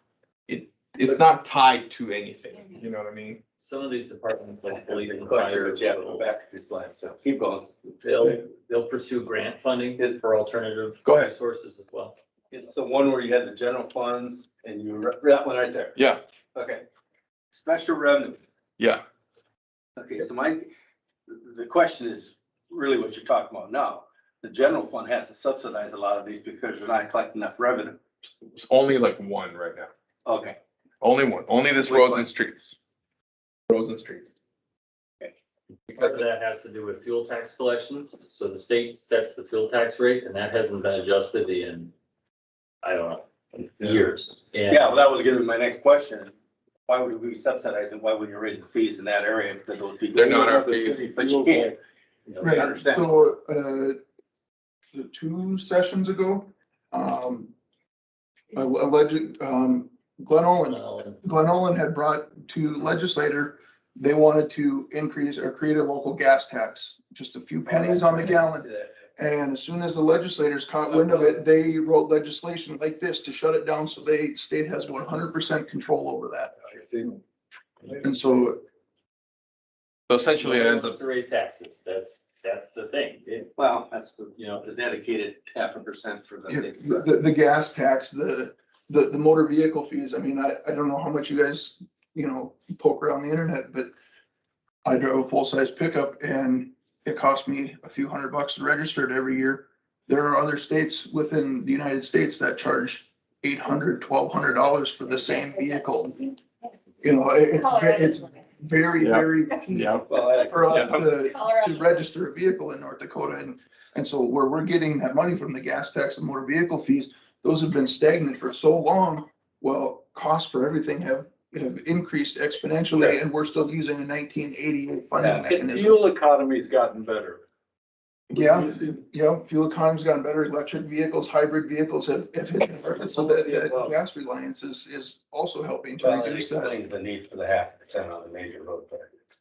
Speaker 5: it's not tied to anything, you know what I mean?
Speaker 10: Some of these departments, like police and
Speaker 17: Go
Speaker 10: fire,
Speaker 17: back to this slide, so keep going.
Speaker 10: they'll pursue grant funding for alternative
Speaker 5: Go ahead.
Speaker 10: resources as well.
Speaker 17: It's the one where you had the general funds and that one right there.
Speaker 5: Yeah,
Speaker 17: Okay. Special revenue.
Speaker 5: yeah.
Speaker 17: Okay, so the question is really what you're talking about now. The general fund has to subsidize a lot of these because you're not collecting enough revenue.
Speaker 5: It's only like one right now.
Speaker 17: Okay.
Speaker 5: Only one, only this
Speaker 17: Which
Speaker 5: roads
Speaker 17: one?
Speaker 5: and streets. Roads and streets.
Speaker 10: Part of that has to do with fuel tax collections. So the state sets the fuel tax rate and that hasn't been adjusted in, I don't know, years. And
Speaker 17: Yeah, well, that was gonna be my next question. Why would we subsidize and why would you raise the fees in that area if those people?
Speaker 5: They're not our fees.
Speaker 17: But you can't.
Speaker 14: Right,
Speaker 17: understand.
Speaker 14: so, the 2 sessions ago, alleged, Glenn Olin had brought to legislator, they wanted to increase or create a local gas tax, just a few pennies on the gallon. And as soon as the legislators caught wind of it, they wrote legislation like this to shut it down, so state has 100% control over that. And so
Speaker 5: essentially it ends up.
Speaker 10: To raise taxes, that's the thing.
Speaker 17: Well, that's
Speaker 10: the
Speaker 17: the dedicated 0.5% for
Speaker 14: the gas tax, the motor vehicle fees, I mean, I don't know how much you guys, poke around the internet, but I drove a full-size pickup and it cost me a few $100 to register it every year. There are other states within the United States that charge $800, $1,200 for the same vehicle. It's very, very cheap for us to register a vehicle in North Dakota. And so where we're getting that money from the gas tax and motor vehicle fees, those have been stagnant for so long. Well, costs for everything have increased exponentially and we're still using a 1988 funding
Speaker 13: And
Speaker 14: mechanism.
Speaker 13: fuel economy's gotten better.
Speaker 14: Yeah, fuel economy's gotten better. Electric vehicles, hybrid vehicles have hit the market, so that gas reliance is also helping to
Speaker 17: Well, it
Speaker 14: reduce that.
Speaker 17: explains the need for the 0.5% on the major road projects.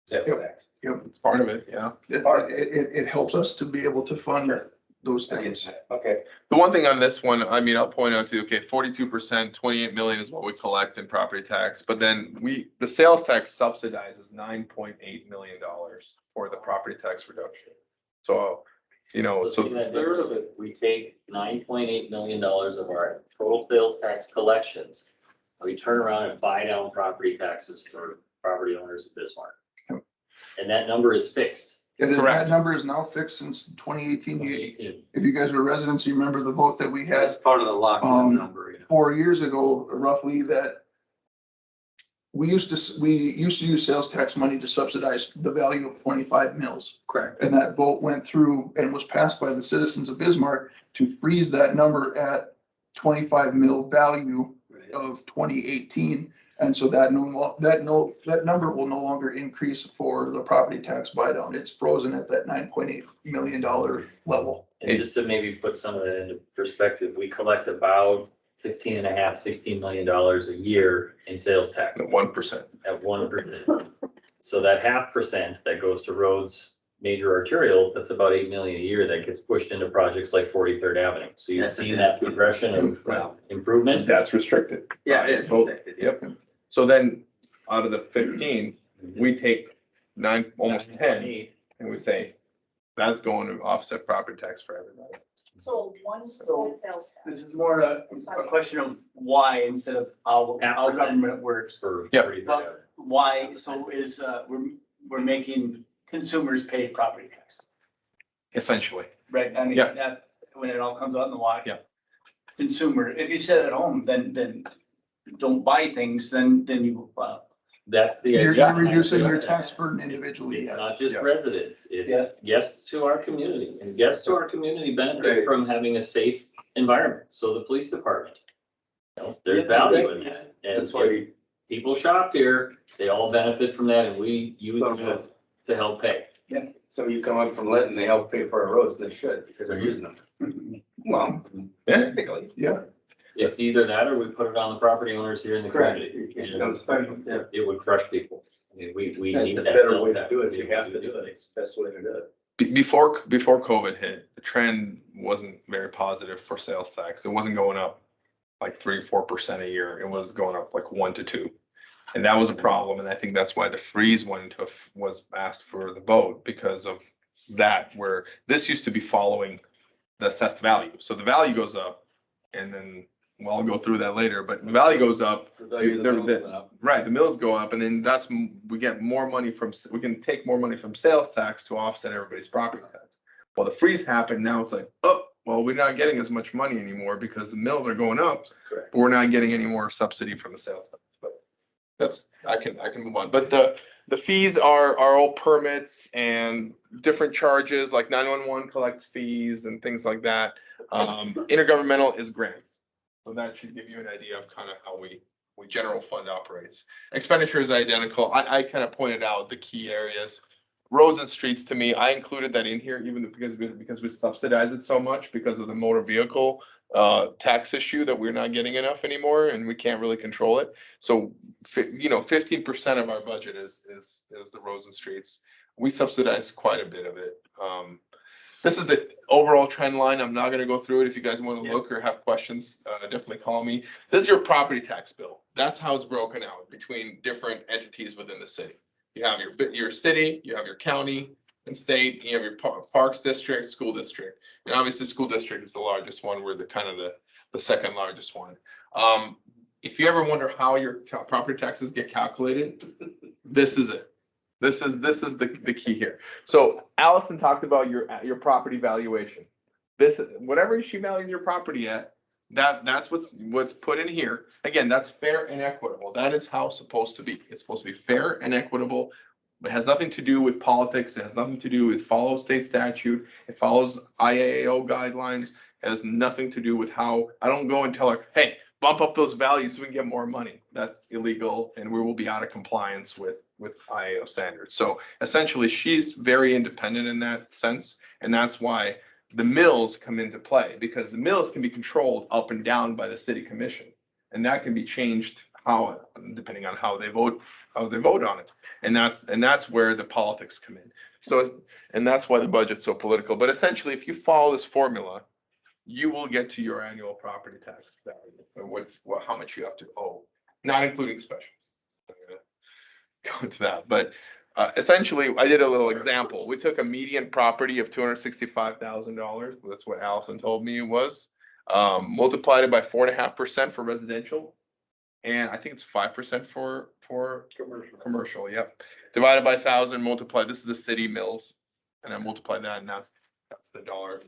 Speaker 17: That's tax.
Speaker 14: Yep.
Speaker 5: It's part of it, yeah.
Speaker 14: It helps us to be able to fund those things.
Speaker 17: Okay.
Speaker 5: The one thing on this one, I mean, I'll point out to, okay, 42%, 28 million is what we collect in property tax, but then the sales tax subsidizes $9.8 million for the property tax reduction. So,
Speaker 10: So that third of it, we take $9.8 million of our total sales tax collections. We turn around and buy down property taxes for property owners of Bismarck. And that number is fixed.
Speaker 14: That number is now fixed since 2018. If you guys were residents, you remember the vote that we had.
Speaker 17: That's part of the lockdown number.
Speaker 14: 4 years ago, roughly, that we used to use sales tax money to subsidize the value of 25 mills.
Speaker 17: Correct.
Speaker 14: And that vote went through and was passed by the citizens of Bismarck to freeze that number at 25 mil value of 2018. And so that number will no longer increase for the property tax buy down. It's frozen at that $9.8 million level.
Speaker 10: And just to maybe put some of that into perspective, we collect about $15.5, $16 million a year in sales tax.
Speaker 5: At 1%.
Speaker 10: At 1%. So that 0.5% that goes to roads, major arterial, that's about 8 million a year that gets pushed into projects like 43rd Avenue. So you've seen that progression of improvement.
Speaker 5: That's restricted.
Speaker 17: Yeah, it is.
Speaker 5: Yep. So then out of the 15, we take 9, almost 10, and we say, that's going to offset property tax for everybody.
Speaker 2: So one sales tax.
Speaker 1: This is more it's a question of why instead of how government works. But why, so is, we're making consumers pay property tax.
Speaker 5: Essentially.
Speaker 1: Right, I mean, that, when it all comes out in the wash.
Speaker 5: Yeah.
Speaker 1: Consumer, if you sit at home, then don't buy things, then you,
Speaker 10: That's the
Speaker 14: You're
Speaker 10: idea.
Speaker 14: reducing your tax burden individually.
Speaker 10: It's not just residents, it's guests to our community, and guests to our community benefit from having a safe environment. So the police department, there's value in that. And
Speaker 17: That's why
Speaker 10: people shop here, they all benefit from that, and we use it to help pay.
Speaker 17: Yeah, so you come up from Linton, they help pay for our roads, they should, because they're using them. Well, technically.
Speaker 14: Yeah.
Speaker 10: It's either that or we put it on the property owners here in the community. It would crush people. I mean, we need
Speaker 17: The
Speaker 10: that.
Speaker 17: better way to do it, you have to do it, it's the best way to do it.
Speaker 5: Before COVID hit, the trend wasn't very positive for sales tax. It wasn't going up. like 3-4% a year. It was going up like 1 to 2. And that was a problem. And I think that's why the freeze was asked for the vote, because of that, where this used to be following the assessed value. So the value goes up, and then, well, I'll go through that later, but the value goes up. Right, the mills go up, and then we get more money we can take more money from sales tax to offset everybody's property tax. Well, the freeze happened, now it's like, oh, well, we're not getting as much money anymore because the mills are going up, but we're not getting any more subsidy from the sales tax. But I can move on. But the fees are all permits and different charges, like 911 collects fees and things like that. Intergovernmental is grants. So that should give you an idea of kind of how we general fund operates. Expenditure is identical. I kind of pointed out the key areas. Roads and streets, to me, I included that in here, even because we subsidize it so much because of the motor vehicle tax issue that we're not getting enough anymore, and we can't really control it. So, 15% of our budget is the roads and streets. We subsidize quite a bit of it. This is the overall trend line. I'm not going to go through it. If you guys want to look or have questions, definitely call me. This is your property tax bill. That's how it's broken out between different entities within the city. You have your city, you have your county and state, you have your parks district, school district. And obviously school district is the largest one. We're the second largest one. If you ever wonder how your property taxes get calculated, this is it. This is the key here. So Allison talked about your property valuation. Whatever she values your property at, that's what's put in here. Again, that's fair and equitable. That is how it's supposed to be. It's supposed to be fair and equitable. It has nothing to do with politics. It has nothing to do with follow state statute. It follows IAAO guidelines. It has nothing to do with how I don't go and tell her, hey, bump up those values so we can get more money. That's illegal, and we will be out of compliance with IAAO standards. So essentially, she's very independent in that sense, and that's why the mills come into play, because the mills can be controlled up and down by the city commission, and that can be changed depending on how they vote on it, and that's where the politics come in. So, and that's why the budget's so political. But essentially, if you follow this formula, you will get to your annual property tax value, or how much you have to owe, not including specials. I'm gonna go into that, but essentially, I did a little example. We took a median property of $265,000. That's what Allison told me it was. Multiplied it by 4.5% for residential, and I think it's 5% for commercial. Yep. Divided by 1,000. Multiply. This is the city mills, and then multiply that, and that's the dollar.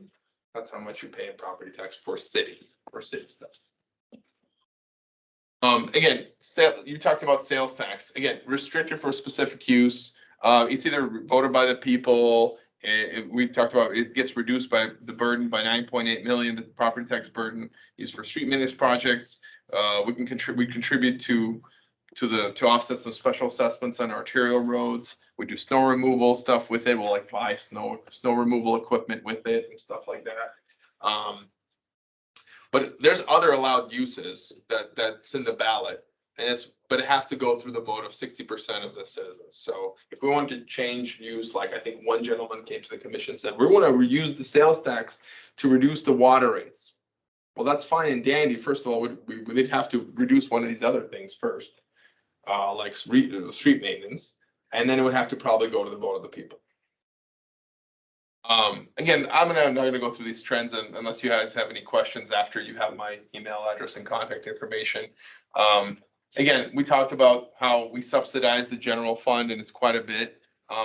Speaker 5: That's how much you pay in property tax for city stuff. Again, you talked about sales tax. Again, restricted for specific use. It's either voted by the people. We talked about it gets reduced by the burden by 9.8 million. The property tax burden used for street maintenance projects. We contribute to offset some special assessments on arterial roads. We do snow removal stuff with it. We'll buy snow removal equipment with it and stuff like that. But there's other allowed uses that's in the ballot, but it has to go through the vote of 60% of the citizens. So if we want to change use, like I think one gentleman came to the commission and said, we want to reuse the sales tax to reduce the water rates. Well, that's fine and dandy. First of all, we'd have to reduce one of these other things first, like street maintenance, and then it would have to probably go to the vote of the people. Again, I'm not gonna go through these trends unless you guys have any questions after you have my email address and contact information. Again, we talked about how we subsidize the general fund, and it's quite a bit,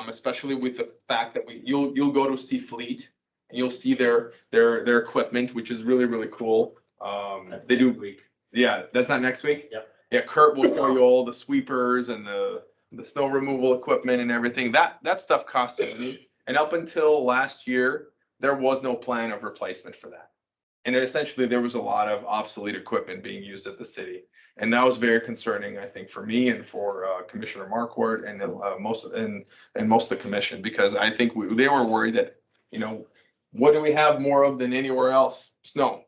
Speaker 5: especially with the fact that you'll go to see Fleet and you'll see their equipment, which is really, really cool. They do. Yeah, that's not next week.
Speaker 10: Yep.
Speaker 5: Yeah, Kurt will show you all the sweepers and the snow removal equipment and everything. That stuff costs money. And up until last year, there was no plan of replacement for that. And essentially, there was a lot of obsolete equipment being used at the city. And that was very concerning, I think, for me and for Commissioner Marquardt and most of the commission, because I think they were worried that, what do we have more of than anywhere else? Snow.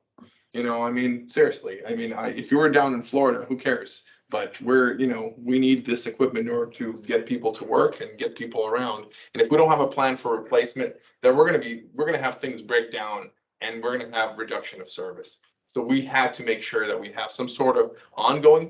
Speaker 5: Seriously. If you were down in Florida, who cares? But we need this equipment in order to get people to work and get people around. And if we don't have a plan for replacement, then we're gonna have things break down and we're gonna have reduction of service. So we had to make sure that we have some sort of ongoing plan